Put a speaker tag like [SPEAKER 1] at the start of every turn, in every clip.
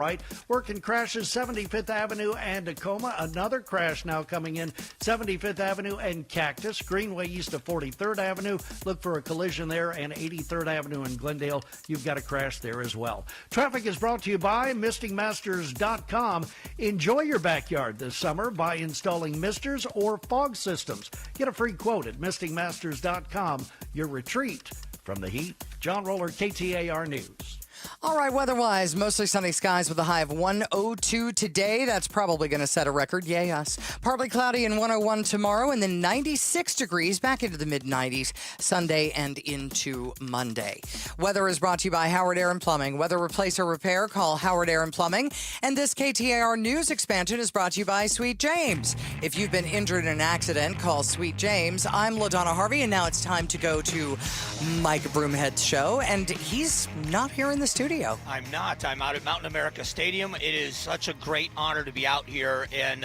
[SPEAKER 1] Right, working crashes 75th Avenue and Tacoma. Another crash now coming in 75th Avenue and Cactus. Greenway east of 43rd Avenue. Look for a collision there. And 83rd Avenue in Glendale. You've got a crash there as well. Traffic is brought to you by MistingMasters.com. Enjoy your backyard this summer by installing misters or fog systems. Get a free quote at MistingMasters.com. Your retreat from the heat. John Roller, KTAR News.
[SPEAKER 2] All right, weather-wise, mostly sunny skies with a high of 102 today. That's probably going to set a record. Yay, us. Partly cloudy and 101 tomorrow, and then 96 degrees back into the mid-90s Sunday and into Monday. Weather is brought to you by Howard Air and Plumbing. Weather replace or repair, call Howard Air and Plumbing. And this KTAR News expansion is brought to you by Sweet James. If you've been injured in an accident, call Sweet James. I'm LaDonna Harvey, and now it's time to go to Mike Broomhead Show, and he's not here in the studio.
[SPEAKER 3] I'm not. I'm out at Mountain America Stadium. It is such a great honor to be out here, and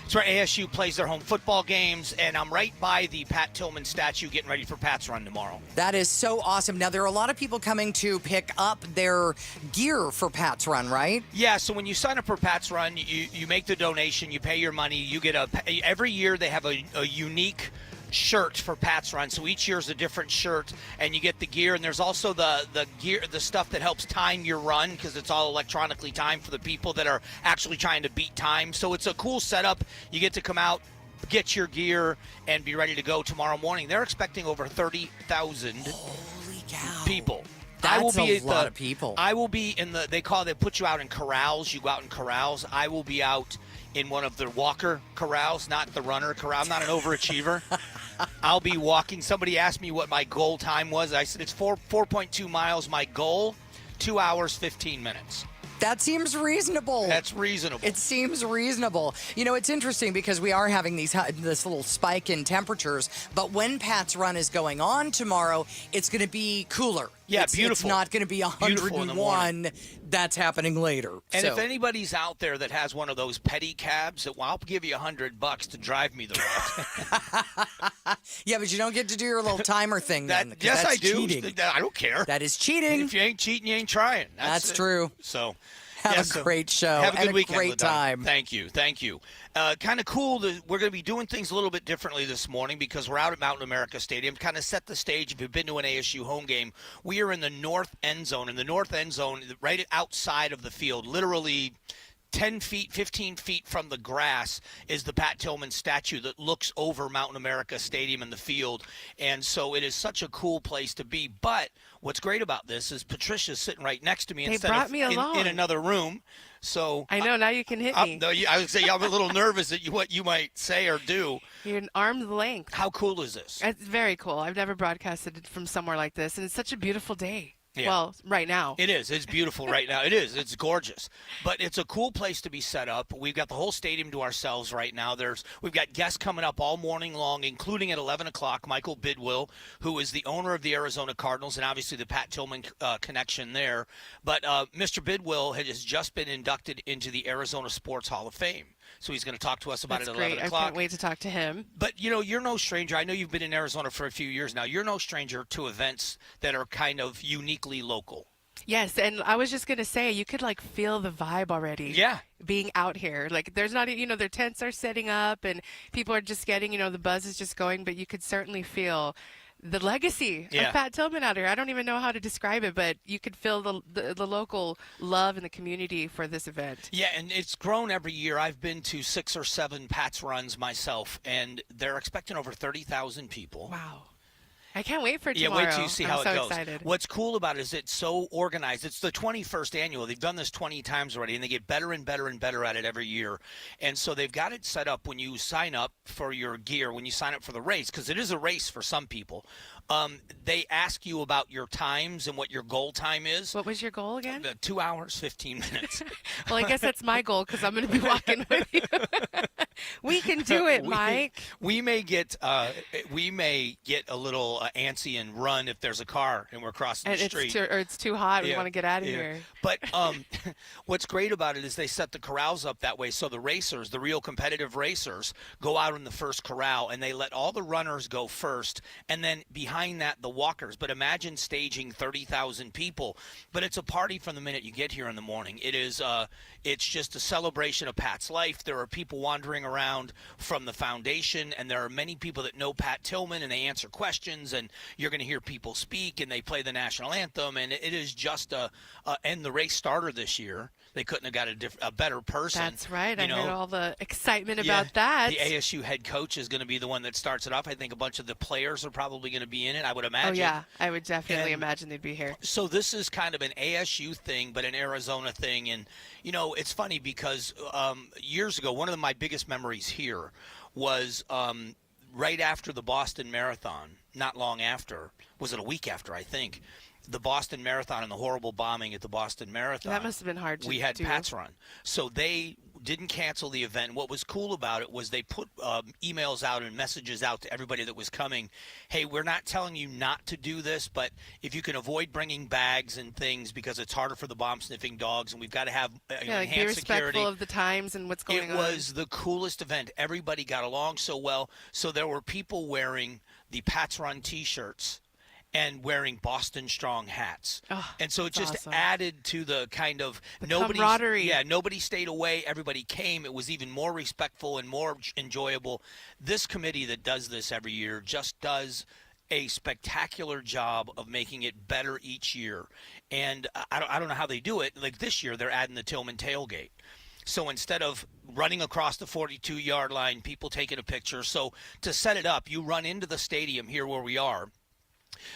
[SPEAKER 3] it's where ASU plays their home football games, and I'm right by the Pat Tillman statue getting ready for Pat's Run tomorrow.
[SPEAKER 2] That is so awesome. Now, there are a lot of people coming to pick up their gear for Pat's Run, right?
[SPEAKER 3] Yeah, so when you sign up for Pat's Run, you make the donation, you pay your money, you get every year they have a unique shirt for Pat's Run. So each year is a different shirt, and you get the gear. And there's also the gear, the stuff that helps time your run, because it's all electronically timed for the people that are actually trying to beat time. So it's a cool setup. You get to come out, get your gear, and be ready to go tomorrow morning. They're expecting over 30,000 people.
[SPEAKER 2] That's a lot of people.
[SPEAKER 3] I will be in they put you out in corrals. You go out in corrals. I will be out in one of the walker corrals, not the runner corral. I'm not an overachiever. I'll be walking. Somebody asked me what my goal time was. I said it's 4.2 miles. My goal, 2 hours, 15 minutes.
[SPEAKER 2] That seems reasonable.
[SPEAKER 3] That's reasonable.
[SPEAKER 2] It seems reasonable. You know, it's interesting because we are having this little spike in temperatures, but when Pat's Run is going on tomorrow, it's going to be cooler.
[SPEAKER 3] Yeah,
[SPEAKER 2] beautiful.
[SPEAKER 3] beautiful.
[SPEAKER 2] It's not going to be 101.
[SPEAKER 3] That's
[SPEAKER 2] happening later.
[SPEAKER 3] And if anybody's out there that has one of those petty cabs, I'll give you $100 to drive me the route.
[SPEAKER 2] Yeah, but you don't get to do your little timer thing then.
[SPEAKER 3] Yes,
[SPEAKER 2] that's
[SPEAKER 3] I do.
[SPEAKER 2] Cheating.
[SPEAKER 3] I don't care.
[SPEAKER 2] That is cheating.
[SPEAKER 3] If you ain't cheating, you ain't trying.
[SPEAKER 2] That's true.
[SPEAKER 3] So
[SPEAKER 2] have a great show.
[SPEAKER 3] Have a good
[SPEAKER 2] and
[SPEAKER 3] weekend.
[SPEAKER 2] Great time.
[SPEAKER 3] Thank you. Kind of cool. We're going to be doing things a little bit differently this morning because we're out at Mountain America Stadium. Kind of set the stage. If you've been to an ASU home game, we are in the north end zone. In the north end zone, right outside of the field, literally 10 feet, 15 feet from the grass is the Pat Tillman statue that looks over Mountain America Stadium and the field. And so it is such a cool place to be. But what's great about this is Patricia's sitting right next to me instead of in another room. So
[SPEAKER 4] I know, now you can hit me.
[SPEAKER 3] I would say I'm a little nervous at what you might say or do.
[SPEAKER 4] You're an arm's length.
[SPEAKER 3] How cool is this?
[SPEAKER 4] It's very cool. I've never broadcasted from somewhere like this, and it's such a beautiful day.
[SPEAKER 3] Yeah.
[SPEAKER 4] Well, right now.
[SPEAKER 3] It is. It's beautiful right now. It is. It's gorgeous. But it's a cool place to be set up. We've got the whole stadium to ourselves right now. We've got guests coming up all morning long, including at 11 o'clock, Michael Bidwill, who is the owner of the Arizona Cardinals, and obviously the Pat Tillman connection there. But Mr. Bidwill has just been inducted into the Arizona Sports Hall of Fame. So he's going to talk to us about it at 11 o'clock.
[SPEAKER 4] I can't wait to talk to him.
[SPEAKER 3] But, you're no stranger. I know you've been in Arizona for a few years now. You're no stranger to events that are kind of uniquely local.
[SPEAKER 4] Yes, and I was just going to say, you could, feel the vibe already.
[SPEAKER 3] Yeah.
[SPEAKER 4] Being out here. There's not, their tents are setting up, and people are just getting, the buzz is just going, but you could certainly feel the legacy of Pat Tillman out here. I don't even know how to describe it, but you could feel the local love in the community for this event.
[SPEAKER 3] Yeah, and it's grown every year. I've been to 6 or 7 Pat's Runs myself, and they're expecting over 30,000 people.
[SPEAKER 4] Wow. I can't wait for tomorrow.
[SPEAKER 3] Yeah, wait till you see how it goes.
[SPEAKER 4] Excited.
[SPEAKER 3] What's cool about it is it's so organized. It's the 21st annual. They've done this 20 times already, and they get better and better and better at it every year. And so they've got it set up when you sign up for your gear, when you sign up for the race, because it is a race for some people. They ask you about your times and what your goal time is.
[SPEAKER 4] What was your goal again?
[SPEAKER 3] 2 hours, 15 minutes.
[SPEAKER 4] Well, I guess that's my goal because I'm going to be walking with you. We can do it, Mike.
[SPEAKER 3] We may get a little antsy and run if there's a car and we're crossing the street.
[SPEAKER 4] It's too hot. We want to get out of here.
[SPEAKER 3] But what's great about it is they set the corrals up that way so the racers, the real competitive racers, go out in the first corral and they let all the runners go first, and then behind that the walkers. But imagine staging 30,000 people. But it's a party from the minute you get here in the morning. It's just a celebration of Pat's life. There are people wandering around from the foundation, and there are many people that know Pat Tillman, and they answer questions, and you're going to hear people speak, and they play the national anthem, and it is just and the race starter this year. They couldn't have got a better person.
[SPEAKER 4] That's right. I heard all the excitement about that.
[SPEAKER 3] The ASU head coach is going to be the one that starts it off. I think a bunch of the players are probably going to be in it, I would imagine.
[SPEAKER 4] Oh, yeah. I would definitely imagine they'd be here.
[SPEAKER 3] So this is kind of an ASU thing, but an Arizona thing. And, it's funny because years ago, one of my biggest memories here was right after the Boston Marathon, not long after, was it a week after, I think, the Boston Marathon and the horrible bombing at the Boston Marathon.
[SPEAKER 4] That must have been hard to do.
[SPEAKER 3] We had Pat's run. So they didn't cancel the event. What was cool about it was they put emails out and messages out to everybody that was coming. Hey, we're not telling you not to do this, but if you can avoid bringing bags and things because it's harder for the bomb-sniffing dogs, and we've got to have enhanced
[SPEAKER 4] be respectful
[SPEAKER 3] security.
[SPEAKER 4] of the times and what's going on.
[SPEAKER 3] It was the coolest event. Everybody got along so well. So there were people wearing the Pat's Run T-shirts and wearing Boston Strong hats.
[SPEAKER 4] Oh,
[SPEAKER 3] and so it just
[SPEAKER 4] awesome.
[SPEAKER 3] added to the kind of
[SPEAKER 4] camaraderie.
[SPEAKER 3] Yeah, nobody stayed away. Everybody came. It was even more respectful and more enjoyable. This committee that does this every year just does a spectacular job of making it better each year. And I don't know how they do it. Like this year, they're adding the Tillman tailgate. So instead of running across the 42-yard line, people taking a picture. So to set it up, you run into the stadium here where we are.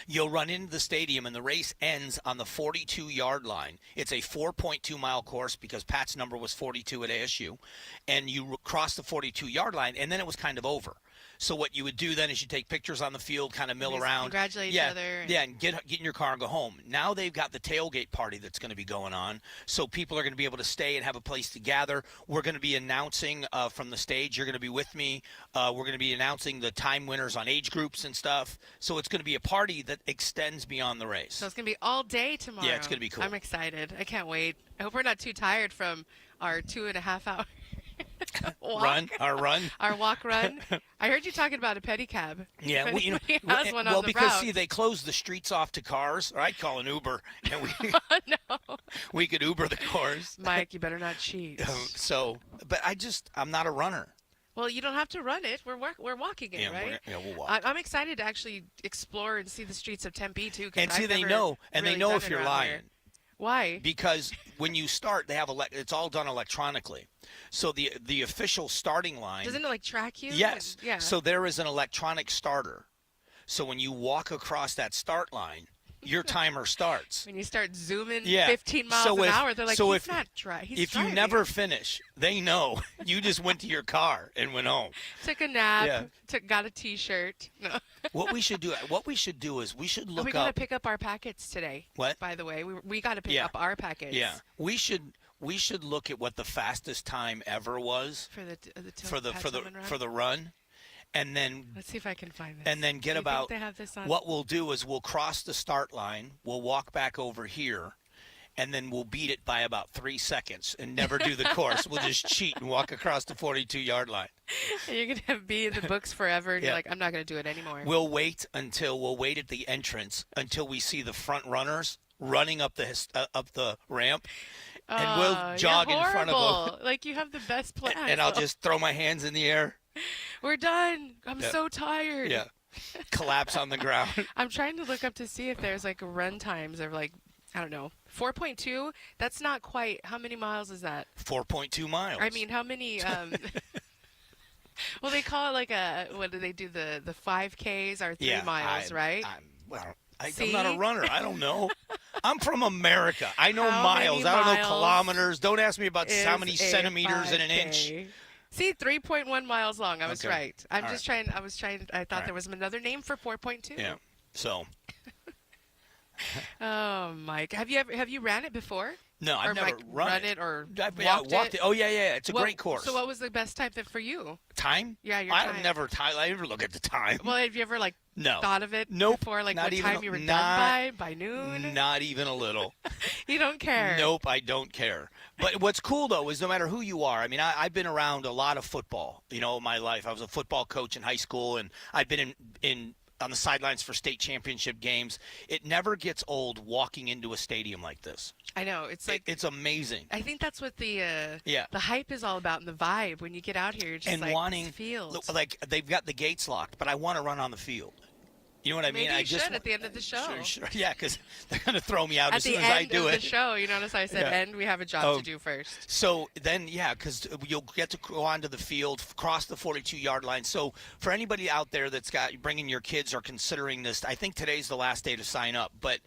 [SPEAKER 3] You'll run into the stadium, and the race ends on the 42-yard line. It's a 4.2-mile course because Pat's number was 42 at ASU. And you cross the 42-yard line, and then it was kind of over. So what you would do then is you take pictures on the field, kind of mill around.
[SPEAKER 4] Congratulate each other.
[SPEAKER 3] Yeah, and get in your car and go home. Now they've got the tailgate party that's going to be going on. So people are going to be able to stay and have a place to gather. We're going to be announcing from the stage. You're going to be with me. We're going to be announcing the time winners on age groups and stuff. So it's going to be a party that extends beyond the race.
[SPEAKER 4] So it's going to be all day tomorrow.
[SPEAKER 3] Yeah, it's going to be cool.
[SPEAKER 4] I'm excited. I can't wait. I hope we're not too tired from our 2.5 hour walk. Our walk run. I heard you talking about a pedicab.
[SPEAKER 3] Yeah,
[SPEAKER 4] because
[SPEAKER 3] they closed the streets off to cars, or I'd call an Uber, and we could Uber the course.
[SPEAKER 4] Mike, you better not cheat.
[SPEAKER 3] But I'm not a runner.
[SPEAKER 4] Well, you don't have to run it. We're walking it, right?
[SPEAKER 3] We'll walk.
[SPEAKER 4] I'm excited to actually explore and see the streets of Tempe too.
[SPEAKER 3] And they know if you're lying.
[SPEAKER 4] Here. Why?
[SPEAKER 3] Because when you start, they have it's all done electronically. So the official starting line.
[SPEAKER 4] Doesn't it track you?
[SPEAKER 3] Yes.
[SPEAKER 4] Yeah.
[SPEAKER 3] So there is an electronic starter. So when you walk across that start line, your timer starts.
[SPEAKER 4] When you start zooming 15 miles an hour, they're like, he's not driving.
[SPEAKER 3] If you never finish, they know you just went to your car and went home.
[SPEAKER 4] Took a nap. Got a T-shirt. No.
[SPEAKER 3] What we should do is we should look up.
[SPEAKER 4] We got to pick up our packets today.
[SPEAKER 3] What?
[SPEAKER 4] By the way, we got to pick up our packets.
[SPEAKER 3] Yeah. We should look at what the fastest time ever was
[SPEAKER 4] for
[SPEAKER 3] the run. And then
[SPEAKER 4] let's see if I can find this.
[SPEAKER 3] And then what we'll do is we'll cross the start line. We'll walk back over here, and then we'll beat it by about 3 seconds and never do the course. We'll just cheat and walk across the 42-yard line.
[SPEAKER 4] You're gonna be in the books forever, and you're like, I'm not gonna do it anymore.
[SPEAKER 3] We'll wait at the entrance until we see the front runners running up the ramp. And we'll jog in front of them.
[SPEAKER 4] Like you have the best plan.
[SPEAKER 3] And I'll just throw my hands in the air.
[SPEAKER 4] We're done. I'm so tired.
[SPEAKER 3] Yeah. Collapse on the ground.
[SPEAKER 4] I'm trying to look up to see if there's run times of I don't know, 4.2. That's not quite. How many miles is that?
[SPEAKER 3] 4.2 miles.
[SPEAKER 4] I mean, how many? Well, they call it what do they do? The 5Ks are 3 miles, right?
[SPEAKER 3] I'm not a runner. I don't know. I'm from America. I know miles. I don't know kilometers. Don't ask me about how many centimeters in an inch.
[SPEAKER 4] See, 3.1 miles long. I was right. I thought there was another name for 4.2.
[SPEAKER 3] Yeah. So.
[SPEAKER 4] Oh, Mike, have you ran it before?
[SPEAKER 3] No, I've
[SPEAKER 4] or
[SPEAKER 3] never
[SPEAKER 4] like
[SPEAKER 3] run
[SPEAKER 4] it or
[SPEAKER 3] walked it. Oh, yeah. It's a great course.
[SPEAKER 4] So what was the best time for you?
[SPEAKER 3] Time?
[SPEAKER 4] Yeah, your time.
[SPEAKER 3] I never look at the time.
[SPEAKER 4] Well, have you ever thought of it before? Like
[SPEAKER 3] Not
[SPEAKER 4] what
[SPEAKER 3] even,
[SPEAKER 4] time you were done by noon?
[SPEAKER 3] Not even a little.
[SPEAKER 4] You don't care.
[SPEAKER 3] Nope, I don't care. But what's cool, though, is no matter who you are, I mean, I've been around a lot of football, my life. I was a football coach in high school, and I've been in on the sidelines for state championship games. It never gets old walking into a stadium like this.
[SPEAKER 4] I know. It's
[SPEAKER 3] it's amazing.
[SPEAKER 4] I think that's what the hype is all about, and the vibe. When you get out here, you're just
[SPEAKER 3] wanting,
[SPEAKER 4] field.
[SPEAKER 3] Like they've got the gates locked, but I want to run on the field. You know what I mean?
[SPEAKER 4] Maybe you should at the end of the show.
[SPEAKER 3] Sure. Yeah, because they're going to throw me out as soon as I do
[SPEAKER 4] At the end of
[SPEAKER 3] it.
[SPEAKER 4] the show, you notice I said end. We have a job to do first.
[SPEAKER 3] So then, because you'll get to go onto the field, cross the 42-yard line. So for anybody out there that's bringing your kids or considering this, I think today's the last day to sign up. But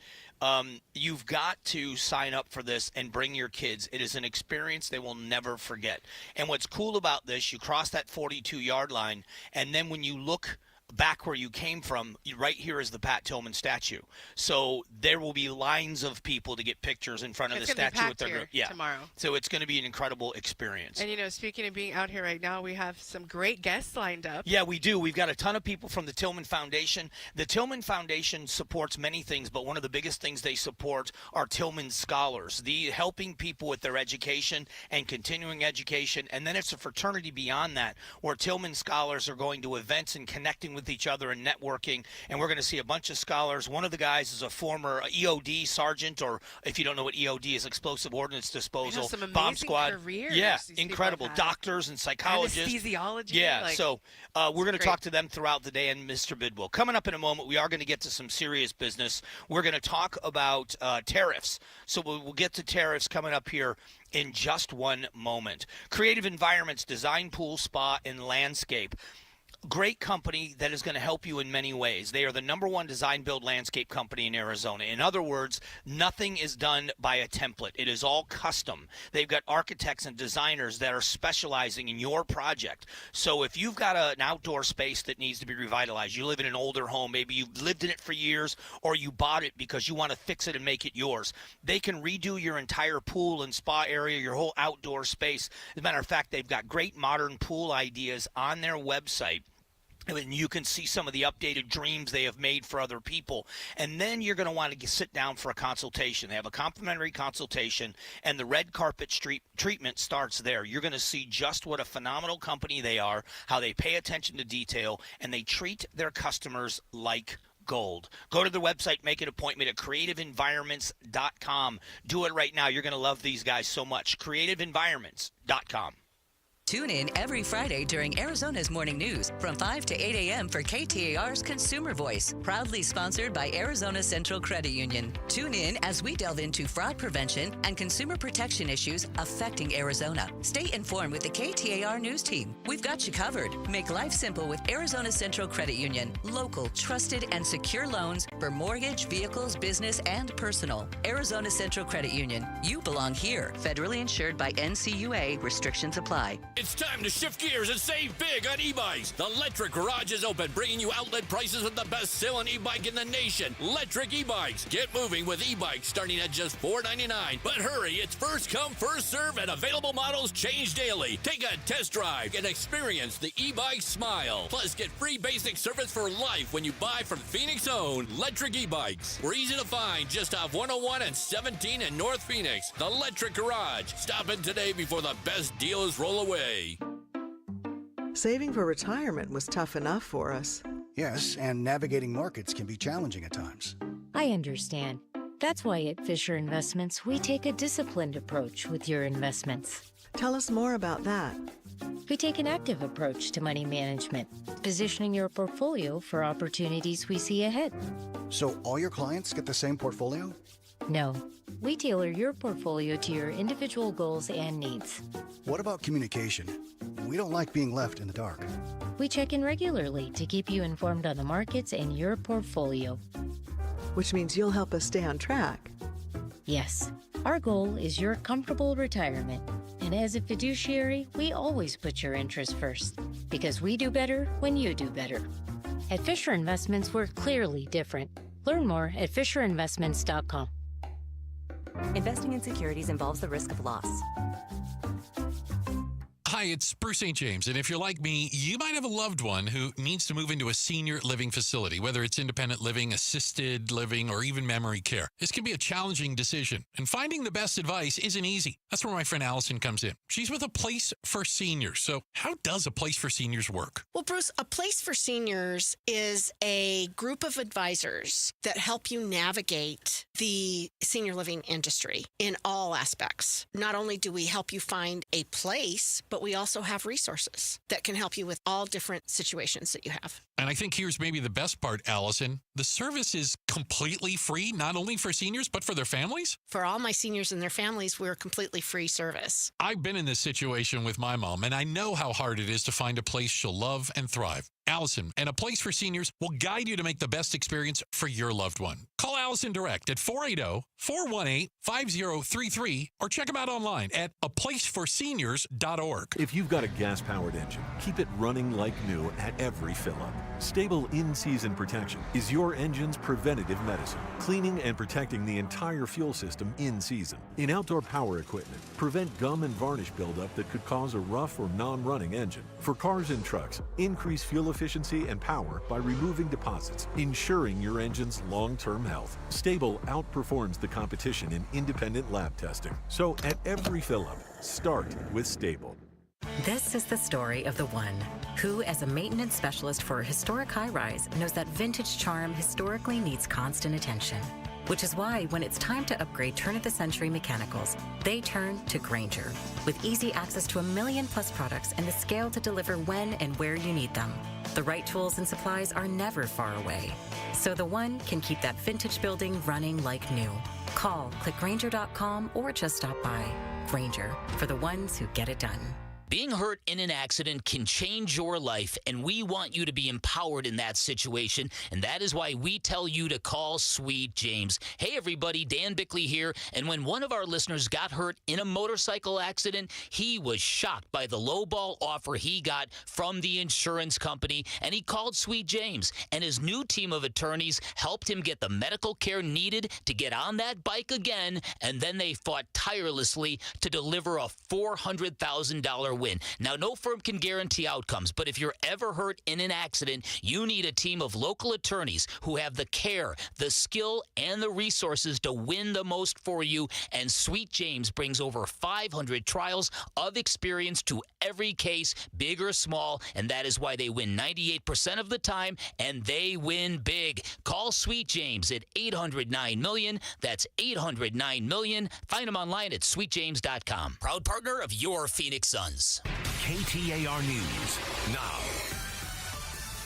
[SPEAKER 3] you've got to sign up for this and bring your kids. It is an experience they will never forget. And what's cool about this, you cross that 42-yard line, and then when you look back where you came from, right here is the Pat Tillman statue. So there will be lines of people to get pictures in front of the statue with their group. Yeah.
[SPEAKER 4] Tomorrow.
[SPEAKER 3] So it's going to be an incredible experience.
[SPEAKER 4] And speaking of being out here right now, we have some great guests lined up.
[SPEAKER 3] Yeah, we do. We've got a ton of people from the Tillman Foundation. The Tillman Foundation supports many things, but one of the biggest things they support are Tillman Scholars, helping people with their education and continuing education. And then it's a fraternity beyond that, where Tillman Scholars are going to events and connecting with each other and networking, and we're going to see a bunch of scholars. One of the guys is a former EOD sergeant, or if you don't know what EOD is, explosive ordnance disposal,
[SPEAKER 4] some amazing
[SPEAKER 3] bomb squad.
[SPEAKER 4] Careers,
[SPEAKER 3] yeah, incredible. Doctors and psychologists.
[SPEAKER 4] Anesthesiology.
[SPEAKER 3] Yeah, so we're going to talk to them throughout the day, and Mr. Bidwell. Coming up in a moment, we are going to get to some serious business. We're going to talk about tariffs. So we'll get to tariffs coming up here in just one moment. Creative Environments, design, pool, spa, and landscape. Great company that is going to help you in many ways. They are the #1 design build landscape company in Arizona. In other words, nothing is done by a template. It is all custom. They've got architects and designers that are specializing in your project. So if you've got an outdoor space that needs to be revitalized, you live in an older home, maybe you've lived in it for years, or you bought it because you want to fix it and make it yours, they can redo your entire pool and spa area, your whole outdoor space. As a matter of fact, they've got great modern pool ideas on their website. And you can see some of the updated dreams they have made for other people. And then you're going to want to sit down for a consultation. They have a complimentary consultation, and the red carpet treatment starts there. You're going to see just what a phenomenal company they are, how they pay attention to detail, and they treat their customers like gold. Go to their website, make an appointment at creativeenvironments.com. Do it right now. You're going to love these guys so much. creativeenvironments.com.
[SPEAKER 5] Tune in every Friday during Arizona's Morning News from 5 to 8 a.m. for KTAR's Consumer Voice, proudly sponsored by Arizona Central Credit Union. Tune in as we delve into fraud prevention and consumer protection issues affecting Arizona. Stay informed with the KTAR News Team. We've got you covered. Make life simple with Arizona Central Credit Union. Local, trusted, and secure loans for mortgage, vehicles, business, and personal. Arizona Central Credit Union. You belong here. Federally insured by NCUA. Restrictions apply.
[SPEAKER 6] It's time to shift gears and save big on e-bikes. The Electric Garage is open, bringing you outlet prices of the best-selling e-bike in the nation, Electric e-bikes. Get moving with e-bikes starting at just $4.99. But hurry, it's first come, first serve, and available models change daily. Take a test drive and experience the e-bike smile. Plus, get free basic service for life when you buy from Phoenix owned Electric e-bikes. We're easy to find just off 101 and 17 in North Phoenix. The Electric Garage. Stop in today before the best deals roll away.
[SPEAKER 7] Saving for retirement was tough enough for us.
[SPEAKER 8] Yes, and navigating markets can be challenging at times.
[SPEAKER 9] I understand. That's why at Fisher Investments, we take a disciplined approach with your investments.
[SPEAKER 7] Tell us more about that.
[SPEAKER 9] We take an active approach to money management, positioning your portfolio for opportunities we see ahead.
[SPEAKER 8] So all your clients get the same portfolio?
[SPEAKER 9] No, we tailor your portfolio to your individual goals and needs.
[SPEAKER 8] What about communication? We don't like being left in the dark.
[SPEAKER 9] We check in regularly to keep you informed on the markets and your portfolio.
[SPEAKER 7] Which means you'll help us stay on track.
[SPEAKER 9] Yes, our goal is your comfortable retirement. And as a fiduciary, we always put your interests first, because we do better when you do better. At Fisher Investments, we're clearly different. Learn more at FisherInvestments.com.
[SPEAKER 10] Investing in securities involves the risk of loss.
[SPEAKER 11] Hi, it's Bruce St. James, and if you're like me, you might have a loved one who needs to move into a senior living facility, whether it's independent living, assisted living, or even memory care. This can be a challenging decision, and finding the best advice isn't easy. That's where my friend Allison comes in. She's with A Place for Seniors. So how does A Place for Seniors work?
[SPEAKER 12] Well, Bruce, A Place for Seniors is a group of advisors that help you navigate the senior living industry in all aspects. Not only do we help you find a place, but we also have resources that can help you with all different situations that you have.
[SPEAKER 11] And I think here's maybe the best part, Allison. The service is completely free, not only for seniors, but for their families?
[SPEAKER 12] For all my seniors and their families, we're a completely free service.
[SPEAKER 11] I've been in this situation with my mom, and I know how hard it is to find a place she'll love and thrive. Allison and A Place for Seniors will guide you to make the best experience for your loved one. Call Allison direct at 480-418-5033 or check them out online at aplaceforseniors.org.
[SPEAKER 13] If you've got a gas-powered engine, keep it running like new at every fill-up. Stable in-season protection is your engine's preventative medicine, cleaning and protecting the entire fuel system in season. In outdoor power equipment, prevent gum and varnish buildup that could cause a rough or non-running engine. For cars and trucks, increase fuel efficiency and power by removing deposits, ensuring your engine's long-term health. Stable outperforms the competition in independent lab testing. So at every fill-up, start with Stable.
[SPEAKER 10] This is the story of the one who, as a maintenance specialist for a historic high-rise, knows that vintage charm historically needs constant attention. Which is why when it's time to upgrade turn-of-the-century mechanicals, they turn to Grainger. With easy access to 1 million-plus products and the scale to deliver when and where you need them. The right tools and supplies are never far away. So the one can keep that vintage building running like new. Call, click Grainger.com, or just stop by. Grainger, for the ones who get it done.
[SPEAKER 14] Being hurt in an accident can change your life, and we want you to be empowered in that situation, and that is why we tell you to call Sweet James. Hey, everybody, Dan Bickley here, and when one of our listeners got hurt in a motorcycle accident, he was shocked by the lowball offer he got from the insurance company, and he called Sweet James, and his new team of attorneys helped him get the medical care needed to get on that bike again, and then they fought tirelessly to deliver a $400,000 win. Now, no firm can guarantee outcomes, but if you're ever hurt in an accident, you need a team of local attorneys who have the care, the skill, and the resources to win the most for you. And Sweet James brings over 500 trials of experience to every case, big or small, and that is why they win 98% of the time, and they win big. Call Sweet James at 800-9-MILLION. That's 800-9-MILLION. Find them online at sweetjames.com. Proud partner of your Phoenix Suns.
[SPEAKER 6] KTAR News now.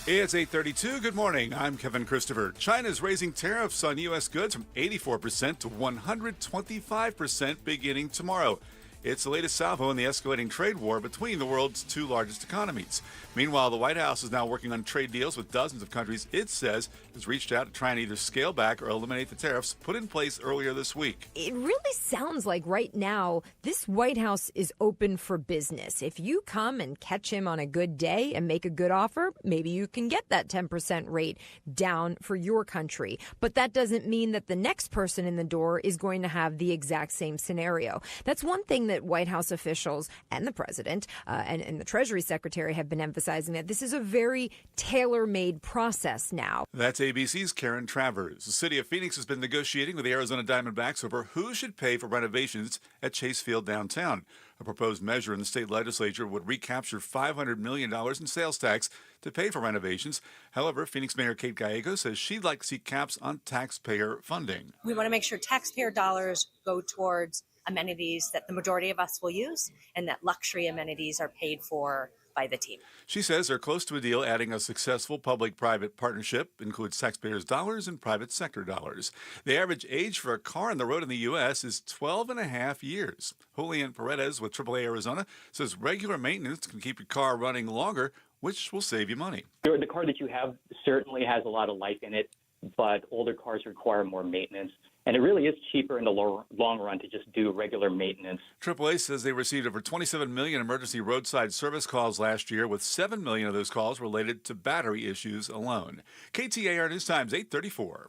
[SPEAKER 15] It's 8:32. Good morning. I'm Kevin Christopher. China is raising tariffs on U.S. goods from 84% to 125% beginning tomorrow. It's the latest salvo in the escalating trade war between the world's two largest economies. Meanwhile, the White House is now working on trade deals with dozens of countries it says has reached out to try and either scale back or eliminate the tariffs put in place earlier this week.
[SPEAKER 16] It really sounds like right now this White House is open for business. If you come and catch him on a good day and make a good offer, maybe you can get that 10% rate down for your country. But that doesn't mean that the next person in the door is going to have the exact same scenario. That's one thing that White House officials and the president and the Treasury Secretary have been emphasizing, that this is a very tailor-made process now.
[SPEAKER 15] That's ABC's Karen Travers. The city of Phoenix has been negotiating with the Arizona Diamondbacks over who should pay for renovations at Chase Field downtown. A proposed measure in the state legislature would recapture $500 million in sales tax to pay for renovations. However, Phoenix Mayor Kate Gallego says she'd like to see caps on taxpayer funding.
[SPEAKER 17] We want to make sure taxpayer dollars go towards amenities that the majority of us will use, and that luxury amenities are paid for by the team.
[SPEAKER 15] She says they're close to a deal adding a successful public-private partnership, includes taxpayers' dollars and private sector dollars. The average age for a car on the road in the U.S. is 12 and a half years. Julian Paredes with AAA Arizona says regular maintenance can keep your car running longer, which will save you money.
[SPEAKER 18] The car that you have certainly has a lot of life in it, but older cars require more maintenance. And it really is cheaper in the long run to just do regular maintenance.
[SPEAKER 15] AAA says they received over 27 million emergency roadside service calls last year, with 7 million of those calls related to battery issues alone. KTAR News Times 8:34.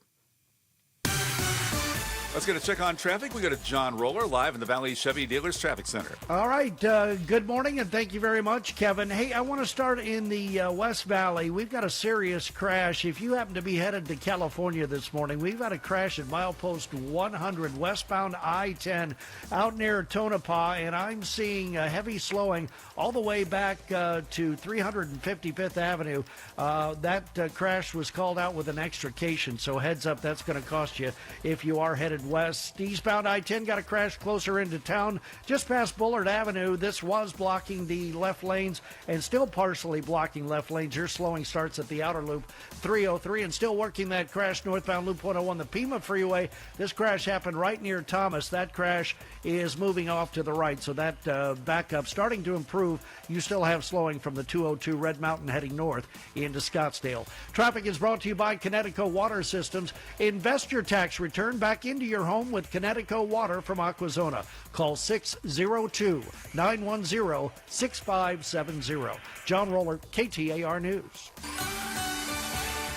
[SPEAKER 15] Let's get a check on traffic. We go to John Roller live in the Valley Chevy Dealers Traffic Center.
[SPEAKER 1] All right. Good morning, and thank you very much, Kevin. Hey, I want to start in the West Valley. We've got a serious crash. If you happen to be headed to California this morning, we've got a crash at milepost 100 westbound I-10 out near Tonopah, and I'm seeing heavy slowing all the way back to 355th Avenue. That crash was called out with an extrication, so heads up, that's going to cost you if you are headed west. Eastbound I-10 got a crash closer into town, just past Bullard Avenue. This was blocking the left lanes and still partially blocking left lanes. Your slowing starts at the outer loop 303 and still working that crash northbound loop 101, the Pima Freeway. This crash happened right near Thomas. That crash is moving off to the right, so that backup starting to improve. You still have slowing from the 202 Red Mountain heading north into Scottsdale. Traffic is brought to you by Connecticut Water Systems. Invest your tax return back into your home with Connecticut Water from Aquazona. Call 602-910-6570. John Roller, KTAR News.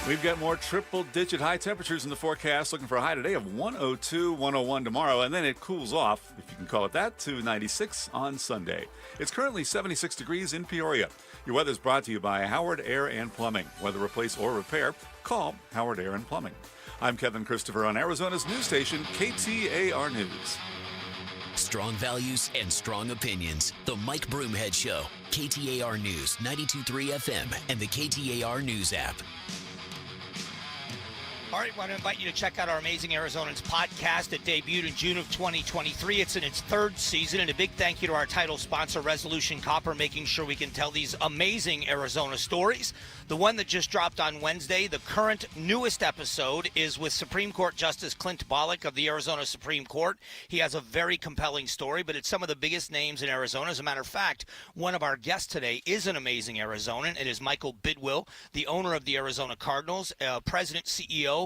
[SPEAKER 15] We've got more triple-digit high temperatures in the forecast. Looking for a high today of 102, 101 tomorrow, and then it cools off, if you can call it that, to 96 on Sunday. It's currently 76 degrees in Peoria. Your weather is brought to you by Howard Air and Plumbing. Whether replace or repair, call Howard Air and Plumbing. I'm Kevin Christopher on Arizona's news station, KTAR News.
[SPEAKER 19] Strong values and strong opinions. The Mike Broomhead Show. KTAR News, 92.3 FM, and the KTAR News app.
[SPEAKER 3] All right, I want to invite you to check out our Amazing Arizonans podcast. It debuted in June of 2023. It's in its third season, and a big thank you to our title sponsor, Resolution Copper, making sure we can tell these amazing Arizona stories. The one that just dropped on Wednesday, the current newest episode, is with Supreme Court Justice Clint Bolick of the Arizona Supreme Court. He has a very compelling story, but it's some of the biggest names in Arizona. As a matter of fact, one of our guests today is an amazing Arizonan. It is Michael Bidwill, the owner of the Arizona Cardinals, president, CEO,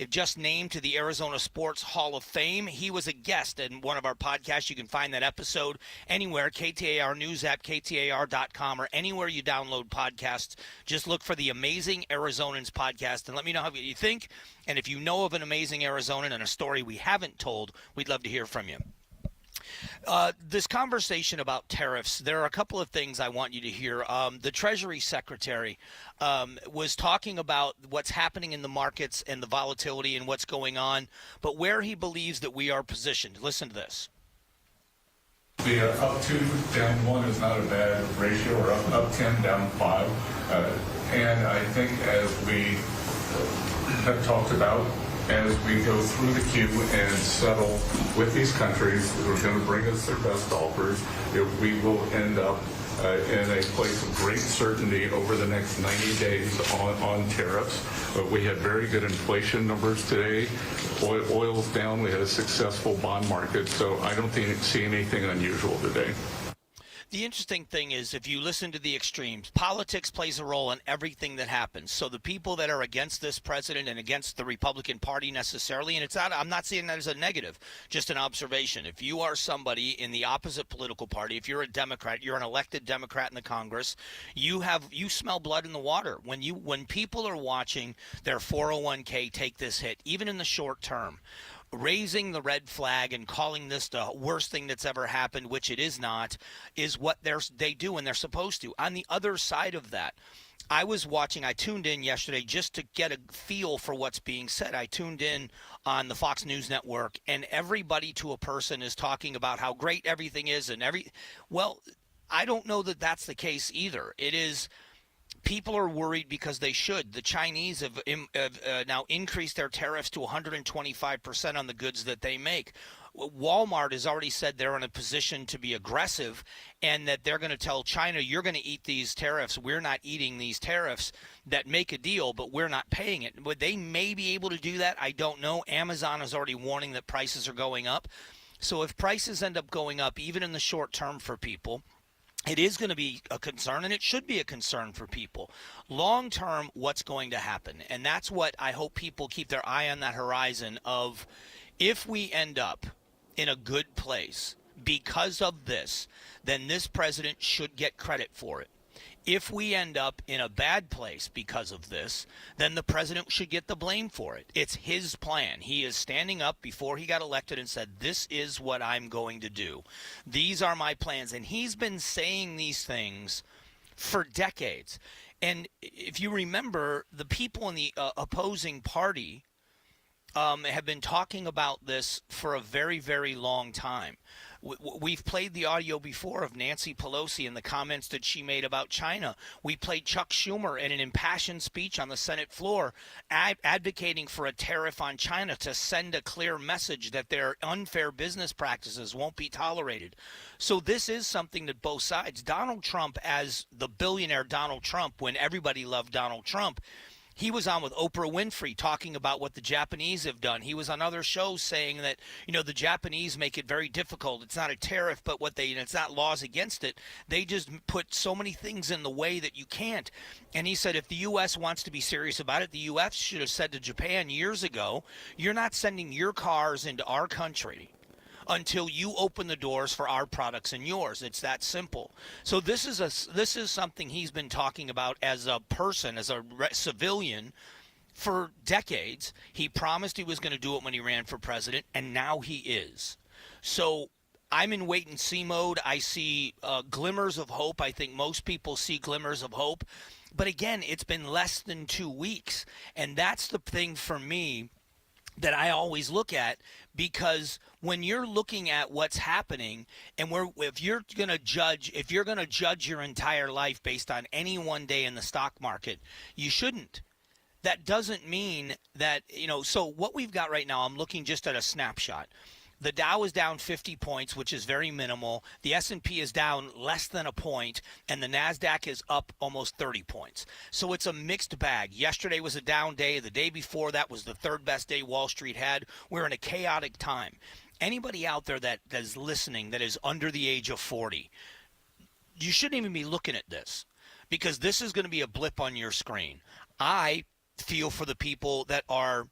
[SPEAKER 3] just named to the Arizona Sports Hall of Fame. He was a guest in one of our podcasts. You can find that episode anywhere, KTAR News app, KTAR.com, or anywhere you download podcasts. Just look for the Amazing Arizonans podcast and let me know what you think. And if you know of an amazing Arizonan and a story we haven't told, we'd love to hear from you. This conversation about tariffs, there are a couple of things I want you to hear. The Treasury Secretary was talking about what's happening in the markets and the volatility and what's going on, but where he believes that we are positioned. Listen to this.
[SPEAKER 20] The up 2, down 1 is not a bad ratio, or up 10, down 5. And I think as we have talked about, as we go through the queue and settle with these countries who are going to bring us their best offers, we will end up in a place of great certainty over the next 90 days on tariffs. We had very good inflation numbers today. Oil's down. We had a successful bond market. So I don't see anything unusual today.
[SPEAKER 3] The interesting thing is, if you listen to the extremes, politics plays a role in everything that happens. So the people that are against this president and against the Republican Party necessarily, and I'm not seeing that as a negative, just an observation. If you are somebody in the opposite political party, if you're a Democrat, you're an elected Democrat in the Congress, you smell blood in the water. When people are watching their 401k take this hit, even in the short term, raising the red flag and calling this the worst thing that's ever happened, which it is not, is what they do and they're supposed to. On the other side of that, I tuned in yesterday just to get a feel for what's being said. I tuned in on the Fox News Network, and everybody to a person is talking about how great everything is well, I don't know that that's the case either. It is. People are worried because they should. The Chinese have now increased their tariffs to 125% on the goods that they make. Walmart has already said they're in a position to be aggressive and that they're going to tell China, you're going to eat these tariffs. We're not eating these tariffs that make a deal, but we're not paying it. Would they may be able to do that? I don't know. Amazon is already warning that prices are going up. So if prices end up going up, even in the short term for people, it is going to be a concern, and it should be a concern for people. Long term, what's going to happen? And that's what I hope people keep their eye on, that horizon of, if we end up in a good place because of this, then this president should get credit for it. If we end up in a bad place because of this, then the president should get the blame for it. It's his plan. He is standing up before he got elected and said, this is what I'm going to do. These are my plans. And he's been saying these things for decades. And if you remember, the people in the opposing party have been talking about this for a very, very long time. We've played the audio before of Nancy Pelosi and the comments that she made about China. We played Chuck Schumer in an impassioned speech on the Senate floor advocating for a tariff on China to send a clear message that their unfair business practices won't be tolerated. So this is something that both sides, Donald Trump as the billionaire Donald Trump, when everybody loved Donald Trump, he was on with Oprah Winfrey talking about what the Japanese have done. He was on other shows saying that, the Japanese make it very difficult. It's not a tariff, but it's not laws against it. They just put so many things in the way that you can't. And he said if the U.S. wants to be serious about it, the U.S. should have said to Japan years ago, you're not sending your cars into our country until you open the doors for our products and yours. It's that simple. So this is something he's been talking about as a person, as a civilian, for decades. He promised he was going to do it when he ran for president, and now he is. So I'm in wait-and-see mode. I see glimmers of hope. I think most people see glimmers of hope. But again, it's been less than 2 weeks, and that's the thing for me that I always look at, because when you're looking at what's happening, and if you're going to judge your entire life based on any one day in the stock market, you shouldn't. That doesn't mean that, so what we've got right now, I'm looking just at a snapshot. The Dow is down 50 points, which is very minimal. The S&P is down less than a point, and the NASDAQ is up almost 30 points. So it's a mixed bag. Yesterday was a down day. The day before that was the third best day Wall Street had. We're in a chaotic time. Anybody out there that is listening that is under the age of 40, you shouldn't even be looking at this, because this is going to be a blip on your screen. I feel for the people that are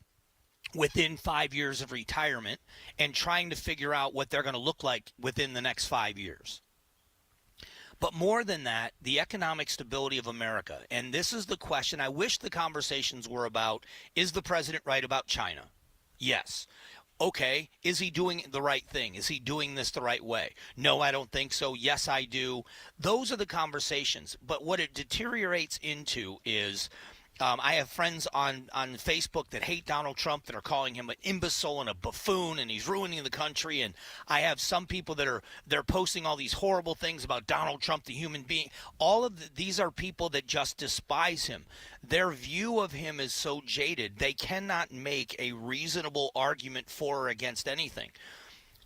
[SPEAKER 3] within 5 years of retirement and trying to figure out what they're going to look like within the next 5 years. But more than that, the economic stability of America. And this is the question I wish the conversations were about, is the president right about China? Yes. Okay, is he doing the right thing? Is he doing this the right way? No, I don't think so. Yes, I do. Those are the conversations. But what it deteriorates into is I have friends on Facebook that hate Donald Trump, that are calling him an imbecile and a buffoon, and he's ruining the country. And I have some people they're posting all these horrible things about Donald Trump, the human being. All of these are people that just despise him. Their view of him is so jaded, they cannot make a reasonable argument for or against anything.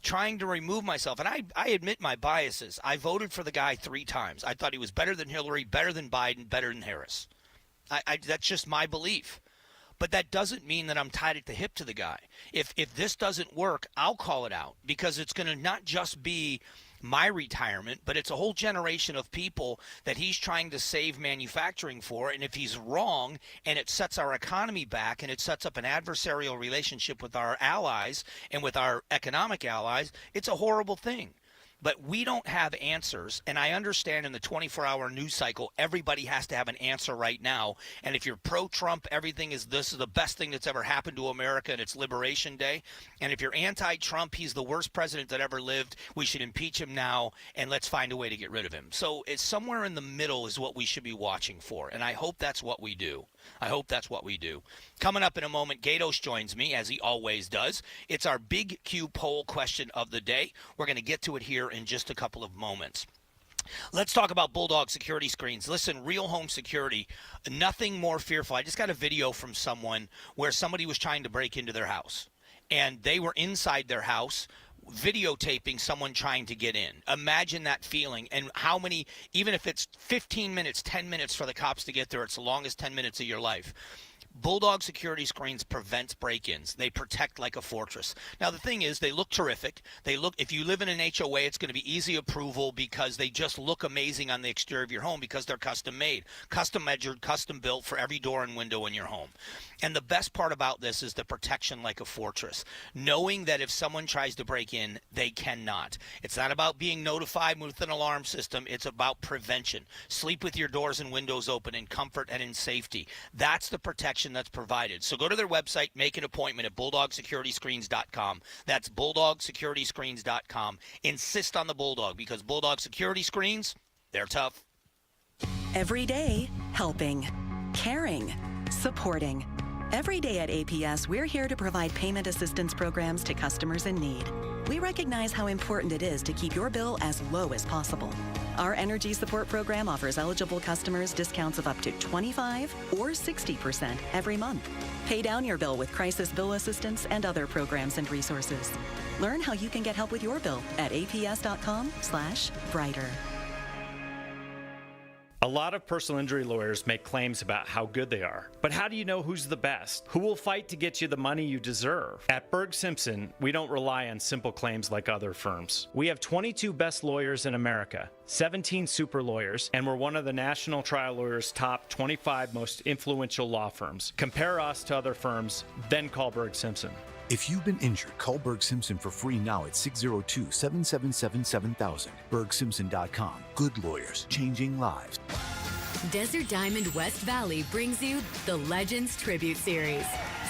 [SPEAKER 3] Trying to remove myself, and I admit my biases. I voted for the guy 3 times. I thought he was better than Hillary, better than Biden, better than Harris. That's just my belief. But that doesn't mean that I'm tied at the hip to the guy. If this doesn't work, I'll call it out, because it's going to not just be my retirement, but it's a whole generation of people that he's trying to save manufacturing for. And if he's wrong and it sets our economy back and it sets up an adversarial relationship with our allies and with our economic allies, it's a horrible thing. But we don't have answers, and I understand in the 24-hour news cycle, everybody has to have an answer right now. And if you're pro-Trump, this is the best thing that's ever happened to America, and it's Liberation Day. And if you're anti-Trump, he's the worst president that ever lived. We should impeach him now, and let's find a way to get rid of him. So it's somewhere in the middle is what we should be watching for, and I hope that's what we do. Coming up in a moment, Gatos joins me, as he always does. It's our Big Q poll question of the day. We're going to get to it here in just a couple of moments. Let's talk about Bulldog security screens. Listen, Real Home Security, nothing more fearful. I just got a video from someone where somebody was trying to break into their house, and they were inside their house videotaping someone trying to get in. Imagine that feeling, and how many, even if it's 15 minutes, 10 minutes for the cops to get there, it's the longest 10 minutes of your life. Bulldog security screens prevents break-ins. They protect like a fortress. Now, the thing is, they look terrific. If you live in an HOA, it's going to be easy approval because they just look amazing on the exterior of your home because they're custom made, custom measured, custom built for every door and window in your home. And the best part about this is the protection like a fortress, knowing that if someone tries to break in, they cannot. It's not about being notified with an alarm system. It's about prevention. Sleep with your doors and windows open in comfort and in safety. That's the protection that's provided. So go to their website, make an appointment at bulldogsecurity.screens.com. That's bulldogsecurity.screens.com. Insist on the Bulldog because Bulldog Security Screens, they're tough.
[SPEAKER 21] Every day, helping, caring, supporting. Every day at APS, we're here to provide payment assistance programs to customers in need. We recognize how important it is to keep your bill as low as possible. Our energy support program offers eligible customers discounts of up to 25 or 60% every month. Pay down your bill with crisis bill assistance and other programs and resources. Learn how you can get help with your bill at aps.com/brighter.
[SPEAKER 22] A lot of personal injury lawyers make claims about how good they are. But how do you know who's the best? Who will fight to get you the money you deserve? At Berg Simpson, we don't rely on simple claims like other firms. We have 22 best lawyers in America, 17 super lawyers, and we're one of the National Trial Lawyers' top 25 most influential law firms. Compare us to other firms, then call Berg Simpson.
[SPEAKER 23] If you've been injured, call Berg Simpson for free now at 602-777-7000. BergSimpson.com. Good lawyers, changing lives.
[SPEAKER 24] Desert Diamond West Valley brings you the Legends Tribute Series.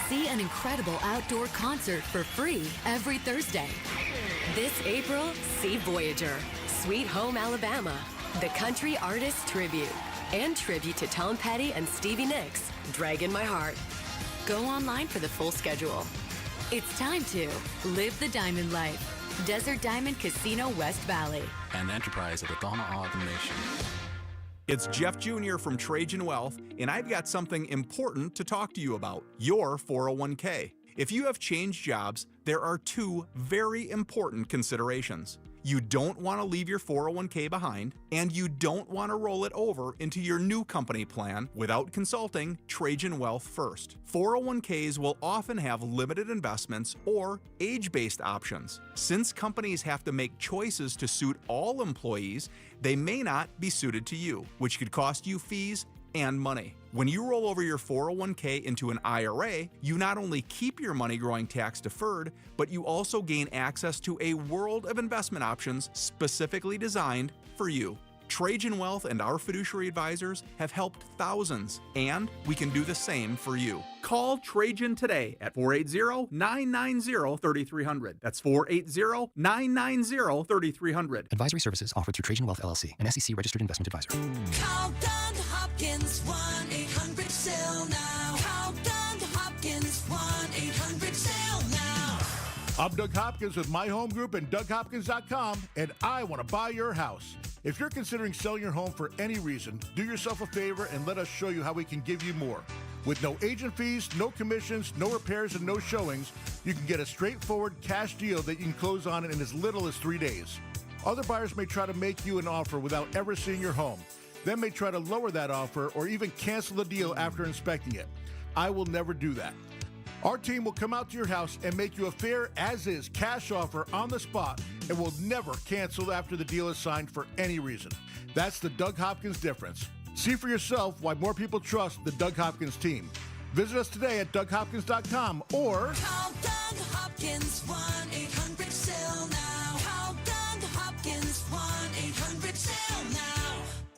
[SPEAKER 24] See an incredible outdoor concert for free every Thursday. This April, see Voyager, Sweet Home Alabama, the Country Artists Tribute, and tribute to Tom Petty and Stevie Nicks, Dragging My Heart. Go online for the full schedule. It's time to live the diamond life. Desert Diamond Casino West Valley.
[SPEAKER 25] An enterprise of the Donna Autumn Nation.
[SPEAKER 26] It's Jeff Jr. from Trajan Wealth, and I've got something important to talk to you about, your 401k. If you have changed jobs, there are two very important considerations. You don't want to leave your 401k behind, and you don't want to roll it over into your new company plan without consulting Trajan Wealth first. 401ks will often have limited investments or age-based options. Since companies have to make choices to suit all employees, they may not be suited to you, which could cost you fees and money. When you roll over your 401k into an IRA, you not only keep your money growing tax deferred, but you also gain access to a world of investment options specifically designed for you. Trajan Wealth and our fiduciary advisors have helped thousands, and we can do the same for you. Call Trajan today at 480-990-3300. That's 480-990-3300.
[SPEAKER 8] Advisory services offered through Trajan Wealth LLC, an SEC registered investment advisor.
[SPEAKER 27] Call Doug Hopkins 1-800-SAIL now. Call Doug Hopkins 1-800-SAIL now.
[SPEAKER 28] I'm Doug Hopkins with My Home Group and DougHopkins.com, and I want to buy your house. If you're considering selling your home for any reason, do yourself a favor and let us show you how we can give you more. With no agent fees, no commissions, no repairs, and no showings, you can get a straightforward cash deal that you can close on in as little as 3 days. Other buyers may try to make you an offer without ever seeing your home. They may try to lower that offer or even cancel the deal after inspecting it. I will never do that. Our team will come out to your house and make you a fair as-is cash offer on the spot and will never cancel after the deal is signed for any reason. That's the Doug Hopkins difference. See for yourself why more people trust the Doug Hopkins team. Visit us today at DougHopkins.com or
[SPEAKER 27] call Doug Hopkins 1-800-SAIL now. Call Doug Hopkins 1-800-SAIL now.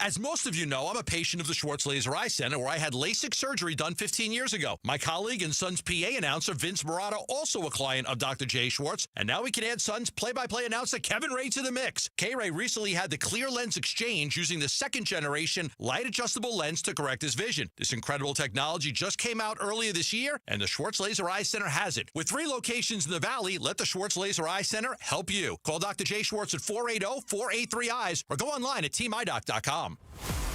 [SPEAKER 29] As most of you know, I'm a patient of the Schwartz Laser Eye Center where I had LASIK surgery done 15 years ago. My colleague and Sun's PA announcer, Vince Murata, also a client of Dr. Jay Schwartz, and now we can add Sun's play-by-play announcer, Kevin Ray, to the mix. K-Ray recently had the clear lens exchange using the second-generation light-adjustable lens to correct his vision. This incredible technology just came out earlier this year, and the Schwartz Laser Eye Center has it. With 3 locations in the Valley, let the Schwartz Laser Eye Center help you. Call Dr. Jay Schwartz at 480-483-EYES or go online at teamidoc.com.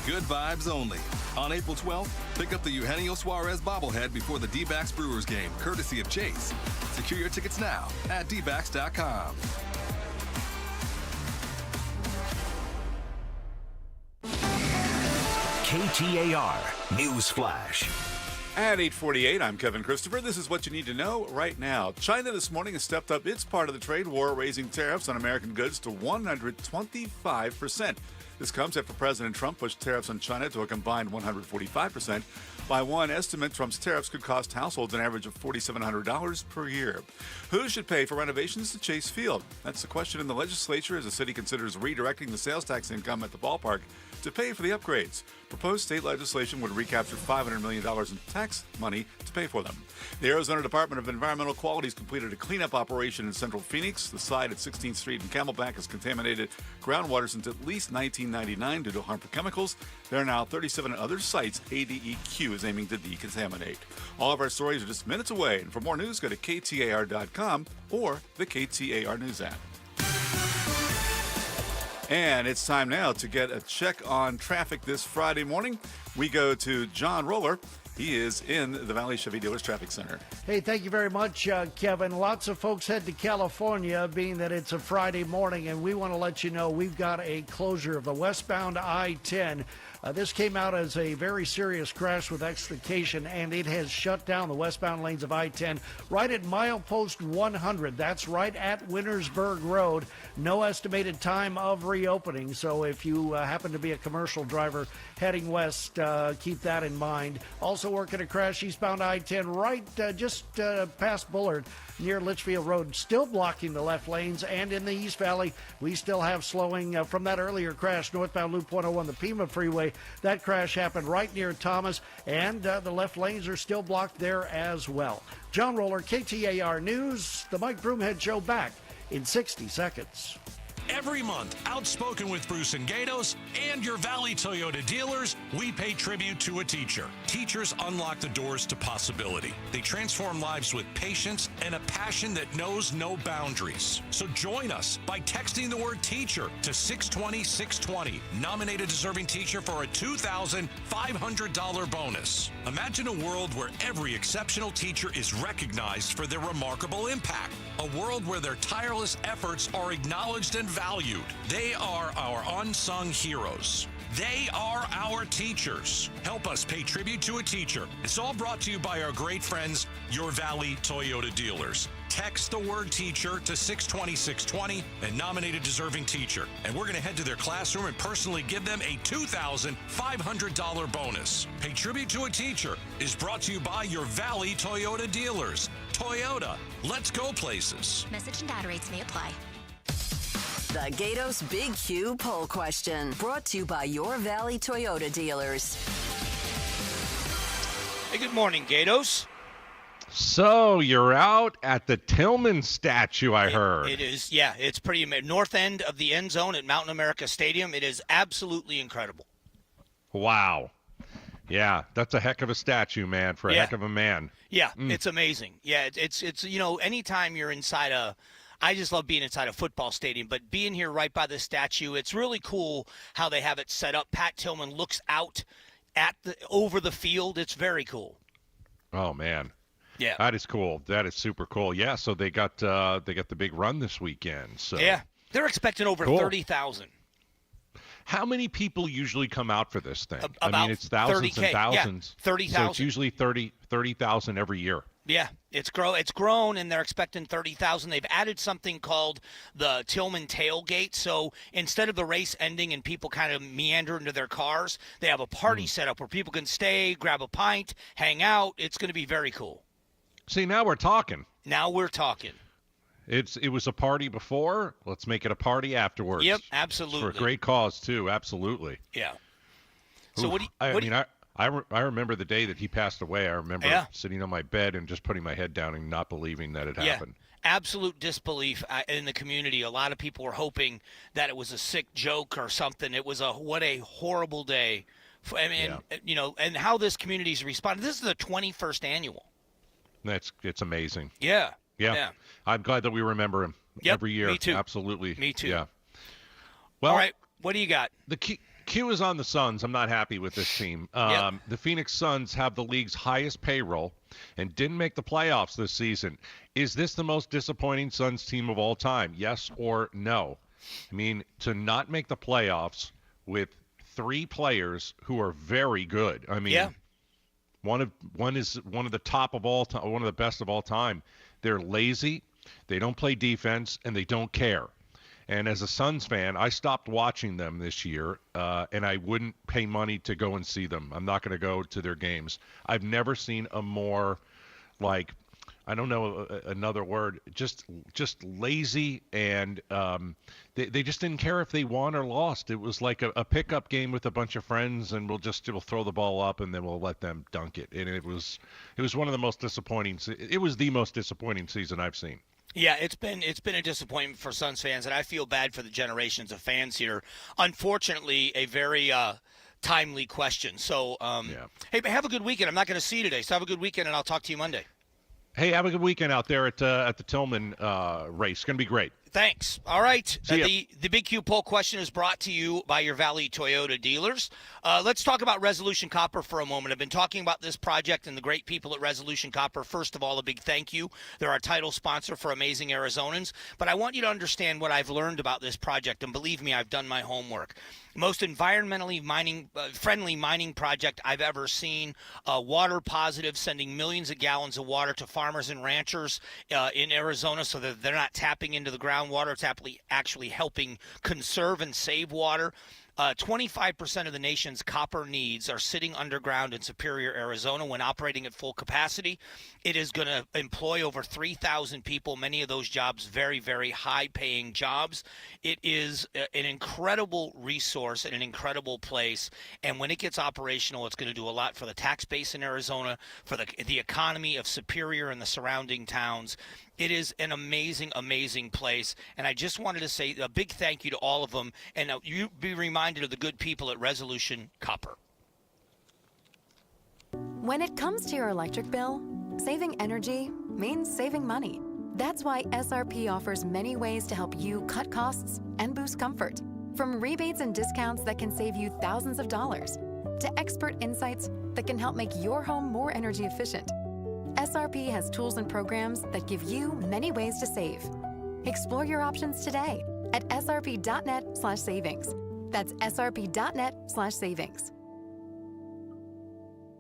[SPEAKER 30] Good vibes only. On April 12th, pick up the Eugenio Suarez bobblehead before the D-backs Brewers game, courtesy of Chase. Secure your tickets now at dbacks.com.
[SPEAKER 19] KTAR News Flash.
[SPEAKER 15] At 8:48, I'm Kevin Christopher. This is what you need to know right now. China this morning has stepped up its part of the trade war, raising tariffs on American goods to 125%. This comes after President Trump pushed tariffs on China to a combined 145%. By one estimate, Trump's tariffs could cost households an average of $4,700 per year. Who should pay for renovations to Chase Field? That's the question in the legislature as the city considers redirecting the sales tax income at the ballpark to pay for the upgrades. Proposed state legislation would recapture $500 million in tax money to pay for them. The Arizona Department of Environmental Quality has completed a cleanup operation in central Phoenix. The site at 16th Street and Camelback has contaminated groundwater since at least 1999 due to harmful chemicals. There are now 37 other sites ADEQ is aiming to decontaminate. All of our stories are just minutes away. And for more news, go to KTAR.com or the KTAR News app. And it's time now to get a check on traffic this Friday morning. We go to John Roller. He is in the Valley Chevy Dealers Traffic Center.
[SPEAKER 1] Hey, thank you very much, Kevin. Lots of folks head to California, being that it's a Friday morning, and we want to let you know we've got a closure of the westbound I-10. This came out as a very serious crash with extrication, and it has shut down the westbound lanes of I-10 right at milepost 100. That's right at Wintersburg Road. No estimated time of reopening, so if you happen to be a commercial driver heading west, keep that in mind. Also working a crash eastbound I-10 right just past Bullard near Litchfield Road, still blocking the left lanes. And in the East Valley, we still have slowing from that earlier crash, northbound Loop 101, the Pima Freeway. That crash happened right near Thomas, and the left lanes are still blocked there as well. John Roller, KTAR News, the Mike Broomhead Show, back in 60 seconds.
[SPEAKER 29] Every month, Outspoken with Bruce and Gatos and your Valley Toyota dealers, we pay tribute to a teacher. Teachers unlock the doors to possibility. They transform lives with patience and a passion that knows no boundaries. So join us by texting the word teacher to 620-620. Nominate a deserving teacher for a $2,500 bonus. Imagine a world where every exceptional teacher is recognized for their remarkable impact. A world where their tireless efforts are acknowledged and valued. They are our unsung heroes. They are our teachers. Help us pay tribute to a teacher. It's all brought to you by our great friends, your Valley Toyota dealers. Text the word teacher to 620-620 and nominate a deserving teacher. And we're going to head to their classroom and personally give them a $2,500 bonus. Pay tribute to a teacher is brought to you by your Valley Toyota dealers. Toyota, let's go places.
[SPEAKER 2] Message and data rates may apply. The Gatos Big Q poll question, brought to you by your Valley Toyota dealers.
[SPEAKER 3] Hey, good morning, Gatos.
[SPEAKER 4] So you're out at the Tillman statue, I heard.
[SPEAKER 3] It is, yeah. It's pretty amazing. North end of the end zone at Mountain America Stadium. It is absolutely incredible.
[SPEAKER 4] Wow. Yeah, that's a heck of a statue, man, for a heck of a man.
[SPEAKER 3] Yeah, it's amazing. Yeah, it's you know, anytime you're inside I just love being inside a football stadium, but being here right by the statue, it's really cool how they have it set up. Pat Tillman looks out at over the field. It's very cool.
[SPEAKER 4] Oh, man.
[SPEAKER 3] Yeah.
[SPEAKER 4] That is cool. That is super cool. Yeah, so they got the big run this weekend. So
[SPEAKER 3] yeah, they're expecting over 30,000.
[SPEAKER 4] How many people usually come out for this thing?
[SPEAKER 3] About
[SPEAKER 4] I mean, it's thousands
[SPEAKER 3] 30K.
[SPEAKER 4] and thousands.
[SPEAKER 3] Yeah, 30,000.
[SPEAKER 4] So it's usually 30,000 every year.
[SPEAKER 3] Yeah, it's grown, and they're expecting 30,000. They've added something called the Tillman tailgate. So instead of the race ending and people kind of meander into their cars, they have a party set up where people can stay, grab a pint, hang out. It's going to be very cool.
[SPEAKER 4] See, now we're talking.
[SPEAKER 3] Now we're talking.
[SPEAKER 4] It was a party before. Let's make it a party afterwards.
[SPEAKER 3] Yep, absolutely.
[SPEAKER 4] For a great cause, too. Absolutely.
[SPEAKER 3] Yeah. So
[SPEAKER 4] Oof. I remember the day that he passed away. I remember sitting on my bed and just putting my head down and not believing that it happened.
[SPEAKER 3] Absolute disbelief in the community. A lot of people were hoping that it was a sick joke or something. It was what a horrible day. You know, and how this community's responded. This is the 21st annual.
[SPEAKER 4] It's amazing.
[SPEAKER 3] Yeah.
[SPEAKER 4] I'm glad that we remember him every year.
[SPEAKER 3] Me too.
[SPEAKER 4] Absolutely.
[SPEAKER 3] Me too.
[SPEAKER 4] Yeah. Well,
[SPEAKER 3] all right. What do you got?
[SPEAKER 4] The Q is on the Suns. I'm not happy with this team. The Phoenix Suns have the league's highest payroll and didn't make the playoffs this season. Is this the most disappointing Suns team of all time? Yes or no? I mean, to not make the playoffs with three players who are very good. I mean, One is one of the top of all time, one of the best of all time. They're lazy, they don't play defense, and they don't care. And as a Suns fan, I stopped watching them this year, and I wouldn't pay money to go and see them. I'm not going to go to their games. I've never seen a more, like, I don't know another word, just lazy, and they just didn't care if they won or lost. It was like a pickup game with a bunch of friends, and we'll throw the ball up, and then we'll let them dunk it. And it was one of the most disappointing. It was the most disappointing season I've seen.
[SPEAKER 3] Yeah, it's been a disappointment for Suns fans, and I feel bad for the generations of fans here. Unfortunately, a very timely question. So, Hey, but have a good weekend. I'm not going to see you today, so have a good weekend, and I'll talk to you Monday.
[SPEAKER 4] Hey, have a good weekend out there at the Tillman race. It's going to be great.
[SPEAKER 3] Thanks. All right. The Big Q poll question is brought to you by your Valley Toyota dealers. Let's talk about Resolution Copper for a moment. I've been talking about this project and the great people at Resolution Copper. First of all, a big thank you. They're our title sponsor for Amazing Arizonans. But I want you to understand what I've learned about this project, and believe me, I've done my homework. Most environmentally friendly mining project I've ever seen. Water positive, sending millions of gallons of water to farmers and ranchers in Arizona so that they're not tapping into the groundwater. It's actually helping conserve and save water. 25% of the nation's copper needs are sitting underground in Superior, Arizona when operating at full capacity. It is going to employ over 3,000 people, many of those jobs very, very high-paying jobs. It is an incredible resource and an incredible place, and when it gets operational, it's going to do a lot for the tax base in Arizona, for the economy of Superior and the surrounding towns. It is an amazing, amazing place, and I just wanted to say a big thank you to all of them, and you be reminded of the good people at Resolution Copper.
[SPEAKER 5] When it comes to your electric bill, saving energy means saving money. That's why SRP offers many ways to help you cut costs and boost comfort. From rebates and discounts that can save you thousands of dollars, to expert insights that can help make your home more energy efficient. SRP has tools and programs that give you many ways to save. Explore your options today at srp.net/savings. That's srp.net/savings.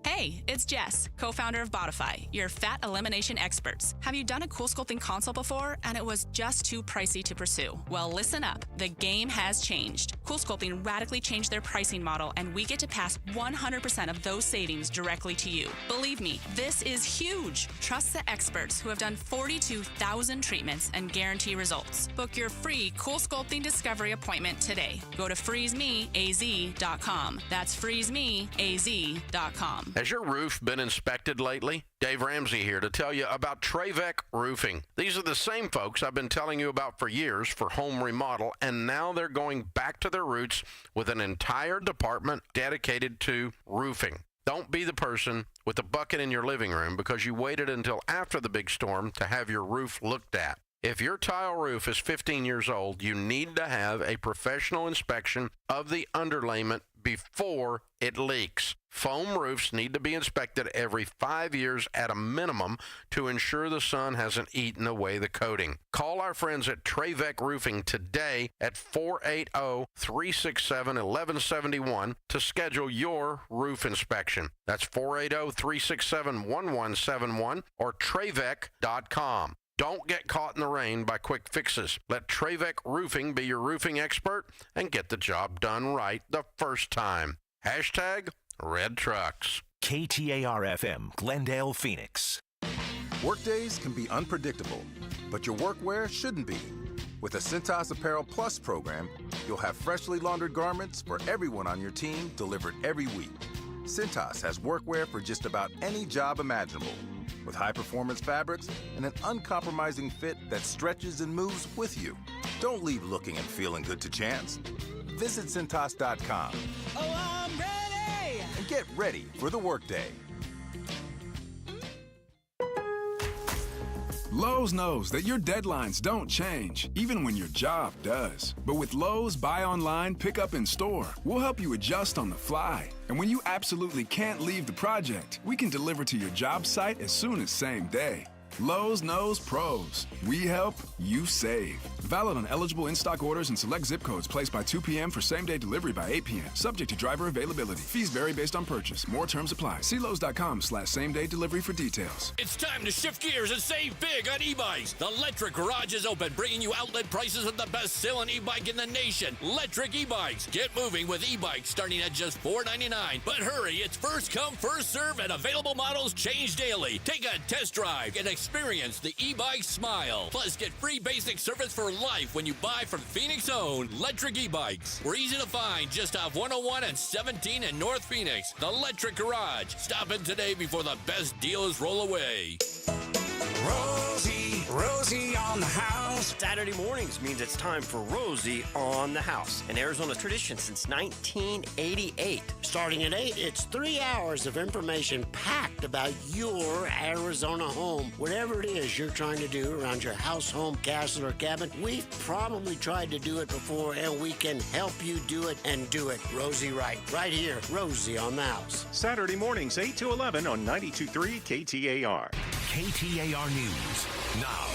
[SPEAKER 6] Hey, it's Jess, co-founder of Bodify, your fat elimination experts. Have you done a cool sculpting consult before and it was just too pricey to pursue? Well, listen up. The game has changed. Cool Sculpting radically changed their pricing model, and we get to pass 100% of those savings directly to you. Believe me, this is huge. Trust the experts who have done 42,000 treatments and guarantee results. Book your free Cool Sculpting Discovery appointment today. Go to freezemeaz.com. That's freezemeaz.com.
[SPEAKER 7] Has your roof been inspected lately? Dave Ramsey here to tell you about Trevec Roofing. These are the same folks I've been telling you about for years for home remodel, and now they're going back to their roots with an entire department dedicated to roofing. Don't be the person with a bucket in your living room because you waited until after the big storm to have your roof looked at. If your tile roof is 15 years old, you need to have a professional inspection of the underlayment before it leaks. Foam roofs need to be inspected every 5 years at a minimum to ensure the sun hasn't eaten away the coating. Call our friends at Trevec Roofing today at 480-367-1171 to schedule your roof inspection. That's 480-367-1171 or Trevec.com. Don't get caught in the rain by quick fixes. Let Trevec Roofing be your roofing expert and get the job done right the first time. Hashtag Red Trucks.
[SPEAKER 23] KTAR-FM, Glendale, Phoenix.
[SPEAKER 9] Workdays can be unpredictable, but your workwear shouldn't be. With the Cintas Apparel Plus program, you'll have freshly laundered garments for everyone on your team delivered every week. Cintas has workwear for just about any job imaginable, with high-performance fabrics and an uncompromising fit that stretches and moves with you. Don't leave looking and feeling good to chance. Visit Cintas.com.
[SPEAKER 27] Oh, I'm ready!
[SPEAKER 9] And get ready for the workday.
[SPEAKER 10] Lowe's knows that your deadlines don't change, even when your job does. But with Lowe's Buy Online, Pick Up in Store, we'll help you adjust on the fly. And when you absolutely can't leave the project, we can deliver to your job site as soon as same day. Lowe's knows pros. We help, you save. Valid on eligible in-stock orders and select zip codes placed by 2 p.m. for same-day delivery by 8 p.m. Subject to driver availability. Fees vary based on purchase. More terms apply. See Lowe's.com/same-day delivery for details.
[SPEAKER 11] It's time to shift gears and save big on e-bikes. The Electric Garage is open, bringing you outlet prices of the best-selling e-bike in the nation, Electric e-bikes. Get moving with e-bikes starting at just $4.99. But hurry, it's first come, first serve, and available models change daily. Take a test drive and experience the e-bike smile. Plus, get free basic service for life when you buy from Phoenix owned Electric e-bikes. We're easy to find just off 101 and 17 in North Phoenix. The Electric Garage. Stop in today before the best deals roll away.
[SPEAKER 12] Rosie on the house. Saturday mornings means it's time for Rosie on the house, an Arizona tradition since 1988. Starting at 8, it's 3 hours of information packed about your Arizona home. Whatever it is you're trying to do around your house, home, castle, or cabin, we've probably tried to do it before, and we can help you do it and do it Rosie right. Right here, Rosie on the house.
[SPEAKER 13] Saturday mornings, 8 to 11 on 92.3 KTAR.
[SPEAKER 19] KTAR News now.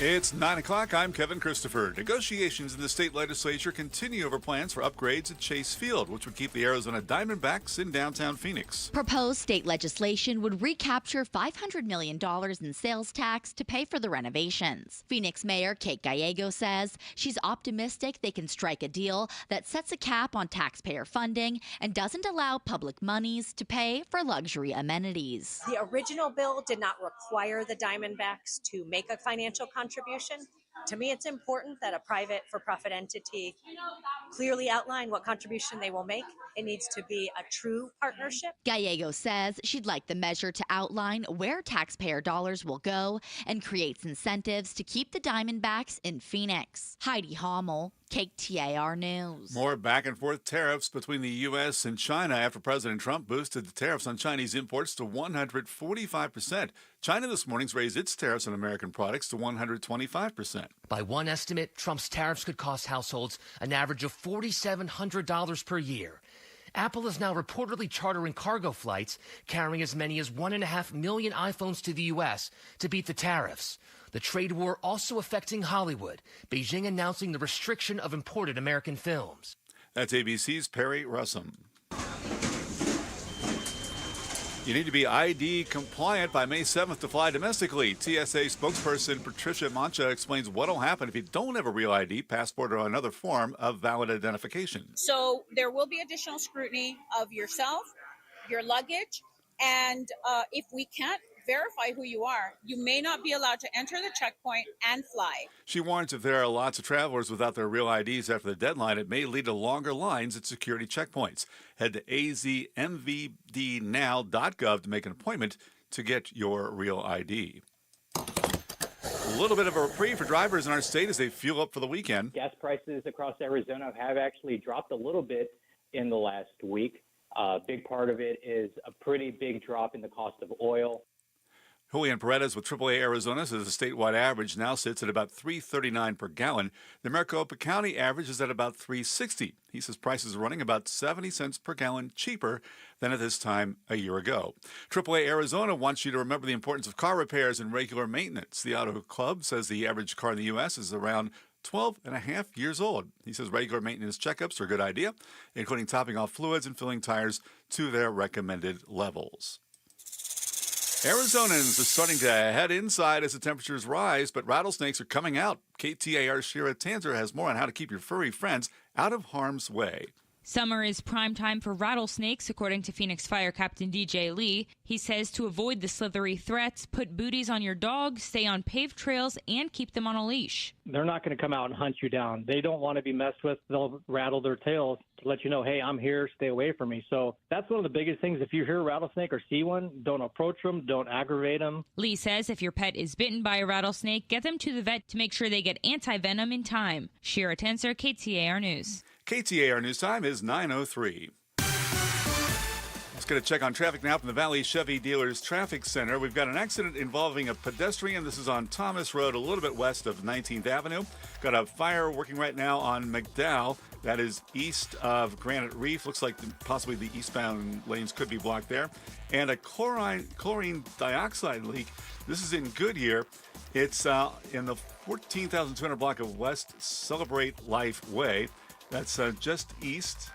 [SPEAKER 15] It's 9 o'clock. I'm Kevin Christopher. Negotiations in the state legislature continue over plans for upgrades at Chase Field, which would keep the Arizona Diamondbacks in downtown Phoenix.
[SPEAKER 14] Proposed state legislation would recapture $500 million in sales tax to pay for the renovations. Phoenix Mayor Kate Gallego says she's optimistic they can strike a deal that sets a cap on taxpayer funding and doesn't allow public monies to pay for luxury amenities.
[SPEAKER 16] The original bill did not require the Diamondbacks to make a financial contribution. To me, it's important that a private for-profit entity clearly outline what contribution they will make. It needs to be a true partnership.
[SPEAKER 14] Gallego says she'd like the measure to outline where taxpayer dollars will go and creates incentives to keep the Diamondbacks in Phoenix. Heidi Hommel, KTAR News.
[SPEAKER 15] More back and forth tariffs between the U.S. and China after President Trump boosted the tariffs on Chinese imports to 145%. China this morning's raised its tariffs on American products to 125%.
[SPEAKER 17] By one estimate, Trump's tariffs could cost households an average of $4,700 per year. Apple is now reportedly chartering cargo flights carrying as many as 1.5 million iPhones to the U.S. to beat the tariffs. The trade war also affecting Hollywood, Beijing announcing the restriction of imported American films.
[SPEAKER 15] That's ABC's Perry Russum. You need to be ID compliant by May 7th to fly domestically. TSA spokesperson Patricia Mancha explains what will happen if you don't have a real ID, passport, or another form of valid identification.
[SPEAKER 18] So there will be additional scrutiny of yourself, your luggage, and if we can't verify who you are, you may not be allowed to enter the checkpoint and fly.
[SPEAKER 15] She warns if there are lots of travelers without their real IDs after the deadline, it may lead to longer lines at security checkpoints. Head to azmvdnow.gov to make an appointment to get your real ID. A little bit of a reprieve for drivers in our state as they fuel up for the weekend.
[SPEAKER 20] Gas prices across Arizona have actually dropped a little bit in the last week. A big part of it is a pretty big drop in the cost of oil.
[SPEAKER 15] Julian Paredes with AAA Arizona says the statewide average now sits at about $3.39 per gallon. The Maricopa County average is at about $3.60. He says prices are running about 70 cents per gallon cheaper than at this time a year ago. AAA Arizona wants you to remember the importance of car repairs and regular maintenance. The Auto Club says the average car in the U.S. is around 12 and a half years old. He says regular maintenance checkups are a good idea, including topping off fluids and filling tires to their recommended levels. Arizonans are starting to head inside as the temperatures rise, but rattlesnakes are coming out. KTAR Shira Tanzer has more on how to keep your furry friends out of harm's way.
[SPEAKER 21] Summer is prime time for rattlesnakes, according to Phoenix Fire Captain DJ Lee. He says to avoid the slithery threats, put booties on your dog, stay on paved trails, and keep them on a leash.
[SPEAKER 22] They're not going to come out and hunt you down. They don't want to be messed with. They'll rattle their tails to let you know, hey, I'm here, stay away from me. So that's one of the biggest things. If you hear a rattlesnake or see one, don't approach them, don't aggravate them.
[SPEAKER 21] Lee says if your pet is bitten by a rattlesnake, get them to the vet to make sure they get anti-venom in time. Shira Tanzer, KTAR News.
[SPEAKER 15] KTAR News Time is 9:03. Let's get a check on traffic now from the Valley Chevy Dealers Traffic Center. We've got an accident involving a pedestrian. This is on Thomas Road, a little bit west of 19th Avenue. Got a fire working right now on McDowell. That is east of Granite Reef. Looks like possibly the eastbound lanes could be blocked there. And a chlorine dioxide leak. This is in Goodyear. It's in the 14,200 block of West Celebrate Life Way. That's just east.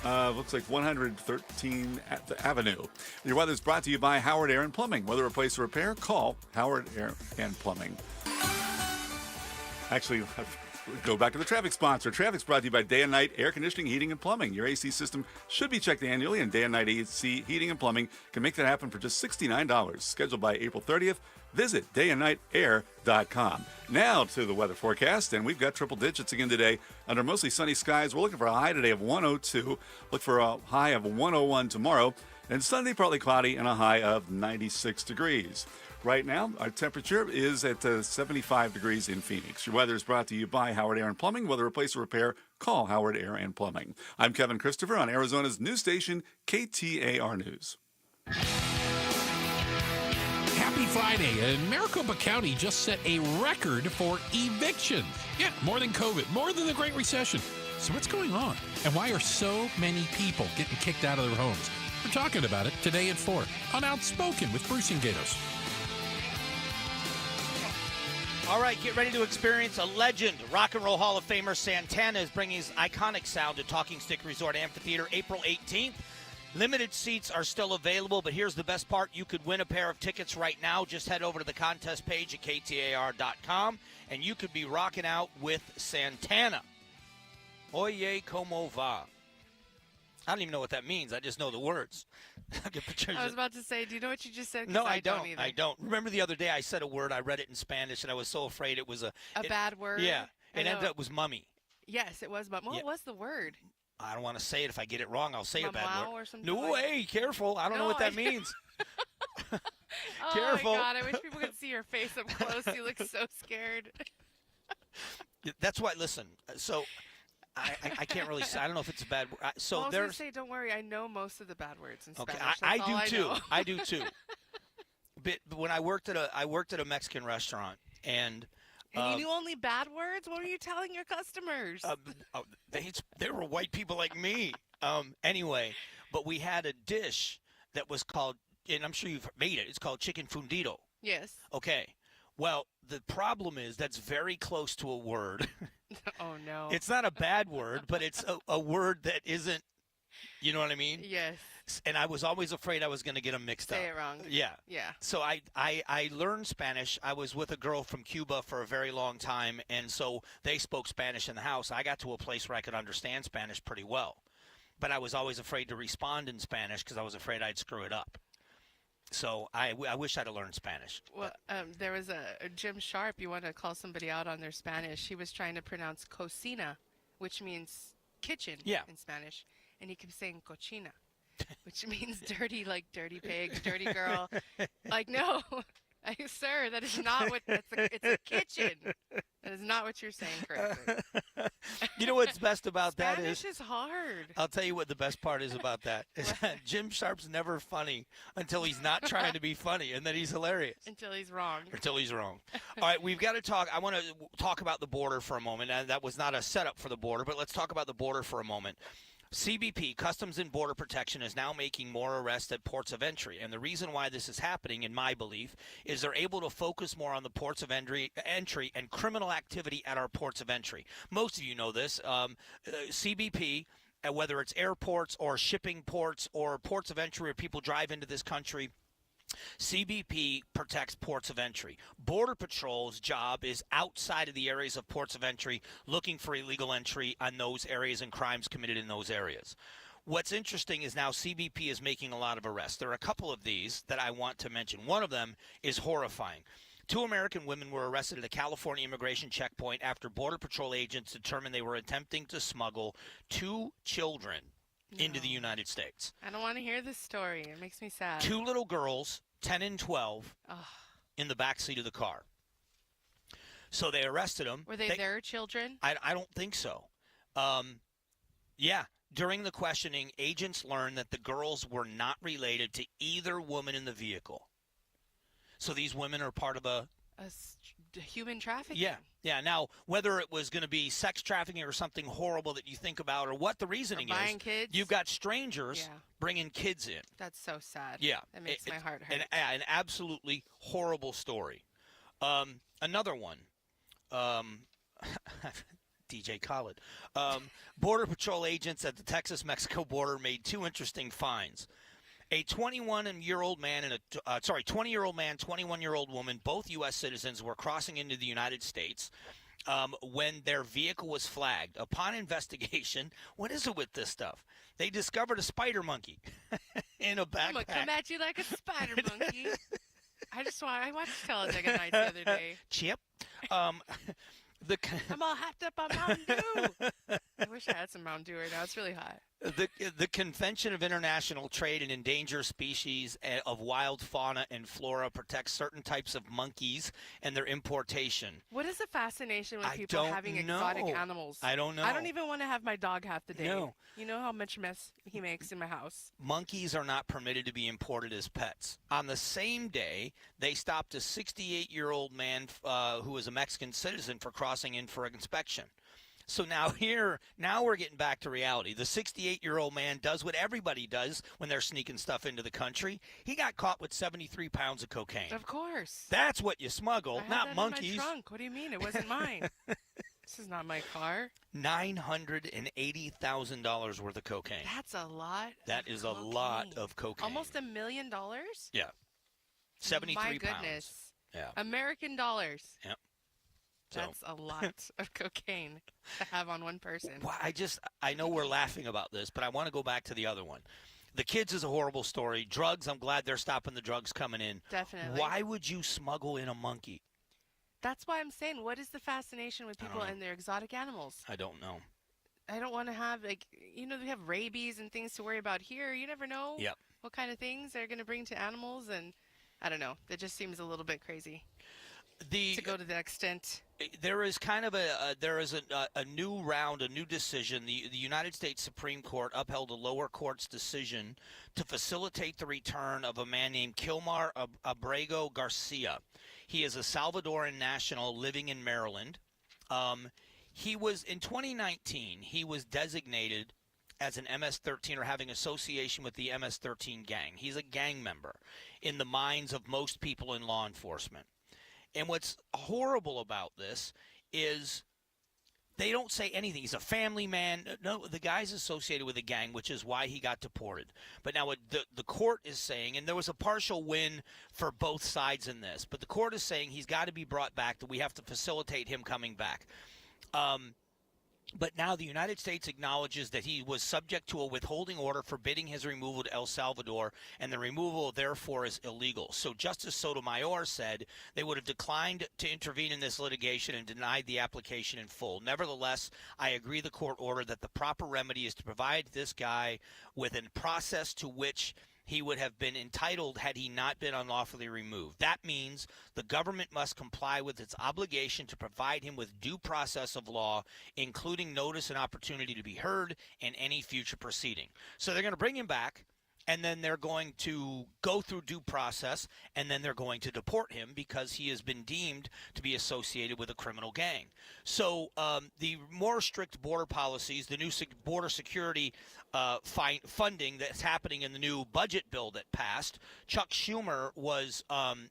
[SPEAKER 15] Looks like 113 Avenue. Your weather is brought to you by Howard Air and Plumbing. Whether replace or repair, call Howard Air and Plumbing. Actually, go back to the traffic sponsor. Traffic's brought to you by Day and Night Air Conditioning, Heating, and Plumbing. Your AC system should be checked annually, and Day and Night AC Heating and Plumbing can make that happen for just $69. Scheduled by April 30th. Visit dayandnightair.com. Now to the weather forecast, and we've got triple digits again today. Under mostly sunny skies, we're looking for a high today of 102. Look for a high of 101 tomorrow. And Sunday, partly cloudy and a high of 96 degrees. Right now, our temperature is at 75 degrees in Phoenix. Your weather is brought to you by Howard Air and Plumbing. Whether replace or repair, call Howard Air and Plumbing. I'm Kevin Christopher on Arizona's news station, KTAR News.
[SPEAKER 1] Happy Friday. And Maricopa County just set a record for evictions. Yeah, more than COVID, more than the Great Recession. So what's going on? And why are so many people getting kicked out of their homes? We're talking about it today at 4 on Outspoken with Bruce and Gatos.
[SPEAKER 3] All right, get ready to experience a legend. Rock and Roll Hall of Famer Santana is bringing his iconic sound to Talking Stick Resort Amphitheater April 18th. Limited seats are still available, but here's the best part. You could win a pair of tickets right now. Just head over to the contest page at KTAR.com, and you could be rocking out with Santana. Oye, como va? I don't even know what that means. I just know the words.
[SPEAKER 2] I was about to say, do you know what you just said?
[SPEAKER 3] No, I don't.
[SPEAKER 2] Either.
[SPEAKER 3] I don't. Remember the other day I said a word, I read it in Spanish, and I was so afraid it was a
[SPEAKER 2] bad word?
[SPEAKER 3] Yeah. It ended up was mummy.
[SPEAKER 2] Yes, it was. But what was the word?
[SPEAKER 3] I don't want to say it. If I get it wrong, I'll say a bad word.
[SPEAKER 2] Or something
[SPEAKER 3] no way. Careful. I don't know what that means.
[SPEAKER 2] Careful. Oh, my God. I wish people could see your face up close. You look so scared.
[SPEAKER 3] That's why, listen, so I can't really say. I don't know if it's a bad word.
[SPEAKER 2] I was going to say, don't worry. I know most of the bad words in Spanish.
[SPEAKER 3] Okay, I do too. I do too. But when I worked at a Mexican restaurant, and
[SPEAKER 2] you knew only bad words? What were you telling your customers?
[SPEAKER 3] They were white people like me. Anyway, but we had a dish that was called, and I'm sure you've made it, it's called chicken fundido.
[SPEAKER 2] Yes.
[SPEAKER 3] Okay. Well, the problem is that's very close to a word.
[SPEAKER 2] Oh, no.
[SPEAKER 3] It's not a bad word, but it's a word that isn't, you know what I mean?
[SPEAKER 2] Yes.
[SPEAKER 3] And I was always afraid I was going to get them mixed up.
[SPEAKER 2] Say it wrong.
[SPEAKER 3] Yeah.
[SPEAKER 2] Yeah.
[SPEAKER 3] So I learned Spanish. I was with a girl from Cuba for a very long time, and so they spoke Spanish in the house. I got to a place where I could understand Spanish pretty well. But I was always afraid to respond in Spanish because I was afraid I'd screw it up. So I wish I'd have learned Spanish.
[SPEAKER 2] Well, there was a Jim Sharp. You want to call somebody out on their Spanish. He was trying to pronounce cocina, which means kitchen in Spanish. And he kept saying cochina, which means dirty, like dirty pig, dirty girl. Like, no, sir, that is not what, it's a kitchen. That is not what you're saying correctly.
[SPEAKER 3] You know what's best about that is?
[SPEAKER 2] Spanish is hard.
[SPEAKER 3] I'll tell you what the best part is about that. Is that Jim Sharp's never funny until he's not trying to be funny, and then he's hilarious.
[SPEAKER 2] Until he's wrong.
[SPEAKER 3] Until he's wrong. All right, we've got to talk. I want to talk about the border for a moment. And that was not a setup for the border, but let's talk about the border for a moment. CBP, Customs and Border Protection, is now making more arrests at ports of entry. And the reason why this is happening, in my belief, is they're able to focus more on the ports of entry and criminal activity at our ports of entry. Most of you know this. CBP, whether it's airports or shipping ports or ports of entry where people drive into this country, CBP protects ports of entry. Border Patrol's job is outside of the areas of ports of entry, looking for illegal entry on those areas and crimes committed in those areas. What's interesting is now CBP is making a lot of arrests. There are a couple of these that I want to mention. One of them is horrifying. 2 American women were arrested at a California immigration checkpoint after Border Patrol agents determined they were attempting to smuggle 2 children into the United States.
[SPEAKER 2] I don't want to hear this story. It makes me sad.
[SPEAKER 3] 2 little girls, 10 and 12, in the back seat of the car. So they arrested them.
[SPEAKER 2] Were they their children?
[SPEAKER 3] I don't think so. Yeah. During the questioning, agents learned that the girls were not related to either woman in the vehicle. So these women are part of a
[SPEAKER 2] human trafficking.
[SPEAKER 3] Yeah. Now, whether it was going to be sex trafficking or something horrible that you think about, or what the reasoning
[SPEAKER 2] or buying
[SPEAKER 3] is,
[SPEAKER 2] kids.
[SPEAKER 3] You've got strangers bringing kids in.
[SPEAKER 2] That's so sad.
[SPEAKER 3] Yeah,
[SPEAKER 2] that makes my heart hurt.
[SPEAKER 3] An absolutely horrible story. Another one. DJ Khaled. Border Patrol agents at the Texas-Mexico border made 2 interesting finds. A 21-year-old man and 20-year-old man, 21-year-old woman, both U.S. citizens, were crossing into the United States when their vehicle was flagged. Upon investigation, what is it with this stuff? They discovered a spider monkey in a backpack.
[SPEAKER 2] I'm going to come at you like a spider monkey. I watched Talladega Nights the other day.
[SPEAKER 3] Chip.
[SPEAKER 2] I'm all hopped up on Mountain Dew. I wish I had some Mountain Dew right now. It's really hot.
[SPEAKER 3] The Convention of International Trade in Endangered Species of Wild Fauna and Flora protects certain types of monkeys and their importation.
[SPEAKER 2] What is the fascination with people having exotic animals?
[SPEAKER 3] I don't know.
[SPEAKER 2] I don't even want to have my dog half the day.
[SPEAKER 3] No.
[SPEAKER 2] You know how much mess he makes in my house.
[SPEAKER 3] Monkeys are not permitted to be imported as pets. On the same day, they stopped a 68-year-old man who was a Mexican citizen for crossing in for inspection. So now we're getting back to reality. The 68-year-old man does what everybody does when they're sneaking stuff into the country. He got caught with 73 pounds of cocaine.
[SPEAKER 2] Of course.
[SPEAKER 3] That's what you smuggle,
[SPEAKER 2] I had
[SPEAKER 3] not
[SPEAKER 2] that
[SPEAKER 3] monkeys.
[SPEAKER 2] In my trunk. What do you mean? It wasn't mine. This is not my car.
[SPEAKER 3] $980,000 worth of cocaine.
[SPEAKER 2] That's a lot.
[SPEAKER 3] That is a lot of cocaine.
[SPEAKER 2] Almost $1 million?
[SPEAKER 3] Yeah. 73
[SPEAKER 2] My
[SPEAKER 3] pounds.
[SPEAKER 2] goodness.
[SPEAKER 3] Yeah.
[SPEAKER 2] American dollars.
[SPEAKER 3] Yep.
[SPEAKER 2] That's a lot of cocaine to have on one person.
[SPEAKER 3] Well, I know we're laughing about this, but I want to go back to the other one. The kids is a horrible story. Drugs, I'm glad they're stopping the drugs coming in.
[SPEAKER 2] Definitely.
[SPEAKER 3] Why would you smuggle in a monkey?
[SPEAKER 2] That's why I'm saying, what is the fascination with people and their exotic animals?
[SPEAKER 3] I don't know.
[SPEAKER 2] I don't want to have, we have rabies and things to worry about here. You never know what kind of things they're going to bring to animals, and I don't know. That just seems a little bit crazy to go to that extent.
[SPEAKER 3] There is kind of a new round, a new decision. The United States Supreme Court upheld a lower court's decision to facilitate the return of a man named Kilmar Abrego Garcia. He is a Salvadoran national living in Maryland. He was, in 2019, he was designated as an MS-13 or having association with the MS-13 gang. He's a gang member in the minds of most people in law enforcement. And what's horrible about this is they don't say anything. He's a family man. No, the guy's associated with a gang, which is why he got deported. But now what the court is saying, and there was a partial win for both sides in this, but the court is saying he's got to be brought back, that we have to facilitate him coming back. But now the United States acknowledges that he was subject to a withholding order forbidding his removal to El Salvador, and the removal, therefore, is illegal. So Justice Sotomayor said they would have declined to intervene in this litigation and denied the application in full. Nevertheless, I agree the court ordered that the proper remedy is to provide this guy with a process to which he would have been entitled had he not been unlawfully removed. That means the government must comply with its obligation to provide him with due process of law, including notice and opportunity to be heard in any future proceeding. So they're going to bring him back, and then they're going to go through due process, and then they're going to deport him because he has been deemed to be associated with a criminal gang. So the more strict border policies, the new border security funding that's happening in the new budget bill that passed, Chuck Schumer was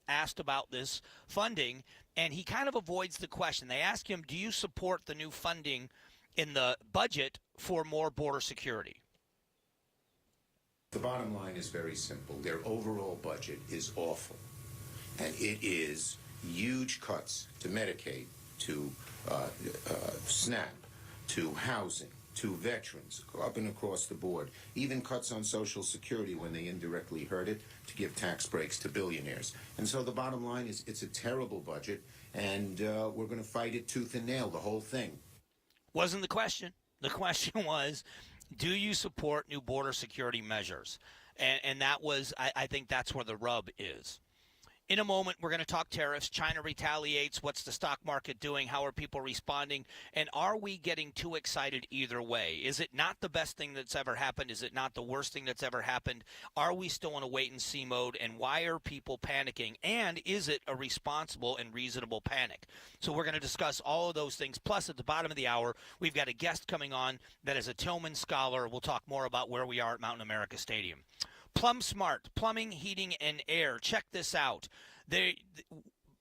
[SPEAKER 3] asked about this funding, and he kind of avoids the question. They ask him, do you support the new funding in the budget for more border security?
[SPEAKER 4] The bottom line is very simple. Their overall budget is awful. And it is huge cuts to Medicaid, to SNAP, to housing, to veterans, up and across the board. Even cuts on Social Security when they indirectly hurt it to give tax breaks to billionaires. And so the bottom line is it's a terrible budget, and we're going to fight it tooth and nail, the whole thing.
[SPEAKER 3] Wasn't the question. The question was, do you support new border security measures? And that was, I think that's where the rub is. In a moment, we're going to talk tariffs. China retaliates. What's the stock market doing? How are people responding? And are we getting too excited either way? Is it not the best thing that's ever happened? Is it not the worst thing that's ever happened? Are we still in a wait-and-see mode? And why are people panicking? And is it a responsible and reasonable panic? So we're going to discuss all of those things. Plus, at the bottom of the hour, we've got a guest coming on that is a Tillman scholar. We'll talk more about where we are at Mountain America Stadium. Plum Smart, plumbing, heating, and air. Check this out.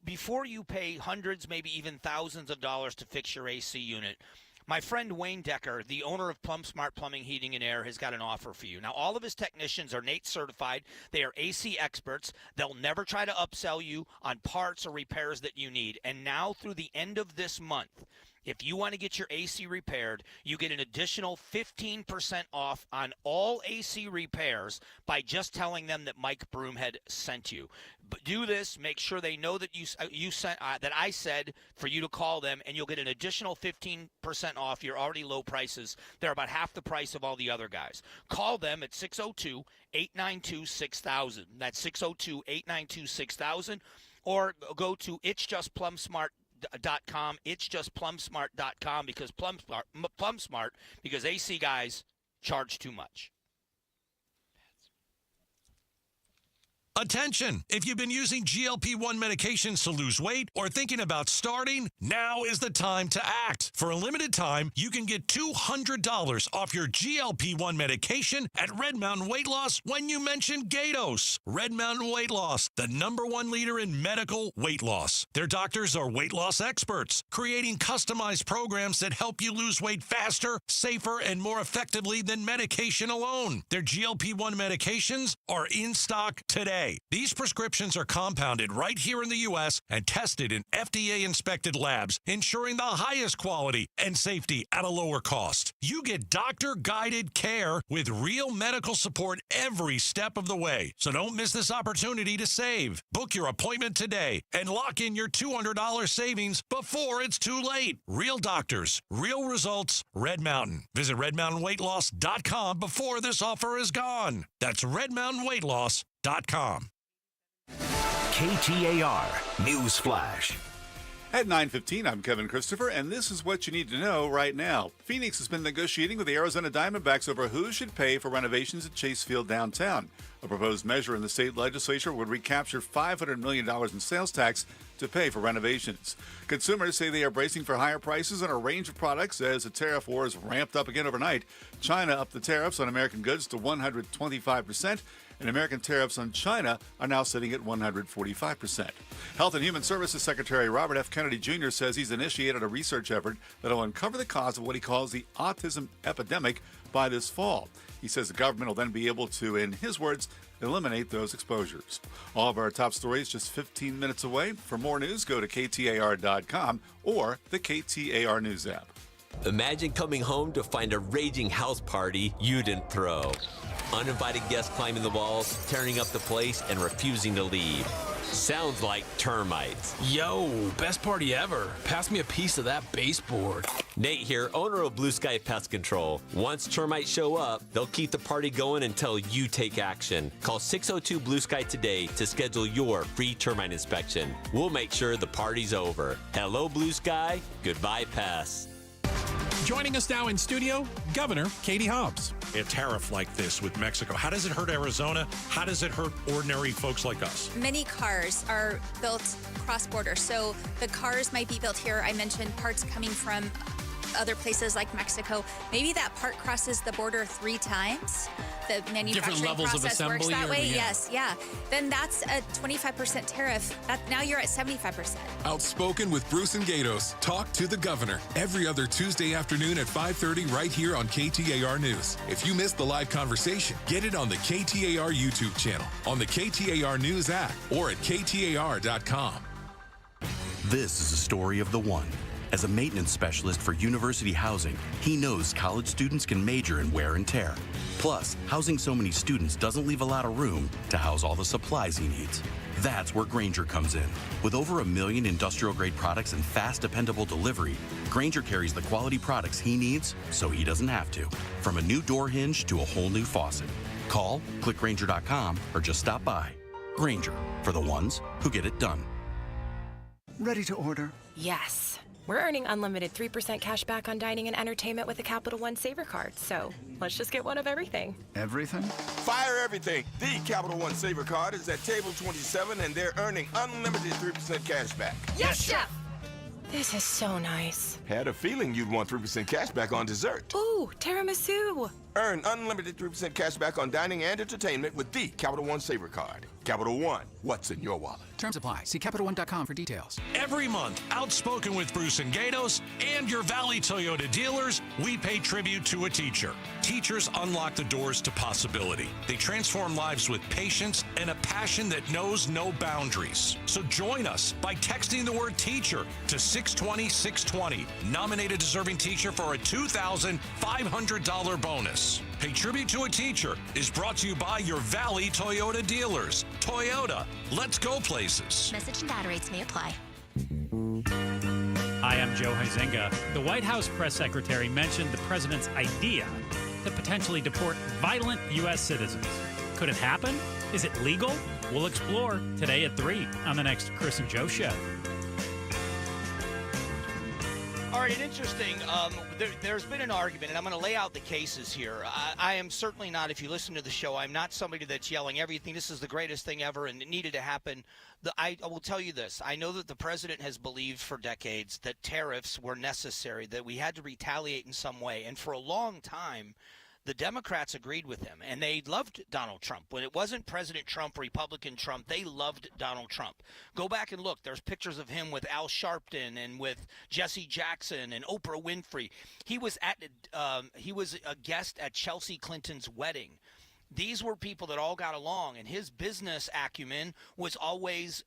[SPEAKER 3] Before you pay hundreds, maybe even thousands of dollars to fix your AC unit, my friend Wayne Decker, the owner of Plum Smart Plumbing, Heating, and Air, has got an offer for you. Now, all of his technicians are NATE certified. They are AC experts. They'll never try to upsell you on parts or repairs that you need. And now, through the end of this month, if you want to get your AC repaired, you get an additional 15% off on all AC repairs by just telling them that Mike Broomhead sent you. But do this. Make sure they know that you sent that I said for you to call them, and you'll get an additional 15% off your already low prices. They're about half the price of all the other guys. Call them at 602-892-6000. That's 602-892-6000, or go to it'sjustplumsmart.com. It'sjustplumsmart.com because Plum Smart because AC guys charge too much.
[SPEAKER 5] Attention! If you've been using GLP-1 medications to lose weight or thinking about starting, now is the time to act. For a limited time, you can get $200 off your GLP-1 medication at Red Mountain Weight Loss when you mention Gatos. Red Mountain Weight Loss, the #1 leader in medical weight loss. Their doctors are weight loss experts, creating customized programs that help you lose weight faster, safer, and more effectively than medication alone. Their GLP-1 medications are in stock today. These prescriptions are compounded right here in the U.S. and tested in FDA-inspected labs, ensuring the highest quality and safety at a lower cost. You get doctor-guided care with real medical support every step of the way. So don't miss this opportunity to save. Book your appointment today and lock in your $200 savings before it's too late. Real doctors, real results, Red Mountain. Visit redmountainweightloss.com before this offer is gone. That's redmountainweightloss.com.
[SPEAKER 23] KTAR News Flash.
[SPEAKER 15] At 9:15, I'm Kevin Christopher, and this is what you need to know right now. Phoenix has been negotiating with the Arizona Diamondbacks over who should pay for renovations at Chase Field downtown. A proposed measure in the state legislature would recapture $500 million in sales tax to pay for renovations. Consumers say they are bracing for higher prices on a range of products as the tariff war is ramped up again overnight. China upped the tariffs on American goods to 125%. And American tariffs on China are now sitting at 145%. Health and Human Services Secretary Robert F. Kennedy Jr. says he's initiated a research effort that will uncover the cause of what he calls the autism epidemic by this fall. He says the government will then be able to, in his words, eliminate those exposures. All of our top stories just 15 minutes away. For more news, go to KTAR.com or the KTAR News app.
[SPEAKER 6] Imagine coming home to find a raging house party you didn't throw. Uninvited guests climbing the walls, tearing up the place, and refusing to leave. Sounds like termites.
[SPEAKER 7] Yo, best party ever. Pass me a piece of that baseboard.
[SPEAKER 6] Nate here, owner of Blue Sky Pest Control. Once termites show up, they'll keep the party going until you take action. Call 602 Blue Sky today to schedule your free termite inspection. We'll make sure the party's over. Hello, Blue Sky. Goodbye, pests.
[SPEAKER 1] Joining us now in studio, Governor Katie Hobbs.
[SPEAKER 5] A tariff like this with Mexico, how does it hurt Arizona? How does it hurt ordinary folks like us?
[SPEAKER 8] Many cars are built cross-border, so the cars might be built here. I mentioned parts coming from other places like Mexico. Maybe that part crosses the border 3 times. The manufacturing process works that way. Yes, yeah. Then that's a 25% tariff. Now you're at 75%.
[SPEAKER 10] Outspoken with Bruce and Gatos. Talk to the governor every other Tuesday afternoon at 5:30 right here on KTAR News. If you missed the live conversation, get it on the KTAR YouTube channel, on the KTAR News app, or at KTAR.com.
[SPEAKER 23] This is a story of the one. As a maintenance specialist for university housing, he knows college students can major in wear and tear. Plus, housing so many students doesn't leave a lot of room to house all the supplies he needs. That's where Grainger comes in. With over 1 million industrial-grade products and fast, dependable delivery, Grainger carries the quality products he needs so he doesn't have to. From a new door hinge to a whole new faucet. Call, click Grainger.com, or just stop by. Grainger, for the ones who get it done.
[SPEAKER 9] Ready to order?
[SPEAKER 11] Yes. We're earning unlimited 3% cash back on dining and entertainment with the Capital One Saver Card, so let's just get one of everything.
[SPEAKER 9] Everything?
[SPEAKER 12] Fire everything. The Capital One Saver Card is at table 27, and they're earning unlimited 3% cash back.
[SPEAKER 11] Yes, Chef! This is so nice.
[SPEAKER 12] Had a feeling you'd want 3% cash back on dessert.
[SPEAKER 11] Ooh, tiramisu.
[SPEAKER 12] Earn unlimited 3% cash back on dining and entertainment with the Capital One Saver Card. Capital One, what's in your wallet?
[SPEAKER 24] Terms apply. See CapitalOne.com for details.
[SPEAKER 5] Every month, Outspoken with Bruce and Gatos and your Valley Toyota dealers, we pay tribute to a teacher. Teachers unlock the doors to possibility. They transform lives with patience and a passion that knows no boundaries. So join us by texting the word teacher to 620-620. Nominate a deserving teacher for a $2,500 bonus. Pay tribute to a teacher is brought to you by your Valley Toyota dealers. Toyota, let's go places.
[SPEAKER 8] Message and data rates may apply.
[SPEAKER 25] Hi, I'm Joe Huizenga. The White House press secretary mentioned the president's idea to potentially deport violent U.S. citizens. Could it happen? Is it legal? We'll explore today at 3 on the next Chris and Joe Show.
[SPEAKER 3] All right, interesting. There's been an argument, and I'm going to lay out the cases here. I am certainly not, if you listen to the show, I'm not somebody that's yelling everything. This is the greatest thing ever, and it needed to happen. I will tell you this. I know that the president has believed for decades that tariffs were necessary, that we had to retaliate in some way. And for a long time, the Democrats agreed with him, and they loved Donald Trump. When it wasn't President Trump, Republican Trump, they loved Donald Trump. Go back and look. There's pictures of him with Al Sharpton and with Jesse Jackson and Oprah Winfrey. He was a guest at Chelsea Clinton's wedding. These were people that all got along, and his business acumen was always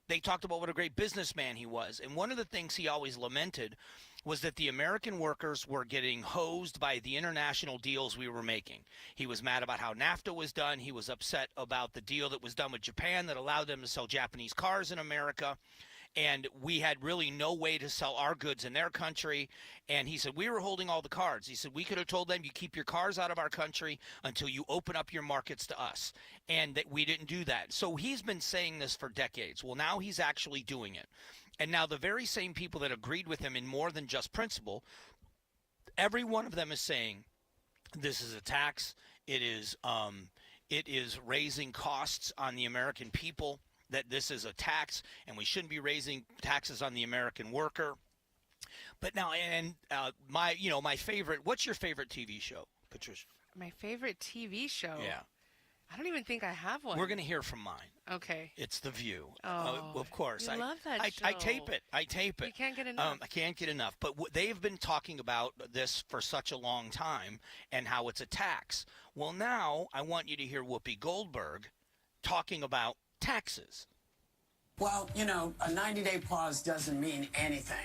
[SPEAKER 3] they talked about what a great businessman he was. And one of the things he always lamented was that the American workers were getting hosed by the international deals we were making. He was mad about how NAFTA was done. He was upset about the deal that was done with Japan that allowed them to sell Japanese cars in America. And we had really no way to sell our goods in their country. And he said, we were holding all the cards. He said, we could have told them, you keep your cars out of our country until you open up your markets to us. And that we didn't do that. So he's been saying this for decades. Well, now he's actually doing it. And now the very same people that agreed with him in more than just principle, every one of them is saying this is a tax. It is raising costs on the American people, that this is a tax, and we shouldn't be raising taxes on the American worker. But now, my favorite, what's your favorite TV show, Patricia?
[SPEAKER 2] My favorite TV show?
[SPEAKER 3] Yeah.
[SPEAKER 2] I don't even think I have one.
[SPEAKER 3] We're going to hear from mine.
[SPEAKER 2] Okay.
[SPEAKER 3] It's The View.
[SPEAKER 2] Oh,
[SPEAKER 3] of course.
[SPEAKER 2] I love that show.
[SPEAKER 3] I tape it.
[SPEAKER 2] You can't get enough.
[SPEAKER 3] I can't get enough. But they've been talking about this for such a long time and how it's a tax. Well, now I want you to hear Whoopi Goldberg talking about taxes.
[SPEAKER 26] Well, a 90-day pause doesn't mean anything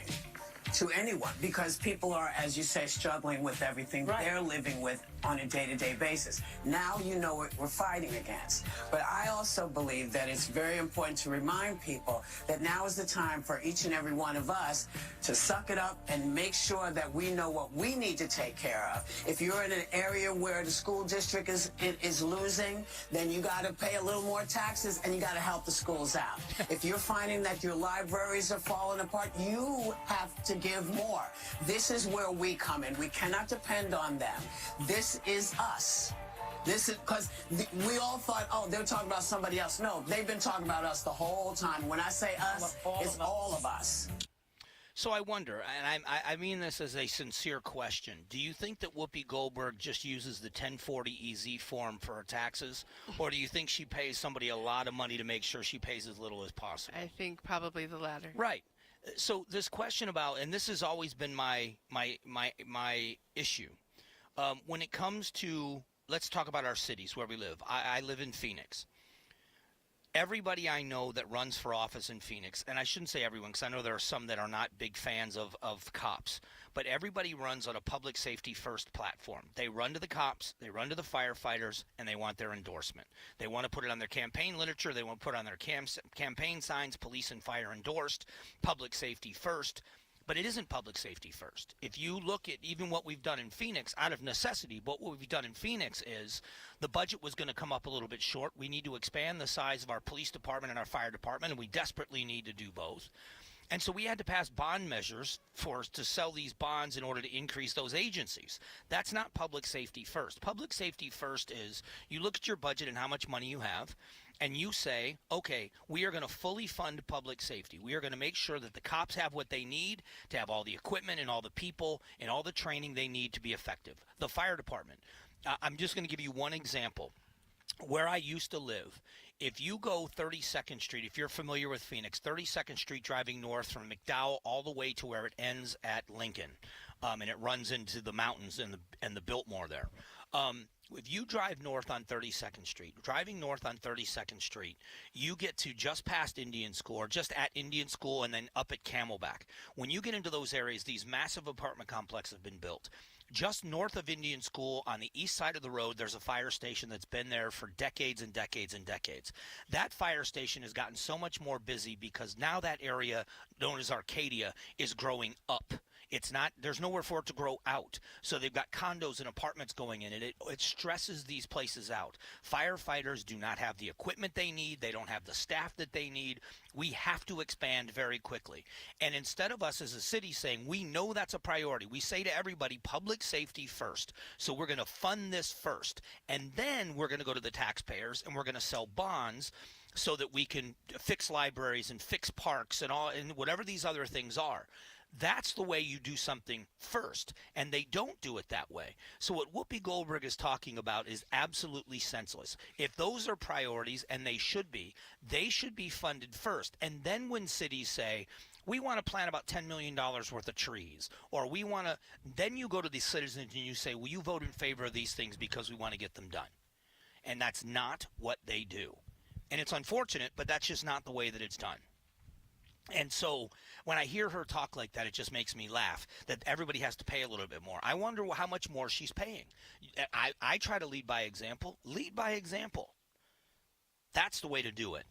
[SPEAKER 26] to anyone because people are, as you say, struggling with everything they're living with on a day-to-day basis. Now you know what we're fighting against. But I also believe that it's very important to remind people that now is the time for each and every one of us to suck it up and make sure that we know what we need to take care of. If you're in an area where the school district is losing, then you got to pay a little more taxes and you got to help the schools out. If you're finding that your libraries are falling apart, you have to give more. This is where we come in. We cannot depend on them. This is us. This is because we all thought, oh, they're talking about somebody else. No, they've been talking about us the whole time. When I say us, it's all of us.
[SPEAKER 3] So I wonder, and I mean this as a sincere question, do you think that Whoopi Goldberg just uses the 1040EZ form for her taxes, or do you think she pays somebody a lot of money to make sure she pays as little as possible?
[SPEAKER 2] I think probably the latter.
[SPEAKER 3] Right. So this question about, and this has always been my issue, when it comes to, let's talk about our cities where we live. I live in Phoenix. Everybody I know that runs for office in Phoenix, and I shouldn't say everyone because I know there are some that are not big fans of cops, but everybody runs on a public safety first platform. They run to the cops, they run to the firefighters, and they want their endorsement. They want to put it on their campaign literature, they want to put it on their campaign signs, police and fire endorsed, public safety first. But it isn't public safety first. If you look at even what we've done in Phoenix, out of necessity, what we've done in Phoenix is the budget was going to come up a little bit short. We need to expand the size of our police department and our fire department, and we desperately need to do both. And so we had to pass bond measures to sell these bonds in order to increase those agencies. That's not public safety first. Public safety first is you look at your budget and how much money you have, and you say, okay, we are going to fully fund public safety. We are going to make sure that the cops have what they need to have all the equipment and all the people and all the training they need to be effective. The fire department. I'm just going to give you one example. Where I used to live, if you go 32nd Street, if you're familiar with Phoenix, 32nd Street driving north from McDowell all the way to where it ends at Lincoln, and it runs into the mountains and the Biltmore there. If you drive north on 32nd Street, driving north on 32nd Street, you get to just past Indian School or just at Indian School and then up at Camelback. When you get into those areas, these massive apartment complexes have been built. Just north of Indian School on the east side of the road, there's a fire station that's been there for decades and decades and decades. That fire station has gotten so much more busy because now that area known as Arcadia is growing up. It's not, there's nowhere for it to grow out. So they've got condos and apartments going in, and it stresses these places out. Firefighters do not have the equipment they need. They don't have the staff that they need. We have to expand very quickly. And instead of us as a city saying, we know that's a priority, we say to everybody, public safety first. So we're going to fund this first. And then we're going to go to the taxpayers and we're going to sell bonds so that we can fix libraries and fix parks and all, and whatever these other things are. That's the way you do something first, and they don't do it that way. So what Whoopi Goldberg is talking about is absolutely senseless. If those are priorities, and they should be funded first. And then when cities say, we want to plant about $10 million worth of trees, or we want to, then you go to the citizens and you say, will you vote in favor of these things because we want to get them done? And that's not what they do. And it's unfortunate, but that's just not the way that it's done. And so when I hear her talk like that, it just makes me laugh that everybody has to pay a little bit more. I wonder how much more she's paying. I try to lead by example. Lead by example. That's the way to do it.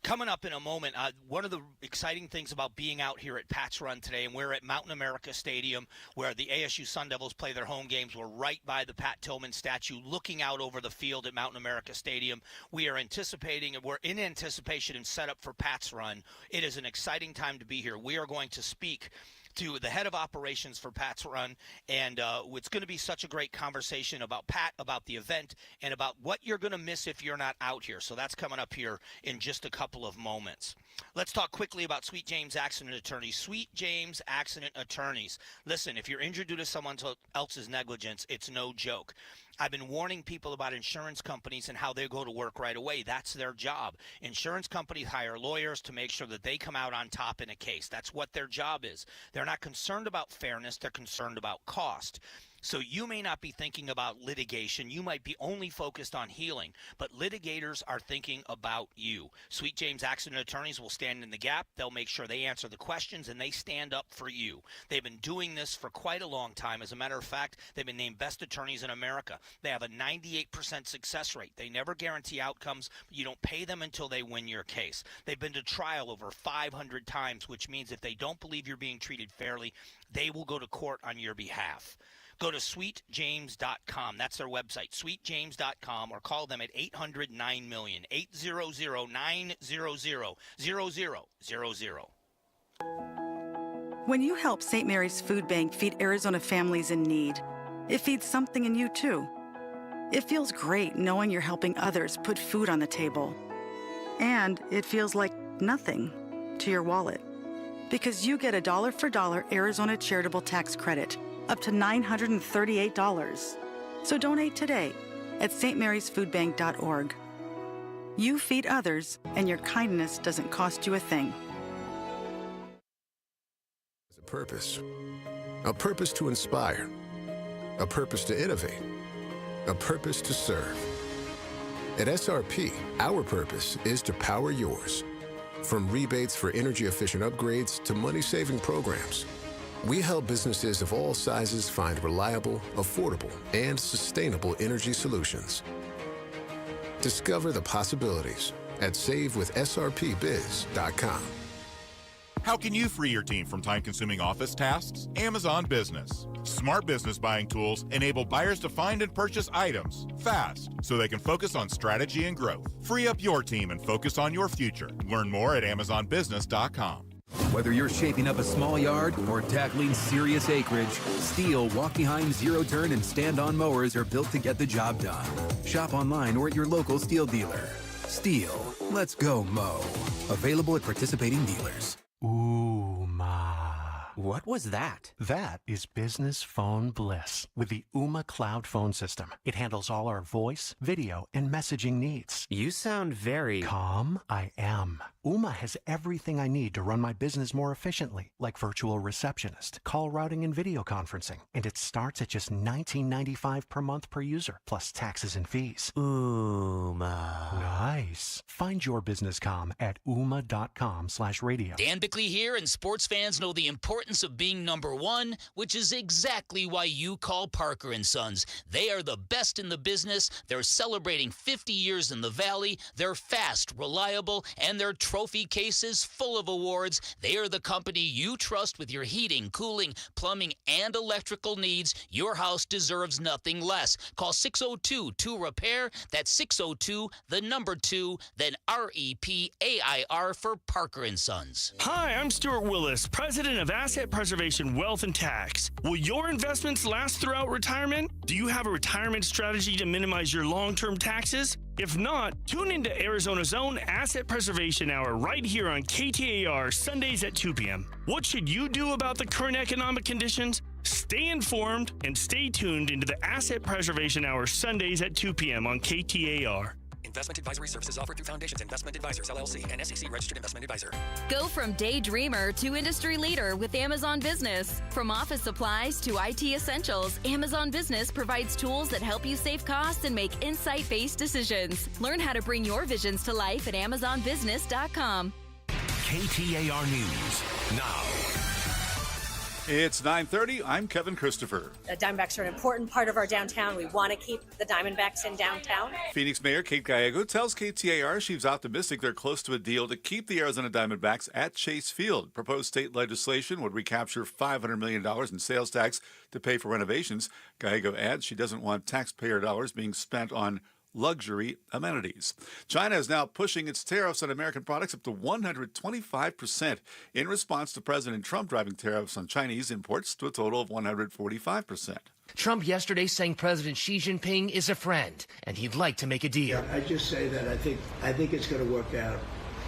[SPEAKER 3] Coming up in a moment, one of the exciting things about being out here at Pat's Run today, and we're at Mountain America Stadium where the ASU Sun Devils play their home games. We're right by the Pat Tillman statue looking out over the field at Mountain America Stadium. We are anticipating, and we're in anticipation and set up for Pat's Run. It is an exciting time to be here. We are going to speak to the head of operations for Pat's Run, and it's going to be such a great conversation about Pat, about the event, and about what you're going to miss if you're not out here. So that's coming up here in just a couple of moments. Let's talk quickly about Sweet James Accident Attorneys. Sweet James Accident Attorneys. Listen, if you're injured due to someone else's negligence, it's no joke. I've been warning people about insurance companies and how they go to work right away. That's their job. Insurance companies hire lawyers to make sure that they come out on top in a case. That's what their job is. They're not concerned about fairness. They're concerned about cost. So you may not be thinking about litigation. You might be only focused on healing, but litigators are thinking about you. Sweet James Accident Attorneys will stand in the gap. They'll make sure they answer the questions, and they stand up for you. They've been doing this for quite a long time. As a matter of fact, they've been named best attorneys in America. They have a 98% success rate. They never guarantee outcomes. You don't pay them until they win your case. They've been to trial over 500 times, which means if they don't believe you're being treated fairly, they will go to court on your behalf. Go to sweetjames.com. That's their website, sweetjames.com, or call them at 800-9-MILLION, 800-900-0000.
[SPEAKER 9] When you help St. Mary's Food Bank feed Arizona families in need, it feeds something in you, too. It feels great knowing you're helping others put food on the table. And it feels like nothing to your wallet, because you get a dollar-for-dollar Arizona charitable tax credit, up to $938. So donate today at stmarysfoodbank.org. You feed others, and your kindness doesn't cost you a thing.
[SPEAKER 13] A purpose to inspire, a purpose to innovate, a purpose to serve. At SRP, our purpose is to power yours. From rebates for energy-efficient upgrades to money-saving programs, we help businesses of all sizes find reliable, affordable, and sustainable energy solutions. Discover the possibilities at SaveWithSRPBiz.com.
[SPEAKER 14] How can you free your team from time-consuming office tasks? Amazon Business. Smart business buying tools enable buyers to find and purchase items fast so they can focus on strategy and growth. Free up your team and focus on your future. Learn more at AmazonBusiness.com.
[SPEAKER 16] Whether you're shaping up a small yard or tackling serious acreage, Steel walk-behind, zero-turn, and stand-on mowers are built to get the job done. Shop online or at your local Steel dealer. Steel, let's go mow. Available at participating dealers.
[SPEAKER 17] What was that? That is business phone bliss with the Ooma Cloud Phone System. It handles all our voice, video, and messaging needs.
[SPEAKER 18] You sound very...
[SPEAKER 17] Calm? I am. Ooma has everything I need to run my business more efficiently, like virtual receptionist, call routing, and video conferencing. And it starts at just $19.95 per month per user, plus taxes and fees.
[SPEAKER 18] Ooma.
[SPEAKER 17] Nice. Find your business calm at ooma.com/radio.
[SPEAKER 19] Dan Bickley here, and sports fans know the importance of being number one, which is exactly why you call Parker & Sons. They are the best in the business. They're celebrating 50 years in the Valley. They're fast, reliable, and their trophy cases full of awards. They are the company you trust with your heating, cooling, plumbing, and electrical needs. Your house deserves nothing less. Call 602-2REPAIR. That's 602-2, then REPAIR for Parker & Sons.
[SPEAKER 20] Hi, I'm Stuart Willis, president of Asset Preservation Wealth and Tax. Will your investments last throughout retirement? Do you have a retirement strategy to minimize your long-term taxes? If not, tune into Arizona's own Asset Preservation Hour right here on KTAR Sundays at 2 p.m. What should you do about the current economic conditions? Stay informed and stay tuned into the Asset Preservation Hour Sundays at 2 p.m. on KTAR.
[SPEAKER 27] Investment advisory services offered through Foundations Investment Advisors, LLC, and SEC Registered Investment Advisor.
[SPEAKER 28] Go from daydreamer to industry leader with Amazon Business. From office supplies to IT essentials, Amazon Business provides tools that help you save costs and make insight-based decisions. Learn how to bring your visions to life at AmazonBusiness.com.
[SPEAKER 5] KTAR News now.
[SPEAKER 15] It's 9:30. I'm Kevin Christopher.
[SPEAKER 29] The Diamondbacks are an important part of our downtown. We want to keep the Diamondbacks in downtown.
[SPEAKER 15] Phoenix Mayor Kate Gallego tells KTAR she's optimistic they're close to a deal to keep the Arizona Diamondbacks at Chase Field. Proposed state legislation would recapture $500 million in sales tax to pay for renovations. Gallego adds she doesn't want taxpayer dollars being spent on luxury amenities. China is now pushing its tariffs on American products up to 125% in response to President Trump driving tariffs on Chinese imports to a total of 145%.
[SPEAKER 30] Trump yesterday saying President Xi Jinping is a friend and he'd like to make a deal.
[SPEAKER 31] I just say that I think it's going to work out,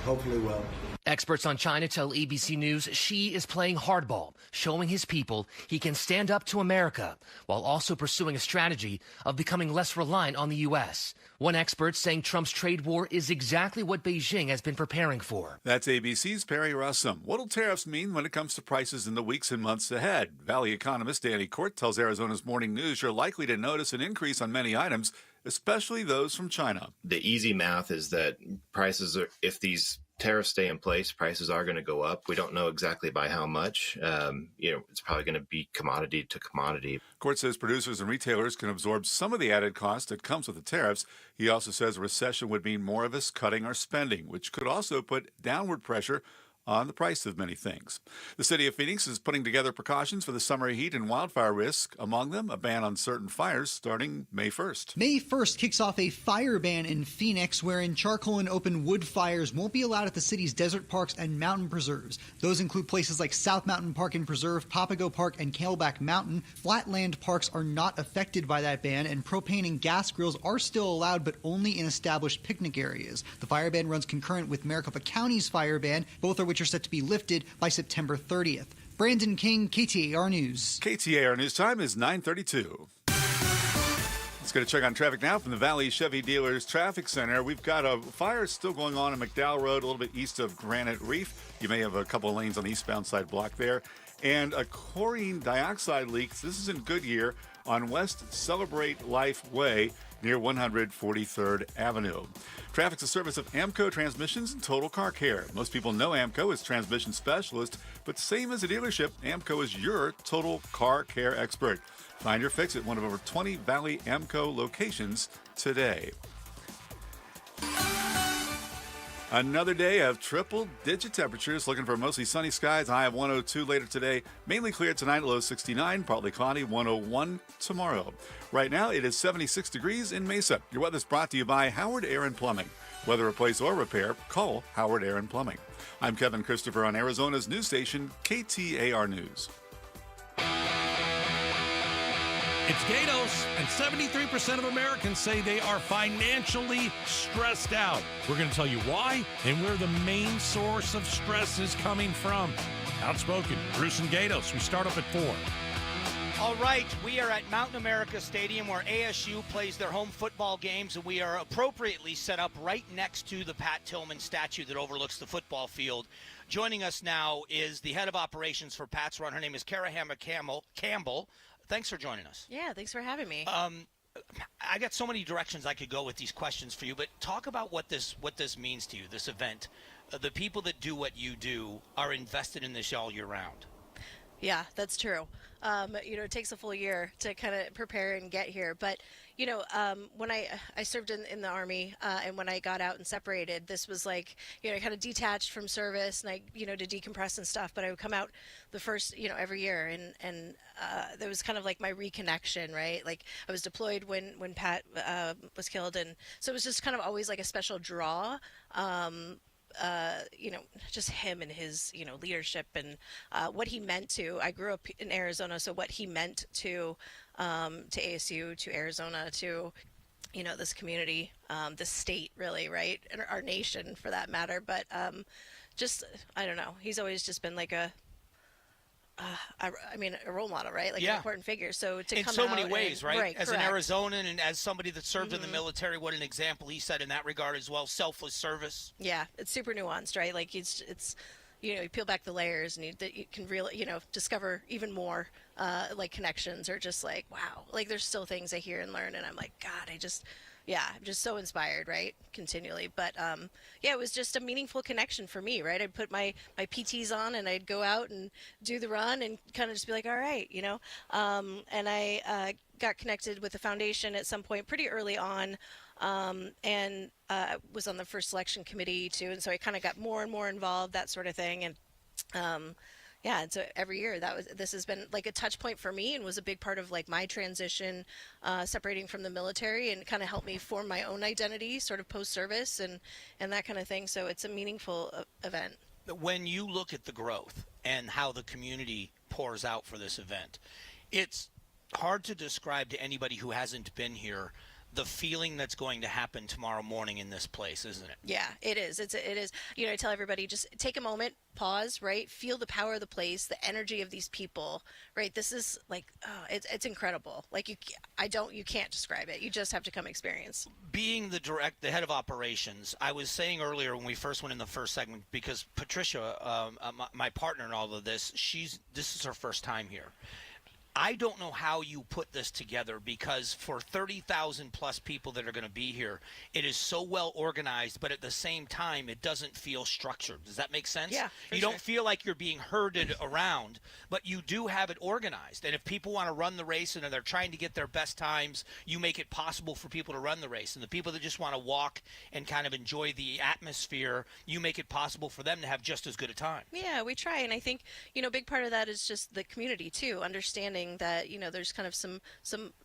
[SPEAKER 31] hopefully well.
[SPEAKER 30] Experts on China tell ABC News Xi is playing hardball, showing his people he can stand up to America while also pursuing a strategy of becoming less reliant on the U.S. One expert saying Trump's trade war is exactly what Beijing has been preparing for.
[SPEAKER 15] That's ABC's Perry Rossum. What'll tariffs mean when it comes to prices in the weeks and months ahead? Valley economist Danny Court tells Arizona's Morning News you're likely to notice an increase on many items, especially those from China.
[SPEAKER 32] The easy math is that prices are, if these tariffs stay in place, prices are going to go up. We don't know exactly by how much. It's probably going to be commodity to commodity.
[SPEAKER 15] Court says producers and retailers can absorb some of the added cost that comes with the tariffs. He also says a recession would mean more of us cutting our spending, which could also put downward pressure on the price of many things. The city of Phoenix is putting together precautions for the summer heat and wildfire risk. Among them, a ban on certain fires starting May 1st.
[SPEAKER 33] May 1st kicks off a fire ban in Phoenix, wherein charcoal and open wood fires won't be allowed at the city's desert parks and mountain preserves. Those include places like South Mountain Park and Preserve, Papago Park, and Camelback Mountain. Flatland parks are not affected by that ban, and propane and gas grills are still allowed, but only in established picnic areas. The fire ban runs concurrent with Maricopa County's fire ban, both of which are set to be lifted by September 30th. Brandon King, KTAR News.
[SPEAKER 15] KTAR News time is 9:32. Let's get a check on traffic now from the Valley Chevy Dealers Traffic Center. We've got a fire still going on McDowell Road, a little bit east of Granite Reef. You may have a couple of lanes on the eastbound side blocked there. And a chlorine dioxide leak. This is in Goodyear on West Celebrate Life Way near 143rd Avenue. Traffic's a service of AMCO Transmissions and Total Car Care. Most people know AMCO as transmission specialist, but same as a dealership, AMCO is your total car care expert. Find your fix at one of over 20 Valley AMCO locations today. Another day of triple-digit temperatures. Looking for mostly sunny skies. High of 102 later today. Mainly clear tonight. Low 69. Partly cloudy. 101 tomorrow. Right now, it is 76 degrees in Mesa. Your weather's brought to you by Howard Air and Plumbing. Whether replace or repair, call Howard Air and Plumbing. I'm Kevin Christopher on Arizona's news station, KTAR News.
[SPEAKER 5] It's Gatos, and 73% of Americans say they are financially stressed out. We're going to tell you why and where the main source of stress is coming from. Outspoken, Bruce and Gatos. We start up at 4.
[SPEAKER 3] All right, we are at Mountain America Stadium where ASU plays their home football games, and we are appropriately set up right next to the Pat Tillman statue that overlooks the football field. Joining us now is the head of operations for Pat's Run. Her name is Kara Campbell. Thanks for joining us.
[SPEAKER 1] Yeah, thanks for having me.
[SPEAKER 3] I got so many directions I could go with these questions for you, but talk about what this means to you, this event. The people that do what you do are invested in this all year round.
[SPEAKER 1] Yeah, that's true. It takes a full year to kind of prepare and get here. But, when I served in the Army and when I got out and separated, this was like, kind of detached from service and to decompress and stuff. But I would come out the first, every year. And that was kind of like my reconnection, right? Like I was deployed when Pat was killed. And so it was just kind of always like a special draw. Just him and his, leadership and what he meant to. I grew up in Arizona, so what he meant to ASU, to Arizona, to, this community, this state, really, right, and our nation for that matter. But I don't know. He's always just been like a role model, right? Like an important figure. So to
[SPEAKER 3] in
[SPEAKER 1] come
[SPEAKER 3] so
[SPEAKER 1] out
[SPEAKER 3] many ways, right? As
[SPEAKER 1] correct.
[SPEAKER 3] an Arizonan and as somebody that served in the military, what an example he set in that regard as well. Selfless service.
[SPEAKER 1] Yeah, it's super nuanced, right? Like it's you peel back the layers and you can really, discover even more like connections or just like, wow, like there's still things I hear and learn and I'm like, God, I'm just so inspired, right? Continually. But it was just a meaningful connection for me, right? I'd put my PTs on and I'd go out and do the run and kind of just be like, all right, and I got connected with the foundation at some point pretty early on and was on the first selection committee too. And so I kind of got more and more involved, that sort of thing. And and so every year this has been like a touch point for me and was a big part of like my transition, separating from the military and kind of helped me form my own identity sort of post-service and that kind of thing. So it's a meaningful event.
[SPEAKER 3] When you look at the growth and how the community pours out for this event, it's hard to describe to anybody who hasn't been here the feeling that's going to happen tomorrow morning in this place, isn't it?
[SPEAKER 1] Yeah, it is. It is. I tell everybody, just take a moment, pause, right? Feel the power of the place, the energy of these people, right? This is like, it's incredible. Like you can't describe it. You just have to come experience.
[SPEAKER 3] Being the head of operations, I was saying earlier when we first went in the first segment, because Patricia, my partner in all of this, this is her first time here. I don't know how you put this together because for 30,000 plus people that are going to be here, it is so well organized, but at the same time, it doesn't feel structured. Does that make sense?
[SPEAKER 1] Yeah.
[SPEAKER 3] You don't feel like you're being herded around, but you do have it organized. And if people want to run the race and they're trying to get their best times, you make it possible for people to run the race. And the people that just want to walk and kind of enjoy the atmosphere, you make it possible for them to have just as good a time.
[SPEAKER 1] Yeah, we try. And I think, a big part of that is just the community too, understanding that there's kind of some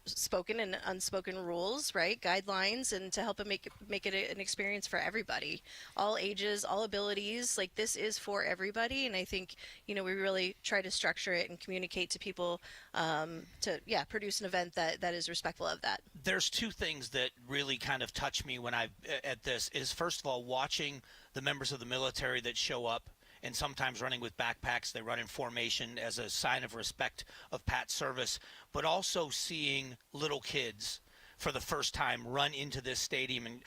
[SPEAKER 1] spoken and unspoken rules, right, guidelines, and to help it make it an experience for everybody, all ages, all abilities. Like this is for everybody, and I think we really try to structure it and communicate to people to produce an event that is respectful of that.
[SPEAKER 3] There's two things that really kind of touch me when at this is, first of all, watching the members of the military that show up and sometimes running with backpacks. They run in formation as a sign of respect of Pat's service, but also seeing little kids for the first time run into this stadium. And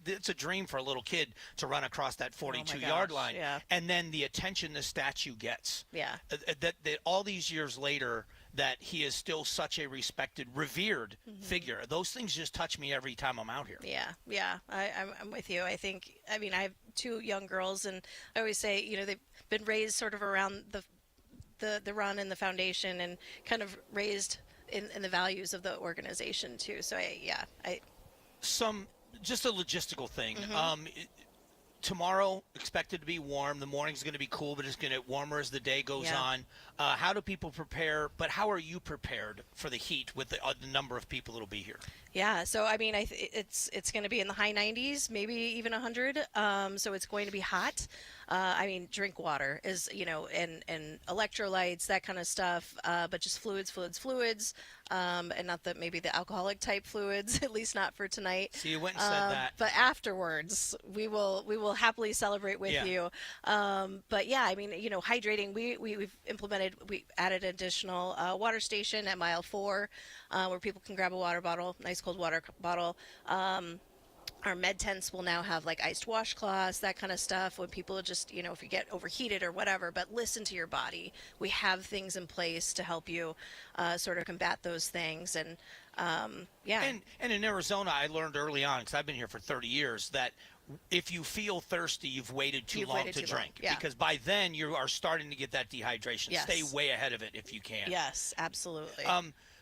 [SPEAKER 3] it's a dream for a little kid to run across that 42-yard line.
[SPEAKER 1] Yeah.
[SPEAKER 3] And then the attention the statue gets.
[SPEAKER 1] Yeah.
[SPEAKER 3] That all these years later, that he is still such a respected, revered figure. Those things just touch me every time I'm out here.
[SPEAKER 1] Yeah. I'm with you. I have two young girls, and I always say, they've been raised sort of around the run and the foundation, and kind of raised in the values of the organization too. So just a logistical thing.
[SPEAKER 3] tomorrow expected to be warm. The morning's going to be cool, but it's going to get warmer as the day goes on. How do people prepare? But how are you prepared for the heat with the number of people that'll be here?
[SPEAKER 1] Yeah, so I mean, it's going to be in the high 90s, maybe even 100. So it's going to be hot. I mean, drink water is, and electrolytes, that kind of stuff. But just fluids, and not maybe the alcoholic type fluids, at least not for tonight.
[SPEAKER 3] So you went and said that.
[SPEAKER 1] But afterwards, we will happily celebrate with you. But yeah, I mean, hydrating. We added an additional water station at mile 4, where people can grab a water bottle, nice cold water bottle. Our med tents will now have like iced washcloths, that kind of stuff, when people just, if you get overheated or whatever, but listen to your body. We have things in place to help you sort of combat those things. And
[SPEAKER 3] And in Arizona, I learned early on, because I've been here for 30 years, that if you feel thirsty, you've waited too long to drink.
[SPEAKER 1] Yeah.
[SPEAKER 3] Because by then you are starting to get that dehydration.
[SPEAKER 1] Yes.
[SPEAKER 3] Stay way ahead of it if you can.
[SPEAKER 1] Yes, absolutely.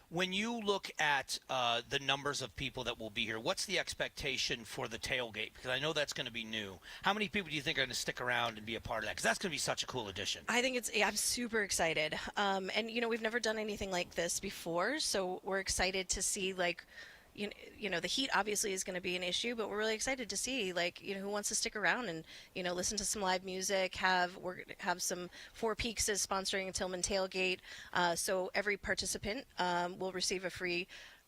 [SPEAKER 3] When you look at the numbers of people that will be here, what's the expectation for the tailgate? Because I know that's going to be new. How many people do you think are going to stick around and be a part of that? Because that's going to be such a cool addition.
[SPEAKER 1] I think I'm super excited. And, we've never done anything like this before, so we're excited to see, like, the heat obviously is going to be an issue, but we're really excited to see, who wants to stick around and, listen to some live music. We're going to have some Four Peaks is sponsoring a Tillman tailgate. So every participant will receive a free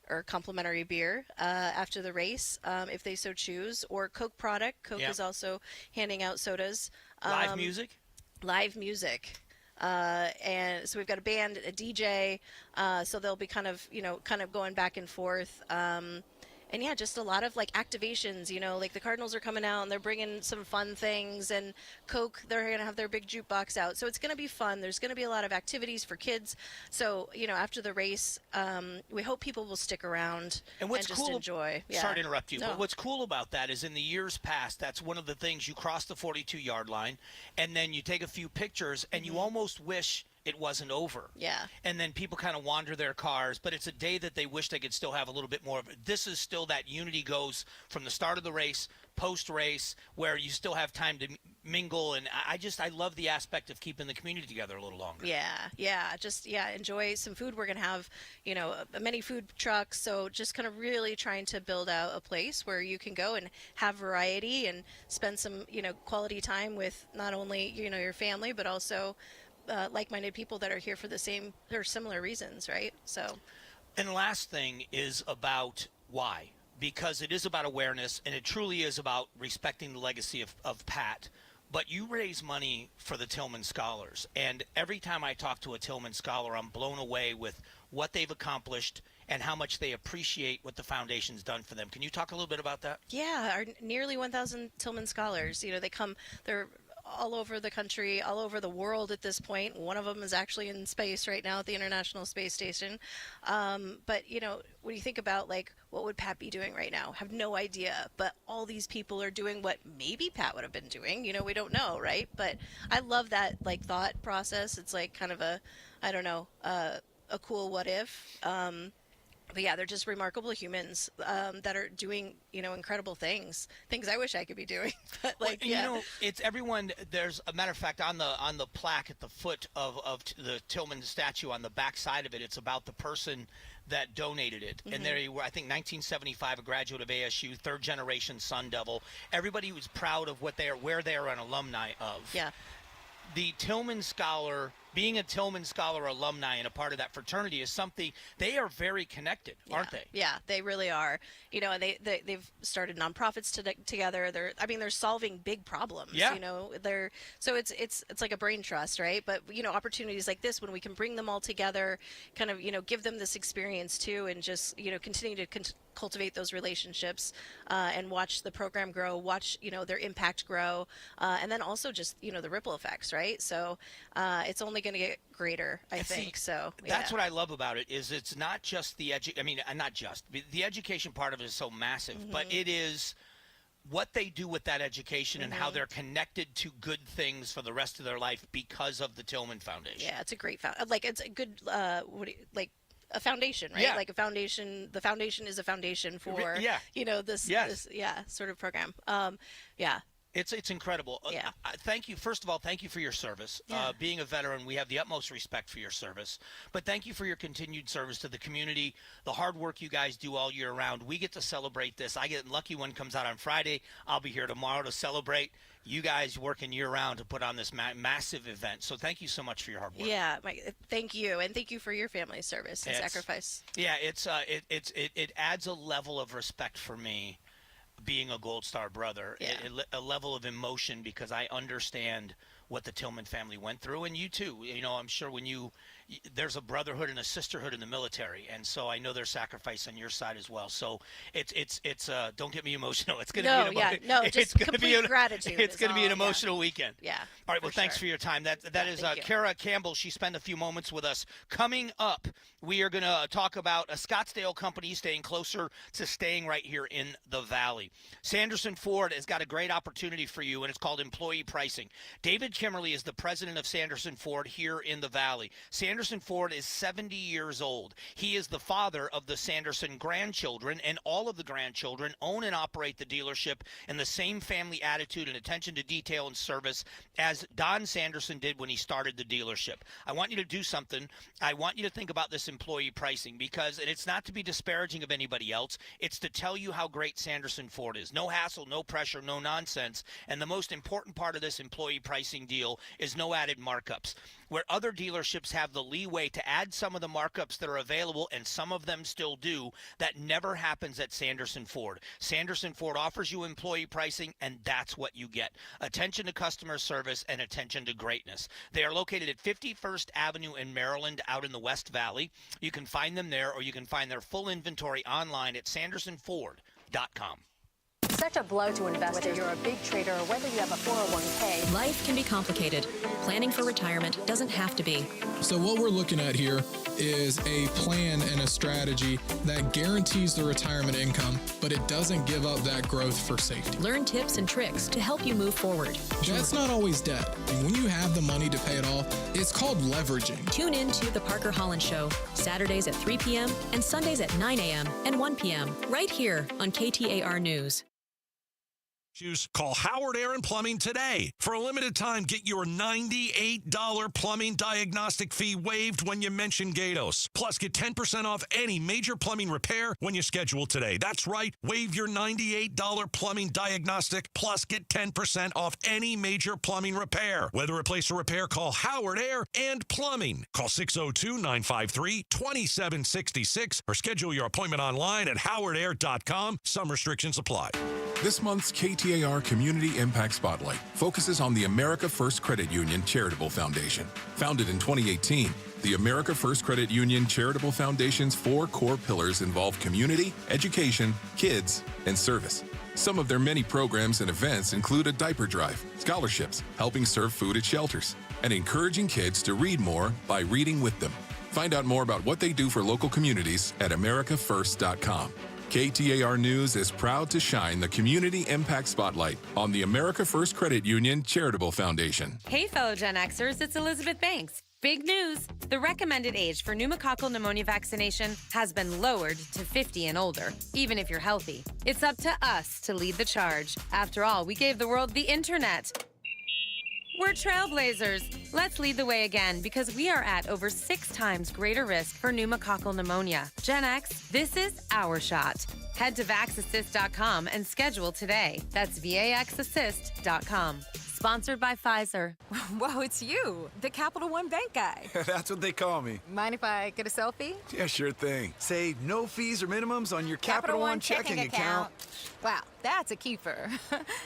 [SPEAKER 1] or complimentary beer after the race, if they so choose, or Coke product. Coke is also handing out sodas.
[SPEAKER 3] Live music?
[SPEAKER 1] Live music. And so we've got a band, a DJ, so they'll be kind of going back and forth. And yeah, just a lot of activations, like the Cardinals are coming out and they're bringing some fun things, and Coke, they're going to have their big jukebox out. So it's going to be fun. There's going to be a lot of activities for kids. So, after the race, we hope people will stick around and just enjoy. Yeah.
[SPEAKER 3] Sorry to interrupt you, but what's cool about that is in the years past, that's one of the things. You cross the 42-yard line, and then you take a few pictures, and you almost wish it wasn't over.
[SPEAKER 1] Yeah.
[SPEAKER 3] And then people kind of wander their cars, but it's a day that they wish they could still have a little bit more of it. This is still that unity goes from the start of the race, post-race, where you still have time to mingle. And I love the aspect of keeping the community together a little longer.
[SPEAKER 1] Yeah. Enjoy some food. We're going to have, many food trucks. So just kind of really trying to build out a place where you can go and have variety and spend some, quality time with not only, your family, but also like-minded people that are here for the same or similar reasons, right? So,
[SPEAKER 3] and the last thing is about why, because it is about awareness, and it truly is about respecting the legacy of Pat. But you raise money for the Tillman Scholars, and every time I talk to a Tillman Scholar, I'm blown away with what they've accomplished and how much they appreciate what the foundation's done for them. Can you talk a little bit about that?
[SPEAKER 1] Yeah, our nearly 1,000 Tillman Scholars. They're all over the country, all over the world at this point. One of them is actually in space right now at the International Space Station. But, when you think about, what would Pat be doing right now? Have no idea. But all these people are doing what maybe Pat would have been doing. We don't know, right? But I love that, thought process. It's kind of a cool what if. But yeah, they're just remarkable humans that are doing, incredible things I wish I could be doing. But
[SPEAKER 3] it's everyone. There's a matter of fact on the plaque at the foot of the Tillman statue, on the back side of it, it's about the person that donated it. And there you were, I think 1975, a graduate of ASU, third generation Sun Devil. Everybody was proud of where they are an alumni of.
[SPEAKER 1] Yeah.
[SPEAKER 3] The Tillman Scholar, being a Tillman Scholar alumni and a part of that fraternity is something, they are very connected, aren't they?
[SPEAKER 1] Yeah, they really are. They've started nonprofits together. They're solving big problems.
[SPEAKER 3] Yeah.
[SPEAKER 1] So it's like a brain trust, right? But opportunities like this, when we can bring them all together, kind of give them this experience too, and just continue to cultivate those relationships and watch the program grow, watch their impact grow, and then also just the ripple effects, right? So it's only going to get greater, I think. So
[SPEAKER 3] that's what I love about it, is it's not just the the education part of it is so massive, but it is what they do with that education and how they're connected to good things for the rest of their life because of the Tillman Foundation.
[SPEAKER 1] Yeah, it's a great it's a good a foundation, right?
[SPEAKER 3] Yeah.
[SPEAKER 1] Like a foundation. The foundation is a foundation for this sort of program.
[SPEAKER 3] It's incredible.
[SPEAKER 1] Yeah.
[SPEAKER 3] Thank you. First of all, thank you for your service.
[SPEAKER 1] Yeah.
[SPEAKER 3] Being a veteran, we have the utmost respect for your service. But thank you for your continued service to the community, the hard work you guys do all year round. We get to celebrate this. I get lucky one comes out on Friday. I'll be here tomorrow to celebrate. You guys working year-round to put on this massive event. So thank you so much for your hard work.
[SPEAKER 1] Yeah, Mike, thank you, and thank you for your family's service and sacrifice.
[SPEAKER 3] Yeah, it adds a level of respect for me, being a Gold Star brother, a level of emotion, because I understand what the Tillman family went through, and you too. You know, I'm sure when there's a brotherhood and a sisterhood in the military, and so I know there's sacrifice on your side as well. So it's don't get me emotional. It's going to be
[SPEAKER 1] just complete gratitude.
[SPEAKER 3] It's going to be an emotional weekend.
[SPEAKER 1] Yeah.
[SPEAKER 3] All right. Well, thanks for your time. That is Kara Campbell. She spent a few moments with us. Coming up, we are going to talk about a Scottsdale company staying closer to staying right here in the Valley. Sanderson Ford has got a great opportunity for you, and it's called employee pricing. David Kimmerly is the president of Sanderson Ford here in the Valley. Sanderson Ford is 70 years old. He is the father of the Sanderson grandchildren, and all of the grandchildren own and operate the dealership in the same family attitude and attention to detail and service as Don Sanderson did when he started the dealership. I want you to do something. I want you to think about this employee pricing, because, and it's not to be disparaging of anybody else, it's to tell you how great Sanderson Ford is. No hassle, no pressure, no nonsense. And the most important part of this employee pricing deal is no added markups. Where other dealerships have the leeway to add some of the markups that are available, and some of them still do, that never happens at Sanderson Ford. Sanderson Ford offers you employee pricing, and that's what you get. Attention to customer service and attention to greatness. They are located at 51st Avenue in Maryland, out in the West Valley. You can find them there, or you can find their full inventory online at sandersonford.com.
[SPEAKER 29] Such a blow to investors. Whether you're a big trader or whether you have a 401k.
[SPEAKER 4] Life can be complicated. Planning for retirement doesn't have to be.
[SPEAKER 6] So what we're looking at here is a plan and a strategy that guarantees the retirement income, but it doesn't give up that growth for safety.
[SPEAKER 4] Learn tips and tricks to help you move forward.
[SPEAKER 6] That's not always debt. And when you have the money to pay it off, it's called leveraging.
[SPEAKER 4] Tune in to The Parker Holland Show, Saturdays at 3 p.m. and Sundays at 9 a.m. and 1 p.m. right here on KTAR News.
[SPEAKER 5] Call Howard Aaron Plumbing today. For a limited time, get your $98 plumbing diagnostic fee waived when you mention Gatos. Plus, get 10% off any major plumbing repair when you schedule today. That's right. Waive your $98 plumbing diagnostic, plus get 10% off any major plumbing repair. Whether replace or repair, call Howard Air and Plumbing. Call 602-953-2766 or schedule your appointment online at howardair.com. Some restrictions apply.
[SPEAKER 7] This month's KTAR Community Impact Spotlight focuses on the America First Credit Union Charitable Foundation. Founded in 2018, the America First Credit Union Charitable Foundation's 4 core pillars involve community, education, kids, and service. Some of their many programs and events include a diaper drive, scholarships, helping serve food at shelters, and encouraging kids to read more by reading with them. Find out more about what they do for local communities at americafirst.com. KTAR News is proud to shine the Community Impact Spotlight on the America First Credit Union Charitable Foundation.
[SPEAKER 8] Hey, fellow Gen Xers, it's Elizabeth Banks. Big news! The recommended age for pneumococcal pneumonia vaccination has been lowered to 50 and older, even if you're healthy. It's up to us to lead the charge. After all, we gave the world the internet. We're trailblazers. Let's lead the way again, because we are at over 6 times greater risk for pneumococcal pneumonia. Gen X, this is our shot. Head to VaxAssist.com and schedule today. That's VaxAssist.com. Sponsored by Pfizer.
[SPEAKER 10] Whoa, it's you, the Capital One Bank guy.
[SPEAKER 11] That's what they call me.
[SPEAKER 10] Mind if I get a selfie?
[SPEAKER 11] Yeah, sure thing. Say no fees or minimums on your Capital One checking account.
[SPEAKER 10] Wow, that's a keeper.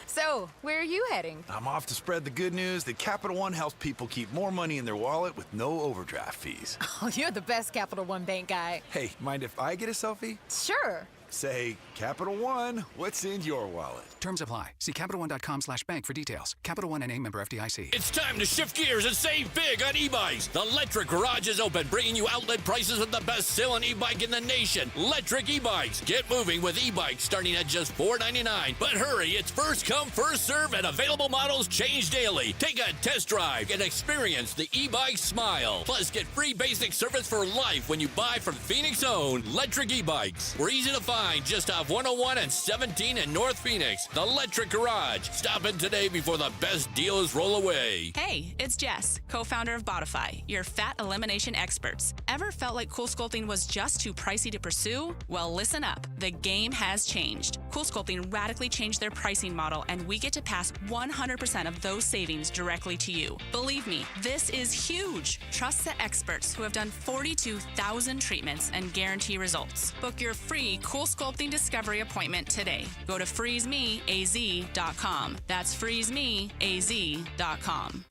[SPEAKER 10] So, where are you heading?
[SPEAKER 11] I'm off to spread the good news that Capital One helps people keep more money in their wallet with no overdraft fees.
[SPEAKER 10] Oh, you're the best Capital One Bank guy.
[SPEAKER 11] Hey, mind if I get a selfie?
[SPEAKER 10] Sure.
[SPEAKER 11] Say, Capital One, what's in your wallet?
[SPEAKER 27] Terms apply. See CapitalOne.com/bank for details. Capital One NA, member FDIC.
[SPEAKER 12] It's time to shift gears and save big on e-bikes. The Electric Garage is open, bringing you outlet prices of the best-selling e-bike in the nation, Electric e-bikes. Get moving with e-bikes starting at just $4.99. But hurry, it's first come, first serve, and available models change daily. Take a test drive and experience the e-bike smile. Plus, get free basic service for life when you buy from Phoenix-owned Electric e-bikes. We're easy to find line just off 101 and 17 in North Phoenix. The Electric Garage. Stop in today before the best deals roll away.
[SPEAKER 2] Hey, it's Jess, co-founder of Bodify, your fat elimination experts. Ever felt like Cool Sculpting was just too pricey to pursue? Well, listen up. The game has changed. Cool Sculpting radically changed their pricing model, and we get to pass 100% of those savings directly to you. Believe me, this is huge. Trust the experts who have done 42,000 treatments and guarantee results. Book your free Cool Sculpting Discovery appointment today. Go to freezemeaz.com. That's freezemeaz.com.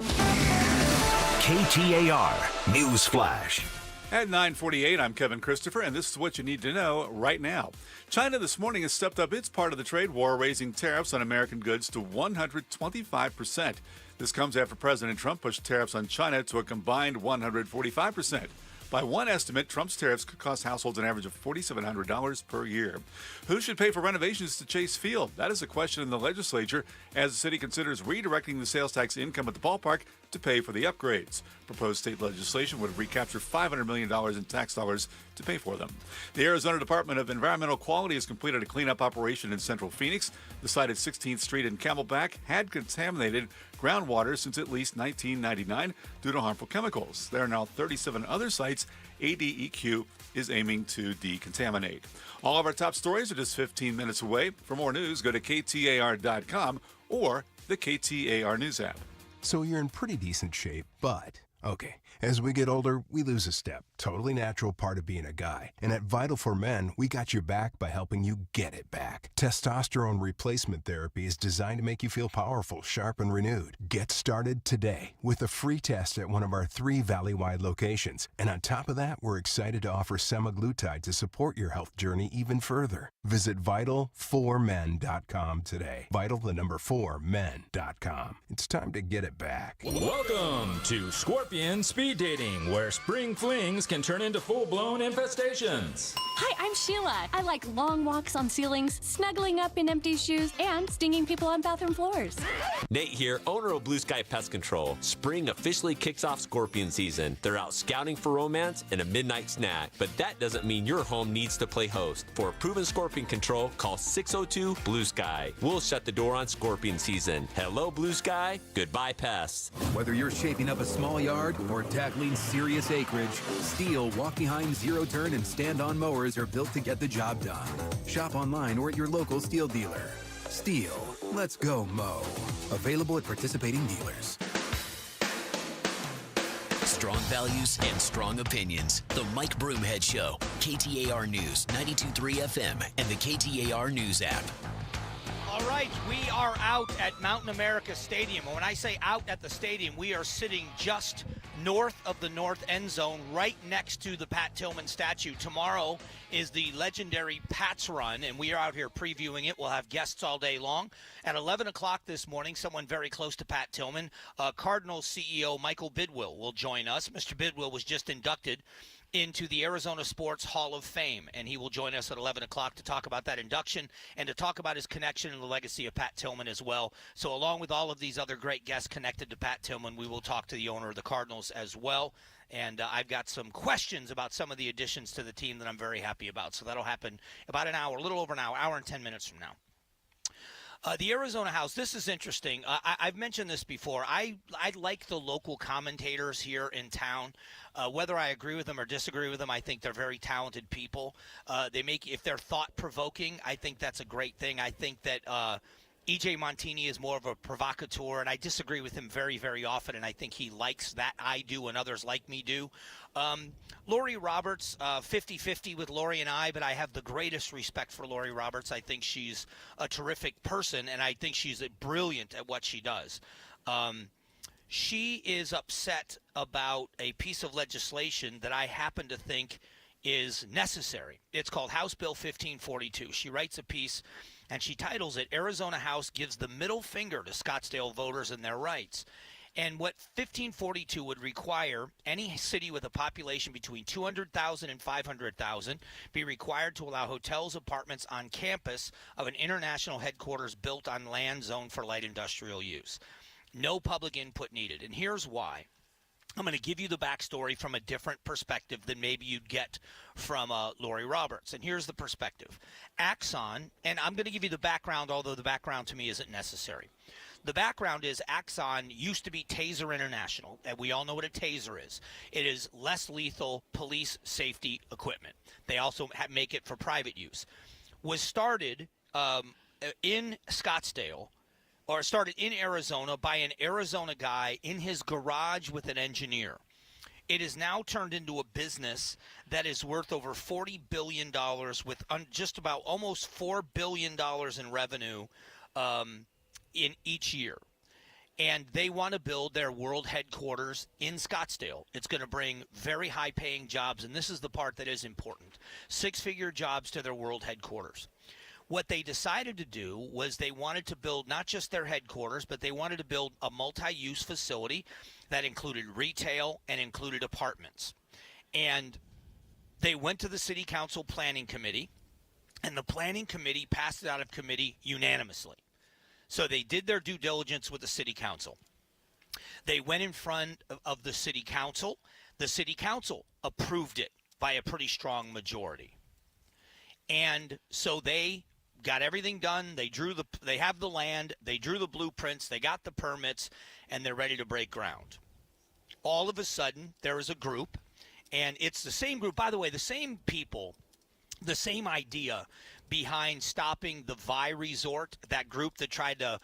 [SPEAKER 9] KTAR News Flash.
[SPEAKER 15] At 9:48, I'm Kevin Christopher, and this is what you need to know right now. China this morning has stepped up its part of the trade war, raising tariffs on American goods to 125%. This comes after President Trump pushed tariffs on China to a combined 145%. By one estimate, Trump's tariffs could cost households an average of $4,700 per year. Who should pay for renovations to Chase Field? That is a question in the legislature as the city considers redirecting the sales tax income at the ballpark to pay for the upgrades. Proposed state legislation would recapture $500 million in tax dollars to pay for them. The Arizona Department of Environmental Quality has completed a cleanup operation in central Phoenix. The site at 16th Street and Camelback had contaminated groundwater since at least 1999 due to harmful chemicals. There are now 37 other sites ADEQ is aiming to decontaminate. All of our top stories are just 15 minutes away. For more news, go to KTAR.com or the KTAR News app.
[SPEAKER 13] So you're in pretty decent shape, but okay, as we get older, we lose a step. Totally natural part of being a guy. And at Vital for Men, we got your back by helping you get it back. Testosterone replacement therapy is designed to make you feel powerful, sharp, and renewed. Get started today with a free test at one of our 3 Valley-wide locations. And on top of that, we're excited to offer semaglutide to support your health journey even further. Visit Vital4Men.com today. Vital, the number 4men.com. It's time to get it back.
[SPEAKER 14] Welcome to Scorpion Speed Dating, where spring flings can turn into full-blown infestations.
[SPEAKER 16] Hi, I'm Sheila. I like long walks on ceilings, snuggling up in empty shoes, and stinging people on bathroom floors.
[SPEAKER 17] Nate here, owner of Blue Sky Pest Control. Spring officially kicks off scorpion season. They're out scouting for romance and a midnight snack. But that doesn't mean your home needs to play host. For proven scorpion control, call 602-BLUE SKY. We'll shut the door on scorpion season. Hello, Blue Sky. Goodbye, pests.
[SPEAKER 18] Whether you're shaping up a small yard or tackling serious acreage, Steel walk-behind zero-turn and stand-on mowers are built to get the job done. Shop online or at your local Steel dealer. Steel, let's go mow. Available at participating dealers.
[SPEAKER 9] Strong values and strong opinions. The Mike Broomhead Show. KTAR News, 92.3 FM, and the KTAR News app.
[SPEAKER 3] All right, we are out at Mountain America Stadium. And when I say out at the stadium, we are sitting just north of the north end zone, right next to the Pat Tillman statue. Tomorrow is the legendary Pats Run, and we are out here previewing it. We'll have guests all day long. At 11 o'clock this morning, someone very close to Pat Tillman, Cardinals CEO Michael Bidwill will join us. Mr. Bidwill was just inducted into the Arizona Sports Hall of Fame, and he will join us at 11 o'clock to talk about that induction and to talk about his connection and the legacy of Pat Tillman as well. So along with all of these other great guests connected to Pat Tillman, we will talk to the owner of the Cardinals as well. And I've got some questions about some of the additions to the team that I'm very happy about. So that'll happen about an hour, a little over an hour and 10 minutes from now. The Arizona House, this is interesting. I've mentioned this before. I like the local commentators here in town. Whether I agree with them or disagree with them, I think they're very talented people. If they're thought-provoking, I think that's a great thing. I think that E.J. Montini is more of a provocateur, and I disagree with him very, very often, and I think he likes that I do and others like me do. Lori Roberts, 50-50 with Lori and I, but I have the greatest respect for Lori Roberts. I think she's a terrific person, and I think she's brilliant at what she does. She is upset about a piece of legislation that I happen to think is necessary. It's called House Bill 1542. She writes a piece, and she titles it, Arizona House Gives the Middle Finger to Scottsdale Voters and Their Rights. And what 1542 would require, any city with a population between 200,000 and 500,000 be required to allow hotels, apartments on campus of an international headquarters built on land zoned for light industrial use. No public input needed. And here's why. I'm going to give you the backstory from a different perspective than maybe you'd get from Lori Roberts. And here's the perspective. Axon, and I'm going to give you the background, although the background to me isn't necessary. The background is Axon used to be Taser International, and we all know what a Taser is. It is less lethal police safety equipment. They also make it for private use. Was started in Scottsdale, or started in Arizona by an Arizona guy in his garage with an engineer. It is now turned into a business that is worth over $40 billion with just about almost $4 billion in revenue in each year. And they want to build their world headquarters in Scottsdale. It's going to bring very high-paying jobs, and this is the part that is important, six-figure jobs to their world headquarters. What they decided to do was they wanted to build not just their headquarters, but they wanted to build a multi-use facility that included retail and included apartments. And they went to the city council planning committee, and the planning committee passed it out of committee unanimously. So they did their due diligence with the city council. They went in front of the city council. The city council approved it by a pretty strong majority. And so they got everything done. They have the land, they drew the blueprints, they got the permits, and they're ready to break ground. All of a sudden, there is a group, and it's the same group, by the way, the same people, the same idea behind stopping the Vi Resort, that group that tried to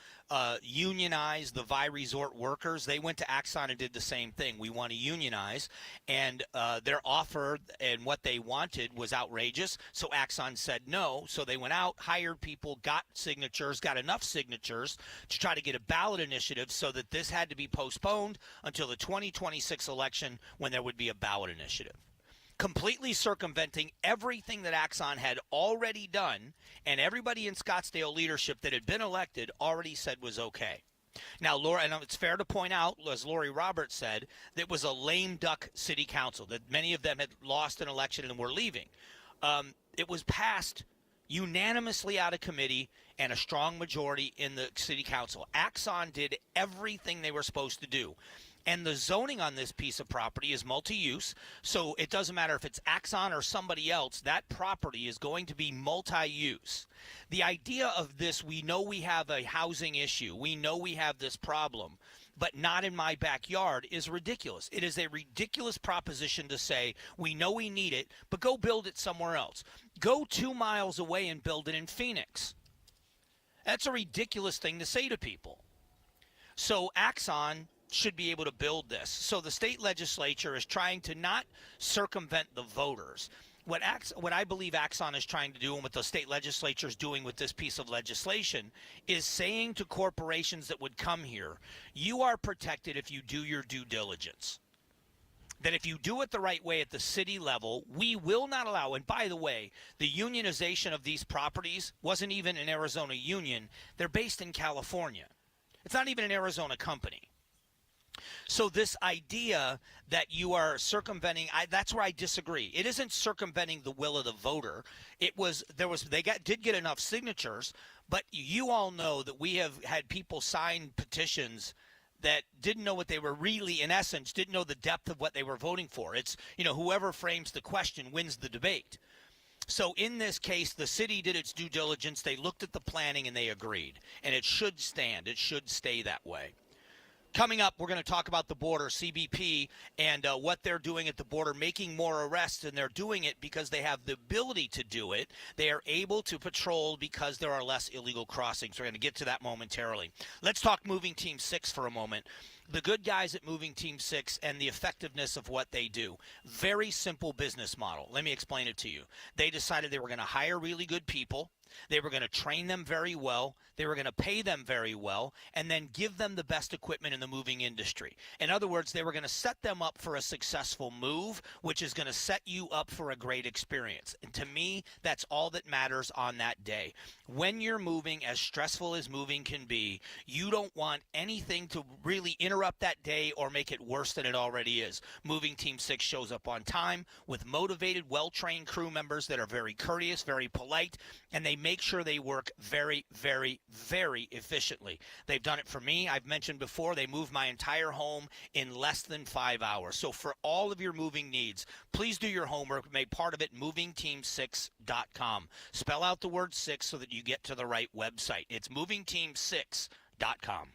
[SPEAKER 3] unionize the Vi Resort workers. They went to Axon and did the same thing. We want to unionize, and their offer and what they wanted was outrageous, so Axon said no. So they went out, hired people, got signatures, got enough signatures to try to get a ballot initiative so that this had to be postponed until the 2026 election when there would be a ballot initiative, completely circumventing everything that Axon had already done, and everybody in Scottsdale leadership that had been elected already said was okay. Now, Laura, and it's fair to point out, as Lori Roberts said, that it was a lame duck city council, that many of them had lost an election and were leaving. It was passed unanimously out of committee and a strong majority in the city council. Axon did everything they were supposed to do. And the zoning on this piece of property is multi-use, so it doesn't matter if it's Axon or somebody else, that property is going to be multi-use. The idea of this, we know we have a housing issue, we know we have this problem, but not in my backyard, is ridiculous. It is a ridiculous proposition to say, we know we need it, but go build it somewhere else. Go 2 miles away and build it in Phoenix. That's a ridiculous thing to say to people. So Axon should be able to build this. So the state legislature is trying to not circumvent the voters. What I believe Axon is trying to do, and what the state legislature is doing with this piece of legislation, is saying to corporations that would come here, you are protected if you do your due diligence. That if you do it the right way at the city level, we will not allow, and by the way, the unionization of these properties wasn't even an Arizona union. They're based in California. It's not even an Arizona company. So this idea that you are circumventing, that's where I disagree. It isn't circumventing the will of the voter. They did get enough signatures, but you all know that we have had people sign petitions that didn't know what they were really, in essence, didn't know the depth of what they were voting for. It's, whoever frames the question wins the debate. So in this case, the city did its due diligence. They looked at the planning and they agreed. And it should stand. It should stay that way. Coming up, we're going to talk about the border, CBP, and what they're doing at the border, making more arrests, and they're doing it because they have the ability to do it. They are able to patrol because there are less illegal crossings. We're going to get to that momentarily. Let's talk Moving Team 6 for a moment. The good guys at Moving Team 6 and the effectiveness of what they do. Very simple business model. Let me explain it to you. They decided they were going to hire really good people. They were going to train them very well. They were going to pay them very well, and then give them the best equipment in the moving industry. In other words, they were going to set them up for a successful move, which is going to set you up for a great experience. And to me, that's all that matters on that day. When you're moving, as stressful as moving can be, you don't want anything to really interrupt clear up that day or make it worse than it already is. Moving Team 6 shows up on time with motivated, well-trained crew members that are very courteous, very polite, and they make sure they work very, very, very efficiently. They've done it for me. I've mentioned before, they moved my entire home in less than 5 hours. So for all of your moving needs, please do your homework. Make part of it movingteam6.com. Spell out the word 6 so that you get to the right website. It's movingteam6.com.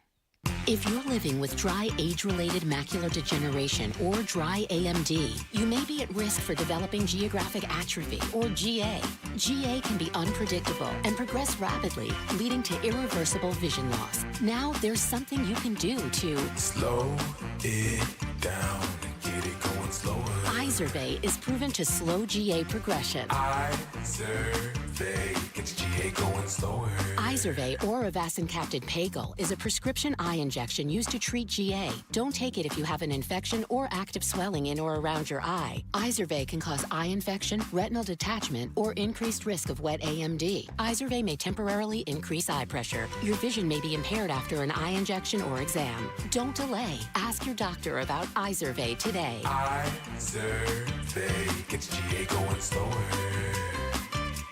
[SPEAKER 19] If you're living with dry age-related macular degeneration or dry AMD, you may be at risk for developing geographic atrophy or GA. GA can be unpredictable and progress rapidly, leading to irreversible vision loss. Now there's something you can do to
[SPEAKER 20] slow it down and get it going slower.
[SPEAKER 19] Izervay is proven to slow GA progression.
[SPEAKER 20] Izervay gets GA going slower.
[SPEAKER 19] Izervay or avacincaptad pagel is a prescription eye injection used to treat GA. Don't take it if you have an infection or active swelling in or around your eye. Izervay can cause eye infection, retinal detachment, or increased risk of wet AMD. Izervay may temporarily increase eye pressure. Your vision may be impaired after an eye injection or exam. Don't delay. Ask your doctor about Izervay today.
[SPEAKER 20] Izervay gets GA going slower.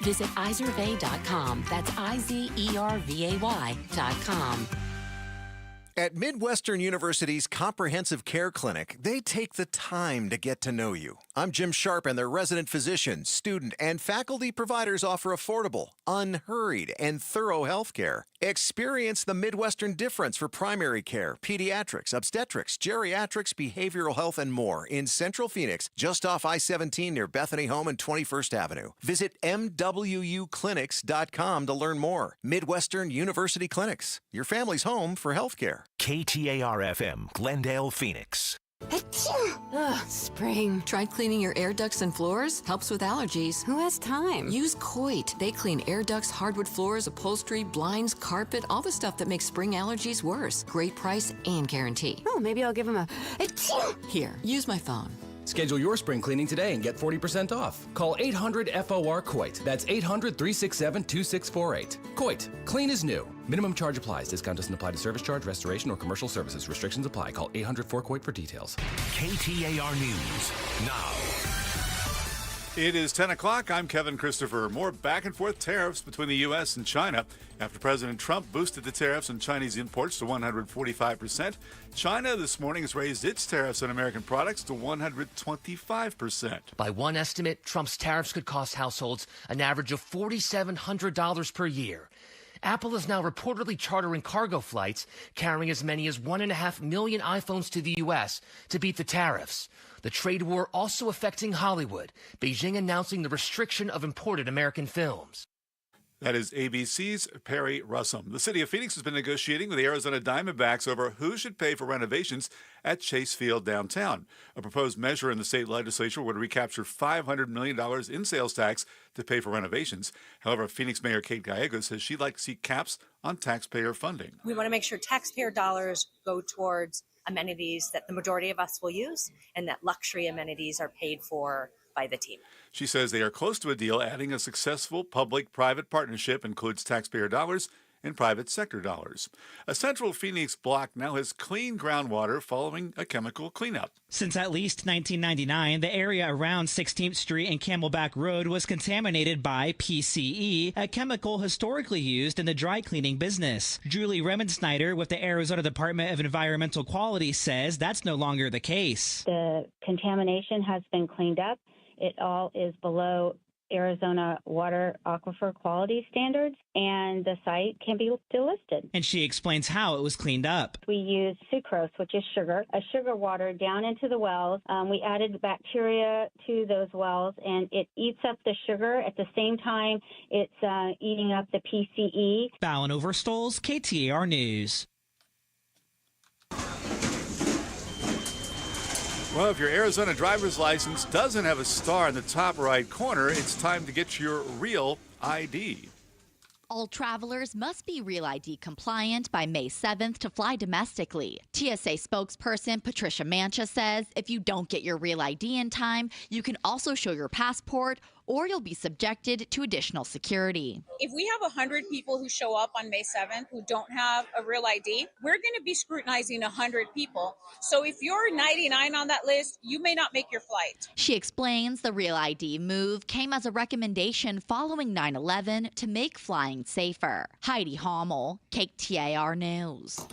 [SPEAKER 19] Visit Izervay.com. That's IZERVAY.com.
[SPEAKER 21] At Midwestern University's Comprehensive Care Clinic, they take the time to get to know you. I'm Jim Sharp, and their resident physicians, student, and faculty providers offer affordable, unhurried, and thorough health care. Experience the Midwestern difference for primary care, pediatrics, obstetrics, geriatrics, behavioral health, and more in Central Phoenix, just off I-17 near Bethany Home and 21st Avenue. Visit MWUclinics.com to learn more. Midwestern University Clinics, your family's home for health care.
[SPEAKER 9] KTAR-FM, Glendale, Phoenix.
[SPEAKER 22] Ugh, spring. Tried cleaning your air ducts and floors? Helps with allergies. Who has time? Use Coit. They clean air ducts, hardwood floors, upholstery, blinds, carpet, all the stuff that makes spring allergies worse. Great price and guarantee. Oh, maybe I'll give them a... Here, use my phone.
[SPEAKER 23] Schedule your spring cleaning today and get 40% off. Call 800-FOR-COIT. That's 800-367-2648. Coit. Clean is new. Minimum charge applies. Discount doesn't apply to service charge, restoration, or commercial services. Restrictions apply. Call 800-4-COIT for details.
[SPEAKER 9] KTAR News now.
[SPEAKER 15] It is 10 o'clock. I'm Kevin Christopher. More back and forth tariffs between the U.S. and China after President Trump boosted the tariffs on Chinese imports to 145%. China this morning has raised its tariffs on American products to 125%.
[SPEAKER 24] By one estimate, Trump's tariffs could cost households an average of $4,700 per year. Apple is now reportedly chartering cargo flights carrying as many as 1.5 million iPhones to the U.S. to beat the tariffs. The trade war also affecting Hollywood, Beijing announcing the restriction of imported American films.
[SPEAKER 15] That is ABC's Perry Russum. The city of Phoenix has been negotiating with the Arizona Diamondbacks over who should pay for renovations at Chase Field downtown. A proposed measure in the state legislature would recapture $500 million in sales tax to pay for renovations. However, Phoenix Mayor Kate Gallegos says she'd like to see caps on taxpayer funding.
[SPEAKER 29] We want to make sure taxpayer dollars go towards amenities that the majority of us will use and that luxury amenities are paid for by the team.
[SPEAKER 15] She says they are close to a deal, adding a successful public-private partnership includes taxpayer dollars and private sector dollars. A central Phoenix block now has clean groundwater following a chemical cleanup.
[SPEAKER 25] Since at least 1999, the area around 16th Street and Camelback Road was contaminated by PCE, a chemical historically used in the dry cleaning business. Julie Remensnyder with the Arizona Department of Environmental Quality says that's no longer the case.
[SPEAKER 26] The contamination has been cleaned up. It all is below Arizona water aquifer quality standards, and the site can be delisted.
[SPEAKER 25] And she explains how it was cleaned up.
[SPEAKER 26] We used sucrose, which is sugar, a sugar water down into the wells. We added bacteria to those wells, and it eats up the sugar. At the same time, it's eating up the PCE.
[SPEAKER 25] Fallon Overstoles, KTAR News.
[SPEAKER 15] Well, if your Arizona driver's license doesn't have a star in the top right corner, it's time to get your real ID.
[SPEAKER 28] All travelers must be Real ID compliant by May 7th to fly domestically. TSA spokesperson Patricia Mancha says if you don't get your Real ID in time, you can also show your passport or you'll be subjected to additional security.
[SPEAKER 1] If we have 100 people who show up on May 7th who don't have a real ID, we're going to be scrutinizing 100 people. So if you're 99 on that list, you may not make your flight.
[SPEAKER 28] She explains the Real ID move came as a recommendation following 9/11 to make flying safer. Heidi Hommel, KTAR News.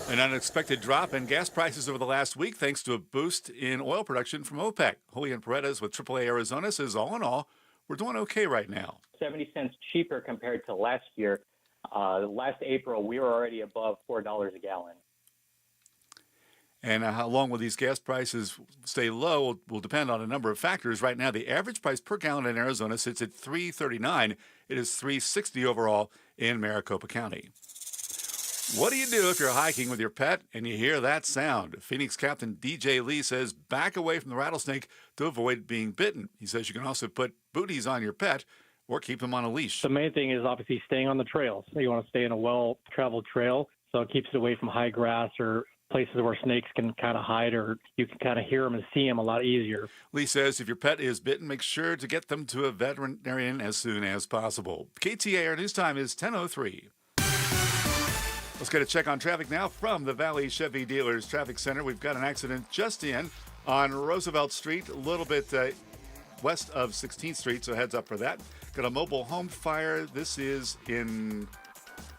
[SPEAKER 15] An unexpected drop in gas prices over the last week thanks to a boost in oil production from OPEC. Julian Paredes with AAA Arizona says, all in all, we're doing okay right now.
[SPEAKER 4] 70 cents cheaper compared to last year. Last April, we were already above $4 a gallon.
[SPEAKER 15] And how long will these gas prices stay low will depend on a number of factors. Right now, the average price per gallon in Arizona sits at $3.39. It is $3.60 overall in Maricopa County. What do you do if you're hiking with your pet and you hear that sound? Phoenix Captain DJ Lee says back away from the rattlesnake to avoid being bitten. He says you can also put booties on your pet or keep them on a leash.
[SPEAKER 5] The main thing is obviously staying on the trails. So you want to stay in a well-traveled trail so it keeps it away from high grass or places where snakes can kind of hide, or you can kind of hear them and see them a lot easier.
[SPEAKER 15] Lee says if your pet is bitten, make sure to get them to a veterinarian as soon as possible. KTAR News Time is 10:03. Let's get a check on traffic now from the Valley Chevy Dealers Traffic Center. We've got an accident just in on Roosevelt Street, a little bit west of 16th Street, so heads up for that. Got a mobile home fire. This is in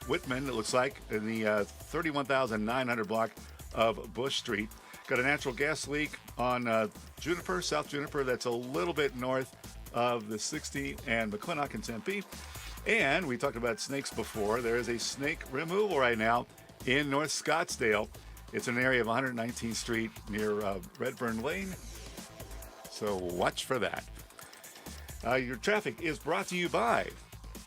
[SPEAKER 15] Whitman, it looks like, in the 31,900 block of Bush Street. Got a natural gas leak on Juniper, South Juniper. That's a little bit north of the 60 and McClintock and Tempe. And we talked about snakes before. There is a snake removal right now in North Scottsdale. It's an area of 119th Street near Redburn Lane. So watch for that. Your traffic is brought to you by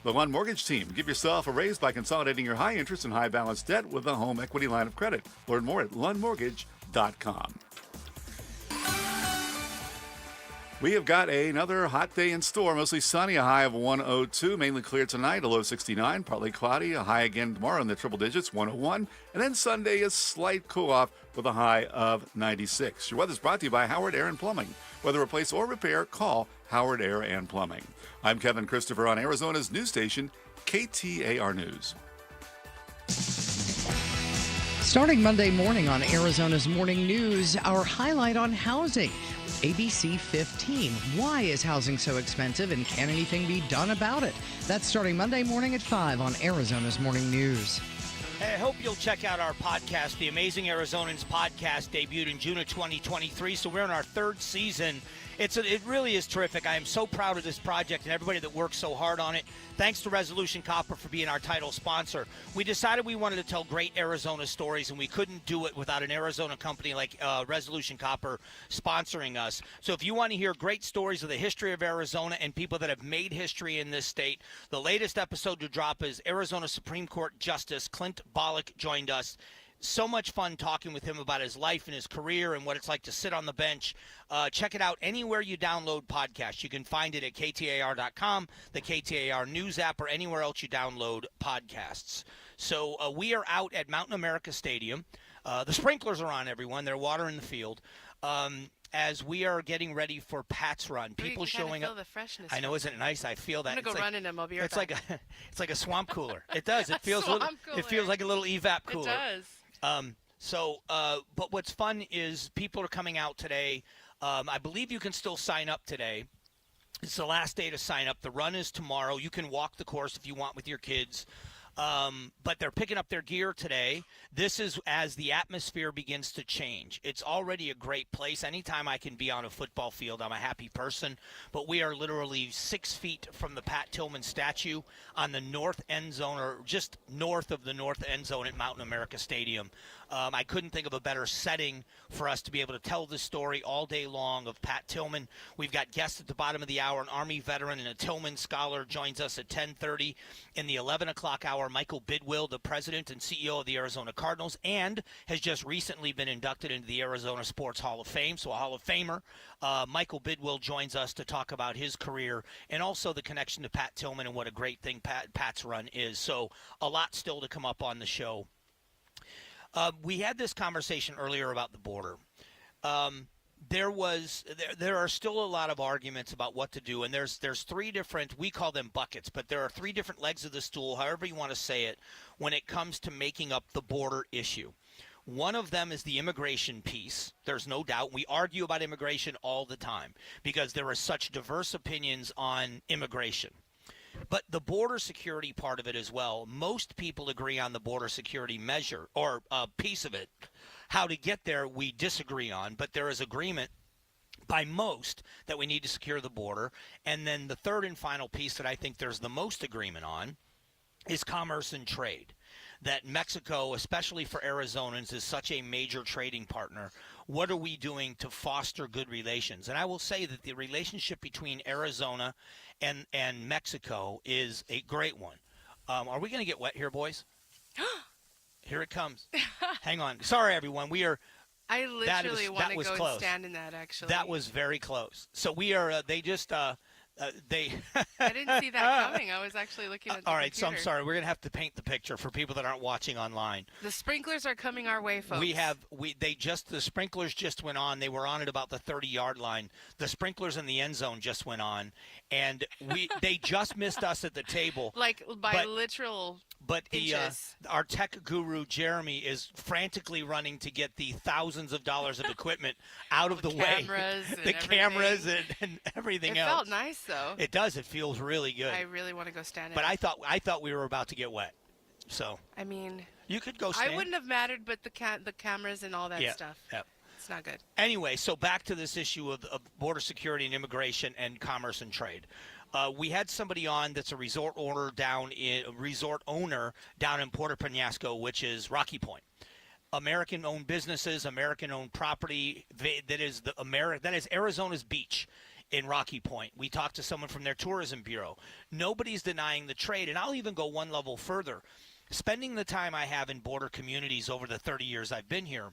[SPEAKER 15] the Lund Mortgage Team. Give yourself a raise by consolidating your high interest and high balance debt with a home equity line of credit. Learn more at lundmortgage.com. We have got another hot day in store. Mostly sunny, a high of 102. Mainly clear tonight, a low 69. Partly cloudy, a high again tomorrow in the triple digits, 101. And then Sunday, a slight cool off with a high of 96. Your weather's brought to you by Howard Air and Plumbing. Whether replace or repair, call Howard Air and Plumbing. I'm Kevin Christopher on Arizona's news station, KTAR News.
[SPEAKER 6] Starting Monday morning on Arizona's Morning News, our highlight on housing. ABC 15. Why is housing so expensive and can anything be done about it? That's starting Monday morning at 5 on Arizona's Morning News.
[SPEAKER 3] Hey, I hope you'll check out our podcast. The Amazing Arizonans podcast debuted in June of 2023, so we're in our third season. It really is terrific. I am so proud of this project and everybody that works so hard on it. Thanks to Resolution Copper for being our title sponsor. We decided we wanted to tell great Arizona stories, and we couldn't do it without an Arizona company like Resolution Copper sponsoring us. So if you want to hear great stories of the history of Arizona and people that have made history in this state, the latest episode to drop is Arizona Supreme Court Justice Clint Bollock joined us. So much fun talking with him about his life and his career and what it's like to sit on the bench. Check it out anywhere you download podcasts. You can find it at KTAR.com, the KTAR News app, or anywhere else you download podcasts. So we are out at Mountain America Stadium. The sprinklers are on, everyone. They're watering the field. As we are getting ready for Pat's Run, people showing up.
[SPEAKER 7] The freshness.
[SPEAKER 3] I know, isn't it nice? I feel that.
[SPEAKER 7] I'm gonna go run in them. I'll be right
[SPEAKER 3] it's
[SPEAKER 7] back.
[SPEAKER 3] It's like a swamp cooler. It does. It feels
[SPEAKER 7] It
[SPEAKER 3] feels like a little evap cooler.
[SPEAKER 7] It does.
[SPEAKER 3] But what's fun is people are coming out today. I believe you can still sign up today. It's the last day to sign up. The run is tomorrow. You can walk the course if you want with your kids. But they're picking up their gear today. This is as the atmosphere begins to change. It's already a great place. Anytime I can be on a football field, I'm a happy person. But we are literally 6 feet from the Pat Tillman statue on the north end zone, or just north of the north end zone at Mountain America Stadium. I couldn't think of a better setting for us to be able to tell this story all day long of Pat Tillman. We've got guests at the bottom of the hour. An Army veteran and a Tillman scholar joins us at 10:30. In the 11 o'clock hour, Michael Bidwill, the president and CEO of the Arizona Cardinals, and has just recently been inducted into the Arizona Sports Hall of Fame, so a Hall of Famer. Michael Bidwill joins us to talk about his career and also the connection to Pat Tillman and what a great thing Pat's Run is. So a lot still to come up on the show. We had this conversation earlier about the border. there are still a lot of arguments about what to do, and there's three different, we call them buckets, but there are three different legs of the stool, however you want to say it, when it comes to making up the border issue. One of them is the immigration piece. There's no doubt. We argue about immigration all the time because there are such diverse opinions on immigration. But the border security part of it as well, most people agree on the border security measure or piece of it. How to get there, we disagree on, but there is agreement by most that we need to secure the border. And then the third and final piece that I think there's the most agreement on is commerce and trade. That Mexico, especially for Arizonans, is such a major trading partner. What are we doing to foster good relations? And I will say that the relationship between Arizona and Mexico is a great one. Are we going to get wet here, boys? Here it comes. Hang on. Sorry, everyone.
[SPEAKER 2] I literally want to go and stand in that, actually.
[SPEAKER 3] That was very close. So we are, they just,
[SPEAKER 2] I didn't see that coming. I was actually looking at the
[SPEAKER 3] all right,
[SPEAKER 2] computer.
[SPEAKER 3] so I'm sorry. We're going to have to paint the picture for people that aren't watching online.
[SPEAKER 2] The sprinklers are coming our way, folks.
[SPEAKER 3] The sprinklers just went on. They were on at about the 30-yard line. The sprinklers in the end zone just went on, and they just missed us at the table.
[SPEAKER 2] Literal
[SPEAKER 3] But
[SPEAKER 2] inches.
[SPEAKER 3] Our tech guru, Jeremy, is frantically running to get the thousands of dollars of equipment out of the way. Cameras and everything else.
[SPEAKER 2] It felt nice, though.
[SPEAKER 3] It does. It feels really good.
[SPEAKER 2] I really want to go stand in
[SPEAKER 3] But
[SPEAKER 2] it.
[SPEAKER 3] I thought we were about to get wet. So
[SPEAKER 2] I mean,
[SPEAKER 3] you could go stand.
[SPEAKER 2] I wouldn't have mattered, but the cameras and all that stuff.
[SPEAKER 3] Yep.
[SPEAKER 2] It's not good.
[SPEAKER 3] Anyway, so back to this issue of border security and immigration and commerce and trade. We had somebody on that's a resort owner down in Puerto Penasco, which is Rocky Point. American-owned businesses, American-owned property. That is Arizona's beach in Rocky Point. We talked to someone from their tourism bureau. Nobody's denying the trade, and I'll even go one level further. Spending the time I have in border communities over the 30 years I've been here,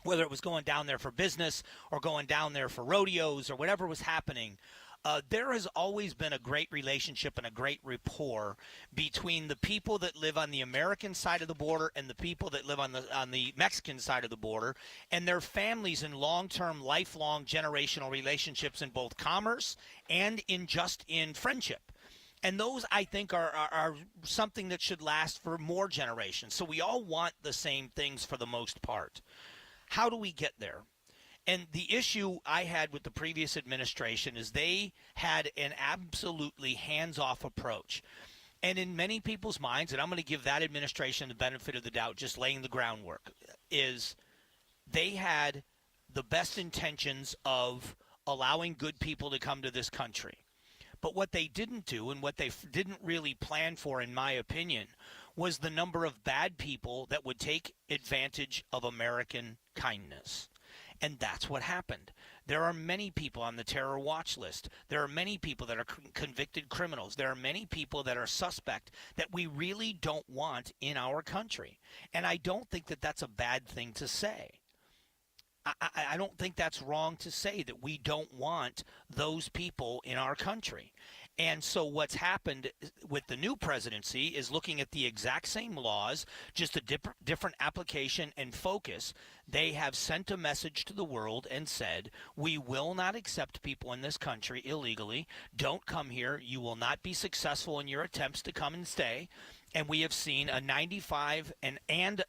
[SPEAKER 3] whether it was going down there for business or going down there for rodeos or whatever was happening, there has always been a great relationship and a great rapport between the people that live on the American side of the border and the people that live on the Mexican side of the border, and their families in long-term, lifelong, generational relationships in both commerce and in friendship. And those, I think, are something that should last for more generations. So we all want the same things for the most part. How do we get there? And the issue I had with the previous administration is they had an absolutely hands-off approach. And in many people's minds, and I'm going to give that administration the benefit of the doubt, just laying the groundwork, is they had the best intentions of allowing good people to come to this country. But what they didn't do, and what they didn't really plan for, in my opinion, was the number of bad people that would take advantage of American kindness. And that's what happened. There are many people on the terror watch list. There are many people that are convicted criminals. There are many people that are suspect that we really don't want in our country. And I don't think that that's a bad thing to say. I don't think that's wrong to say that we don't want those people in our country. And so what's happened with the new presidency is looking at the exact same laws, just a different application and focus. They have sent a message to the world and said, we will not accept people in this country illegally. Don't come here. You will not be successful in your attempts to come and stay. And we have seen a 95 and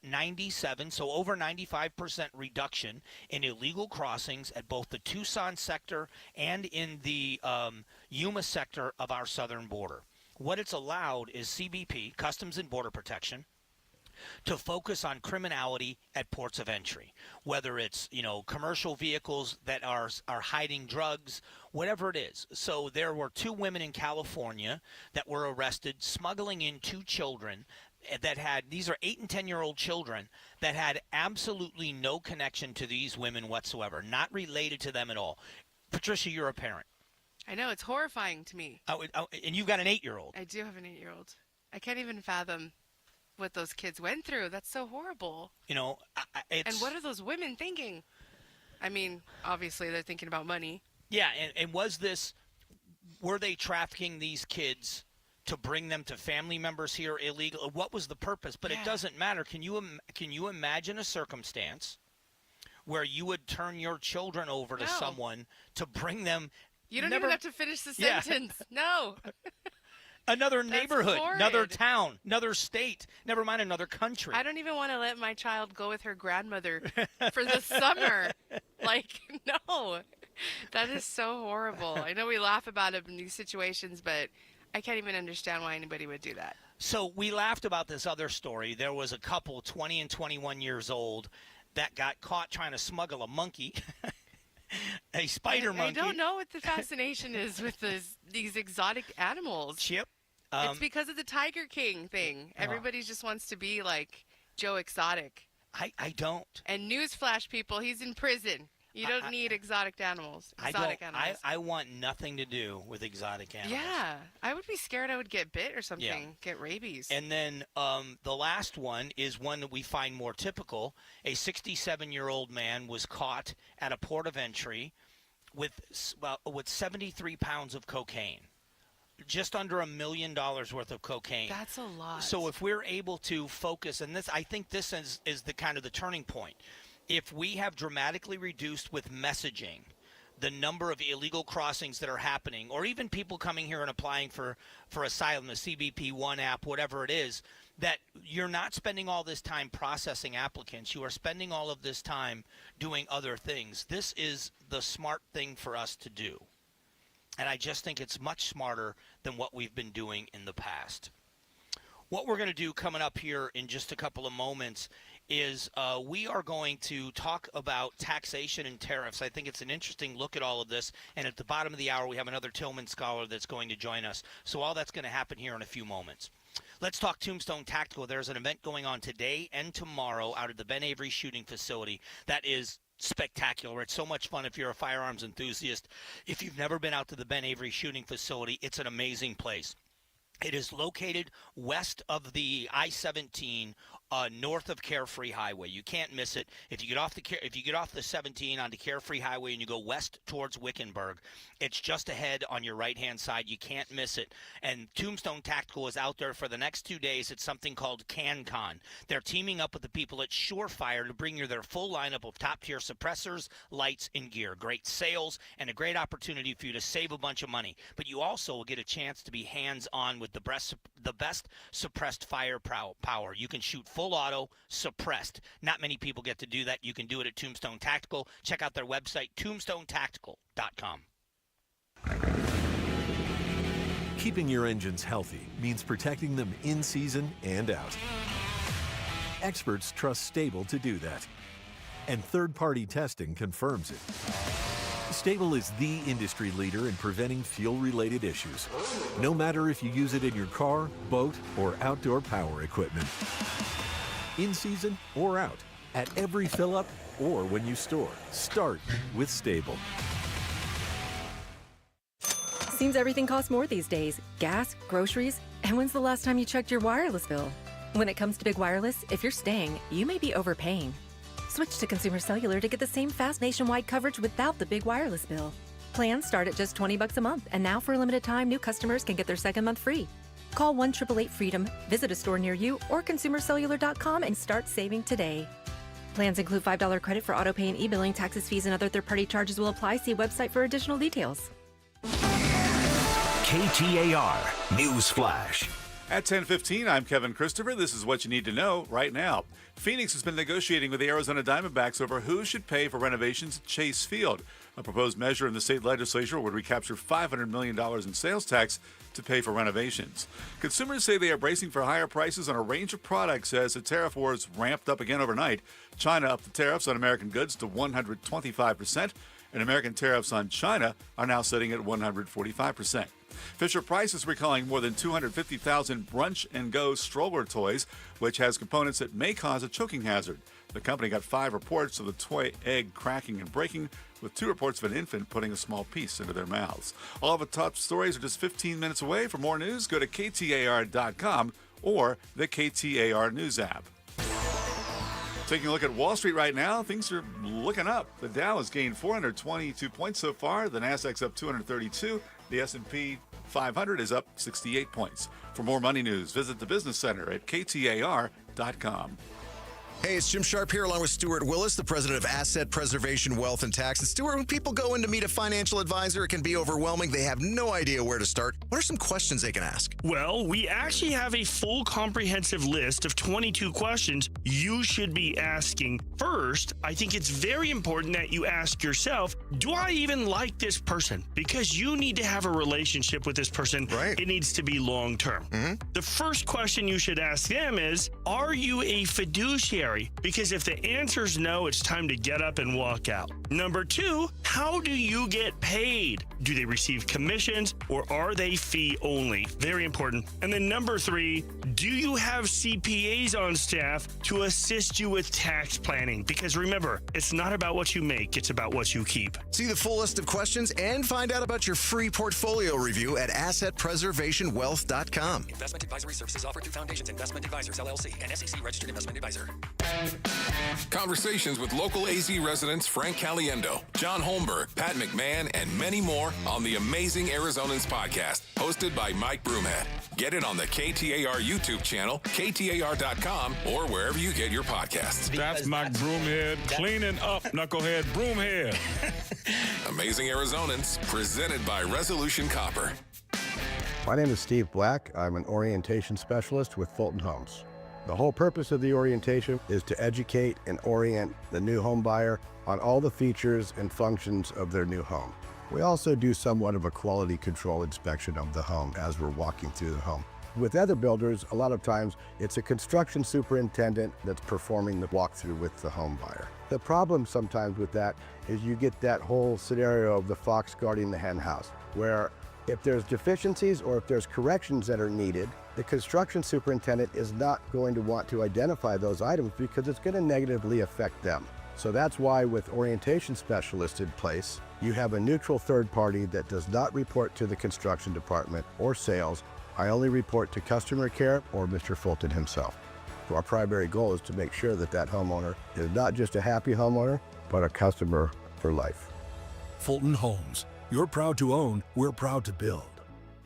[SPEAKER 3] 97, so over 95% reduction in illegal crossings at both the Tucson sector and in the Yuma sector of our southern border. What it's allowed is CBP, Customs and Border Protection, to focus on criminality at ports of entry, whether it's, commercial vehicles that are hiding drugs, whatever it is. So there were 2 women in California that were arrested smuggling in 2 children that had, these are 8 and 10-year-old children that had absolutely no connection to these women whatsoever, not related to them at all. Patricia, you're a parent.
[SPEAKER 2] I know, it's horrifying to me.
[SPEAKER 3] And you've got an 8-year-old.
[SPEAKER 2] I do have an 8-year-old. I can't even fathom what those kids went through. That's so horrible.
[SPEAKER 3] And
[SPEAKER 2] what are those women thinking? I mean, obviously they're thinking about money. Yeah,
[SPEAKER 3] and were they trafficking these kids to bring them to family members here illegal? What was the purpose? But It doesn't matter. Can you imagine a circumstance where you would turn your children over to someone to bring them.
[SPEAKER 2] You don't even have to finish the sentence. No.
[SPEAKER 3] Another neighborhood, another town, another state, never mind another country.
[SPEAKER 2] I don't even want to let my child go with her grandmother for the summer. Like, no. That is so horrible. I know we laugh about it in these situations, but I can't even understand why anybody would do that.
[SPEAKER 3] So we laughed about this other story. There was a couple, 20 and 21 years old, that got caught trying to smuggle a monkey. A spider monkey.
[SPEAKER 2] I don't know what the fascination is with these exotic animals.
[SPEAKER 3] Chip.
[SPEAKER 2] It's because of the Tiger King thing. Everybody just wants to be like Joe Exotic.
[SPEAKER 3] I don't.
[SPEAKER 2] And newsflash, people, he's in prison. You don't need exotic animals.
[SPEAKER 3] I want nothing to do with exotic animals.
[SPEAKER 2] Yeah. I would be scared I would get bit or something, get rabies.
[SPEAKER 3] And then the last one is one that we find more typical. A 67-year-old man was caught at a port of entry with 73 pounds of cocaine. Just under $1 million worth of cocaine.
[SPEAKER 2] That's a lot.
[SPEAKER 3] So if we're able to focus, and I think this is the kind of the turning point. If we have dramatically reduced with messaging the number of illegal crossings that are happening, or even people coming here and applying for asylum, the CBP One app, whatever it is, that you're not spending all this time processing applicants. You are spending all of this time doing other things. This is the smart thing for us to do. And I just think it's much smarter than what we've been doing in the past. What we're going to do coming up here in just a couple of moments is we are going to talk about taxation and tariffs. I think it's an interesting look at all of this. And at the bottom of the hour, we have another Tillman scholar that's going to join us. So all that's going to happen here in a few moments. Let's talk Tombstone Tactical. There's an event going on today and tomorrow out at the Ben Avery Shooting Facility that is spectacular. It's so much fun if you're a firearms enthusiast. If you've never been out to the Ben Avery Shooting Facility, it's an amazing place. It is located west of the I-17, north of Carefree Highway. You can't miss it. If you get off the 17 onto Carefree Highway and you go west towards Wickenburg, it's just ahead on your right-hand side. You can't miss it. And Tombstone Tactical is out there for the next 2 days. It's something called CanCon. They're teaming up with the people at Surefire to bring you their full lineup of top-tier suppressors, lights, and gear. Great sales and a great opportunity for you to save a bunch of money. But you also will get a chance to be hands-on with the best suppressed fire power. You can shoot full auto, suppressed. Not many people get to do that. You can do it at Tombstone Tactical. Check out their website, tombstonetactical.com.
[SPEAKER 7] Keeping your engines healthy means protecting them in season and out. Experts trust Stable to do that. And third-party testing confirms it. Stable is the industry leader in preventing fuel-related issues, no matter if you use it in your car, boat, or outdoor power equipment. In season or out, at every fill-up or when you store, start with Stable.
[SPEAKER 8] Seems everything costs more these days. Gas, groceries, and when's the last time you checked your wireless bill? When it comes to big wireless, if you're staying, you may be overpaying. Switch to Consumer Cellular to get the same fast nationwide coverage without the big wireless bill. Plans start at just $20 a month, and now for a limited time, new customers can get their second month free. Call 1-888-FREEDOM, visit a store near you, or consumercellular.com and start saving today. Plans include $5 credit for auto pay and e-billing. Taxes, fees, and other third-party charges will apply. See website for additional details.
[SPEAKER 7] KTAR News Flash.
[SPEAKER 15] At 10:15, I'm Kevin Christopher. This is what you need to know right now. Phoenix has been negotiating with the Arizona Diamondbacks over who should pay for renovations at Chase Field. A proposed measure in the state legislature would recapture $500 million in sales tax to pay for renovations. Consumers say they are bracing for higher prices on a range of products as the tariff wars ramped up again overnight. China upped the tariffs on American goods to 125%, and American tariffs on China are now sitting at 145%. Fisher-Price is recalling more than 250,000 brunch-and-go stroller toys, which has components that may cause a choking hazard. The company got 5 reports of the toy egg cracking and breaking, with 2 reports of an infant putting a small piece into their mouths. All of the top stories are just 15 minutes away. For more news, go to KTAR.com or the KTAR News app. Taking a look at Wall Street right now, things are looking up. The Dow has gained 422 points so far. The Nasdaq's up 232. The S&P 500 is up 68 points. For more money news, visit the Business Center at KTAR.com.
[SPEAKER 21] Hey, it's Jim Sharp here along with Stuart Willis, the president of Asset Preservation, Wealth, and Tax. And Stuart, when people go in to meet a financial advisor, it can be overwhelming. They have no idea where to start. What are some questions they can ask?
[SPEAKER 10] Well, we actually have a full comprehensive list of 22 questions you should be asking. First, I think it's very important that you ask yourself, do I even like this person? Because you need to have a relationship with this person. Right. It needs to be long-term. The first question you should ask them is, are you a fiduciary? Because if the answer is no, it's time to get up and walk out. Number 2, how do you get paid? Do they receive commissions or are they fee only? Very important. And then number 3, do you have CPAs on staff to assist you with tax planning? Because remember, it's not about what you make, it's about what you keep.
[SPEAKER 21] See the full list of questions and find out about your free portfolio review at AssetPreservationWealth.com.
[SPEAKER 23] Investment advisory services offered through Foundations Investment Advisors, LLC, an SEC registered investment advisor.
[SPEAKER 11] Conversations with local AZ residents Frank Caliendo, John Holmberg, Pat McMahon, and many more on the Amazing Arizonans podcast, hosted by Mike Broomhead. Get it on the KTAR YouTube channel, KTAR.com, or wherever you get your podcasts.
[SPEAKER 12] That's Mike Broomhead cleaning up, knucklehead Broomhead.
[SPEAKER 11] Amazing Arizonans, presented by Resolution Copper.
[SPEAKER 13] My name is Steve Black. I'm an orientation specialist with Fulton Homes. The whole purpose of the orientation is to educate and orient the new home buyer on all the features and functions of their new home. We also do somewhat of a quality control inspection of the home as we're walking through the home. With other builders, a lot of times it's a construction superintendent that's performing the walkthrough with the home buyer. The problem sometimes with that is you get that whole scenario of the fox guarding the hen house, where if there's deficiencies or if there's corrections that are needed, the construction superintendent is not going to want to identify those items because it's going to negatively affect them. So that's why with orientation specialists in place, you have a neutral third party that does not report to the construction department or sales. I only report to customer care or Mr. Fulton himself. So our primary goal is to make sure that that homeowner is not just a happy homeowner, but a customer for life.
[SPEAKER 14] Fulton Homes. You're proud to own, we're proud to build.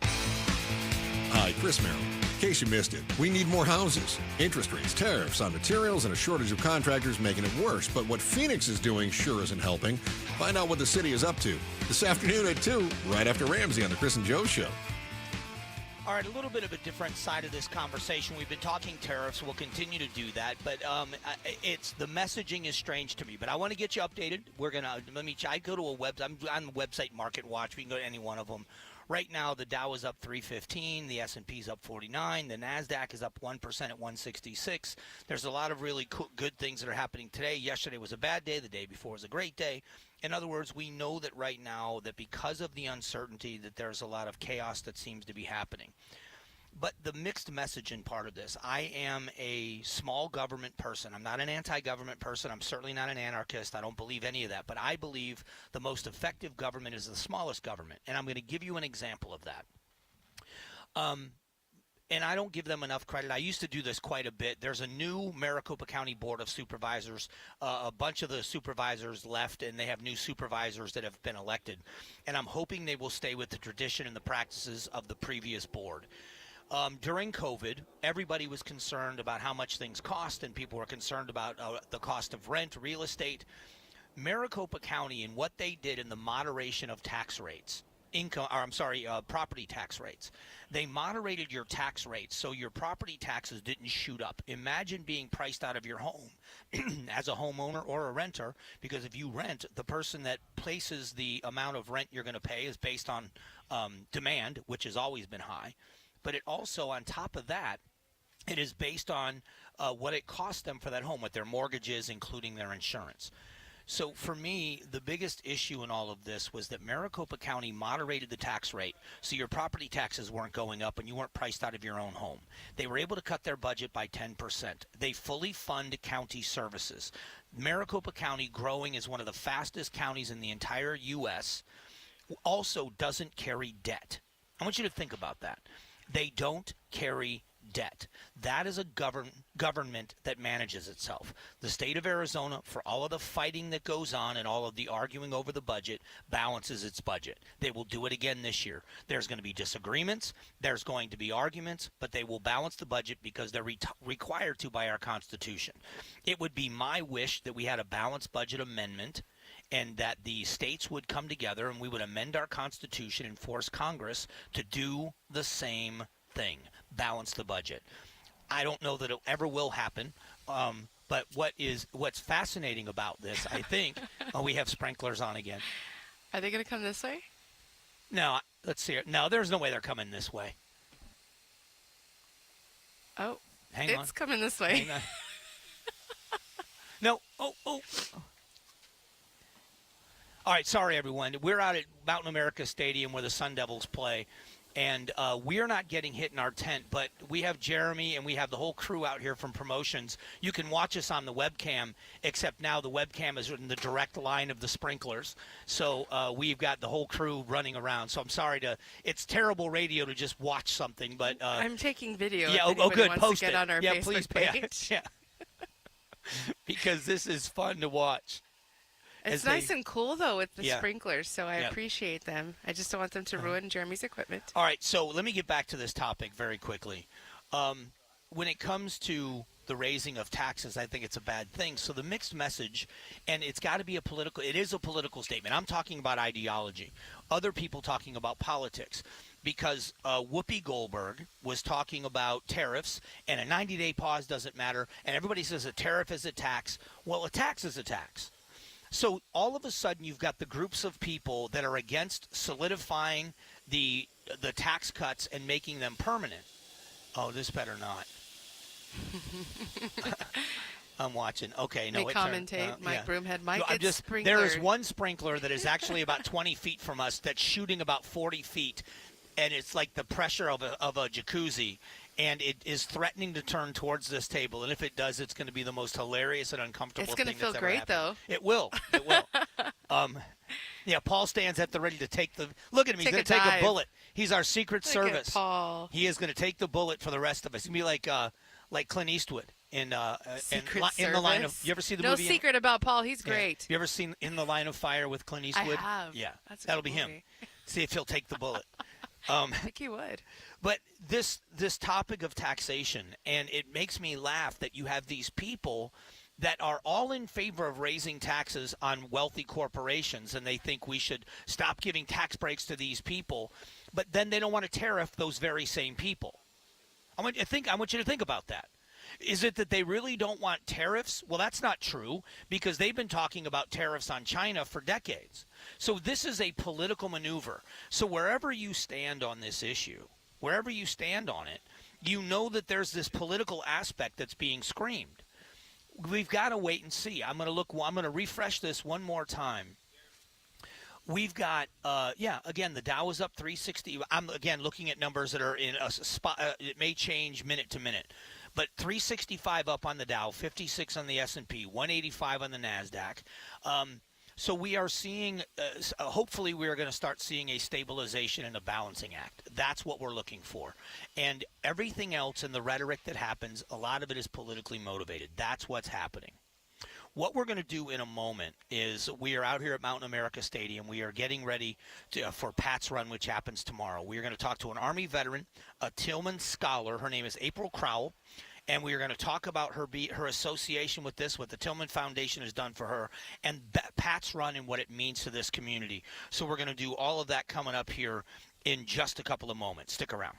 [SPEAKER 16] Hi, Chris Merrill. In case you missed it, we need more houses. Interest rates, tariffs on materials, and a shortage of contractors making it worse. But what Phoenix is doing sure isn't helping. Find out what the city is up to this afternoon at 2, right after Ramsey on the Chris and Joe Show.
[SPEAKER 3] All right, a little bit of a different side of this conversation. We've been talking tariffs. We'll continue to do that, but it's the messaging is strange to me. But I want to get you updated. I go to a I'm on the website Market Watch. We can go to any one of them. Right now, the Dow is up 315, the S&P is up 49, the NASDAQ is up 1% at 166. There's a lot of really good things that are happening today. Yesterday was a bad day. The day before was a great day. In other words, we know that right now that because of the uncertainty that there's a lot of chaos that seems to be happening. But the mixed message in part of this, I am a small government person. I'm not an anti-government person. I'm certainly not an anarchist. I don't believe any of that. But I believe the most effective government is the smallest government. And I'm going to give you an example of that. And I don't give them enough credit. I used to do this quite a bit. There's a new Maricopa County Board of Supervisors. A bunch of the supervisors left, and they have new supervisors that have been elected. And I'm hoping they will stay with the tradition and the practices of the previous board. During COVID, everybody was concerned about how much things cost, and people were concerned about the cost of rent, real estate. Maricopa County and what they did in the moderation of tax rates, property tax rates. They moderated your tax rates so your property taxes didn't shoot up. Imagine being priced out of your home as a homeowner or a renter, because if you rent, the person that places the amount of rent you're going to pay is based on demand, which has always been high. But it also, on top of that, it is based on what it costs them for that home, what their mortgage is, including their insurance. So for me, the biggest issue in all of this was that Maricopa County moderated the tax rate so your property taxes weren't going up and you weren't priced out of your own home. They were able to cut their budget by 10%. They fully fund county services. Maricopa County, growing as one of the fastest counties in the entire U.S., also doesn't carry debt. I want you to think about that. They don't carry debt. That is a government that manages itself. The state of Arizona, for all of the fighting that goes on and all of the arguing over the budget, balances its budget. They will do it again this year. There's going to be disagreements. There's going to be arguments, but they will balance the budget because they're required to by our Constitution. It would be my wish that we had a balanced budget amendment and that the states would come together and we would amend our Constitution and force Congress to do the same thing, balance the budget. I don't know that it ever will happen, but what's fascinating about this, I think, we have sprinklers on again.
[SPEAKER 2] Are they going to come this way?
[SPEAKER 3] No, let's see. No, there's no way they're coming this way.
[SPEAKER 2] Oh,
[SPEAKER 3] hang on.
[SPEAKER 2] It's coming this way.
[SPEAKER 3] Hang on. No. Oh. All right, sorry, everyone. We're out at Mountain America Stadium where the Sun Devils play, and we're not getting hit in our tent, but we have Jeremy and we have the whole crew out here from promotions. You can watch us on the webcam, except now the webcam is in the direct line of the sprinklers, so we've got the whole crew running around. So I'm sorry it's terrible radio to just watch something, but
[SPEAKER 2] I'm taking video.
[SPEAKER 3] Yeah,
[SPEAKER 2] if
[SPEAKER 3] good.
[SPEAKER 2] Wants
[SPEAKER 3] Post
[SPEAKER 2] to get
[SPEAKER 3] it.
[SPEAKER 2] on our
[SPEAKER 3] Yeah,
[SPEAKER 2] Facebook
[SPEAKER 3] please.
[SPEAKER 2] page.
[SPEAKER 3] Yeah. Because this is fun to watch.
[SPEAKER 2] It's nice and cool, though, with the
[SPEAKER 3] Yeah.
[SPEAKER 2] sprinklers, so I
[SPEAKER 3] Yeah.
[SPEAKER 2] appreciate them. I just don't want them to ruin Jeremy's equipment.
[SPEAKER 3] All right, so let me get back to this topic very quickly. When it comes to the raising of taxes, I think it's a bad thing. So the mixed message, and it is a political statement. I'm talking about ideology. Other people talking about politics. Because Whoopi Goldberg was talking about tariffs, and a 90-day pause doesn't matter, and everybody says a tariff is a tax. Well, a tax is a tax. So all of a sudden you've got the groups of people that are against solidifying the tax cuts and making them permanent. Oh, this better not. I'm watching. Okay, no,
[SPEAKER 2] they commentate. Mike Broomhead. Mike,
[SPEAKER 3] no,
[SPEAKER 2] it's sprinkler.
[SPEAKER 3] There is one sprinkler that is actually about 20 feet from us that's shooting about 40 feet, and it's like the pressure of a jacuzzi, and it is threatening to turn towards this table. And if it does, it's going to be the most hilarious and uncomfortable thing that's ever happened.
[SPEAKER 2] It's going to feel great, though.
[SPEAKER 3] It will. It will. Yeah, Paul stands at the ready to take the – look at him. He's going to take a bullet. He's our Secret Service.
[SPEAKER 2] Paul.
[SPEAKER 3] He is going to take the bullet for the rest of us. He's going to be like Clint Eastwood in the line of – you ever see the movie?
[SPEAKER 2] No secret about Paul. He's great.
[SPEAKER 3] You ever seen In the Line of Fire with Clint Eastwood?
[SPEAKER 2] I have.
[SPEAKER 3] Yeah.
[SPEAKER 2] That'll
[SPEAKER 3] be him. See if he'll take the bullet.
[SPEAKER 2] I think he would.
[SPEAKER 3] But this topic of taxation, and it makes me laugh that you have these people that are all in favor of raising taxes on wealthy corporations, and they think we should stop giving tax breaks to these people, but then they don't want to tariff those very same people. I want you to think about that. Is it that they really don't want tariffs? Well, that's not true, because they've been talking about tariffs on China for decades. So this is a political maneuver. So wherever you stand on this issue, wherever you stand on it, you know that there's this political aspect that's being screamed. We've got to wait and see. I'm going to refresh this one more time. We've got, again, the Dow is up 360. I'm, again, looking at numbers that are in a spot. It may change minute to minute. But 365 up on the Dow, 56 on the S&P, 185 on the NASDAQ. So we are seeing, hopefully we are going to start seeing a stabilization and a balancing act. That's what we're looking for. And everything else in the rhetoric that happens, a lot of it is politically motivated. That's what's happening. What we're going to do in a moment is we are out here at Mountain America Stadium. We are getting ready for Pat's Run, which happens tomorrow. We are going to talk to an Army veteran, a Tillman scholar. Her name is April Crowell. And we are going to talk about her association with this, what the Tillman Foundation has done for her, and Pat's Run and what it means to this community. So we're going to do all of that coming up here in just a couple of moments. Stick around.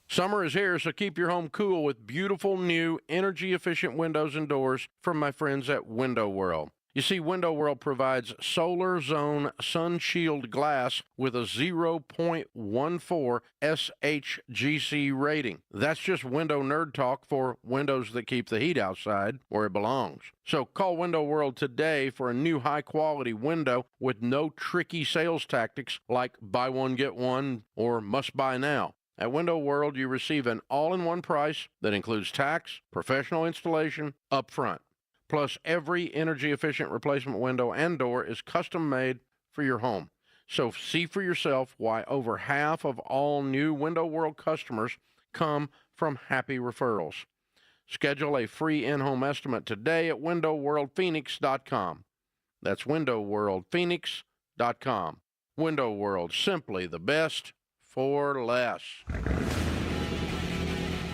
[SPEAKER 9] Summer is here, so keep your home cool with beautiful new energy-efficient windows and doors from my friends at Window World. You see, Window World provides Solar Zone Sun Shield glass with a 0.14 SHGC rating. That's just window nerd talk for windows that keep the heat outside where it belongs. So call Window World today for a new high-quality window with no tricky sales tactics like buy one, get one, or must buy now. At Window World, you receive an all-in-one price that includes tax, professional installation, up front. Plus, every energy-efficient replacement window and door is custom-made for your home. So see for yourself why over half of all new Window World customers come from happy referrals. Schedule a free in-home estimate today at windowworldphoenix.com. That's windowworldphoenix.com. Window World, simply the best for less.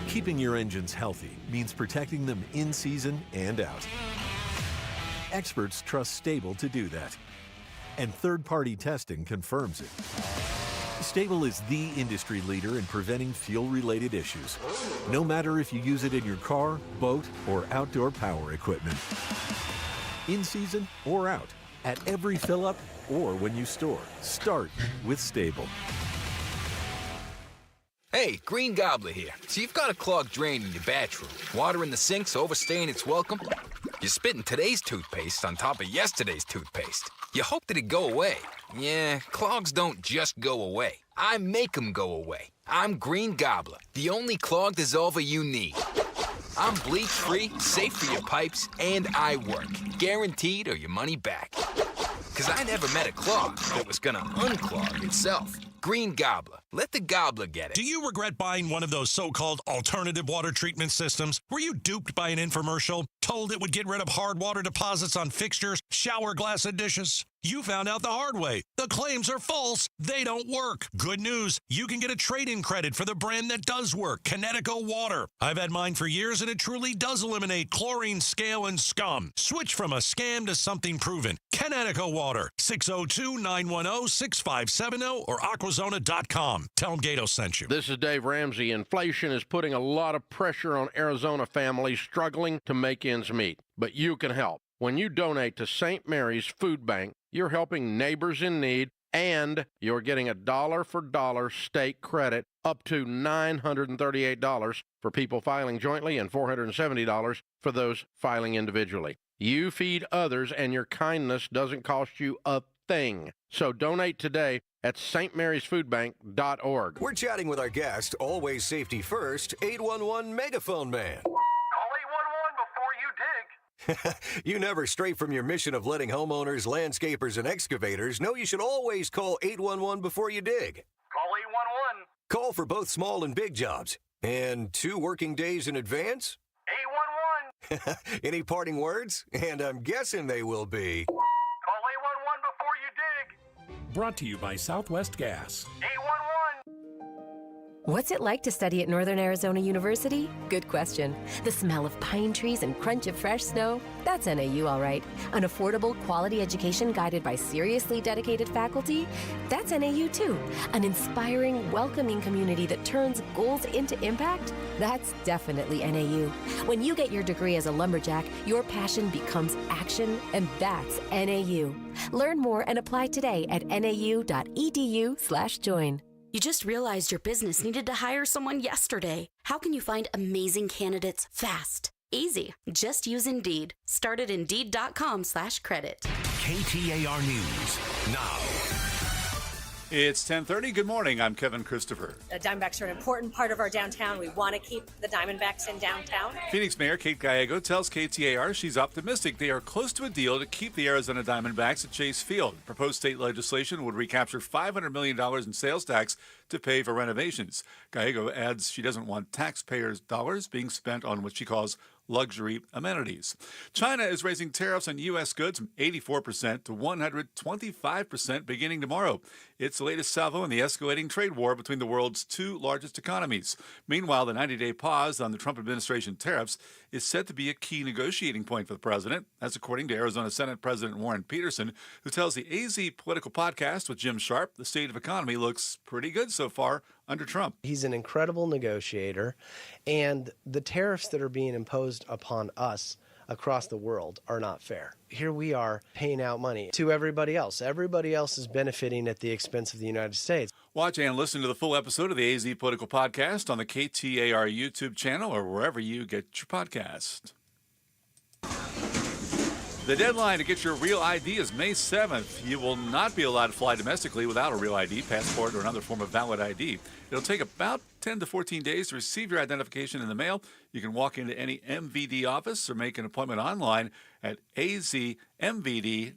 [SPEAKER 7] Keeping your engines healthy means protecting them in season and out. Experts trust Stable to do that. And third-party testing confirms it. Stable is the industry leader in preventing fuel-related issues, no matter if you use it in your car, boat, or outdoor power equipment. In season or out, at every fill-up or when you store, start with Stable.
[SPEAKER 17] Hey, Green Gobbler here. So you've got a clogged drain in your bathroom. Water in the sink's overstaying its welcome. You're spitting today's toothpaste on top of yesterday's toothpaste. You hope that it'd go away. Yeah, clogs don't just go away. I make them go away. I'm Green Gobbler, the only clog dissolver you need. I'm bleach-free, safe for your pipes, and I work. Guaranteed or your money back. Because I never met a clog that was gonna unclog itself. Green Gobbler. Let the gobbler get it.
[SPEAKER 18] Do you regret buying one of those so-called alternative water treatment systems? Were you duped by an infomercial? Told it would get rid of hard water deposits on fixtures, shower glass, and dishes? You found out the hard way. The claims are false. They don't work. Good news. You can get a trade-in credit for the brand that does work, Connecticut Water. I've had mine for years, and it truly does eliminate chlorine, scale, and scum. Switch from a scam to something proven. Connecticut Water. 602-910-6570 or aquazona.com. Tell them Gato sent you.
[SPEAKER 9] This is Dave Ramsey. Inflation is putting a lot of pressure on Arizona families struggling to make ends meet. But you can help. When you donate to St. Mary's Food Bank, you're helping neighbors in need, and you're getting a dollar-for-dollar state credit up to $938 for people filing jointly and $470 for those filing individually. You feed others, and your kindness doesn't cost you a thing. So donate today at stmarysfoodbank.org.
[SPEAKER 21] We're chatting with our guest, always safety first, 811 Megaphone Man. You never stray from your mission of letting homeowners, landscapers, and excavators know you should always call 811 before you dig.
[SPEAKER 19] Call 811.
[SPEAKER 21] Call for both small and big jobs. And 2 working days in advance?
[SPEAKER 19] 811.
[SPEAKER 21] Any parting words? And I'm guessing they will be...
[SPEAKER 19] Call 811 before you dig.
[SPEAKER 14] Brought to you by Southwest Gas.
[SPEAKER 19] 811.
[SPEAKER 20] What's it like to study at Northern Arizona University? Good question. The smell of pine trees and crunch of fresh snow? That's NAU, all right. An affordable, quality education guided by seriously dedicated faculty? That's NAU, too. An inspiring, welcoming community that turns goals into impact? That's definitely NAU. When you get your degree as a lumberjack, your passion becomes action, and that's NAU. Learn more and apply today at nau.edu/join.
[SPEAKER 22] You just realized your business needed to hire someone yesterday. How can you find amazing candidates fast? Easy. Just use Indeed. Start at Indeed.com/credit.
[SPEAKER 24] KTAR News now.
[SPEAKER 15] It's 10:30. Good morning. I'm Kevin Christopher.
[SPEAKER 26] The Diamondbacks are an important part of our downtown. We want to keep the Diamondbacks in downtown.
[SPEAKER 15] Phoenix Mayor Kate Gallego tells KTAR she's optimistic they are close to a deal to keep the Arizona Diamondbacks at Chase Field. Proposed state legislation would recapture $500 million in sales tax to pay for renovations. Gallego adds she doesn't want taxpayers' dollars being spent on what she calls luxury amenities. China is raising tariffs on U.S. goods from 84% to 125% beginning tomorrow. It's the latest salvo in the escalating trade war between the world's 2 largest economies. Meanwhile, the 90-day pause on the Trump administration tariffs is said to be a key negotiating point for the president. That's according to Arizona Senate President Warren Peterson, who tells the AZ Political Podcast with Jim Sharp the state of economy looks pretty good so far under Trump.
[SPEAKER 27] He's an incredible negotiator, and the tariffs that are being imposed upon us across the world are not fair. Here we are paying out money to everybody else. Everybody else is benefiting at the expense of the United States.
[SPEAKER 15] Watch and listen to the full episode of the AZ Political Podcast on the KTAR YouTube channel or wherever you get your podcast. The deadline to get your real ID is May 7th. You will not be allowed to fly domestically without a real ID, passport, or another form of valid ID. It'll take about 10 to 14 days to receive your identification in the mail. You can walk into any MVD office or make an appointment online at azmvdnow.gov.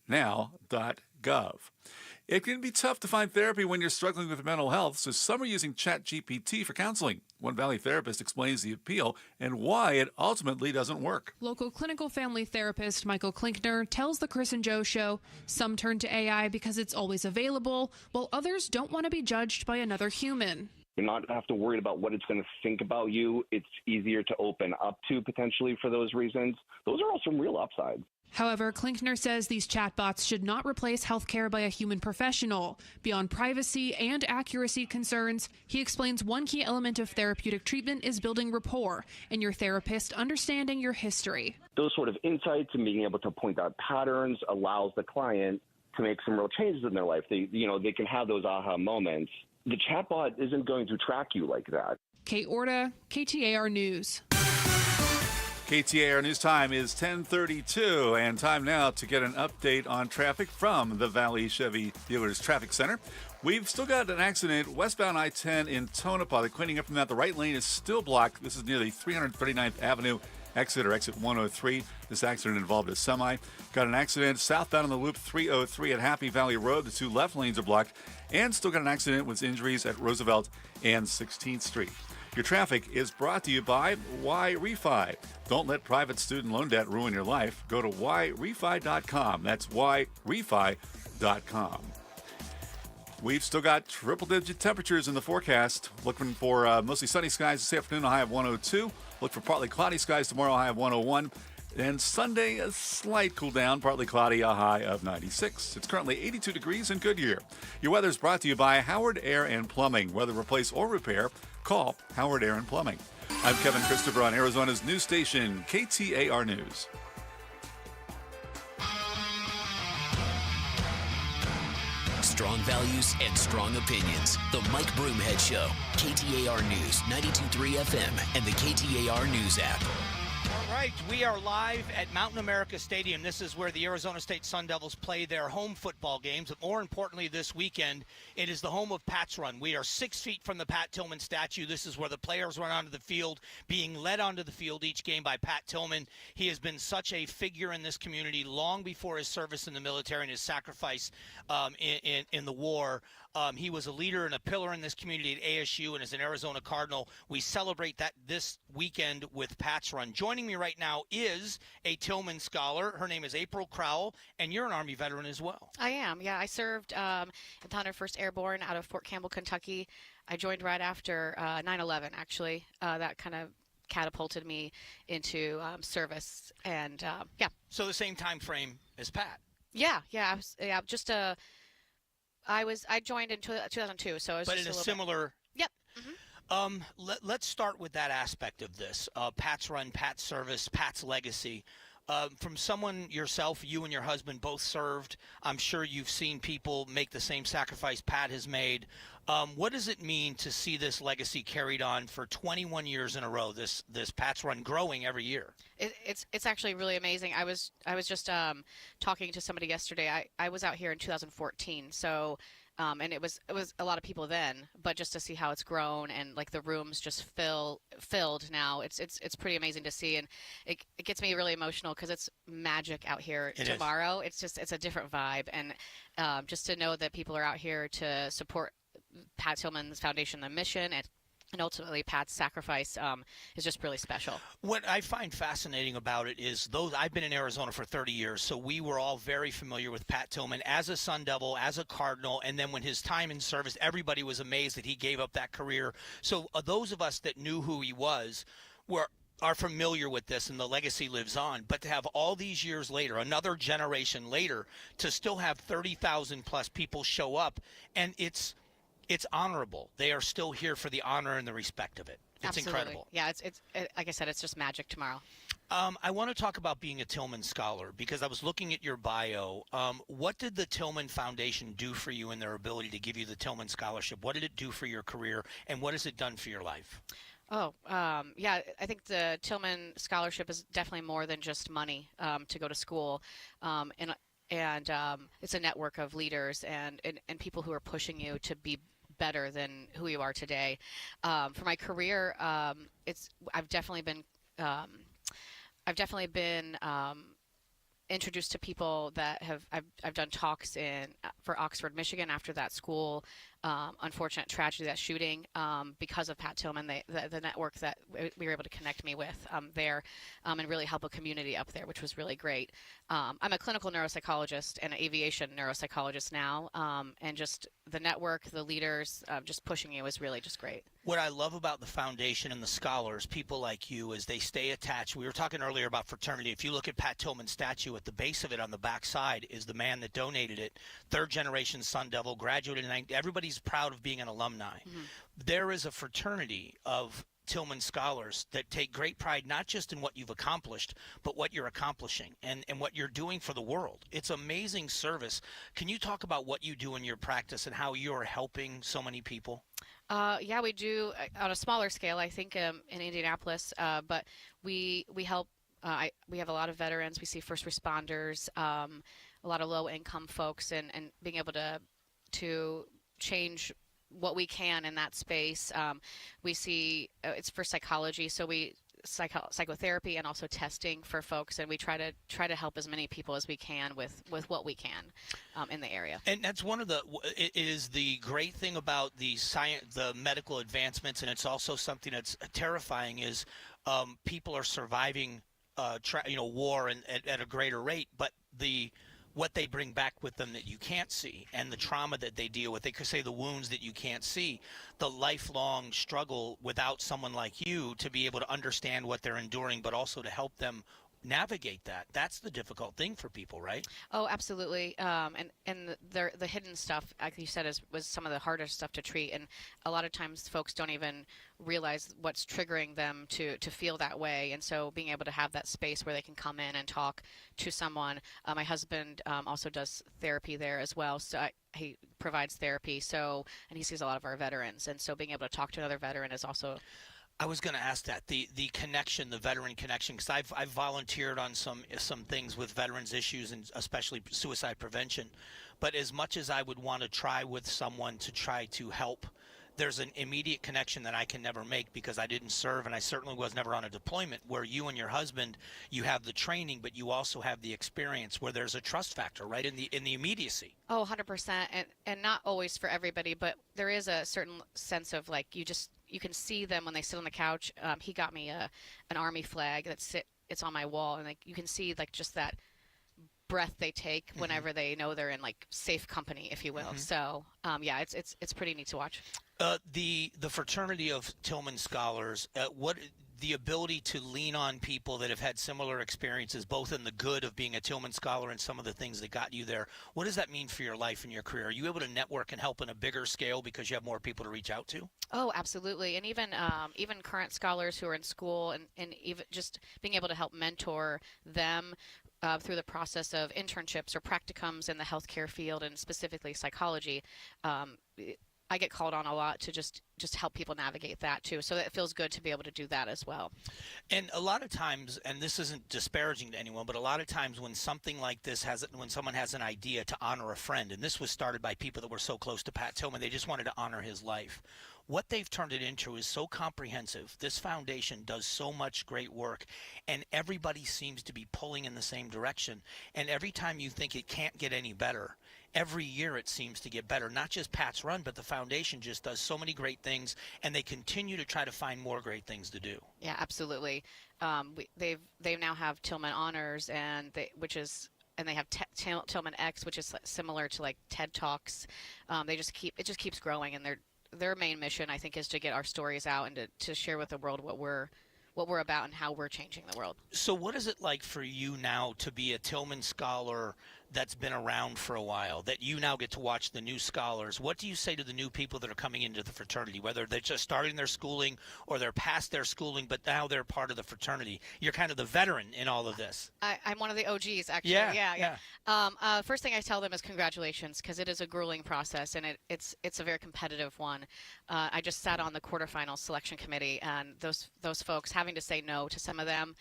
[SPEAKER 15] It can be tough to find therapy when you're struggling with mental health, so some are using ChatGPT for counseling. One Valley therapist explains the appeal and why it ultimately doesn't work.
[SPEAKER 1] Local clinical family therapist Michael Klinkner tells the Chris and Joe Show some turn to AI because it's always available, while others don't want to be judged by another human.
[SPEAKER 4] You're not have to worry about what it's going to think about you. It's easier to open up to potentially for those reasons. Those are all some real upsides.
[SPEAKER 1] However, Klinkner says these chatbots should not replace healthcare by a human professional. Beyond privacy and accuracy concerns, he explains one key element of therapeutic treatment is building rapport and your therapist understanding your history.
[SPEAKER 4] Those sort of insights and being able to point out patterns allows the client to make some real changes in their life. They can have those aha moments. The chatbot isn't going to track you like that.
[SPEAKER 1] Kate Orta, KTAR News.
[SPEAKER 15] KTAR News time is 10:32, and time now to get an update on traffic from the Valley Chevy Dealers Traffic Center. We've still got an accident westbound I-10 in Tonopah. They're cleaning up from that. The right lane is still blocked. This is near the 339th Avenue exit or exit 103. This accident involved a semi. Got an accident southbound on the loop 303 at Happy Valley Road. The two left lanes are blocked. And still got an accident with injuries at Roosevelt and 16th Street. Your traffic is brought to you by YRefi. Don't let private student loan debt ruin your life. Go to YRefi.com. That's YRefi.com. We've still got triple-digit temperatures in the forecast. Looking for mostly sunny skies this afternoon, a high of 102. Look for partly cloudy skies tomorrow, a high of 101. And Sunday, a slight cool down, partly cloudy, a high of 96. It's currently 82 degrees in Goodyear. Your weather is brought to you by Howard Air and Plumbing. Whether replace or repair, call Howard Air and Plumbing. I'm Kevin Christopher on Arizona's news station, KTAR News.
[SPEAKER 5] Strong values and strong opinions. The Mike Broomhead Show, KTAR News, 92.3 FM, and the KTAR News app.
[SPEAKER 3] All right, we are live at Mountain America Stadium. This is where the Arizona State Sun Devils play their home football games. But more importantly, this weekend, it is the home of Pat's Run. We are 6 feet from the Pat Tillman statue. This is where the players run onto the field, being led onto the field each game by Pat Tillman. He has been such a figure in this community long before his service in the military and his sacrifice in the war. He was a leader and a pillar in this community at ASU and as an Arizona Cardinal. We celebrate that this weekend with Pat's Run. Joining me right now is a Tillman scholar. Her name is April Crowell, and you're an Army veteran as well.
[SPEAKER 6] I am, yeah. I served at the 101st Airborne out of Fort Campbell, Kentucky. I joined right after 9/11, actually. That kind of catapulted me into service, and yeah.
[SPEAKER 3] So the same time frame as Pat.
[SPEAKER 6] Yeah. I joined in 2002, so it was
[SPEAKER 3] but
[SPEAKER 6] just
[SPEAKER 3] in a
[SPEAKER 6] little
[SPEAKER 3] similar.
[SPEAKER 6] Bit. Yep.
[SPEAKER 3] Let's start with that aspect of this. Pat's Run, Pat's service, Pat's legacy. From someone yourself, you and your husband both served. I'm sure you've seen people make the same sacrifice Pat has made. What does it mean to see this legacy carried on for 21 years in a row? This Pat's Run growing every year.
[SPEAKER 6] It's actually really amazing. I was just talking to somebody yesterday. I was out here in 2014, so. And it was a lot of people then, but just to see how it's grown and like the rooms just filled now, it's pretty amazing to see, and it gets me really emotional because it's magic out here tomorrow. It's a different vibe, and just to know that people are out here to support Pat Tillman's foundation, the mission, and ultimately Pat's sacrifice is just really special.
[SPEAKER 3] What I find fascinating about it is I've been in Arizona for 30 years, so we were all very familiar with Pat Tillman as a Sun Devil, as a Cardinal, and then when his time in service, everybody was amazed that he gave up that career. So those of us that knew who he was are familiar with this, and the legacy lives on. But to have all these years later, another generation later, to still have 30,000 plus people show up, and it's honorable. They are still here for the honor and the respect of it. It's
[SPEAKER 6] Absolutely.
[SPEAKER 3] incredible.
[SPEAKER 6] Yeah, it's like I said, it's just magic tomorrow.
[SPEAKER 3] I want to talk about being a Tillman scholar because I was looking at your bio. What did the Tillman Foundation do for you in their ability to give you the Tillman Scholarship? What did it do for your career, and what has it done for your life?
[SPEAKER 6] Oh, yeah, I think the Tillman Scholarship is definitely more than just money to go to school. And it's a network of leaders and people who are pushing you to be better than who you are today. For my career, I've definitely been introduced to people that I've done talks for Oxford, Michigan after that school unfortunate tragedy, that shooting, because of Pat Tillman, the network that we were able to connect me with there, and really help a community up there, which was really great. I'm a clinical neuropsychologist and an aviation neuropsychologist now, and just the network, the leaders, just pushing you is really just great.
[SPEAKER 3] What I love about the foundation and the scholars, people like you, is they stay attached. We were talking earlier about fraternity. If you look at Pat Tillman's statue, at the base of it on the back side is the man that donated it, third-generation Sun Devil, graduated in 19. Everybody's proud of being an alumni. Mm-hmm. There is a fraternity of Tillman scholars that take great pride not just in what you've accomplished, but what you're accomplishing and what you're doing for the world. It's amazing service. Can you talk about what you do in your practice and how you're helping so many people?
[SPEAKER 6] Yeah, we do on a smaller scale, I think, in Indianapolis, but we help. We have a lot of veterans. We see first responders, a lot of low-income folks, and being able to change what we can in that space. We see it's for psychology, so we psychotherapy and also testing for folks, and we try to help as many people as we can with what we can in the area. And
[SPEAKER 3] that's one of it is the great thing about the science, the medical advancements, and it's also something that's terrifying is people are surviving war at a greater rate, but what they bring back with them that you can't see, and the trauma that they deal with, they could say the wounds that you can't see, the lifelong struggle without someone like you to be able to understand what they're enduring, but also to help them navigate that. That's the difficult thing for people, right?
[SPEAKER 6] Oh, absolutely. And the hidden stuff, like you said, was some of the hardest stuff to treat. And a lot of times folks don't even realize what's triggering them to feel that way. And so being able to have that space where they can come in and talk to someone. My husband also does therapy there as well. So he provides therapy. And he sees a lot of our veterans. And so being able to talk to another veteran is also...
[SPEAKER 3] I was going to ask that, the connection, the veteran connection, because I've volunteered on some things with veterans issues and especially suicide prevention. But as much as I would want to try with someone to try to help, there's an immediate connection that I can never make because I didn't serve, and I certainly was never on a deployment, where you and your husband, you have the training, but you also have the experience where there's a trust factor, right, in the immediacy.
[SPEAKER 6] Oh, 100%. And not always for everybody, but there is a certain sense of, like, you can see them when they sit on the couch. He got me an Army flag it's on my wall, and you can see just that breath they take whenever they know they're in safe company, if you will. So yeah, it's pretty neat to watch.
[SPEAKER 3] The fraternity of Tillman scholars, the ability to lean on people that have had similar experiences, both in the good of being a Tillman scholar and some of the things that got you there. What does that mean for your life and your career? Are you able to network and help on a bigger scale because you have more people to reach out to?
[SPEAKER 6] Oh, absolutely. And even current scholars who are in school and even just being able to help mentor them through the process of internships or practicums in the healthcare field and specifically psychology. I get called on a lot to just help people navigate that too. So it feels good to be able to do that as well.
[SPEAKER 3] And a lot of times, and this isn't disparaging to anyone, but a lot of times when something like this when someone has an idea to honor a friend, and this was started by people that were so close to Pat Tillman, they just wanted to honor his life. What they've turned it into is so comprehensive. This foundation does so much great work, and everybody seems to be pulling in the same direction. And every time you think it can't get any better, every year it seems to get better. Not just Pat's run, but the foundation just does so many great things, and they continue to try to find more great things to do.
[SPEAKER 6] Yeah, absolutely. They now have Tillman Honors, and they have Tillman X, which is similar to TED Talks. It just keeps growing, and their main mission, I think, is to get our stories out and to share with the world what we're about and how we're changing the world.
[SPEAKER 3] So what is it like for you now to be a Tillman scholar that's been around for a while, that you now get to watch the new scholars? What do you say to the new people that are coming into the fraternity, whether they're just starting their schooling or they're past their schooling, but now they're part of the fraternity? You're kind of the veteran in all of this.
[SPEAKER 6] I'm one of the OGs, actually.
[SPEAKER 3] Yeah.
[SPEAKER 6] First thing I tell them is congratulations, because it is a grueling process, and it's a very competitive one. I just sat on the quarterfinal selection committee, and those folks, having to say no to some of them,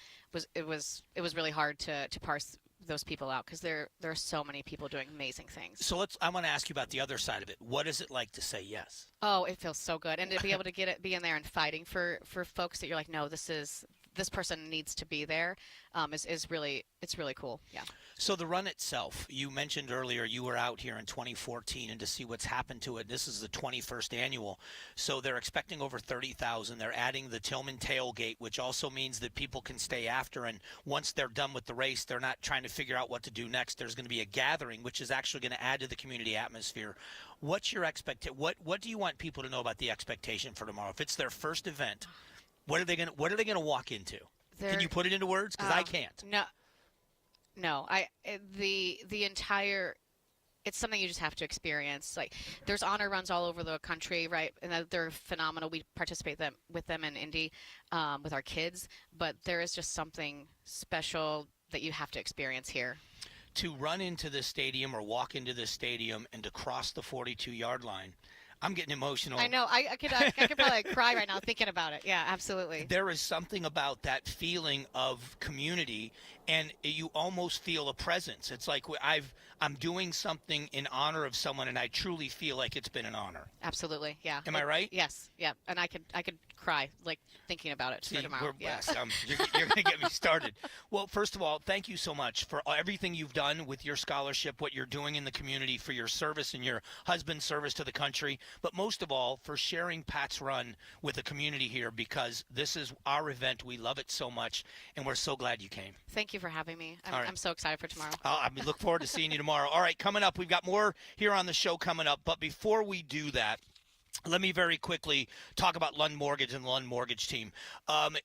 [SPEAKER 6] it was really hard to parse those people out, because there are so many people doing amazing things.
[SPEAKER 3] So I want to ask you about the other side of it. What is it like to say yes?
[SPEAKER 6] Oh, it feels so good, and to be able to be in there and fighting for folks that you're like, no, this is this person needs to be there it's really cool. Yeah.
[SPEAKER 3] So the run itself, you mentioned earlier you were out here in 2014, and to see what's happened to it, this is the 21st annual. So they're expecting over 30,000. They're adding the Tillman tailgate, which also means that people can stay after, and once they're done with the race, they're not trying to figure out what to do next. There's going to be a gathering, which is actually going to add to the community atmosphere. What's your expectation? What do you want people to know about the expectation for tomorrow? If it's their first event, what are they going to walk into? Can you put it into words? Because I can't.
[SPEAKER 6] No. The entire, it's something you just have to experience. Like, there's honor runs all over the country, right? And they're phenomenal. We participate with them in Indy with our kids. But there is just something special that you have to experience here.
[SPEAKER 3] To run into the stadium or walk into the stadium and to cross the 42-yard line, I'm getting emotional.
[SPEAKER 6] I know. I could probably cry right now thinking about it. Yeah, absolutely.
[SPEAKER 3] There is something about that feeling of community, and you almost feel a presence. It's like I'm doing something in honor of someone, and I truly feel like it's been an honor.
[SPEAKER 6] Absolutely. Yeah.
[SPEAKER 3] Am I right?
[SPEAKER 6] Yes. Yeah. And I could cry like thinking about it for tomorrow.
[SPEAKER 3] You're going to get me started. Well, first of all, thank you so much for everything you've done with your scholarship, what you're doing in the community, for your service and your husband's service to the country, but most of all, for sharing Pat's Run with the community here, because this is our event. We love it so much, and we're so glad you came.
[SPEAKER 6] Thank you for having me. I'm so excited for tomorrow.
[SPEAKER 3] I look forward to seeing you tomorrow. All right, coming up, we've got more here on the show coming up, but before we do that, let me very quickly talk about Lund Mortgage and the Lund Mortgage team.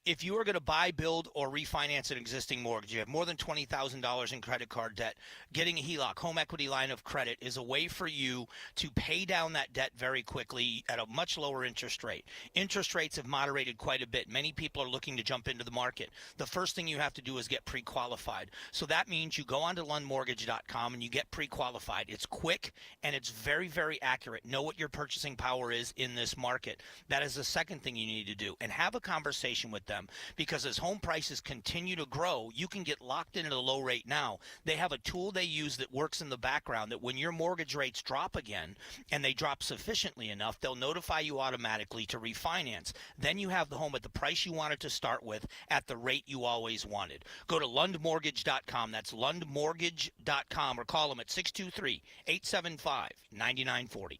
[SPEAKER 3] If you are going to buy, build, or refinance an existing mortgage, you have more than $20,000 in credit card debt, getting a HELOC, home equity line of credit, is a way for you to pay down that debt very quickly at a much lower interest rate. Interest rates have moderated quite a bit. Many people are looking to jump into the market. The first thing you have to do is get pre-qualified. So that means you go onto lundmortgage.com and you get pre-qualified. It's quick and it's very, very accurate. Know what your purchasing power is in this market. That is the second thing you need to do, and have a conversation with them, because as home prices continue to grow, you can get locked in at a low rate now. They have a tool they use that works in the background that when your mortgage rates drop again, and they drop sufficiently enough, they'll notify you automatically to refinance. Then you have the home at the price you wanted to start with at the rate you always wanted. Go to lundmortgage.com. That's lundmortgage.com, or call them at 623-875-9940.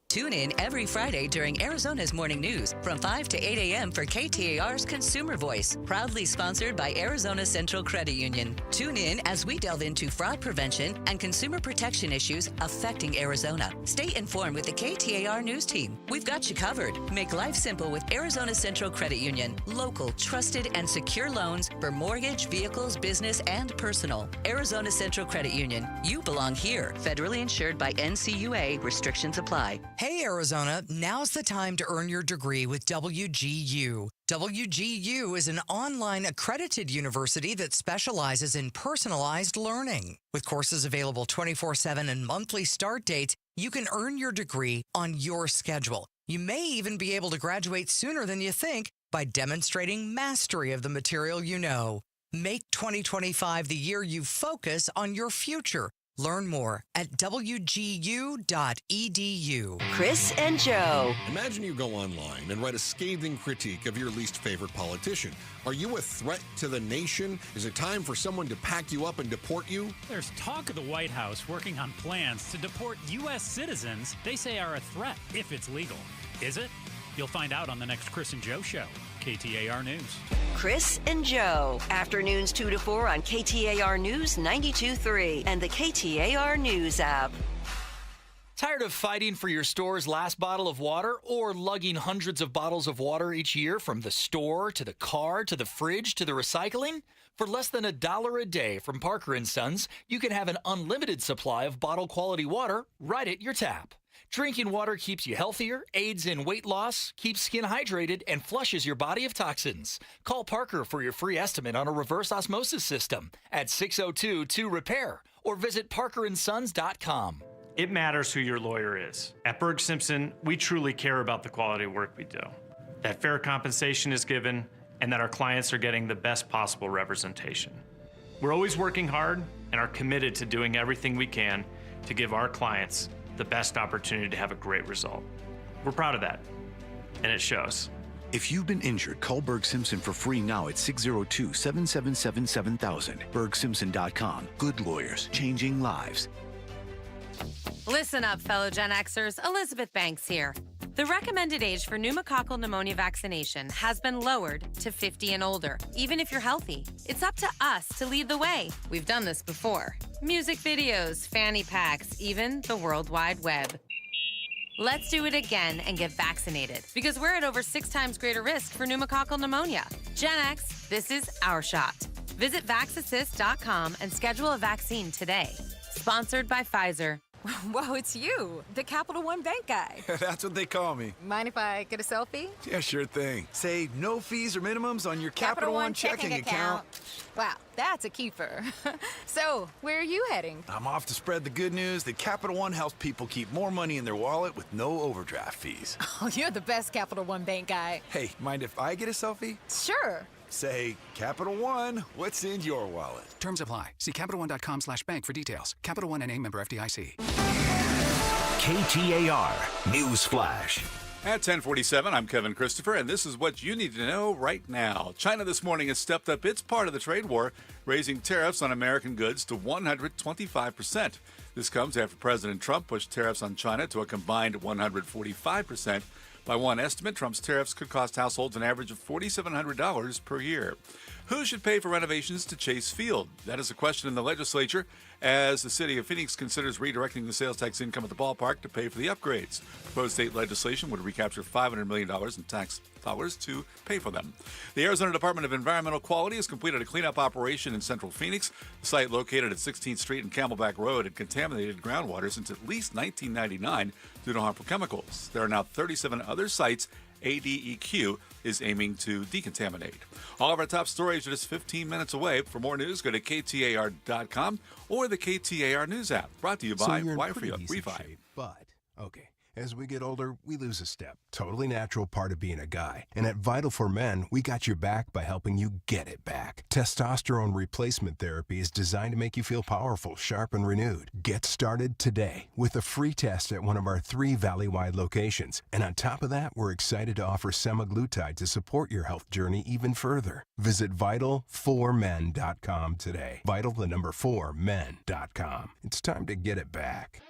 [SPEAKER 8] Tune in every Friday during Arizona's Morning News from 5 to 8 a.m. for KTAR's Consumer Voice, proudly sponsored by Arizona Central Credit Union. Tune in as we delve into fraud prevention and consumer protection issues affecting Arizona. Stay informed with the KTAR News team. We've got you covered. Make life simple with Arizona Central Credit Union. Local, trusted, and secure loans for mortgage, vehicles, business, and personal. Arizona Central Credit Union. You belong here. Federally insured by NCUA. Restrictions apply.
[SPEAKER 10] Hey, Arizona, now's the time to earn your degree with WGU. WGU is an online accredited university that specializes in personalized learning. With courses available 24/7 and monthly start dates, you can earn your degree on your schedule. You may even be able to graduate sooner than you think by demonstrating mastery of the material you know. Make 2025 the year you focus on your future. Learn more at wgu.edu.
[SPEAKER 16] Chris and Joe. Imagine you go online and write a scathing critique of your least favorite politician. Are you a threat to the nation? Is it time for someone to pack you up and deport you?
[SPEAKER 11] There's talk of the White House working on plans to deport U.S. citizens they say are a threat if it's legal. Is it? You'll find out on the next Chris and Joe Show, KTAR News.
[SPEAKER 12] Chris and Joe, afternoons 2 to 4 on KTAR News 92.3 and the KTAR News app.
[SPEAKER 13] Tired of fighting for your store's last bottle of water or lugging hundreds of bottles of water each year from the store to the car to the fridge to the recycling? For less than $1 a day from Parker & Sons, you can have an unlimited supply of bottle quality water right at your tap. Drinking water keeps you healthier, aids in weight loss, keeps skin hydrated, and flushes your body of toxins. Call Parker for your free estimate on a reverse osmosis system at 602-2-REPAIR or visit parkerandsons.com.
[SPEAKER 23] It matters who your lawyer is. At Berg Simpson, we truly care about the quality of work we do, that fair compensation is given, and that our clients are getting the best possible representation. We're always working hard and are committed to doing everything we can to give our clients the best opportunity to have a great result. We're proud of that, and it shows.
[SPEAKER 2] If you've been injured, call Berg Simpson for free now at 602-777-7000. BergSimpson.com. Good lawyers, changing lives.
[SPEAKER 7] Listen up, fellow Gen Xers. Elizabeth Banks here. The recommended age for pneumococcal pneumonia vaccination has been lowered to 50 and older, even if you're healthy. It's up to us to lead the way. We've done this before. Music videos, fanny packs, even the World Wide Web. Let's do it again and get vaccinated, because we're at over 6 times greater risk for pneumococcal pneumonia. Gen X, this is our shot. Visit vaxassist.com and schedule a vaccine today. Sponsored by Pfizer.
[SPEAKER 9] Whoa, it's you, the Capital One Bank guy.
[SPEAKER 17] That's what they call me.
[SPEAKER 9] Mind if I get a selfie?
[SPEAKER 17] Yeah, sure thing. Say no fees or minimums on your Capital One checking account.
[SPEAKER 9] Wow, that's a keeper. So, where are you heading?
[SPEAKER 17] I'm off to spread the good news that Capital One helps people keep more money in their wallet with no overdraft fees.
[SPEAKER 9] Oh, you're the best Capital One Bank guy.
[SPEAKER 17] Hey, mind if I get a selfie?
[SPEAKER 9] Sure.
[SPEAKER 17] Say, Capital One, what's in your wallet?
[SPEAKER 18] Terms apply. See CapitalOne.com/bank for details. Capital One NA, member FDIC.
[SPEAKER 24] KTAR News Flash.
[SPEAKER 15] At 10:47, I'm Kevin Christopher, and this is what you need to know right now. China this morning has stepped up its part of the trade war, raising tariffs on American goods to 125%. This comes after President Trump pushed tariffs on China to a combined 145%. By one estimate, Trump's tariffs could cost households an average of $4,700 per year. Who should pay for renovations to Chase Field? That is a question in the legislature as the city of Phoenix considers redirecting the sales tax income at the ballpark to pay for the upgrades. Proposed state legislation would recapture $500 million in tax dollars to pay for them. The Arizona Department of Environmental Quality has completed a cleanup operation in central Phoenix. The site, located at 16th Street and Camelback Road, had contaminated groundwater since at least 1999 due to harmful chemicals. There are now 37 other sites ADEQ is aiming to decontaminate. All of our top stories are just 15 minutes away. For more news, go to KTAR.com or the KTAR News app. Brought to you by Wi-Fi.
[SPEAKER 21] But, okay, as we get older, we lose a step. Totally natural part of being a guy. And at Vital for Men, we got your back by helping you get it back. Testosterone replacement therapy is designed to make you feel powerful, sharp, and renewed. Get started today with a free test at one of our 3 Valley-wide locations. And on top of that, we're excited to offer semaglutide to support your health journey even further. Visit Vital4Men.com today. Vital4Men.com. It's time to get it back.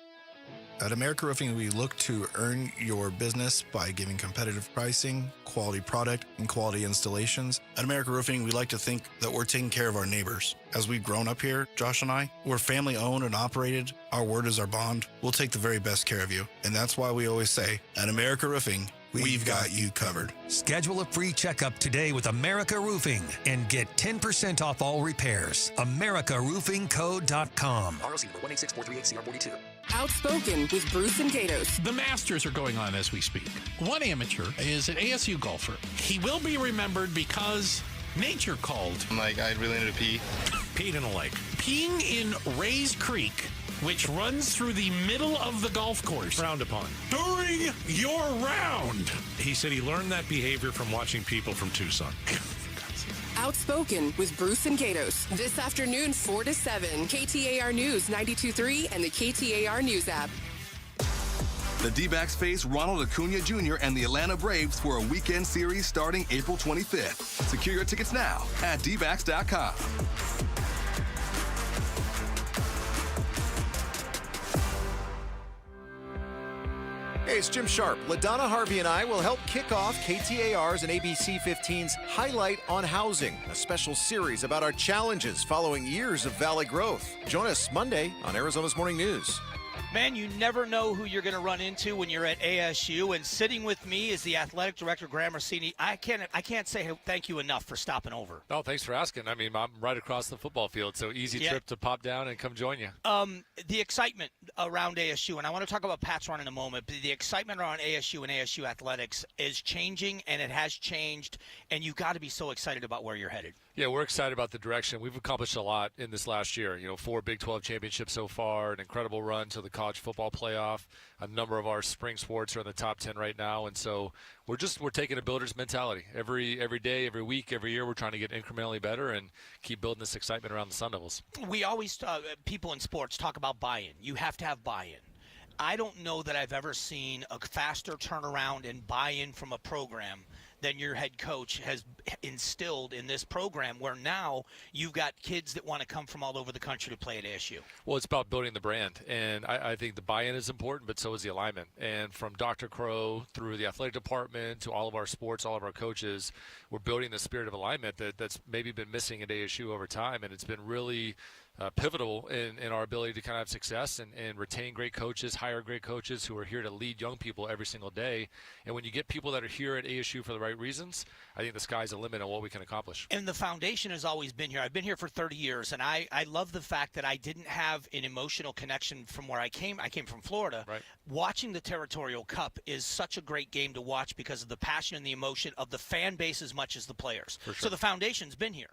[SPEAKER 25] At America Roofing, we look to earn your business by giving competitive pricing, quality product, and quality installations. At America Roofing, we like to think that we're taking care of our neighbors. As we've grown up here, Josh and I, we're family owned and operated. Our word is our bond. We'll take the very best care of you. And that's why we always say, at America Roofing, we've got you covered.
[SPEAKER 28] Schedule a free checkup today with America Roofing and get 10% off all repairs. AmericaRoofingCo.com.
[SPEAKER 25] ROC number 186-438-CR42.
[SPEAKER 29] Outspoken with Bruce and Gatos.
[SPEAKER 30] The Masters are going on as we speak. One amateur is an ASU golfer. He will be remembered because nature called.
[SPEAKER 25] I really need to pee.
[SPEAKER 30] Peed in a lake. Peeing in Rays Creek, which runs through the middle of the golf course.
[SPEAKER 31] Frowned upon.
[SPEAKER 30] During your round.
[SPEAKER 31] He said he learned that behavior from watching people from Tucson.
[SPEAKER 29] Outspoken with Bruce and Gatos. This afternoon, 4 to 7. KTAR News 92.3 and the KTAR News app.
[SPEAKER 32] The D-backs face Ronald Acuna Jr. and the Atlanta Braves for a weekend series starting April 25th. Secure your tickets now at dbacks.com.
[SPEAKER 33] Hey, it's Jim Sharp. LaDonna Harvey and I will help kick off KTAR's and ABC 15's Highlight on Housing, a special series about our challenges following years of valley growth. Join us Monday on Arizona's Morning News.
[SPEAKER 3] Man, you never know who you're going to run into when you're at ASU. And sitting with me is the athletic director, Graham Rossini. I can't say thank you enough for stopping over.
[SPEAKER 34] Oh, thanks for asking. I mean, I'm right across the football field, so easy trip to pop down and come join you.
[SPEAKER 3] The excitement around ASU, and I want to talk about Pat's Run in a moment, but the excitement around ASU and ASU athletics is changing, and it has changed, and you've got to be so excited about where you're headed.
[SPEAKER 34] Yeah, we're excited about the direction. We've accomplished a lot in this last year. 4 Big 12 championships so far, an incredible run to the college football playoff. A number of our spring sports are in the top 10 right now, and so we're taking a builder's mentality. Every day, every week, every year, we're trying to get incrementally better and keep building this excitement around the Sun Devils.
[SPEAKER 3] We always, people in sports talk about buy-in. You have to have buy-in. I don't know that I've ever seen a faster turnaround and buy-in from a program than your head coach has instilled in this program, where now you've got kids that want to come from all over the country to play at ASU?
[SPEAKER 34] Well, it's about building the brand, and I think the buy-in is important, but so is the alignment. And from Dr. Crow through the athletic department to all of our sports, all of our coaches, we're building the spirit of alignment that's maybe been missing at ASU over time, and it's been really pivotal in our ability to kind of have success and retain great coaches, hire great coaches who are here to lead young people every single day. And when you get people that are here at ASU for the right reasons, I think the sky's the limit on what we can accomplish.
[SPEAKER 3] And the foundation has always been here. I've been here for 30 years, and I love the fact that I didn't have an emotional connection from where I came. I came from Florida.
[SPEAKER 34] Right.
[SPEAKER 3] Watching the Territorial Cup is such a great game to watch because of the passion and the emotion of the fan base as much as the players.
[SPEAKER 34] For sure.
[SPEAKER 3] So the foundation's been here.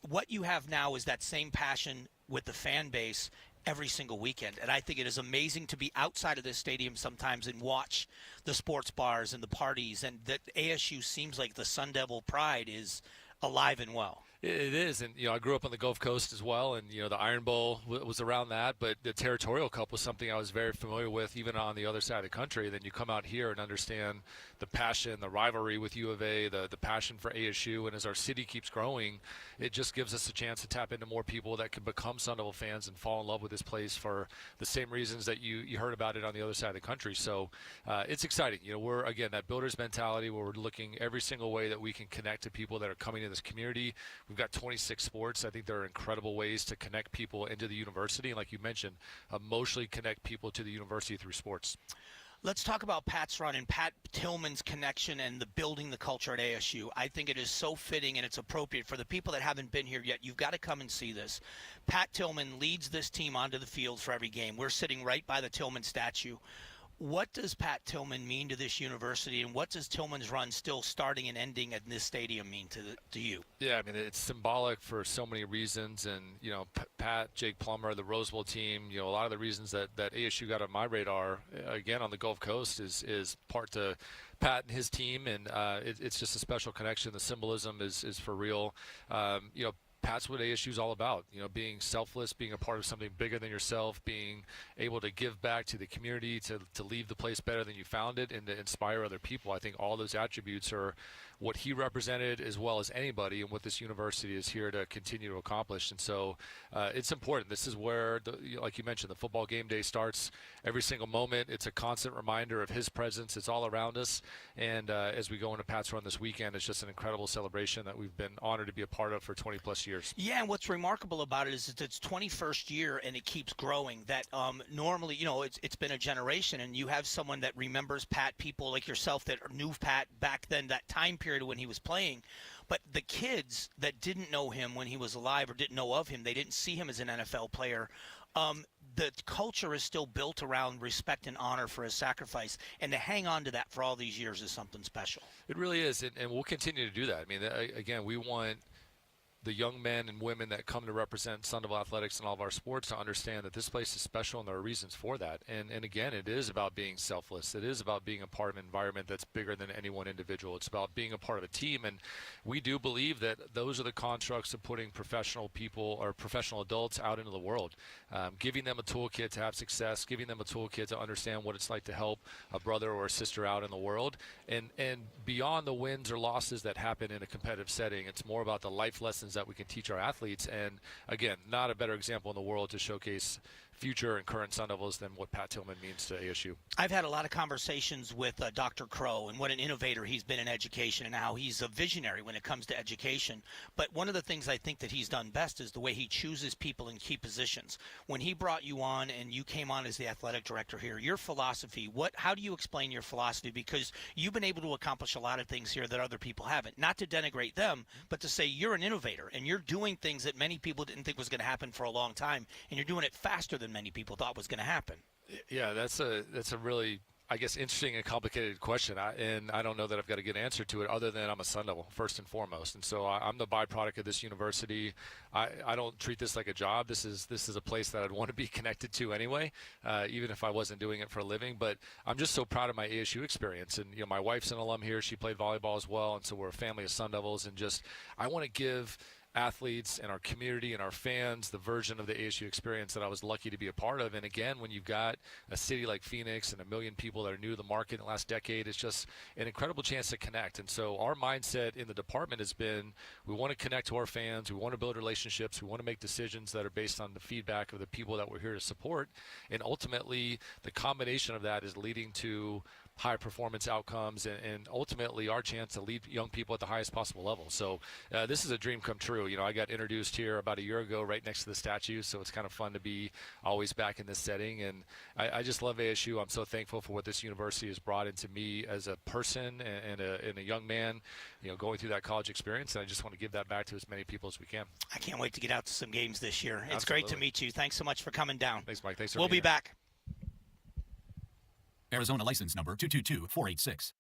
[SPEAKER 3] What you have now is that same passion with the fan base every single weekend. And I think it is amazing to be outside of this stadium sometimes and watch the sports bars and the parties, and that ASU seems like the Sun Devil pride is alive and well.
[SPEAKER 34] It is, and I grew up on the Gulf Coast as well, and the Iron Bowl was around that, but the Territorial Cup was something I was very familiar with, even on the other side of the country. Then you come out here and understand the passion, the rivalry with U of A, the passion for ASU, and as our city keeps growing, it just gives us a chance to tap into more people that can become Sun Devil fans and fall in love with this place for the same reasons that you heard about it on the other side of the country. So it's exciting. We're, again, that builder's mentality where we're looking every single way that we can connect to people that are coming to this community. We've got 26 sports. I think there are incredible ways to connect people into the university, and like you mentioned, emotionally connect people to the university through sports.
[SPEAKER 3] Let's talk about Pat's run and Pat Tillman's connection and the building the culture at ASU. I think it is so fitting and it's appropriate for the people that haven't been here yet. You've got to come and see this. Pat Tillman leads this team onto the field for every game. We're sitting right by the Tillman statue. What does Pat Tillman mean to this university, and what does Tillman's run still starting and ending at this stadium mean to you?
[SPEAKER 34] Yeah, I mean, it's symbolic for so many reasons, and Pat, Jake Plummer, the Rose Bowl team, a lot of the reasons that ASU got on my radar, again, on the Gulf Coast is part to Pat and his team, and it's just a special connection. The symbolism is for real. Pat's what ASU is all about, being selfless, being a part of something bigger than yourself, being able to give back to the community, to leave the place better than you found it, and to inspire other people. I think all those attributes are what he represented as well as anybody, and what this university is here to continue to accomplish. And so it's important. This is where, like you mentioned, the football game day starts every single moment. It's a constant reminder of his presence. It's all around us. And as we go into Pat's run this weekend, it's just an incredible celebration that we've been honored to be a part of for 20-plus years.
[SPEAKER 3] Yeah, and what's remarkable about it is it's its 21st year, and it keeps growing. That normally, it's been a generation, and you have someone that remembers Pat, people like yourself that knew Pat back then, that time period when he was playing. But the kids that didn't know him when he was alive or didn't know of him, they didn't see him as an NFL player. The culture is still built around respect and honor for his sacrifice, and to hang on to that for all these years is something special.
[SPEAKER 34] It really is, and we'll continue to do that. I mean, again, we want the young men and women that come to represent Sun Devil Athletics and all of our sports to understand that this place is special, and there are reasons for that. And again, it is about being selfless. It is about being a part of an environment that's bigger than any one individual. It's about being a part of a team, and we do believe that those are the constructs of putting professional people or professional adults out into the world, giving them a toolkit to have success, giving them a toolkit to understand what it's like to help a brother or a sister out in the world. And beyond the wins or losses that happen in a competitive setting, it's more about the life lessons that we can teach our athletes. And again, not a better example in the world to showcase future and current Sun Devils than what Pat Tillman means to ASU.
[SPEAKER 3] I've had a lot of conversations with Dr. Crow and what an innovator he's been in education and how he's a visionary when it comes to education. But one of the things I think that he's done best is the way he chooses people in key positions. When he brought you on and you came on as the athletic director here, your philosophy, how do you explain your philosophy? Because you've been able to accomplish a lot of things here that other people haven't. Not to denigrate them, but to say you're an innovator and you're doing things that many people didn't think was going to happen for a long time, and you're doing it faster than many people thought was going to happen.
[SPEAKER 34] Yeah, that's a really, I guess, interesting and complicated question, and I don't know that I've got a good answer to it other than I'm a Sun Devil, first and foremost. And so I'm the byproduct of this university. I don't treat this like a job. This is a place that I'd want to be connected to anyway, even if I wasn't doing it for a living. But I'm just so proud of my ASU experience. And my wife's an alum here. She played volleyball as well, and so we're a family of Sun Devils. And just I want to give athletes and our community and our fans the version of the ASU experience that I was lucky to be a part of. And again, when you've got a city like Phoenix and 1 million people that are new to the market in the last decade, it's just an incredible chance to connect. And so our mindset in the department has been, we want to connect to our fans, we want to build relationships, we want to make decisions that are based on the feedback of the people that we're here to support. And ultimately, the combination of that is leading to high performance outcomes and ultimately our chance to lead young people at the highest possible level. So this is a dream come true. You know, I got introduced here about a year ago right next to the statue, so it's kind of fun to be always back in this setting. And I just love ASU. I'm so thankful for what this university has brought into me as a person and a young man, you know, going through that college experience. And I just want to give that back to as many people as we can.
[SPEAKER 3] I can't wait to get out to some games this year. It's
[SPEAKER 34] Absolutely.
[SPEAKER 3] great to meet you. Thanks so much for coming down.
[SPEAKER 34] Thanks, Mike. Thanks for
[SPEAKER 3] We'll be
[SPEAKER 34] being here.
[SPEAKER 3] back.
[SPEAKER 1] Arizona license number 222486.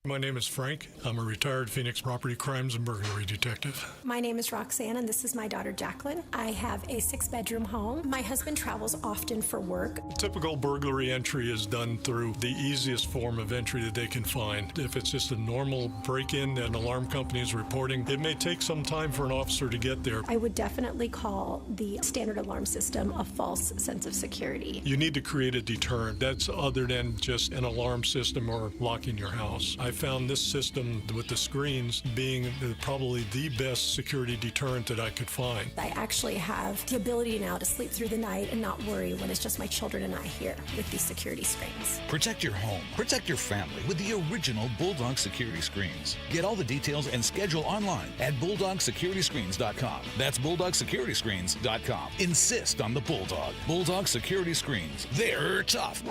[SPEAKER 31] My name is Frank. I'm a retired Phoenix property crimes and burglary detective.
[SPEAKER 4] My name is Roxanne, and this is my daughter, Jacqueline. I have a 6-bedroom home. My husband travels often for work.
[SPEAKER 31] Typical burglary entry is done through the easiest form of entry that they can find. If it's just a normal break-in that an alarm company is reporting, it may take some time for an officer to get there.
[SPEAKER 4] I would definitely call the standard alarm system a false sense of security.
[SPEAKER 31] You need to create a deterrent that's other than just an alarm system or locking your house. I found this system with the screens being probably the best security deterrent that I could find.
[SPEAKER 4] I actually have the ability now to sleep through the night and not worry when it's just my children and I here with these security screens.
[SPEAKER 5] Protect your home, protect your family with the original Bulldog security screens. Get all the details and schedule online at BulldogSecurityScreens.com. That's BulldogSecurityScreens.com. Insist on the Bulldog. Bulldog Security Screens. They're tough.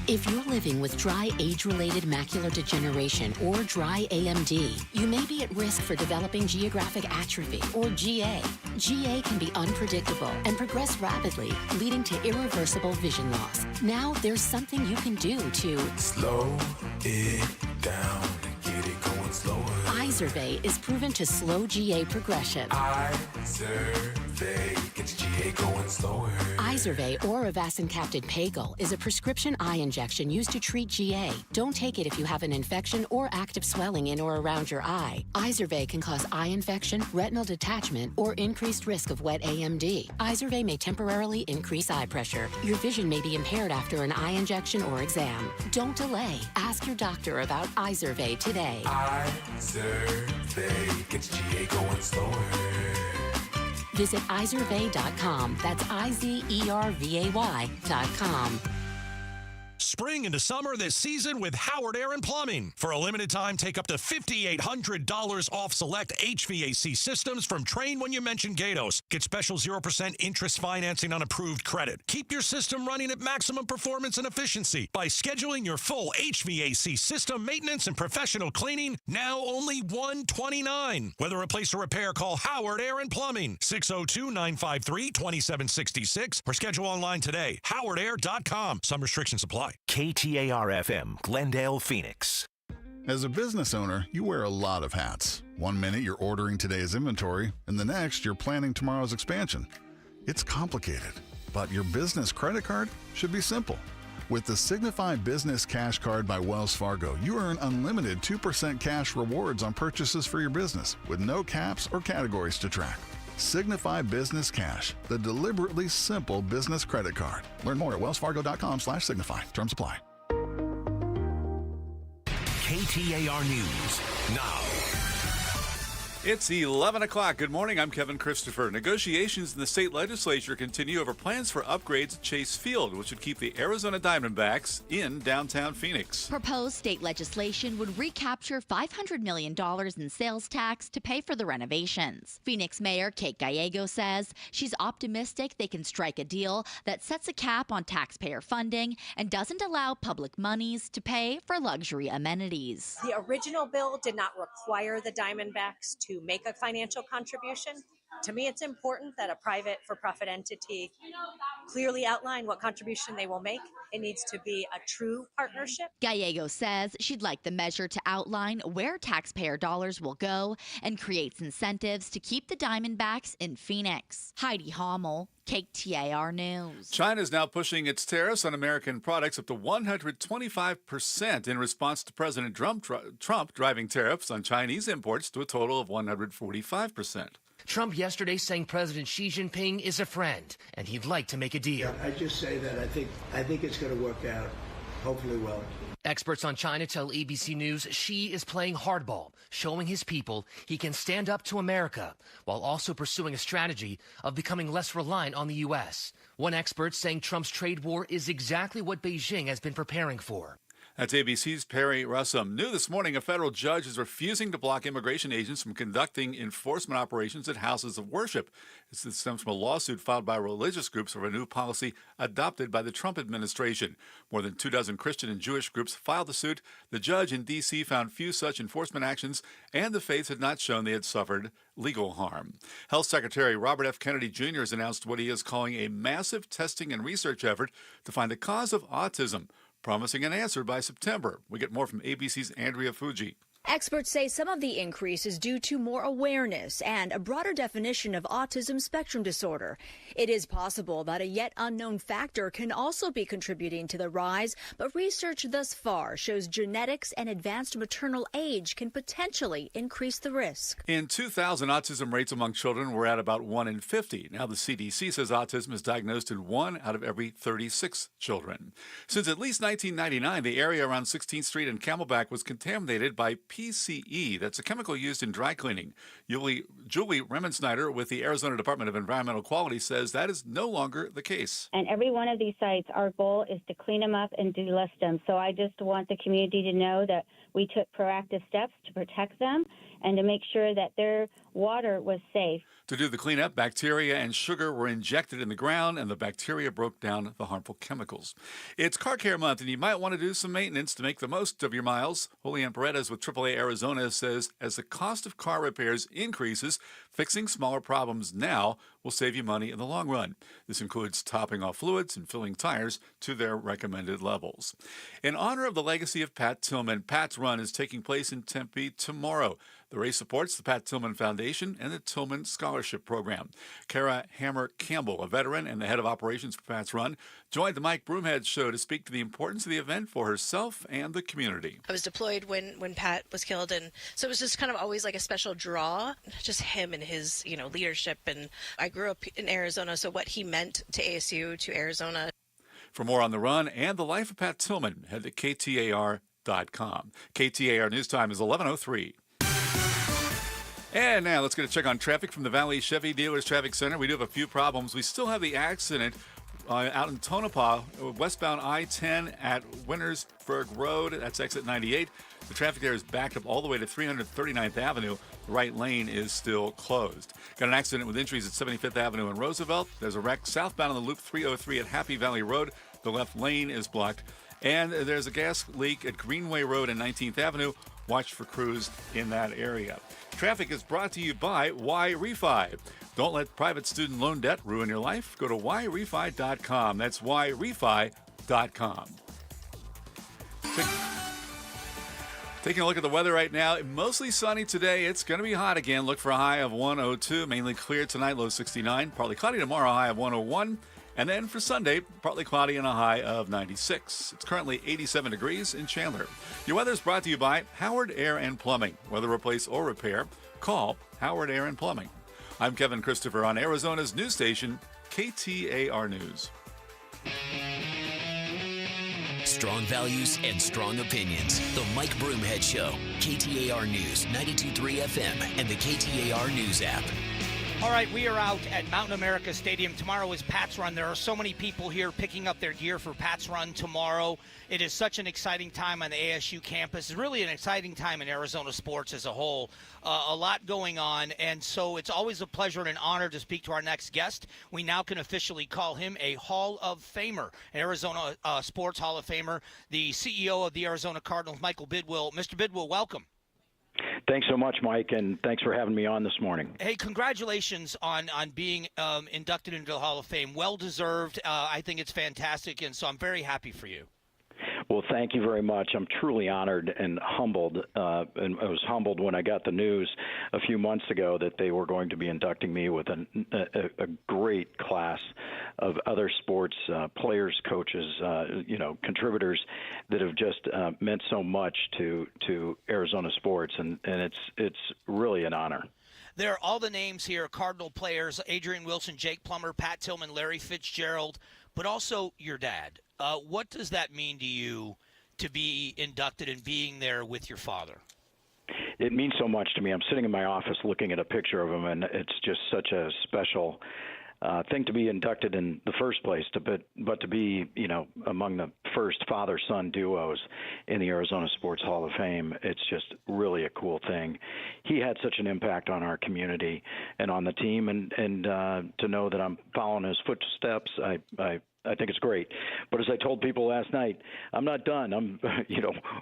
[SPEAKER 6] If you're living with dry age-related macular degeneration or dry AMD, you may be at risk for developing geographic atrophy or GA. GA can be unpredictable and progress rapidly, leading to irreversible vision loss. Now there's something you can do to
[SPEAKER 8] slow it down and get it going slower.
[SPEAKER 6] Izervay is proven to slow GA progression.
[SPEAKER 8] Izervay gets GA going slower.
[SPEAKER 6] Izervay or avacincaptad pagel is a prescription eye injection used to treat GA. Don't take it if you have an infection or active swelling in or around your eye. Izervay can cause eye infection, retinal detachment, or increased risk of wet AMD. Izervay may temporarily increase eye pressure. Your vision may be impaired after an eye injection or exam. Don't delay. Ask your doctor about Izervay today.
[SPEAKER 8] Izervay gets GA going slower.
[SPEAKER 6] Visit Izervay.com. That's IZERVAY.com.
[SPEAKER 28] Spring into summer this season with Howard Air and Plumbing. For a limited time, take up to $5,800 off select HVAC systems from Train when you mention Gatos. Get special 0% interest financing on approved credit. Keep your system running at maximum performance and efficiency by scheduling your full HVAC system maintenance and professional cleaning, now only $129. Whether replace or repair, call Howard Air and Plumbing, 602-953-2766, or schedule online today, howardair.com. Some restrictions apply.
[SPEAKER 24] KTAR-FM, Glendale, Phoenix.
[SPEAKER 10] As a business owner, you wear a lot of hats. One minute you're ordering today's inventory, and the next you're planning tomorrow's expansion. It's complicated, but your business credit card should be simple. With the Signify Business Cash Card by Wells Fargo, you earn unlimited 2% cash rewards on purchases for your business, with no caps or categories to track. Signify Business Cash, the deliberately simple business credit card. Learn more at wellsfargo.com/signify. Terms apply.
[SPEAKER 24] KTAR News now.
[SPEAKER 15] It's 11 o'clock. Good morning. I'm Kevin Christopher. Negotiations in the state legislature continue over plans for upgrades at Chase Field, which would keep the Arizona Diamondbacks in downtown Phoenix.
[SPEAKER 11] Proposed state legislation would recapture $500 million in sales tax to pay for the renovations. Phoenix Mayor Kate Gallego says she's optimistic they can strike a deal that sets a cap on taxpayer funding and doesn't allow public monies to pay for luxury amenities.
[SPEAKER 14] The original bill did not require the Diamondbacks to make a financial contribution. To me, it's important that a private for-profit entity clearly outline what contribution they will make. It needs to be a true partnership.
[SPEAKER 11] Gallego says she'd like the measure to outline where taxpayer dollars will go and creates incentives to keep the Diamondbacks in Phoenix. Heidi Hommel, KTAR News.
[SPEAKER 15] China is now pushing its tariffs on American products up to 125% in response to President Trump driving tariffs on Chinese imports to a total of 145%.
[SPEAKER 2] Trump yesterday saying President Xi Jinping is a friend and he'd like to make a deal.
[SPEAKER 7] I just say that I think it's going to work out, hopefully well.
[SPEAKER 2] Experts on China tell ABC News Xi is playing hardball, showing his people he can stand up to America while also pursuing a strategy of becoming less reliant on the U.S. One expert saying Trump's trade war is exactly what Beijing has been preparing for.
[SPEAKER 15] That's ABC's Perry Russum. New this morning, a federal judge is refusing to block immigration agents from conducting enforcement operations at houses of worship. This stems from a lawsuit filed by religious groups over a new policy adopted by the Trump administration. More than 24 Christian and Jewish groups filed the suit. The judge in D.C. found few such enforcement actions, and the faiths had not shown they had suffered legal harm. Health Secretary Robert F. Kennedy Jr. has announced what he is calling a massive testing and research effort to find the cause of autism, promising an answer by September. We get more from ABC's Andrea Fuji.
[SPEAKER 9] Experts say some of the increase is due to more awareness and a broader definition of autism spectrum disorder. It is possible that a yet unknown factor can also be contributing to the rise, but research thus far shows genetics and advanced maternal age can potentially increase the risk.
[SPEAKER 15] In 2000, autism rates among children were at about 1 in 50. Now the CDC says autism is diagnosed in 1 out of every 36 children. Since at least 1999, the area around 16th Street and Camelback was contaminated by PCE. That's a chemical used in dry cleaning. Julie Remensnyder with the Arizona Department of Environmental Quality says that is no longer the case.
[SPEAKER 12] And every one of these sites, our goal is to clean them up and delist them. So I just want the community to know that we took proactive steps to protect them and to make sure that their water was safe.
[SPEAKER 15] To do the cleanup, bacteria and sugar were injected in the ground, and the bacteria broke down the harmful chemicals. It's Car Care Month, and you might want to do some maintenance to make the most of your miles. Julian Paredes with AAA Arizona says as the cost of car repairs increases, fixing smaller problems now will save you money in the long run. This includes topping off fluids and filling tires to their recommended levels. In honor of the legacy of Pat Tillman, Pat's Run is taking place in Tempe tomorrow. The race supports the Pat Tillman Foundation and the Tillman Scholarship Program. Kara Hammer Campbell, a veteran and the head of operations for Pat's Run, joined the Mike Broomhead Show to speak to the importance of the event for herself and the community.
[SPEAKER 13] I was deployed when Pat was killed, and so it was just kind of always like a special draw, just him and his, leadership. And I grew up in Arizona, so what he meant to ASU, to Arizona.
[SPEAKER 15] For more on the run and the life of Pat Tillman, head to KTAR.com. KTAR News Time is 11:03. And now let's get a check on traffic from the Valley Chevy Dealers Traffic Center. We do have a few problems. We still have the accident out in Tonopah, westbound I-10 at Wintersburg Road. That's exit 98. The traffic there is backed up all the way to 339th Avenue. The right lane is still closed. Got an accident with injuries at 75th Avenue and Roosevelt. There's a wreck southbound on the Loop 303 at Happy Valley Road. The left lane is blocked. And there's a gas leak at Greenway Road and 19th Avenue. Watch for crews in that area. Traffic is brought to you by Y-Refi. Don't let private student loan debt ruin your life. Go to yrefi.com. That's yrefi.com. Taking a look at the weather right now, mostly sunny today. It's going to be hot again. Look for a high of 102. Mainly clear tonight, low 69. Partly cloudy tomorrow, high of 101. And then for Sunday, partly cloudy and a high of 96. It's currently 87 degrees in Chandler. Your weather is brought to you by Howard Air and Plumbing. Whether replace or repair, call Howard Air and Plumbing. I'm Kevin Christopher on Arizona's news station, KTAR News.
[SPEAKER 16] Strong values and strong opinions. The Mike Broomhead Show, KTAR News, 92.3 FM, and the KTAR News app.
[SPEAKER 3] All right, we are out at Mountain America Stadium. Tomorrow is Pat's Run. There are so many people here picking up their gear for Pat's Run tomorrow. It is such an exciting time on the ASU campus. It's really an exciting time in Arizona sports as a whole. A lot going on, and so it's always a pleasure and an honor to speak to our next guest. We now can officially call him a Hall of Famer, Arizona Sports Hall of Famer, the CEO of the Arizona Cardinals, Michael Bidwill. Mr. Bidwill, welcome.
[SPEAKER 17] Thanks so much, Mike, and thanks for having me on this morning.
[SPEAKER 3] Hey, congratulations on being inducted into the Hall of Fame. Well-deserved. I think it's fantastic, and so I'm very happy for you.
[SPEAKER 17] Well, thank you very much. I'm truly honored and humbled, and I was humbled when I got the news a few months ago that they were going to be inducting me with a great class of other sports players, coaches, contributors that have just meant so much to Arizona sports, and it's really an honor.
[SPEAKER 3] There are all the names here, Cardinal players, Adrian Wilson, Jake Plummer, Pat Tillman, Larry Fitzgerald, but also your dad. What does that mean to you to be inducted and being there with your father?
[SPEAKER 17] It means so much to me. I'm sitting in my office looking at a picture of him, and it's just such a special thing to be inducted in the first place, but to be, among the first father-son duos in the Arizona Sports Hall of Fame. It's just really a cool thing. He had such an impact on our community and on the team, and to know that I'm following his footsteps, I think it's great. But as I told people last night, I'm not done.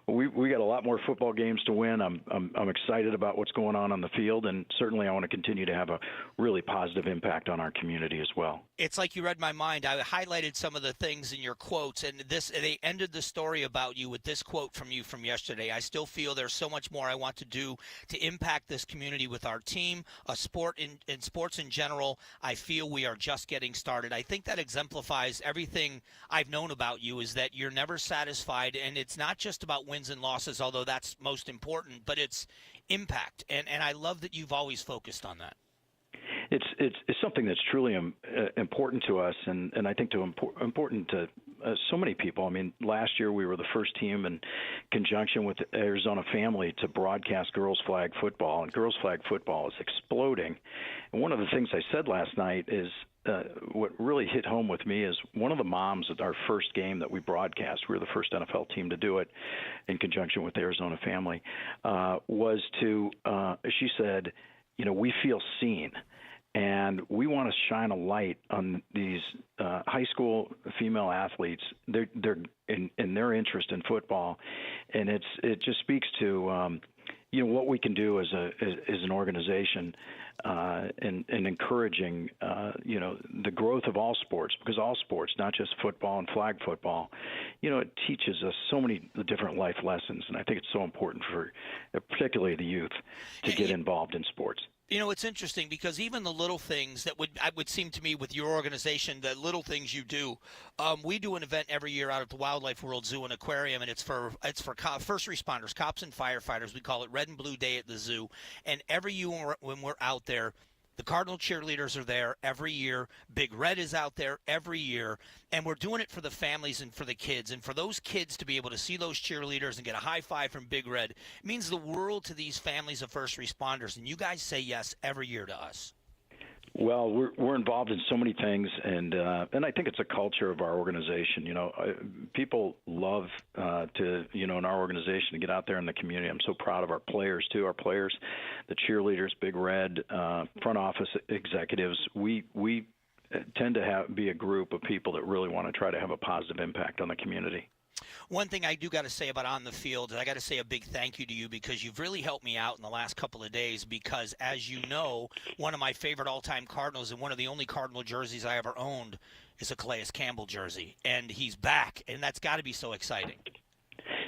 [SPEAKER 17] We got a lot more football games to win. I'm excited about what's going on the field, and certainly I want to continue to have a really positive impact on our community as well.
[SPEAKER 3] It's like you read my mind. I highlighted some of the things in your quotes, and they ended the story about you with this quote from you from yesterday. I still feel there's so much more I want to do to impact this community with our team, sport in sports in general. I feel we are just getting started. I think that exemplifies everything I've known about you, is that you're never satisfied, and it's not just about wins and losses, although that's most important, but it's impact, and I love that you've always focused on that.
[SPEAKER 17] It's something that's truly important to us, and I think important to so many people. I mean, last year we were the first team in conjunction with the Arizona Family to broadcast girls flag football, and girls flag football is exploding. And one of the things I said last night is what really hit home with me is one of the moms at our first game that we broadcast, we were the first NFL team to do it in conjunction with the Arizona Family, she said, we feel seen. And we want to shine a light on these high school female athletes. They're in their interest in football, and it just speaks to what we can do as an organization, and encouraging the growth of all sports, because all sports, not just football and flag football, it teaches us so many different life lessons, and I think it's so important for particularly the youth to get involved in sports.
[SPEAKER 3] It's interesting because even the little things that would seem to me with your organization, the little things you do, we do an event every year out at the Wildlife World Zoo and Aquarium, and it's for first responders, cops and firefighters. We call it Red and Blue Day at the zoo, and every year when we're out there, the Cardinal cheerleaders are there every year. Big Red is out there every year. And we're doing it for the families and for the kids. And for those kids to be able to see those cheerleaders and get a high five from Big Red means the world to these families of first responders. And you guys say yes every year to us.
[SPEAKER 17] Well, we're involved in so many things, and I think it's a culture of our organization. People love in our organization to get out there in the community. I'm so proud of our players too. Our players, the cheerleaders, Big Red, front office executives. We tend to be a group of people that really want to try to have a positive impact on the community.
[SPEAKER 3] One thing I do got to say about on the field, I got to say a big thank you to you, because you've really helped me out in the last couple of days, because as you know, one of my favorite all-time Cardinals and one of the only Cardinal jerseys I ever owned is a Calais Campbell jersey, and he's back, and that's got to be so exciting.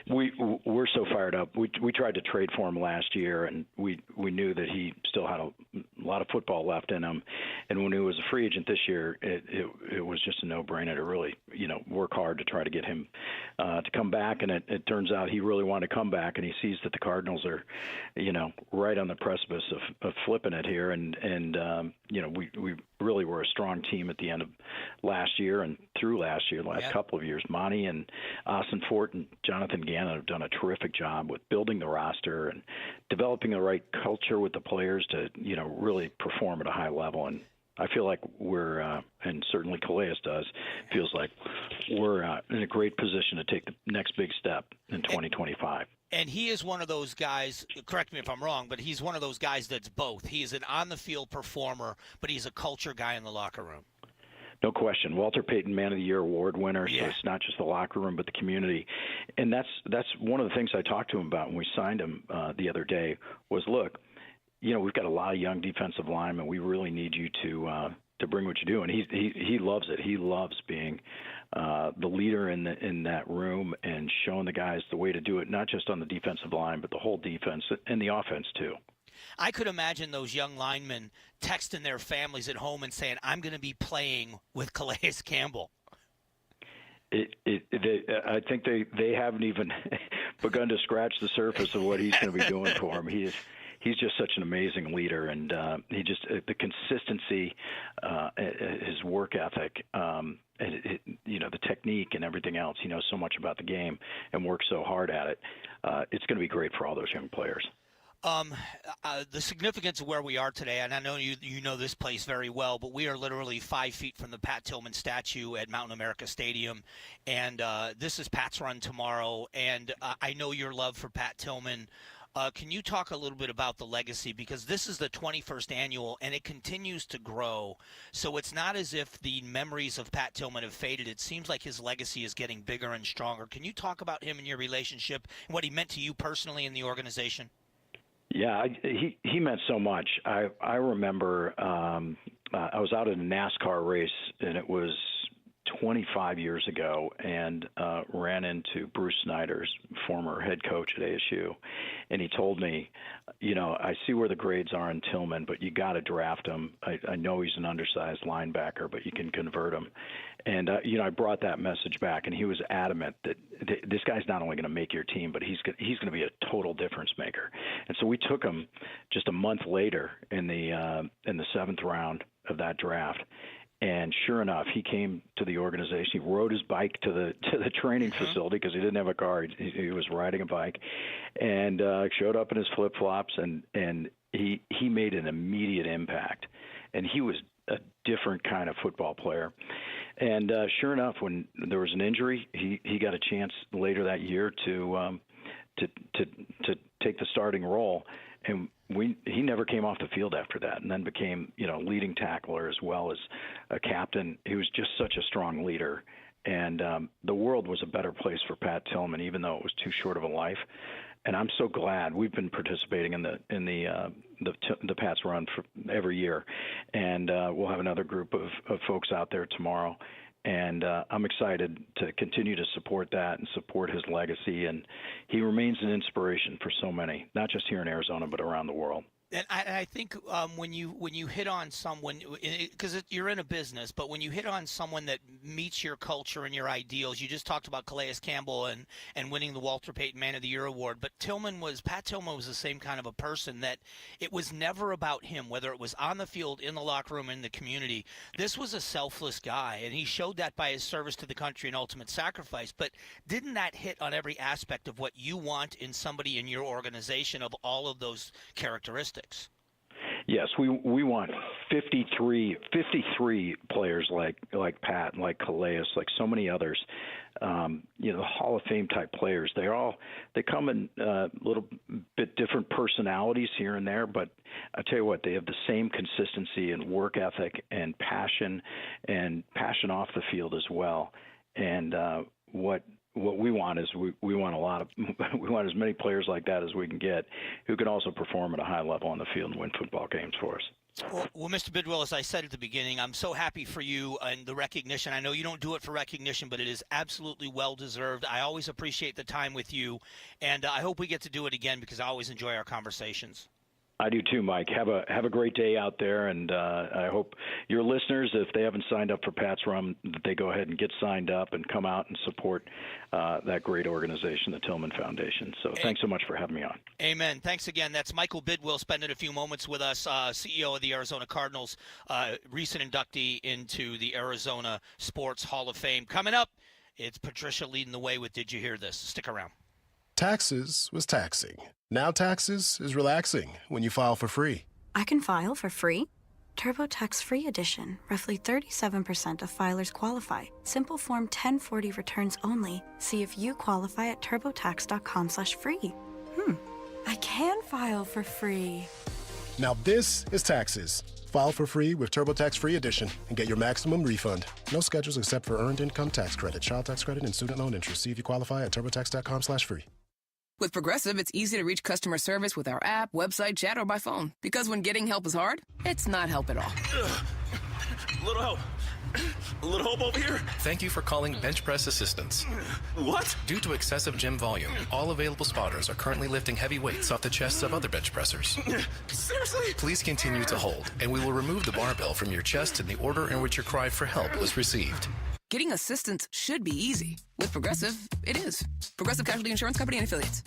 [SPEAKER 17] We're so fired up. We tried to trade for him last year, and we knew that he still had a lot of football left in him. And when he was a free agent this year, it was just a no-brainer to really work hard to try to get him to come back. And it turns out he really wanted to come back, and he sees that the Cardinals are right on the precipice of flipping it here. And we really were a strong team at the end of last year and through last year, the last couple of years. Monty and Austin Fort and Jonathan Gannon have done a terrific job with building the roster and developing the right culture with the players to, really perform at a high level. And I feel like we're, and certainly Calais does, feels like we're in a great position to take the next big step in 2025.
[SPEAKER 3] And he is one of those guys, correct me if I'm wrong, but he's one of those guys that's both. He is an on-the-field performer, but he's a culture guy in the locker room.
[SPEAKER 17] No question. Walter Payton Man of the Year award winner. So it's not just the locker room, but the community. And that's one of the things I talked to him about when we signed him the other day was, look, we've got a lot of young defensive linemen. We really need you to bring what you do. And he loves it. He loves being the leader in that room and showing the guys the way to do it, not just on the defensive line, but the whole defense and the offense too.
[SPEAKER 3] I could imagine those young linemen texting their families at home and saying, I'm going to be playing with Calais Campbell.
[SPEAKER 17] I think they haven't even begun to scratch the surface of what he's going to be doing for them. he's just such an amazing leader, and he just the consistency, his work ethic, the technique and everything else. He knows so much about the game and works so hard at it. It's going to be great for all those young players.
[SPEAKER 3] The significance of where we are today, and I know you know this place very well, but we are literally 5 feet from the Pat Tillman statue at Mountain America Stadium, and this is Pat's run tomorrow, and I know your love for Pat Tillman. Can you talk a little bit about the legacy? Because this is the 21st annual, and it continues to grow. So it's not as if the memories of Pat Tillman have faded. It seems like his legacy is getting bigger and stronger. Can you talk about him and your relationship and what he meant to you personally in the organization?
[SPEAKER 17] Yeah, he meant so much. I remember I was out in a NASCAR race, and it was 25 years ago, and ran into Bruce Snyder's former head coach at ASU, and he told me, I see where the grades are in Tillman, but you got to draft him. I know he's an undersized linebacker, but you can convert him. And I brought that message back, and he was adamant that this guy's not only going to make your team, but he's going to be a total difference maker. And so we took him just a month later in the 7th round of that draft. And sure enough, he came to the organization. He rode his bike to the training facility because he didn't have a car. He was riding a bike, and showed up in his flip flops, and he made an immediate impact. And he was a different kind of football player. And sure enough, when there was an injury, he got a chance later that year to take the starting role. And he never came off the field after that, and then became, leading tackler as well as a captain. He was just such a strong leader, and the world was a better place for Pat Tillman, even though it was too short of a life. And I'm so glad we've been participating in the Pat's Run for every year, and we'll have another group of folks out there tomorrow. And I'm excited to continue to support that and support his legacy. And he remains an inspiration for so many, not just here in Arizona, but around the world.
[SPEAKER 3] And I think when you hit on someone, because you're in a business, but when you hit on someone that meets your culture and your ideals, you just talked about Calais Campbell and winning the Walter Payton Man of the Year award, but Pat Tillman was the same kind of a person, that it was never about him, whether it was on the field, in the locker room, in the community. This was a selfless guy, and he showed that by his service to the country and ultimate sacrifice. But didn't that hit on every aspect of what you want in somebody in your organization, of all of those characteristics?
[SPEAKER 17] Yes, we want 53 players like Pat, like Calais, like so many others. The Hall of Fame type players. They come in a little bit different personalities here and there, but I tell you what, they have the same consistency and work ethic and passion off the field as well. And what we want is we want we want as many players like that as we can get, who can also perform at a high level on the field and win football games for us.
[SPEAKER 3] Well, Mr. Bidwell, as I said at the beginning, I'm so happy for you and the recognition. I know you don't do it for recognition, but it is absolutely well-deserved. I always appreciate the time with you, and I hope we get to do it again, because I always enjoy our conversations.
[SPEAKER 17] I do too, Mike. Have a great day out there, and I hope your listeners, if they haven't signed up for Pat's Run, that they go ahead and get signed up and come out and support that great organization, the Tillman Foundation. So thanks so much for having me on.
[SPEAKER 3] Amen. Thanks again. That's Michael Bidwell spending a few moments with us, CEO of the Arizona Cardinals, recent inductee into the Arizona Sports Hall of Fame. Coming up, it's Patricia leading the way with Did You Hear This? Stick around.
[SPEAKER 18] Taxes was taxing. Now taxes is relaxing when you file for free.
[SPEAKER 19] I can file for free? TurboTax Free Edition. Roughly 37% of filers qualify. Simple Form 1040 returns only. See if you qualify at turbotax.com/free. I can file for free.
[SPEAKER 18] Now this is taxes. File for free with TurboTax Free Edition and get your maximum refund. No schedules except for earned income tax credit, child tax credit, and student loan interest. See if you qualify at turbotax.com/free.
[SPEAKER 20] With Progressive, it's easy to reach customer service with our app, website, chat, or by phone. Because when getting help is hard, it's not help at all.
[SPEAKER 21] Little help. A little help over here.
[SPEAKER 22] Thank you for calling Bench Press Assistance.
[SPEAKER 21] What?
[SPEAKER 22] Due to excessive gym volume, all available spotters are currently lifting heavy weights off the chests of other bench pressers.
[SPEAKER 21] Seriously?
[SPEAKER 22] Please continue to hold, and we will remove the barbell from your chest in the order in which your cry for help was received.
[SPEAKER 20] Getting assistance should be easy. With Progressive, it is. Progressive Casualty Insurance Company and Affiliates.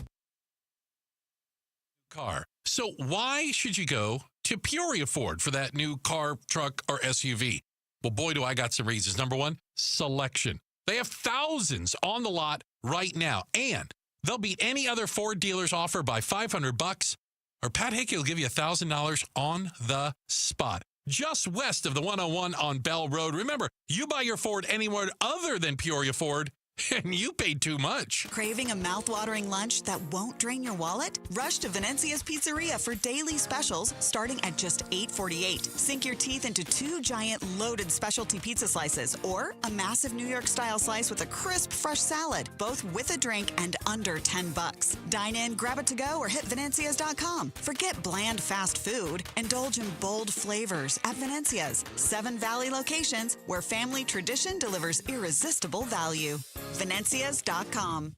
[SPEAKER 28] car. So why should you go to Peoria Ford for that new car, truck, or SUV? Well, boy, do I got some reasons. Number one, selection. They have thousands on the lot right now, and they'll beat any other Ford dealer's offer by $500, or Pat Hickey will give you $1,000 on the spot. Just west of the 101 on Bell Road. Remember, you buy your Ford anywhere other than Peoria Ford, and you paid too much.
[SPEAKER 1] Craving a mouth-watering lunch that won't drain your wallet? Rush to Venezia's Pizzeria for daily specials starting at just $8.48. Sink your teeth into 2 giant loaded specialty pizza slices or a massive New York-style slice with a crisp, fresh salad, both with a drink and under $10. Dine in, grab it to go, or hit Venezias.com. Forget bland fast food. Indulge in bold flavors at Venezia's. 7 Valley locations where family tradition delivers irresistible value. Venezias.com.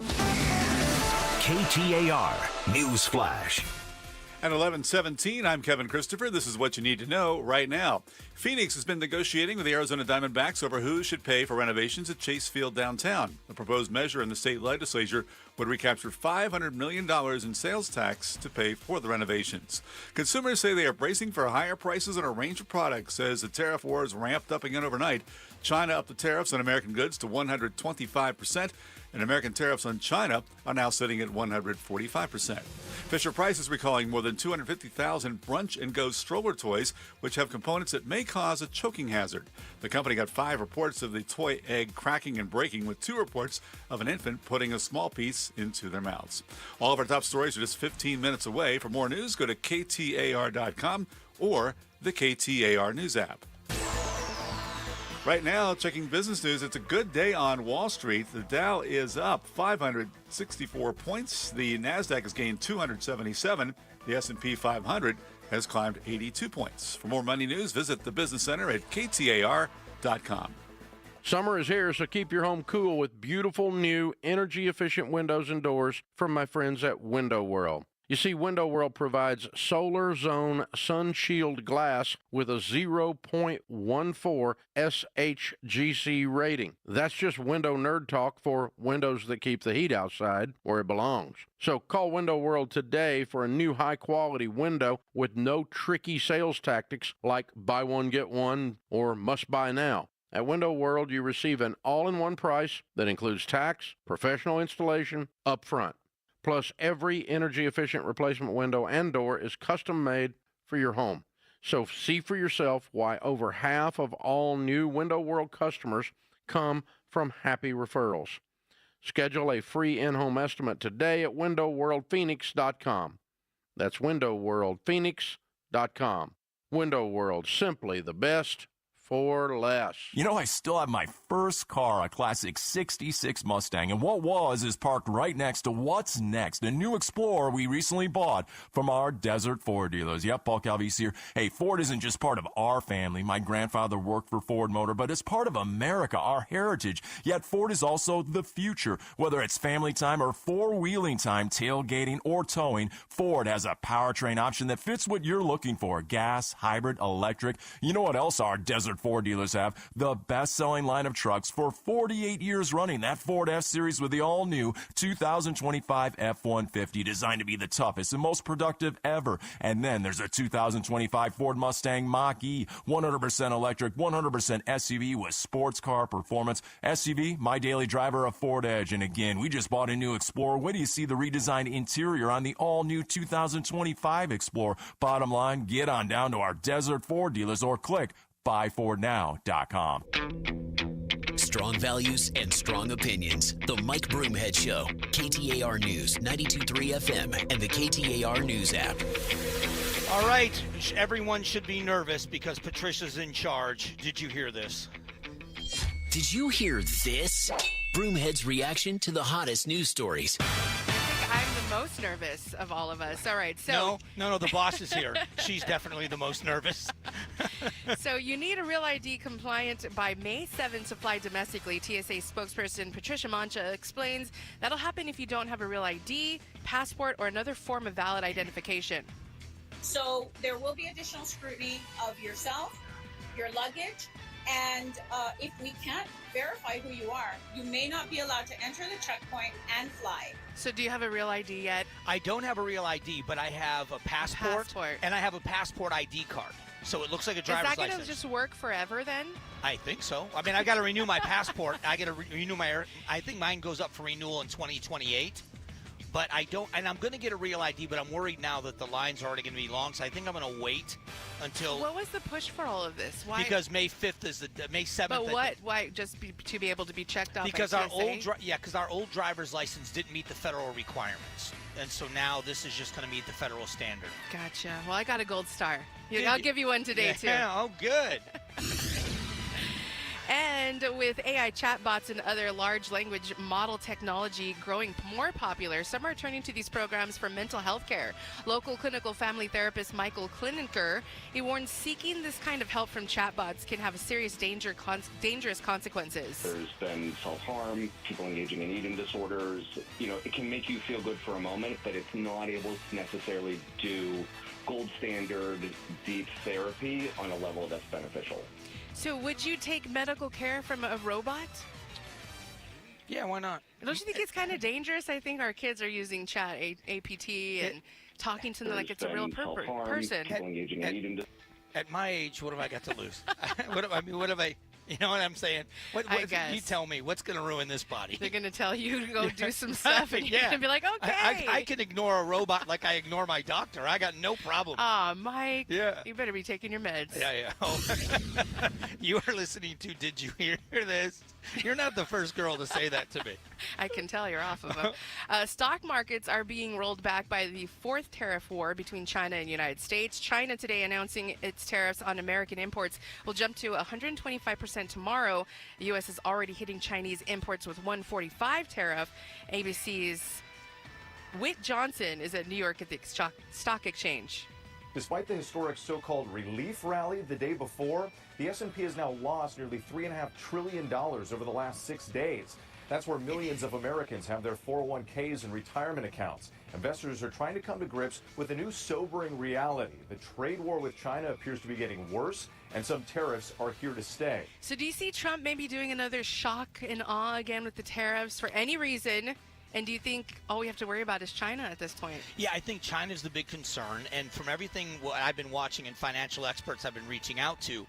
[SPEAKER 24] KTAR News Flash.
[SPEAKER 15] At 11:17, I'm Kevin Christopher. This is what you need to know right now. Phoenix has been negotiating with the Arizona Diamondbacks over who should pay for renovations at Chase Field downtown. The proposed measure in the state legislature would recapture $500 million in sales tax to pay for the renovations. Consumers say they are bracing for higher prices on a range of products as the tariff wars ramped up again overnight. China upped the tariffs on American goods to 125%, and American tariffs on China are now sitting at 145%. Fisher-Price is recalling more than 250,000 Brunch and Go stroller toys, which have components that may cause a choking hazard. The company got 5 reports of the toy egg cracking and breaking, with 2 reports of an infant putting a small piece into their mouths. All of our top stories are just 15 minutes away. For more news, go to KTAR.com or the KTAR News app. Right now, checking business news, it's a good day on Wall Street. The Dow is up 564 points. The Nasdaq has gained 277. The S&P 500 has climbed 82 points. For more money news, visit the Business Center at KTAR.com.
[SPEAKER 4] Summer is here, so keep your home cool with beautiful new energy-efficient windows and doors from my friends at Window World. You see, Window World provides Solar Zone Sun Shield glass with a 0.14 SHGC rating. That's just window nerd talk for windows that keep the heat outside where it belongs. So call Window World today for a new high-quality window with no tricky sales tactics like buy one, get one, or must buy now. At Window World, you receive an all-in-one price that includes tax, professional installation, up front. Plus, every energy-efficient replacement window and door is custom-made for your home. So see for yourself why over half of all new Window World customers come from happy referrals. Schedule a free in-home estimate today at WindowWorldPhoenix.com. That's WindowWorldPhoenix.com. Window World, simply the best for less.
[SPEAKER 5] You know, I still have my first car, a classic 66 Mustang, and what was is parked right next to what's next, a new Explorer we recently bought from our Desert Ford dealers. Yep, Paul Calvise here. Hey, Ford isn't just part of our family. My grandfather worked for Ford Motor, but it's part of America, our heritage. Yet Ford is also the future. Whether it's family time or four-wheeling time, tailgating or towing, Ford has a powertrain option that fits what you're looking for. Gas, hybrid, electric. You know what else our Desert Ford dealers have? The best-selling line of trucks for 48 years running. That Ford F-Series with the all-new 2025 F-150, designed to be the toughest and most productive ever. And then there's a 2025 Ford Mustang Mach-E, 100% electric, 100% SUV with sports car performance. SUV, my daily driver, a Ford Edge. And again, we just bought a new Explorer. When do you see the redesigned interior on the all-new 2025 Explorer? Bottom line, get on down to our Desert Ford dealers or click buyfordnow.com.
[SPEAKER 16] Strong values and strong opinions. The Mike Broomhead Show. KTAR News, 92.3 FM, and the KTAR News app.
[SPEAKER 3] All right, everyone should be nervous because Patricia's in charge. Did you hear this?
[SPEAKER 16] Did you hear this? Broomhead's reaction to the hottest news stories.
[SPEAKER 8] I'm the most nervous of all of us. All right, so...
[SPEAKER 3] No, the boss is here. She's definitely the most nervous.
[SPEAKER 8] So you need a Real ID compliant by May 7th to fly domestically. TSA spokesperson Patricia Mancha explains that'll happen if you don't have a Real ID, passport, or another form of valid identification.
[SPEAKER 23] So there will be additional scrutiny of yourself, your luggage,
[SPEAKER 6] And if we can't verify who you are, you may not be allowed to enter the checkpoint and fly.
[SPEAKER 8] So do you have a real ID yet?
[SPEAKER 3] I don't have a real ID, but I have a passport. And I have a passport ID card. So it looks like a driver's license.
[SPEAKER 8] Is that going to just work forever then?
[SPEAKER 3] I think so. I mean, I got to renew my passport. I got to renew my. I think mine goes up for renewal in 2028. But I don't, and I'm going to get a real ID, but I'm worried now that the lines are already going to be long, so I think I'm going to wait until.
[SPEAKER 8] What was the push for all of this? Why?
[SPEAKER 3] Because May 5th is May 7th.
[SPEAKER 8] But what? Why? Just to be able to be checked off?
[SPEAKER 3] Because our old driver's license didn't meet the federal requirements, and so now this is just going to meet the federal standard.
[SPEAKER 8] Gotcha. Well, I got a gold star. I'll give you one today too.
[SPEAKER 3] Yeah. Oh, good.
[SPEAKER 8] And with AI chatbots and other large language model technology growing more popular, some are turning to these programs for mental health care. Local clinical family therapist Michael Kliniker, he warns seeking this kind of help from chatbots can have a serious dangerous consequences.
[SPEAKER 10] There's been self-harm, people engaging in eating disorders. You know, it can make you feel good for a moment, but it's not able to necessarily do gold standard deep therapy on a level that's beneficial.
[SPEAKER 8] So would you take medical care from a robot?
[SPEAKER 3] Yeah, why not?
[SPEAKER 8] Don't you think it's kind of dangerous? I think our kids are using chat, APT, and talking to them like it's a real person.
[SPEAKER 3] At my age, what have I got to lose? What have I... You know what I'm saying?
[SPEAKER 8] I guess.
[SPEAKER 3] You tell me, what's going to ruin this body?
[SPEAKER 8] They're going to tell you to go do some stuff, and you're going to be like, okay.
[SPEAKER 3] I can ignore a robot like I ignore my doctor. I got no problem.
[SPEAKER 8] Mike, you better be taking your meds.
[SPEAKER 3] Yeah. Oh. You are listening to Did You Hear This? You're not the first girl to say that to me.
[SPEAKER 8] I can tell you're off of them. Stock markets are being rolled back by the fourth tariff war between China and the United States. China today announcing its tariffs on American imports will jump to 125% tomorrow. The U.S. is already hitting Chinese imports with 145 tariff. ABC's Whit Johnson is at New York at the stock exchange.
[SPEAKER 11] Despite the historic so-called relief rally the day before, the S&P has now lost nearly $3.5 trillion over the last 6 days. That's where millions of Americans have their 401ks and retirement accounts. Investors are trying to come to grips with a new sobering reality. The trade war with China appears to be getting worse, and some tariffs are here to stay.
[SPEAKER 8] So do you see Trump maybe doing another shock and awe again with the tariffs for any reason? And do you think all we have to worry about is China at this point?
[SPEAKER 3] Yeah, I think China's the big concern. And from everything what I've been watching and financial experts I've been reaching out to,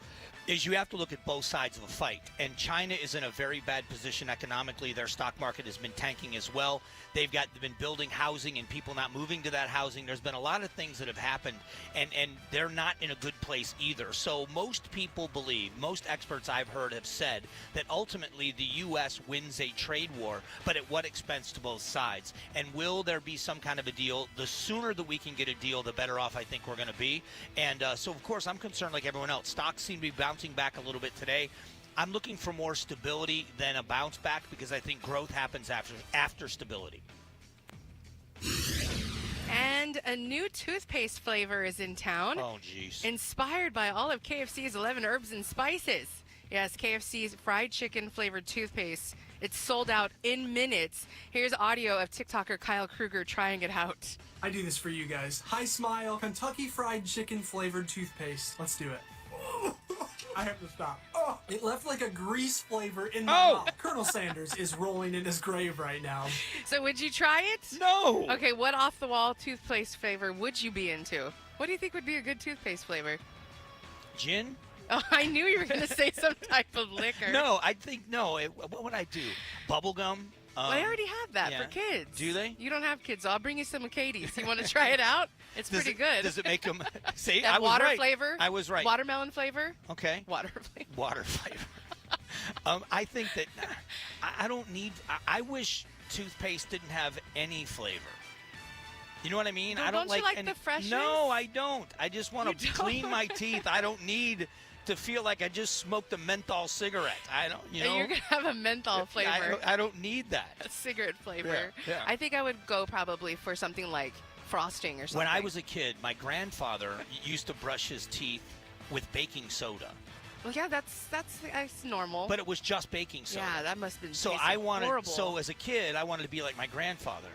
[SPEAKER 3] is you have to look at both sides of a fight. And China is in a very bad position economically. Their stock market has been tanking as well. They've been building housing and people not moving to that housing. There's been a lot of things that have happened, and they're not in a good place either. So most people believe, most experts I've heard have said that ultimately the U.S. wins a trade war, but at what expense to both sides? And will there be some kind of a deal? The sooner that we can get a deal, the better off I think we're going to be. And so, of course, I'm concerned like everyone else. Stocks seem to be bouncing back a little bit today. I'm looking for more stability than a bounce back because I think growth happens after stability.
[SPEAKER 8] And a new toothpaste flavor is in town.
[SPEAKER 3] Oh, jeez.
[SPEAKER 8] Inspired by all of KFC's 11 herbs and spices. Yes, KFC's fried chicken flavored toothpaste. It's sold out in minutes. Here's audio of TikToker Kyle Kruger trying it out.
[SPEAKER 14] I do this for you guys. Hi, Smile. Kentucky Fried Chicken flavored toothpaste. Let's do it. I have to stop. Oh, it left like a grease flavor in my mouth. Colonel Sanders is rolling in his grave right now.
[SPEAKER 8] So would you try it?
[SPEAKER 3] No.
[SPEAKER 8] Okay, what off-the-wall toothpaste flavor would you be into? What do you think would be a good toothpaste flavor?
[SPEAKER 3] Gin?
[SPEAKER 8] Oh, I knew you were going to say some type of liquor.
[SPEAKER 3] No, I think, what would I do? Bubble gum?
[SPEAKER 8] Well, they already have that for kids.
[SPEAKER 3] Do they?
[SPEAKER 8] You don't have kids, so I'll bring you some of Katie's. You want to try it out? It's pretty good.
[SPEAKER 3] Does it make them... See,
[SPEAKER 8] that
[SPEAKER 3] I was
[SPEAKER 8] water
[SPEAKER 3] right.
[SPEAKER 8] flavor?
[SPEAKER 3] I was right.
[SPEAKER 8] Watermelon flavor?
[SPEAKER 3] Okay.
[SPEAKER 8] Water flavor.
[SPEAKER 3] Water flavor. I think that I don't need... I wish toothpaste didn't have any flavor. You know what I mean?
[SPEAKER 8] Well,
[SPEAKER 3] I don't
[SPEAKER 8] you like the freshness?
[SPEAKER 3] No, I don't. I just want to clean my teeth. I don't need to feel like I just smoked a menthol cigarette. I don't,
[SPEAKER 8] You're going to have a menthol flavor.
[SPEAKER 3] I don't need that.
[SPEAKER 8] A cigarette flavor.
[SPEAKER 3] Yeah.
[SPEAKER 8] I think I would go probably for something like frosting or something.
[SPEAKER 3] When I was a kid, my grandfather used to brush his teeth with baking soda.
[SPEAKER 8] Well, yeah, that's normal.
[SPEAKER 3] But it was just baking soda.
[SPEAKER 8] Yeah, that must have been
[SPEAKER 3] so
[SPEAKER 8] horrible.
[SPEAKER 3] So as a kid, I wanted to be like my grandfather.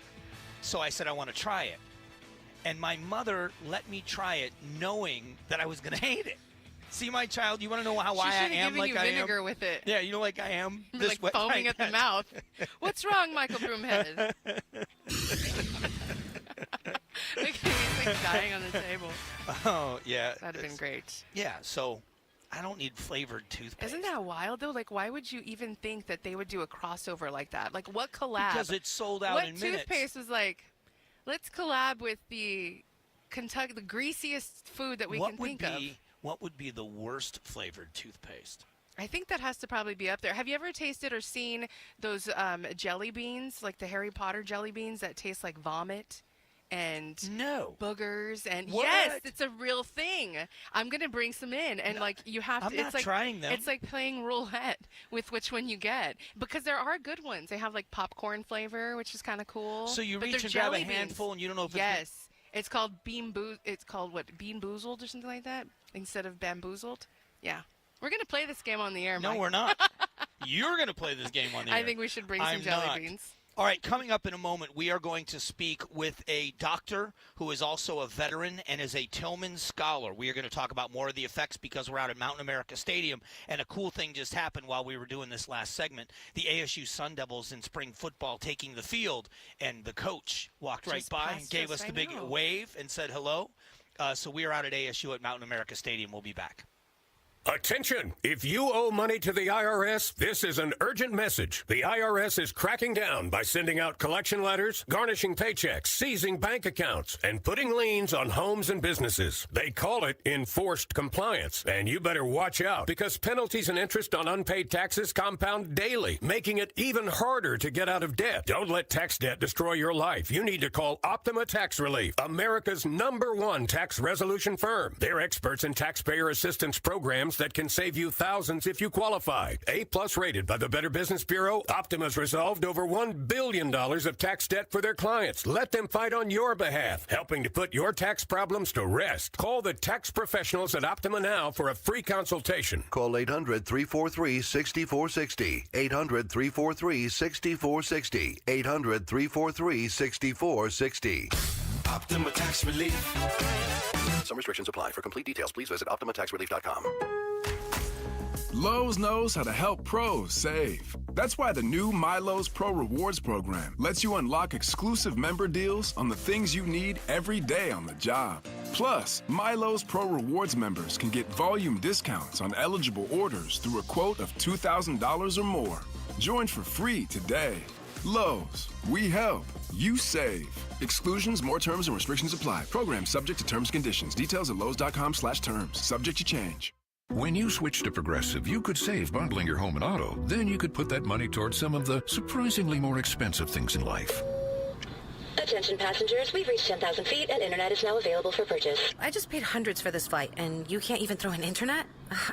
[SPEAKER 3] So I said I want to try it. And my mother let me try it knowing that I was going to hate it. See, my child, you want to know why I am like I am?
[SPEAKER 8] She should have given you vinegar with it.
[SPEAKER 3] Yeah, you know, like I am.
[SPEAKER 8] You're
[SPEAKER 3] This
[SPEAKER 8] like
[SPEAKER 3] wet
[SPEAKER 8] foaming
[SPEAKER 3] like
[SPEAKER 8] at the
[SPEAKER 3] that.
[SPEAKER 8] mouth. What's wrong, Michael Broomhead? He's like dying on the table.
[SPEAKER 3] Oh, yeah.
[SPEAKER 8] That'd have been great.
[SPEAKER 3] Yeah, so I don't need flavored toothpaste.
[SPEAKER 8] Isn't that wild, though? Like, why would you even think that they would do a crossover like that? Like, what collab?
[SPEAKER 3] Because it's sold out in minutes.
[SPEAKER 8] What toothpaste was like, let's collab with the Kentucky, the greasiest food that we can think of?
[SPEAKER 3] What would be the worst flavored toothpaste?
[SPEAKER 8] I think that has to probably be up there. Have you ever tasted or seen those jelly beans, like the Harry Potter jelly beans that taste like vomit and boogers? And
[SPEAKER 3] What?
[SPEAKER 8] yes, it's a real thing. I'm gonna bring some in, and like you have to.
[SPEAKER 3] I'm
[SPEAKER 8] it's
[SPEAKER 3] not
[SPEAKER 8] like
[SPEAKER 3] trying them.
[SPEAKER 8] It's like playing roulette with which one you get, because there are good ones. They have like popcorn flavor, which is kind of cool.
[SPEAKER 3] So you
[SPEAKER 8] But
[SPEAKER 3] reach
[SPEAKER 8] they're
[SPEAKER 3] and grab a
[SPEAKER 8] jelly beans.
[SPEAKER 3] handful, and you don't know if
[SPEAKER 8] Yes. It's called It's called what? Bean Boozled or something like that instead of Bamboozled. Yeah. We're going to play this game on the air,
[SPEAKER 3] No,
[SPEAKER 8] Mike.
[SPEAKER 3] we're not. You're going to play this game on the air.
[SPEAKER 8] I think we should bring some
[SPEAKER 3] I'm
[SPEAKER 8] jelly
[SPEAKER 3] not.
[SPEAKER 8] beans.
[SPEAKER 3] All right, coming up in a moment, we are going to speak with a doctor who is also a veteran and is a Tillman scholar. We are going to talk about more of the effects because we're out at Mountain America Stadium, and a cool thing just happened while we were doing this last segment. The ASU Sun Devils in spring football taking the field, and the coach walked right
[SPEAKER 8] Just
[SPEAKER 3] by and
[SPEAKER 8] passed
[SPEAKER 3] gave
[SPEAKER 8] us,
[SPEAKER 3] us
[SPEAKER 8] I
[SPEAKER 3] the big
[SPEAKER 8] know.
[SPEAKER 3] wave and said hello. So we are out at ASU at Mountain America Stadium. We'll be back.
[SPEAKER 24] Attention! If you owe money to the IRS, this is an urgent message. The IRS is cracking down by sending out collection letters, garnishing paychecks, seizing bank accounts, and putting liens on homes and businesses. They call it enforced compliance, and you better watch out because penalties and interest on unpaid taxes compound daily, making it even harder to get out of debt. Don't let tax debt destroy your life. You need to call Optima Tax Relief, America's #1 tax resolution firm. They're experts in taxpayer assistance programs that can save you thousands if you qualify. A+ rated by the Better Business Bureau, Optima's resolved over $1 billion of tax debt for their clients. Let them fight on your behalf, helping to put your tax problems to rest. Call the tax professionals at Optima now for a free consultation.
[SPEAKER 2] Call 800-343-6460. 800-343-6460. 800-343-6460.
[SPEAKER 24] Optima Tax Relief.
[SPEAKER 2] Some restrictions apply. For complete details, please visit OptimaTaxRelief.com.
[SPEAKER 7] Lowe's knows how to help pros save. That's why the new MyLowe's Pro Rewards program lets you unlock exclusive member deals on the things you need every day on the job. Plus, MyLowe's Pro Rewards members can get volume discounts on eligible orders through a quote of $2,000 or more. Join for free today. Lowe's, we help, you save. Exclusions, more terms and restrictions apply. Program subject to terms and conditions. Details at lowes.com/terms. Subject to change.
[SPEAKER 9] When you switch to Progressive, you could save bundling your home and auto. Then you could put that money towards some of the surprisingly more expensive things in life.
[SPEAKER 12] Attention passengers, we've reached 10,000 feet and internet is now available for purchase.
[SPEAKER 23] I just paid hundreds for this flight, and you can't even throw in internet?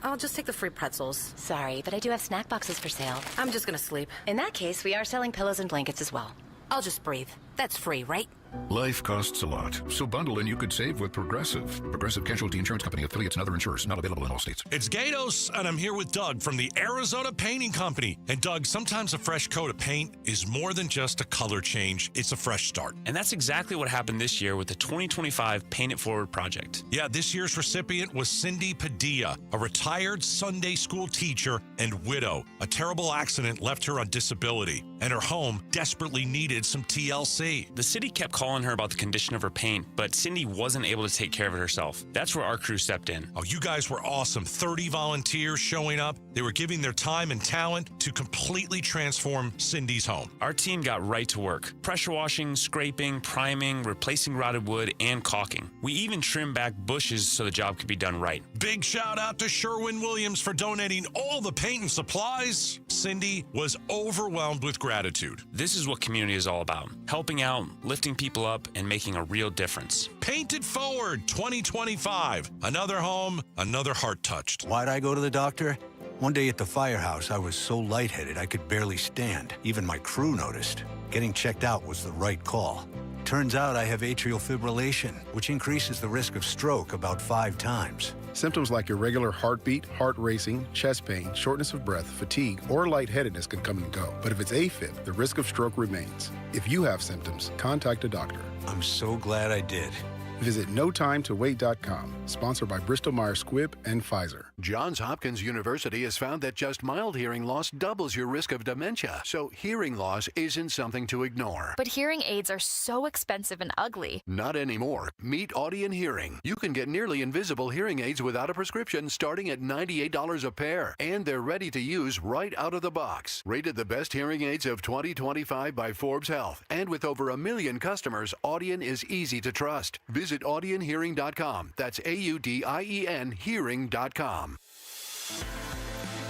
[SPEAKER 23] I'll just take the free pretzels.
[SPEAKER 12] Sorry, but I do have snack boxes for sale.
[SPEAKER 23] I'm just gonna sleep.
[SPEAKER 12] In that case, we are selling pillows and blankets as well.
[SPEAKER 23] I'll just breathe. That's free, right?
[SPEAKER 9] Life costs a lot, so bundle and you could save with Progressive. Progressive Casualty Insurance Company, affiliates, and other insurers. Not available in all states.
[SPEAKER 28] It's Gatos, and I'm here with Doug from the Arizona Painting Company. And Doug, sometimes a fresh coat of paint is more than just a color change. It's a fresh start.
[SPEAKER 25] And that's exactly what happened this year with the 2025 Paint It Forward project.
[SPEAKER 28] Yeah, this year's recipient was Cindy Padilla, a retired Sunday school teacher and widow. A terrible accident left her on disability, and her home desperately needed some TLC.
[SPEAKER 25] The city kept calling her about the condition of her paint, but Cindy wasn't able to take care of it herself. That's where our crew stepped in.
[SPEAKER 28] Oh, you guys were awesome. 30 volunteers showing up. They were giving their time and talent to completely transform Cindy's home.
[SPEAKER 25] Our team got right to work. Pressure washing, scraping, priming, replacing rotted wood, and caulking. We even trimmed back bushes so the job could be done right.
[SPEAKER 28] Big shout out to Sherwin Williams for donating all the paint and supplies. Cindy was overwhelmed with gratitude.
[SPEAKER 25] This is what community is all about. Helping out, lifting people up, and making a real difference.
[SPEAKER 28] Paint It Forward 2025. Another home, another heart touched.
[SPEAKER 26] Why'd I go to the doctor? One day at the firehouse, I was so lightheaded I could barely stand. Even my crew noticed. Getting checked out was the right call. Turns out I have atrial fibrillation, which increases the risk of stroke about 5 times.
[SPEAKER 18] Symptoms like irregular heartbeat, heart racing, chest pain, shortness of breath, fatigue, or lightheadedness can come and go. But if it's AFib, the risk of stroke remains. If you have symptoms, contact a doctor.
[SPEAKER 26] I'm so glad I did.
[SPEAKER 1] Visit notimetowait.com. Sponsored by Bristol-Myers Squibb and Pfizer.
[SPEAKER 2] Johns Hopkins University has found that just mild hearing loss doubles your risk of dementia, so hearing loss isn't something to ignore.
[SPEAKER 13] But hearing aids are so expensive and ugly.
[SPEAKER 2] Not anymore. Meet Audien Hearing. You can get nearly invisible hearing aids without a prescription starting at $98 a pair, and they're ready to use right out of the box. Rated the best hearing aids of 2025 by Forbes Health, and with over 1 million customers, Audien is easy to trust. Visit audienhearing.com. That's AUDIEN hearing.com.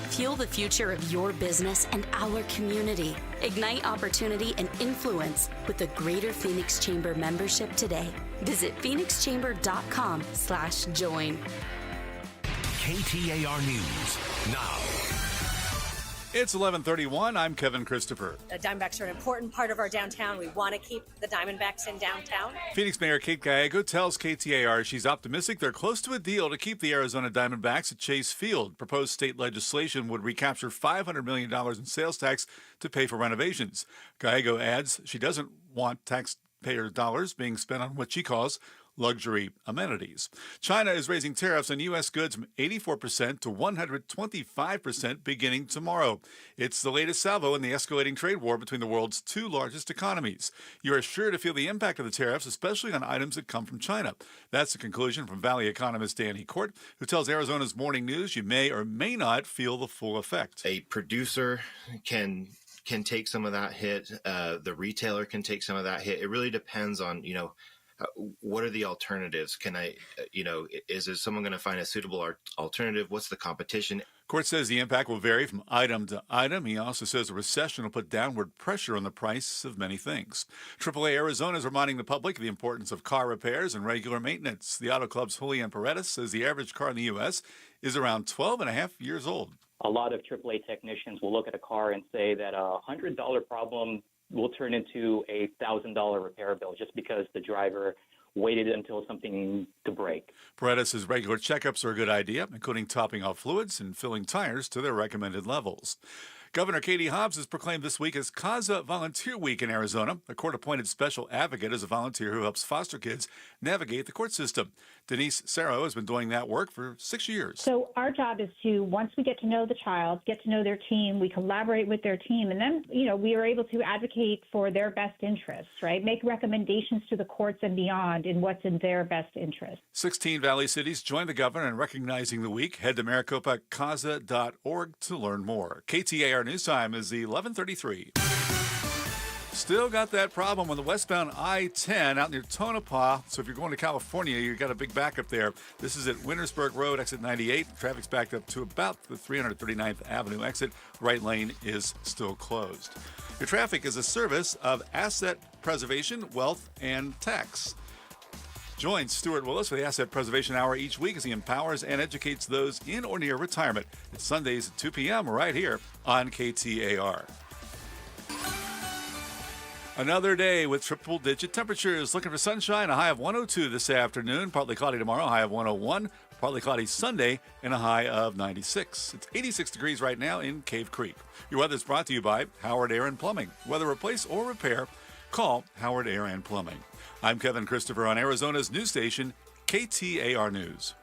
[SPEAKER 17] Fuel the future of your business and our community. Ignite opportunity and influence with the Greater Phoenix Chamber membership today. Visit phoenixchamber.com/join.
[SPEAKER 28] KTAR News now.
[SPEAKER 15] It's 11:31. I'm Kevin Christopher.
[SPEAKER 19] The Diamondbacks are an important part of our downtown. We want to keep the Diamondbacks in downtown.
[SPEAKER 15] Phoenix Mayor Kate Gallego tells KTAR she's optimistic they're close to a deal to keep the Arizona Diamondbacks at Chase Field. Proposed state legislation would recapture $500 million in sales tax to pay for renovations. Gallego adds she doesn't want taxpayer dollars being spent on what she calls luxury amenities. China is raising tariffs on U.S. goods from 84% to 125% beginning tomorrow. It's the latest salvo in the escalating trade war between the world's two largest economies. You are sure to feel the impact of the tariffs, especially on items that come from China. That's the conclusion from Valley economist Danny Court, who tells Arizona's Morning News you may or may not feel the full effect.
[SPEAKER 20] A producer can take some of that hit. The retailer can take some of that hit. It really depends on, what are the alternatives? Can I, is someone going to find a suitable alternative? What's the competition?
[SPEAKER 15] Court says the impact will vary from item to item. He also says a recession will put downward pressure on the price of many things. AAA Arizona is reminding the public of the importance of car repairs and regular maintenance. The Auto Club's Julian Paredes says the average car in the U.S. is around 12 and a half years old.
[SPEAKER 21] A lot of AAA technicians will look at a car and say that a $100 problem will turn into a $1,000 repair bill just because the driver waited until something to break.
[SPEAKER 15] Paredes says regular checkups are a good idea, including topping off fluids and filling tires to their recommended levels. Governor Katie Hobbs has proclaimed this week as CASA Volunteer Week in Arizona. A court-appointed special advocate is a volunteer who helps foster kids navigate the court system. Denise Serro has been doing that work for 6 years.
[SPEAKER 22] So our job is to, once we get to know the child, get to know their team, we collaborate with their team, and then, we are able to advocate for their best interests, right? Make recommendations to the courts and beyond in what's in their best interest.
[SPEAKER 15] 16 Valley cities joined the governor in recognizing the week. Head to maricopacaza.org to learn more. KTAR News Time is 11:33. Still got that problem on the westbound I-10 out near Tonopah. So if you're going to California, you've got a big backup there. This is at Wintersburg Road, exit 98. Traffic's backed up to about the 339th Avenue exit. Right lane is still closed. Your traffic is a service of Asset Preservation, Wealth, and Tax. Join Stuart Willis for the Asset Preservation Hour each week as he empowers and educates those in or near retirement. It's Sundays at 2 p.m. right here on KTAR. Another day with triple-digit temperatures. Looking for sunshine, a high of 102 this afternoon. Partly cloudy tomorrow, high of 101. Partly cloudy Sunday, and a high of 96. It's 86 degrees right now in Cave Creek. Your weather is brought to you by Howard Air and Plumbing. Whether replace or repair, call Howard Air and Plumbing. I'm Kevin Christopher on Arizona's news station, KTAR News.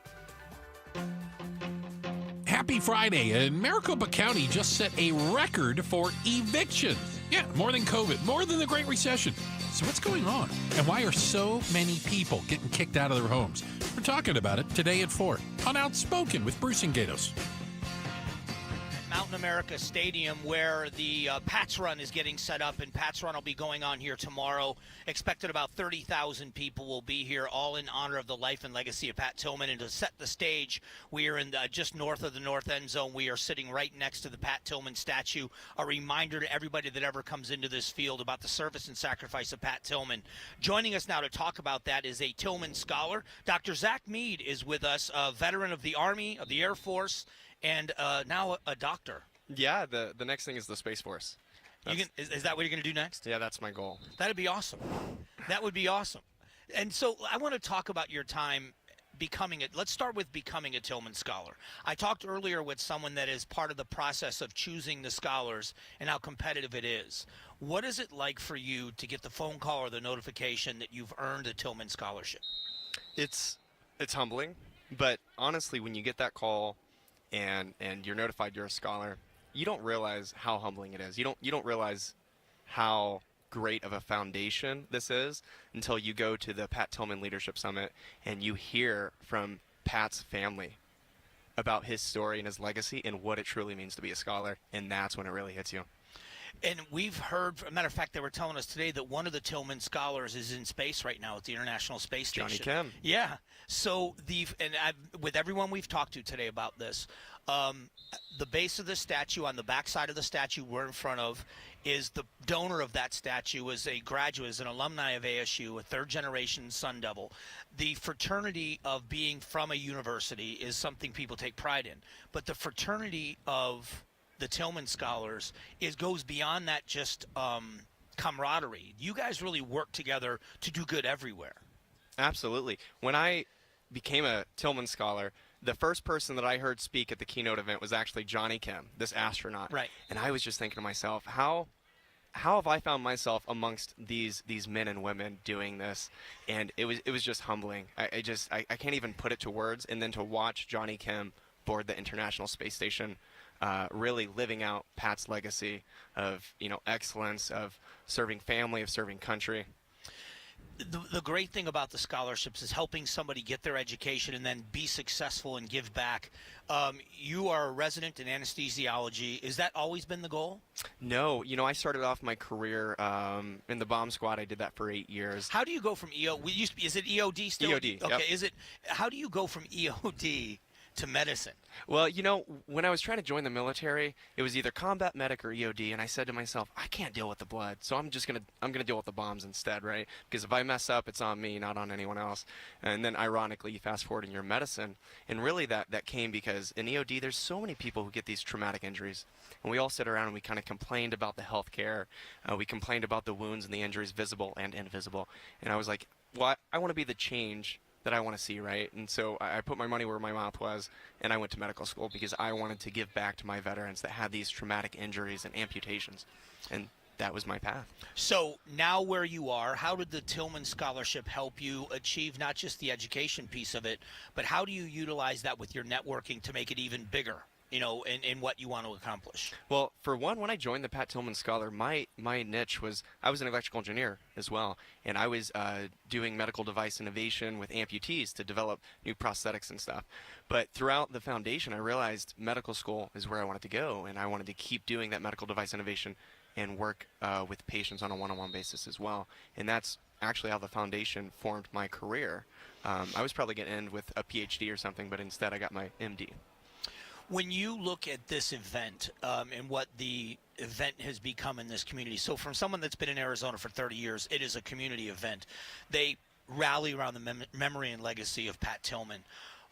[SPEAKER 27] Happy Friday, and Maricopa County just set a record for evictions. Yeah, more than COVID, more than the Great Recession. So what's going on? And why are so many people getting kicked out of their homes? We're talking about it today at 4 on Outspoken with Bruce and Gatos.
[SPEAKER 3] Mountain America Stadium, where the Pats Run is getting set up, and Pats Run will be going on here tomorrow. Expected about 30,000 people will be here, all in honor of the life and legacy of Pat Tillman. And to set the stage, we are in just north of the north end zone. We are sitting right next to the Pat Tillman statue. A reminder to everybody that ever comes into this field about the service and sacrifice of Pat Tillman. Joining us now to talk about that is a Tillman scholar. Dr. Zach Mead is with us, a veteran of the Army, of the Air Force, and now a doctor.
[SPEAKER 29] Yeah, the next thing is the Space Force.
[SPEAKER 3] Is that what you're going to do next?
[SPEAKER 29] Yeah, that's my goal.
[SPEAKER 3] That'd be awesome. That would be awesome. And so I want to talk about your time let's start with becoming a Tillman Scholar. I talked earlier with someone that is part of the process of choosing the scholars and how competitive it is. What is it like for you to get the phone call or the notification that you've earned a Tillman Scholarship?
[SPEAKER 29] It's humbling, but honestly, when you get that call and you're notified you're a scholar, you don't realize how humbling it is. You don't realize how great of a foundation this is until you go to the Pat Tillman Leadership Summit and you hear from Pat's family about his story and his legacy and what it truly means to be a scholar, and that's when it really hits you.
[SPEAKER 3] And we've heard, as a matter of fact, they were telling us today that one of the Tillman scholars is in space right now at the International Space Station.
[SPEAKER 29] Johnny Kim.
[SPEAKER 3] Yeah. So with everyone we've talked to today about this, the base of the statue, on the back side of the statue we're in front of, is the donor of that statue is a graduate, is an alumni of ASU, a third-generation Sun Devil. The fraternity of being from a university is something people take pride in. But the fraternity of the Tillman scholars goes beyond that, just camaraderie. You guys really work together to do good everywhere.
[SPEAKER 29] Absolutely. When I became a Tillman scholar, the first person that I heard speak at the keynote event was actually Johnny Kim, this astronaut.
[SPEAKER 3] Right.
[SPEAKER 29] And I was just thinking to myself, how have I found myself amongst these men and women doing this? And it was just humbling. I can't even put it to words. And then to watch Johnny Kim board the International Space Station, really living out Pat's legacy of excellence, of serving family, of serving country.
[SPEAKER 3] The great thing about the scholarships is helping somebody get their education and then be successful and give back. You are a resident in anesthesiology. Is that always been the goal?
[SPEAKER 29] No. I started off my career in the bomb squad. I did that for 8 years.
[SPEAKER 3] How do you go from is it EOD still?
[SPEAKER 29] EOD,
[SPEAKER 3] okay.
[SPEAKER 29] Yep.
[SPEAKER 3] How do you go from EOD to medicine?
[SPEAKER 29] Well, when I was trying to join the military, it was either combat medic or EOD, and I said to myself, I can't deal with the blood, so I'm gonna deal with the bombs instead, right? Because if I mess up, it's on me, not on anyone else. And then ironically, you fast forward in your medicine, and really that came because in EOD, there's so many people who get these traumatic injuries, and we all sit around and we kind of complained about the health care, we complained about the wounds and the injuries, visible and invisible, and I was like, well, I want to be the change that I want to see, right? And so I put my money where my mouth was, and I went to medical school because I wanted to give back to my veterans that had these traumatic injuries and amputations, and that was my path.
[SPEAKER 3] So now where you are, how did the Tillman Scholarship help you achieve not just the education piece of it, but how do you utilize that with your networking to make it even bigger? In what you want to accomplish?
[SPEAKER 29] Well, for one, when I joined the Pat Tillman Scholar, my niche was I was an electrical engineer as well, and I was doing medical device innovation with amputees to develop new prosthetics and stuff. But throughout the foundation, I realized medical school is where I wanted to go, and I wanted to keep doing that medical device innovation and work with patients on a one-on-one basis as well. And that's actually how the foundation formed my career. I was probably going to end with a PhD or something, but instead I got my MD.
[SPEAKER 3] When you look at this event and what the event has become in this community, so from someone that's been in Arizona for 30 years, it is a community event. They rally around the memory and legacy of Pat Tillman.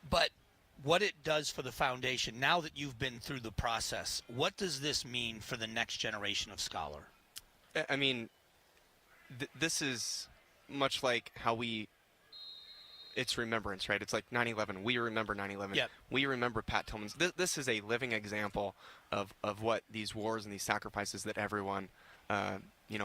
[SPEAKER 3] But what it does for the foundation, now that you've been through the process, what does this mean for the next generation of scholar?
[SPEAKER 29] I mean, this is much like how it's remembrance, right? It's like 9/11. We remember 9/11.
[SPEAKER 3] Yep.
[SPEAKER 29] We remember Pat Tillman's. This is a living example of what these wars and these sacrifices that everyone,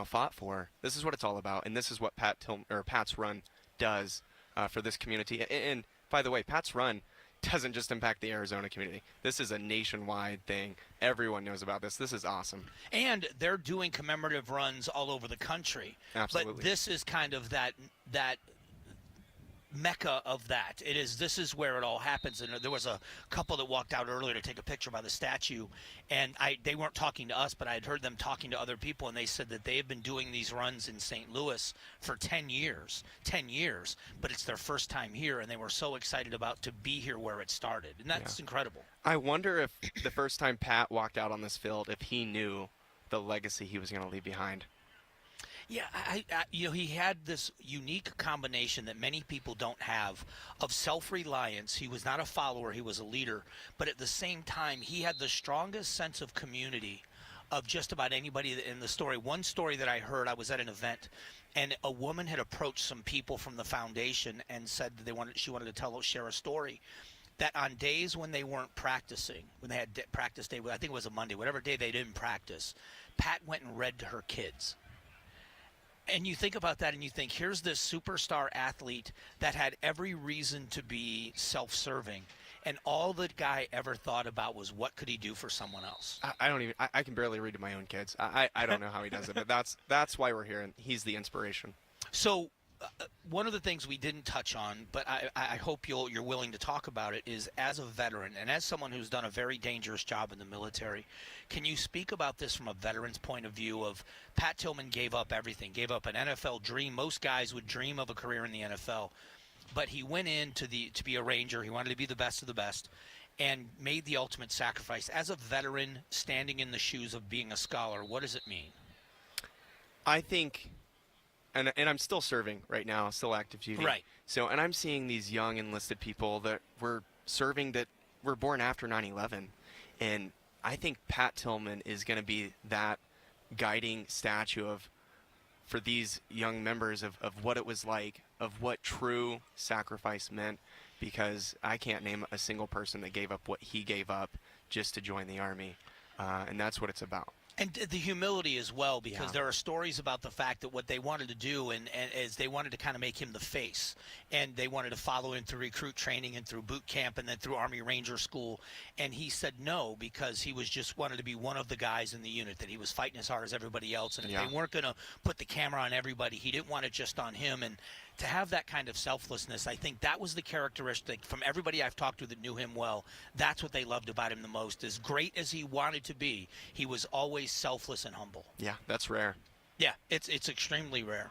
[SPEAKER 29] fought for. This is what it's all about, and this is what Pat's Run does for this community. And by the way, Pat's Run doesn't just impact the Arizona community. This is a nationwide thing. Everyone knows about this. This is awesome.
[SPEAKER 3] And they're doing commemorative runs all over the country.
[SPEAKER 29] Absolutely.
[SPEAKER 3] But this is kind of that mecca of that. This is where it all happens. And there was a couple that walked out earlier to take a picture by the statue, and they weren't talking to us, but I had heard them talking to other people, and they said that they have been doing these runs in St. Louis for 10 years, but it's their first time here, and they were so excited to be here where it started, and that's incredible.
[SPEAKER 29] I wonder if the first time Pat walked out on this field, if he knew the legacy he was going to leave behind.
[SPEAKER 3] Yeah, he had this unique combination that many people don't have of self-reliance. He was not a follower, he was a leader, but at the same time, he had the strongest sense of community of just about anybody in the story. One story that I heard, I was at an event, and a woman had approached some people from the foundation and said that she wanted to share a story. That on days when they weren't practicing, when they had practice day, I think it was a Monday, whatever day they didn't practice, Pat went and read to her kids. And you think about that and you think, here's this superstar athlete that had every reason to be self-serving. And all the guy ever thought about was what could he do for someone else.
[SPEAKER 29] I can barely read to my own kids. I don't know how he does it, but that's why we're here, and he's the inspiration.
[SPEAKER 3] So one of the things we didn't touch on, but I hope you're willing to talk about it, is as a veteran and as someone who's done a very dangerous job in the military, can you speak about this from a veteran's point of view of Pat Tillman gave up everything, gave up an NFL dream. Most guys would dream of a career in the NFL, but he went in to be a Ranger. He wanted to be the best of the best and made the ultimate sacrifice. As a veteran standing in the shoes of being a scholar, what does it mean?
[SPEAKER 29] I think... And I'm still serving right now, still active duty.
[SPEAKER 3] Right.
[SPEAKER 29] So, and I'm seeing these young enlisted people that were serving that were born after 9/11, and I think Pat Tillman is going to be that guiding statue for these young members of what it was like, of what true sacrifice meant, because I can't name a single person that gave up what he gave up just to join the Army, and that's what it's about.
[SPEAKER 3] And the humility as well, because there are stories about the fact that what they wanted to do and is they wanted to kind of make him the face, and they wanted to follow him through recruit training and through boot camp and then through Army Ranger School, and he said no because he was just wanted to be one of the guys in the unit, that he was fighting as hard as everybody else, and if they weren't going to put the camera on everybody, he didn't want it just on him. And to have that kind of selflessness, I think that was the characteristic from everybody I've talked to that knew him well. That's what they loved about him the most. As great as he wanted to be, he was always selfless and humble.
[SPEAKER 29] Yeah, that's rare.
[SPEAKER 3] Yeah, it's extremely rare.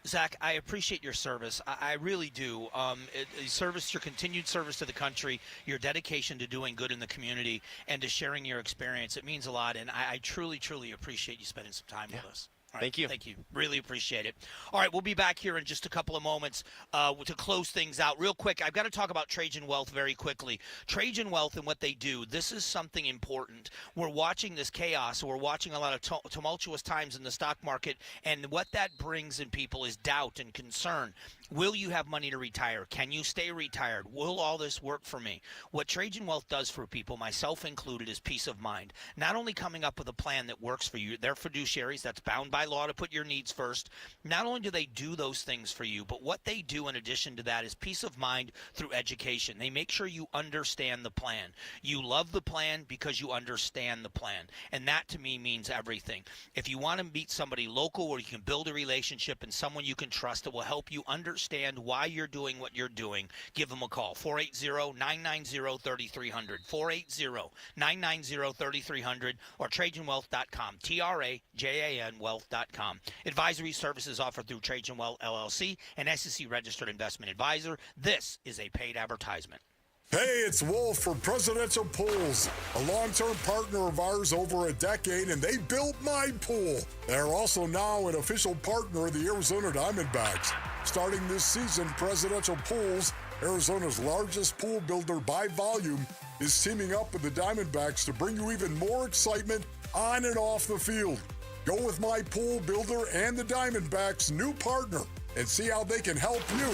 [SPEAKER 3] Zach, I appreciate your service. I really do. Your continued service to the country, your dedication to doing good in the community, and to sharing your experience. It means a lot, and I truly, truly appreciate you spending some time with us. Right,
[SPEAKER 29] thank you.
[SPEAKER 3] Thank you. Really appreciate it. All right, we'll be back here in just a couple of moments to close things out. Real quick, I've got to talk about Trajan Wealth very quickly. Trajan Wealth and what they do, this is something important. We're watching this chaos. We're watching a lot of tumultuous times in the stock market, and what that brings in people is doubt and concern. Will you have money to retire? Can you stay retired? Will all this work for me? What Trajan Wealth does for people, myself included, is peace of mind. Not only coming up with a plan that works for you, they're fiduciaries, that's bound by law to put your needs first. Not only do they do those things for you, but what they do in addition to that is peace of mind through education. They make sure you understand the plan. You love the plan because you understand the plan. And that to me means everything. If you want to meet somebody local where you can build a relationship and someone you can trust that will help you understand why you're doing what you're doing, give them a call. 480-990-3300. 480-990-3300 or TrajanWealth.com. TRAJAN Wealth.com. Advisory services offered through Trajan Wealth LLC, an SEC registered investment advisor. This is a paid advertisement.
[SPEAKER 4] Hey, it's Wolf for Presidential Pools, a long-term partner of ours over a decade, and they built my pool. They're also now an official partner of the Arizona Diamondbacks. Starting this season, Presidential Pools, Arizona's largest pool builder by volume, is teaming up with the Diamondbacks to bring you even more excitement on and off the field. Go with my pool builder and the Diamondbacks' new partner and see how they can help you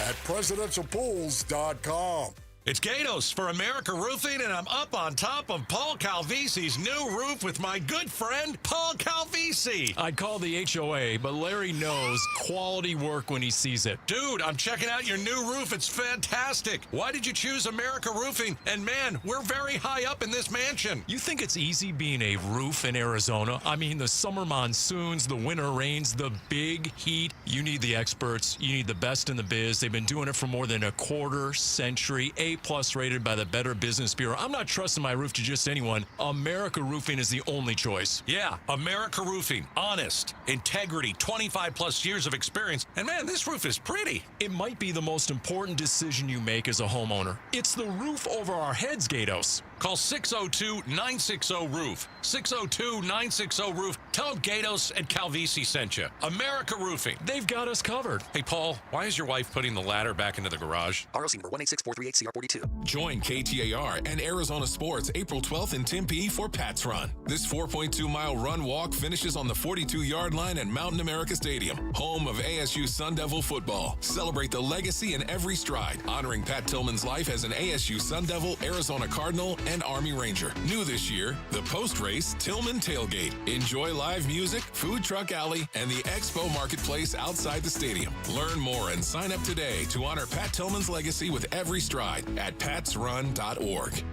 [SPEAKER 4] at presidentialpools.com.
[SPEAKER 28] It's Gatos for America Roofing, and I'm up on top of Paul Calvisi's new roof with my good friend, Paul Calvisi.
[SPEAKER 27] I'd call the HOA, but Larry knows quality work when he sees it.
[SPEAKER 28] Dude, I'm checking out your new roof. It's fantastic. Why did you choose America Roofing? And man, we're very high up in this mansion.
[SPEAKER 27] You think it's easy being a roof in Arizona? I mean, the summer monsoons, the winter rains, the big heat. You need the experts. You need the best in the biz. They've been doing it for more than a quarter century. A+ rated by the Better Business Bureau. I'm not trusting my roof to just anyone. America Roofing is the only choice.
[SPEAKER 28] Yeah, America Roofing. Honest, integrity, 25+ years of experience. And man, this roof is pretty.
[SPEAKER 27] It might be the most important decision you make as a homeowner. It's the roof over our heads, Gatos.
[SPEAKER 28] Call 602-960-ROOF. 602-960-ROOF. Tell them Gatos and Calvisi sent you. America Roofing.
[SPEAKER 27] They've got us covered.
[SPEAKER 28] Hey, Paul, why is your wife putting the ladder back into the garage?
[SPEAKER 5] ROC number 186438 CR40 42.
[SPEAKER 6] Join KTAR and Arizona Sports April 12th in Tempe for Pat's Run. This 4.2-mile run-walk finishes on the 42-yard line at Mountain America Stadium, home of ASU Sun Devil football. Celebrate the legacy in every stride, honoring Pat Tillman's life as an ASU Sun Devil, Arizona Cardinal, and Army Ranger. New this year, the post-race Tillman Tailgate. Enjoy live music, food truck alley, and the Expo Marketplace outside the stadium. Learn more and sign up today to honor Pat Tillman's legacy with every stride at patsrun.org.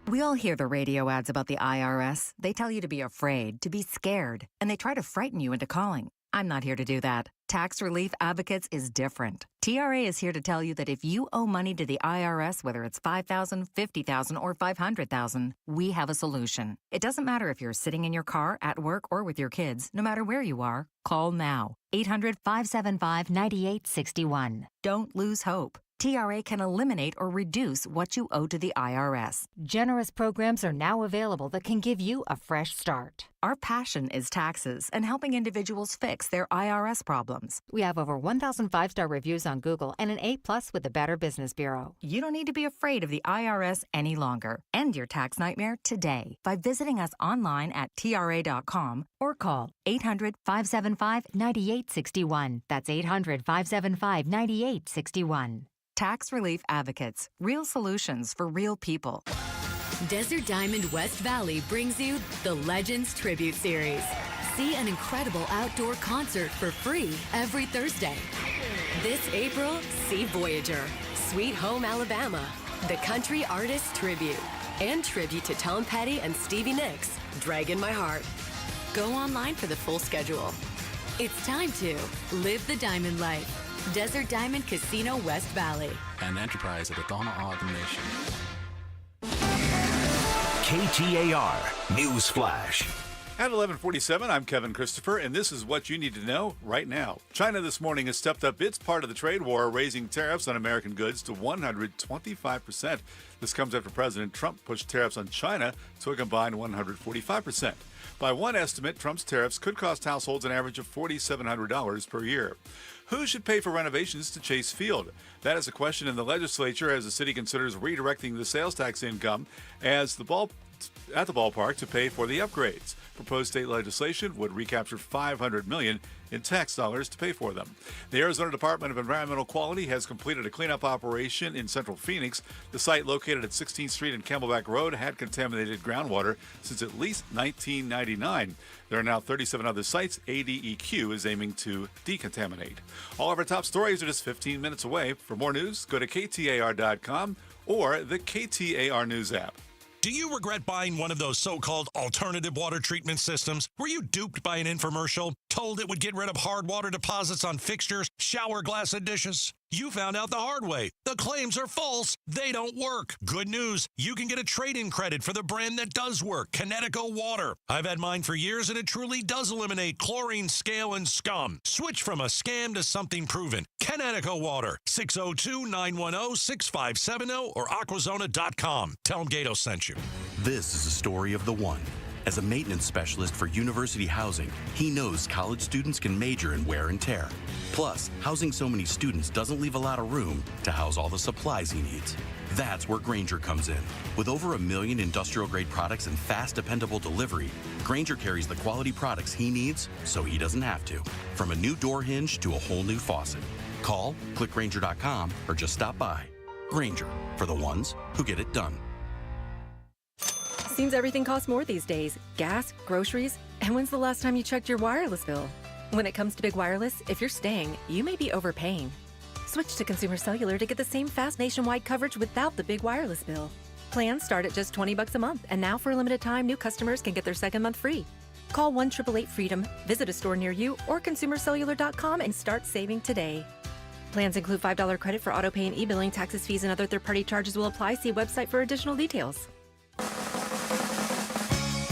[SPEAKER 7] We all hear the radio ads about the IRS. They tell you to be afraid, to be scared, and they try to frighten you into calling. I'm not here to do that. Tax Relief Advocates is different. TRA is here to tell you that if you owe money to the IRS, whether it's $5,000, $50,000, or $500,000, we have a solution. It doesn't matter if you're sitting in your car, at work, or with your kids. No matter where you are, call now. 800-575-9861. Don't lose hope. TRA can eliminate or reduce what you owe to the IRS.
[SPEAKER 8] Generous programs are now available that can give you a fresh start.
[SPEAKER 7] Our passion is taxes and helping individuals fix their IRS problems.
[SPEAKER 8] We have over 1,000 5-star reviews on Google and an A+ with the Better Business Bureau.
[SPEAKER 7] You don't need to be afraid of the IRS any longer. End your tax nightmare today by visiting us online at TRA.com
[SPEAKER 8] or call 800-575-9861. That's 800-575-9861.
[SPEAKER 7] Tax Relief Advocates. Real solutions for real people.
[SPEAKER 10] Desert Diamond West Valley brings you the Legends Tribute Series. See an incredible outdoor concert for free every Thursday. This April, see Voyager, Sweet Home Alabama, the Country Artist Tribute, and tribute to Tom Petty and Stevie Nicks, Draggin' My Heart. Go online for the full schedule. It's time to live the diamond life. Desert Diamond Casino West Valley.
[SPEAKER 11] An enterprise of the Donna Ogden Nation.
[SPEAKER 14] KTAR News Flash.
[SPEAKER 15] At 11:47, I'm Kevin Christopher, and this is what you need to know right now. China this morning has stepped up its part of the trade war, raising tariffs on American goods to 125%. This comes after President Trump pushed tariffs on China to a combined 145%. By one estimate, Trump's tariffs could cost households an average of $4,700 per year. Who should pay for renovations to Chase Field? That is a question in the legislature as the city considers redirecting the sales tax income at the ballpark to pay for the upgrades. Proposed state legislation would recapture $500 million in tax dollars to pay for them. The Arizona Department of Environmental Quality has completed a cleanup operation in central Phoenix. The site located at 16th Street and Camelback Road had contaminated groundwater since at least 1999. There are now 37 other sites ADEQ is aiming to decontaminate. All of our top stories are just 15 minutes away. For more news, go to KTAR.com or the KTAR News app.
[SPEAKER 28] Do you regret buying one of those so-called alternative water treatment systems? Were you duped by an infomercial, told it would get rid of hard water deposits on fixtures, shower glass, and dishes? You found out the hard way. The claims are false. They don't work. Good news. You can get a trade-in credit for the brand that does work, Connecticut Water. I've had mine for years, and it truly does eliminate chlorine, scale, and scum. Switch from a scam to something proven. Connecticut Water. 602-910-6570 or aquazona.com. Tell them Gato sent you.
[SPEAKER 16] This is the story of the one. As a maintenance specialist for university housing, he knows college students can major in wear and tear. Plus, housing so many students doesn't leave a lot of room to house all the supplies he needs. That's where Grainger comes in. With over 1 million industrial-grade products and fast, dependable delivery, Grainger carries the quality products he needs so he doesn't have to. From a new door hinge to a whole new faucet. Call, click Grainger.com, or just stop by. Grainger, for the ones who get it done.
[SPEAKER 24] Seems everything costs more these days. Gas, groceries, and when's the last time you checked your wireless bill? When it comes to big wireless, if you're staying, you may be overpaying. Switch to Consumer Cellular to get the same fast nationwide coverage without the big wireless bill. Plans start at just $20 a month, and now for a limited time, new customers can get their second month free. Call 1-888-FREEDOM, visit a store near you, or consumercellular.com and start saving today. Plans include $5 credit for auto pay and e-billing. Taxes, fees, and other third-party charges will apply. See website for additional details.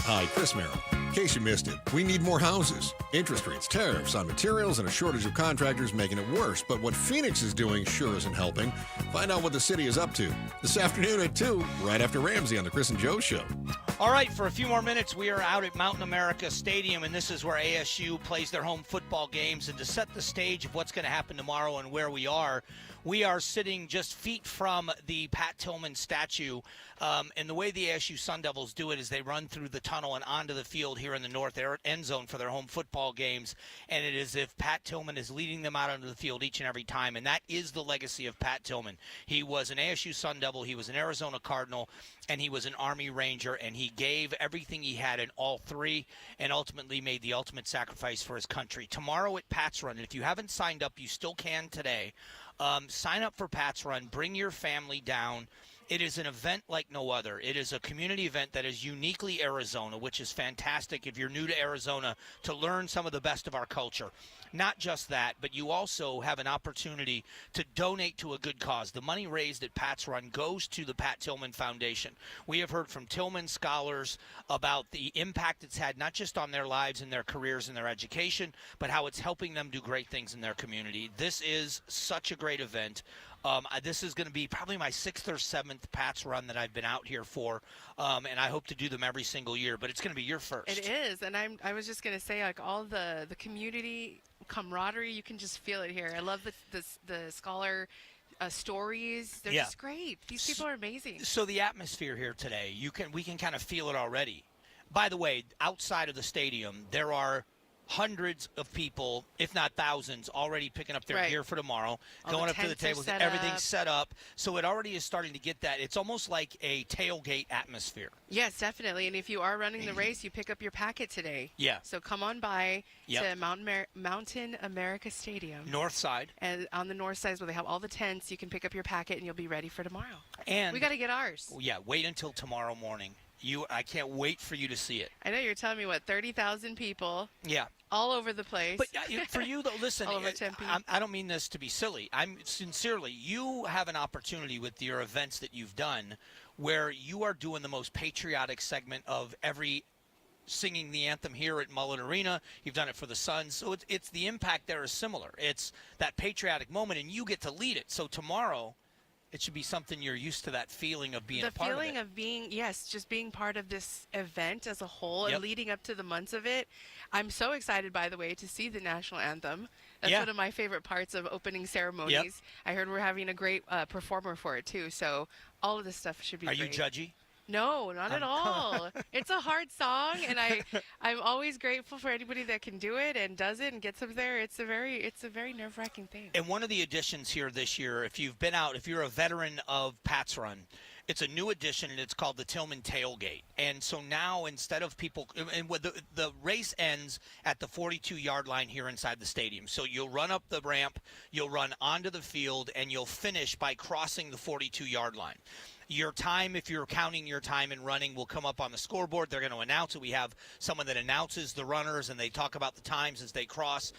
[SPEAKER 30] Hi, Chris Merrill. In case you missed it, we need more houses. Interest rates, tariffs on materials, and a shortage of contractors making it worse. But what Phoenix is doing sure isn't helping. Find out what the city is up to this afternoon at 2, right after Ramsey on the Chris and Joe Show.
[SPEAKER 3] All right, for a few more minutes, we are out at Mountain America Stadium, and this is where ASU plays their home football games. And to set the stage of what's going to happen tomorrow and where we are sitting just feet from the Pat Tillman statue. And the way the ASU Sun Devils do it is they run through the tunnel and onto the field here in the north end zone for their home football games. And it is as if Pat Tillman is leading them out onto the field each and every time. And that is the legacy of Pat Tillman. He was an ASU Sun Devil, he was an Arizona Cardinal, and he was an Army Ranger, and he gave everything he had in all three and ultimately made the ultimate sacrifice for his country. Tomorrow at Pat's Run, and if you haven't signed up, you still can today. Sign up for Pat's Run. Bring your family down. It is an event like no other. It is a community event that is uniquely Arizona, which is fantastic if you're new to Arizona, to learn some of the best of our culture. Not just that, but you also have an opportunity to donate to a good cause. The money raised at Pat's Run goes to the Pat Tillman Foundation. We have heard from Tillman scholars about the impact it's had, not just on their lives and their careers and their education, but how it's helping them do great things in their community. This is such a great event. This is going to be probably my 6th or 7th Pat's Run that I've been out here for, and I hope to do them every single year, but it's going to be your first.
[SPEAKER 1] It is, and I was just going to say, like, all the community camaraderie, you can just feel it here. I love the scholar stories. They're just great. These people are amazing.
[SPEAKER 3] So the atmosphere here today, we can kind of feel it already. By the way, outside of the stadium, there are hundreds of people, if not thousands, already picking up their gear for tomorrow, going up to the tables. Everything's set up. So it already is starting to get that. It's almost like a tailgate atmosphere.
[SPEAKER 1] Yes, definitely. And if you are running the race, you pick up your packet today.
[SPEAKER 3] Yeah.
[SPEAKER 1] So come on by to Mountain America Stadium.
[SPEAKER 3] North side.
[SPEAKER 1] And on the north side is where they have all the tents. You can pick up your packet and you'll be ready for tomorrow.
[SPEAKER 3] And
[SPEAKER 1] we got to get ours.
[SPEAKER 3] Yeah, wait until tomorrow morning. I can't wait for you to see it.
[SPEAKER 1] I know you're telling me, 30,000 people.
[SPEAKER 3] Yeah.
[SPEAKER 1] All over the place.
[SPEAKER 3] But for you, though, listen,
[SPEAKER 1] all over Tempe.
[SPEAKER 3] I don't mean this to be silly. You have an opportunity with your events that you've done where you are doing the most patriotic segment of every singing the anthem here at Mullen Arena. You've done it for the Suns. So it's the impact there is similar. It's that patriotic moment, and you get to lead it. So tomorrow, it should be something you're used to, that feeling of being a part of it. The feeling
[SPEAKER 1] of being, just being part of this event as a whole and leading up to the months of it. I'm so excited, by the way, to see the national anthem. That's one of my favorite parts of opening ceremonies. I heard we're having a great performer for it, too. So all of this stuff should be great.
[SPEAKER 3] Are you judgy?
[SPEAKER 1] No, not at all. It's a hard song, and I'm always grateful for anybody that can do it and does it and gets up there. It's a very nerve-wracking thing.
[SPEAKER 3] And one of the additions here this year, if you're a veteran of Pat's Run, it's a new addition, and it's called the Tillman Tailgate. And so now, instead of people, and the race ends at the 42-yard line here inside the stadium. So you'll run up the ramp, you'll run onto the field, and you'll finish by crossing the 42-yard line. Your time, if you're counting your time in running, will come up on the scoreboard. They're going to announce it. We have someone that announces the runners, and they talk about the times as they cross.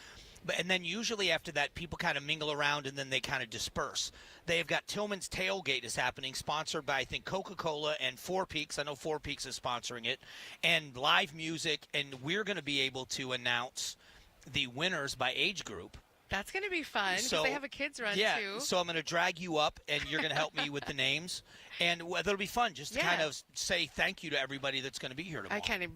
[SPEAKER 3] And then usually after that, people kind of mingle around, and then they kind of disperse. They've got Tillman's Tailgate is happening, sponsored by, I think, Coca-Cola and Four Peaks. I know Four Peaks is sponsoring it. And live music, and we're going to be able to announce the winners by age group.
[SPEAKER 1] That's going to be fun, because they have a kids run, too.
[SPEAKER 3] So I'm going to drag you up, and you're going to help me with the names. And it'll be fun just to kind of say thank you to everybody that's going to be here tomorrow.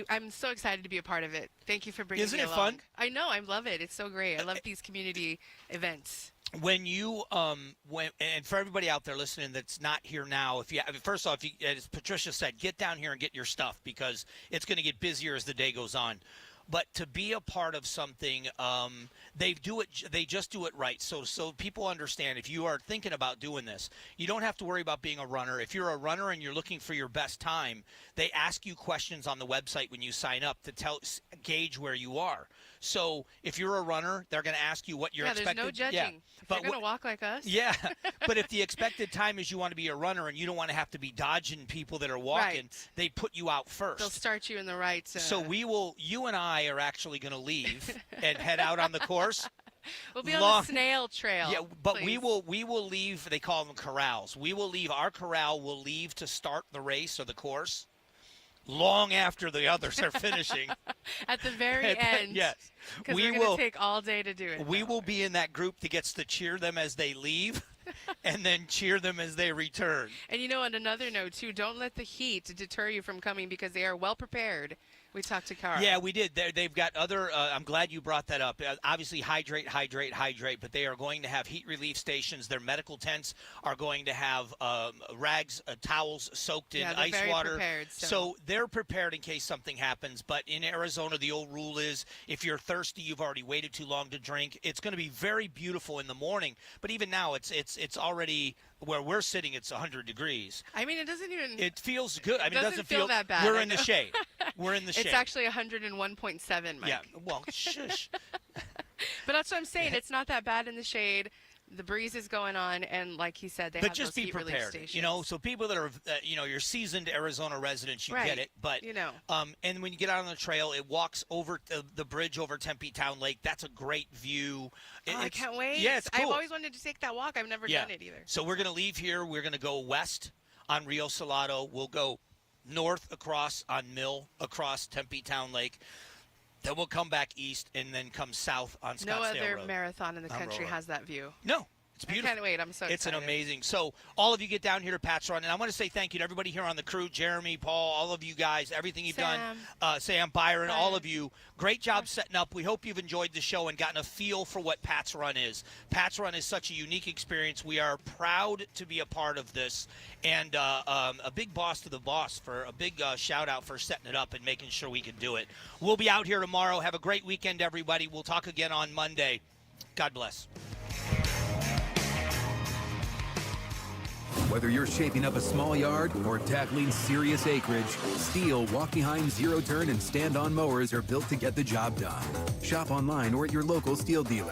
[SPEAKER 1] I'm so excited to be a part of it. Thank you for bringing me along.
[SPEAKER 3] Isn't it fun?
[SPEAKER 1] I know. I love it. It's so great. I love these community events.
[SPEAKER 3] When you and for everybody out there listening that's not here now, first off, as Patricia said, get down here and get your stuff, because it's going to get busier as the day goes on. But to be a part of something, they just do it right. So people understand, if you are thinking about doing this, you don't have to worry about being a runner. If you're a runner and you're looking for your best time, they ask you questions on the website when you sign up to gauge where you are. So if you're a runner, they're going to ask you what you're expected.
[SPEAKER 1] There's no judging.
[SPEAKER 3] Yeah.
[SPEAKER 1] If you're going to walk like us.
[SPEAKER 3] Yeah, but if the expected time is you want to be a runner and you don't want to have to be dodging people that are walking, they put you out first.
[SPEAKER 1] They'll start you in the right.
[SPEAKER 3] So you and I are actually going to leave and head out on the course.
[SPEAKER 1] We'll be on the snail trail.
[SPEAKER 3] Yeah, but we will leave. They call them corrals. We will leave. Our corral will leave to start the race or the course long after the others are finishing.
[SPEAKER 1] At the very end.
[SPEAKER 3] Yes.
[SPEAKER 1] Because we're going to take all day to do it.
[SPEAKER 3] We will be in that group that gets to cheer them as they leave. and then cheer them as they return.
[SPEAKER 1] And on another note, too, don't let the heat deter you from coming because they are well prepared. We talked to Cara.
[SPEAKER 3] Yeah, we did. They've got other I'm glad you brought that up. Obviously, hydrate, but they are going to have heat relief stations. Their medical tents are going to have rags, towels soaked in ice water.
[SPEAKER 1] Prepared,
[SPEAKER 3] so they're prepared in case something happens. But in Arizona, the old rule is if you're thirsty, you've already waited too long to drink. It's going to be very beautiful in the morning. But even now, it's already where we're sitting. It's 100 degrees.
[SPEAKER 1] I mean, it doesn't even.
[SPEAKER 3] It feels good. I mean,
[SPEAKER 1] it doesn't feel that bad.
[SPEAKER 3] We're in the shade. We're in the shade.
[SPEAKER 1] It's actually 101.7, Mike.
[SPEAKER 3] Yeah, well, shush.
[SPEAKER 1] But that's what I'm saying. It's not that bad in the shade. The breeze is going on, and like he said, they have
[SPEAKER 3] just
[SPEAKER 1] those
[SPEAKER 3] be
[SPEAKER 1] heat relief
[SPEAKER 3] prepared.
[SPEAKER 1] stations.
[SPEAKER 3] So people that are, you're seasoned Arizona residents, you
[SPEAKER 1] right.
[SPEAKER 3] get it. But and when you get out on the trail, it walks over the bridge over Tempe Town Lake. That's a great view.
[SPEAKER 1] I can't wait.
[SPEAKER 3] Yeah, it's cool.
[SPEAKER 1] I've always wanted to take that walk. I've never done it either.
[SPEAKER 3] So we're going to leave here. We're going to go west on Rio Salado. We'll go north across on Mill, across Tempe Town Lake. Then we'll come back east and then come south on Scottsdale
[SPEAKER 1] No other
[SPEAKER 3] Road.
[SPEAKER 1] marathon in the country has that view.
[SPEAKER 3] No. It's beautiful.
[SPEAKER 1] I can't wait. I'm so excited.
[SPEAKER 3] It's an amazing. So all of you get down here to Pat's Run. And I want to say thank you to everybody here on the crew, Jeremy, Paul, all of you guys, everything you've done. Sam, Byron, all of you. Great job setting up. We hope you've enjoyed the show and gotten a feel for what Pat's Run is. Pat's Run is such a unique experience. We are proud to be a part of this. And a big boss to the boss for a big shout out for setting it up and making sure we can do it. We'll be out here tomorrow. Have a great weekend, everybody. We'll talk again on Monday. God bless.
[SPEAKER 2] Whether you're shaping up a small yard or tackling serious acreage, Steel walk-behind zero-turn and stand-on mowers are built to get the job done. Shop online or at your local Steel dealer.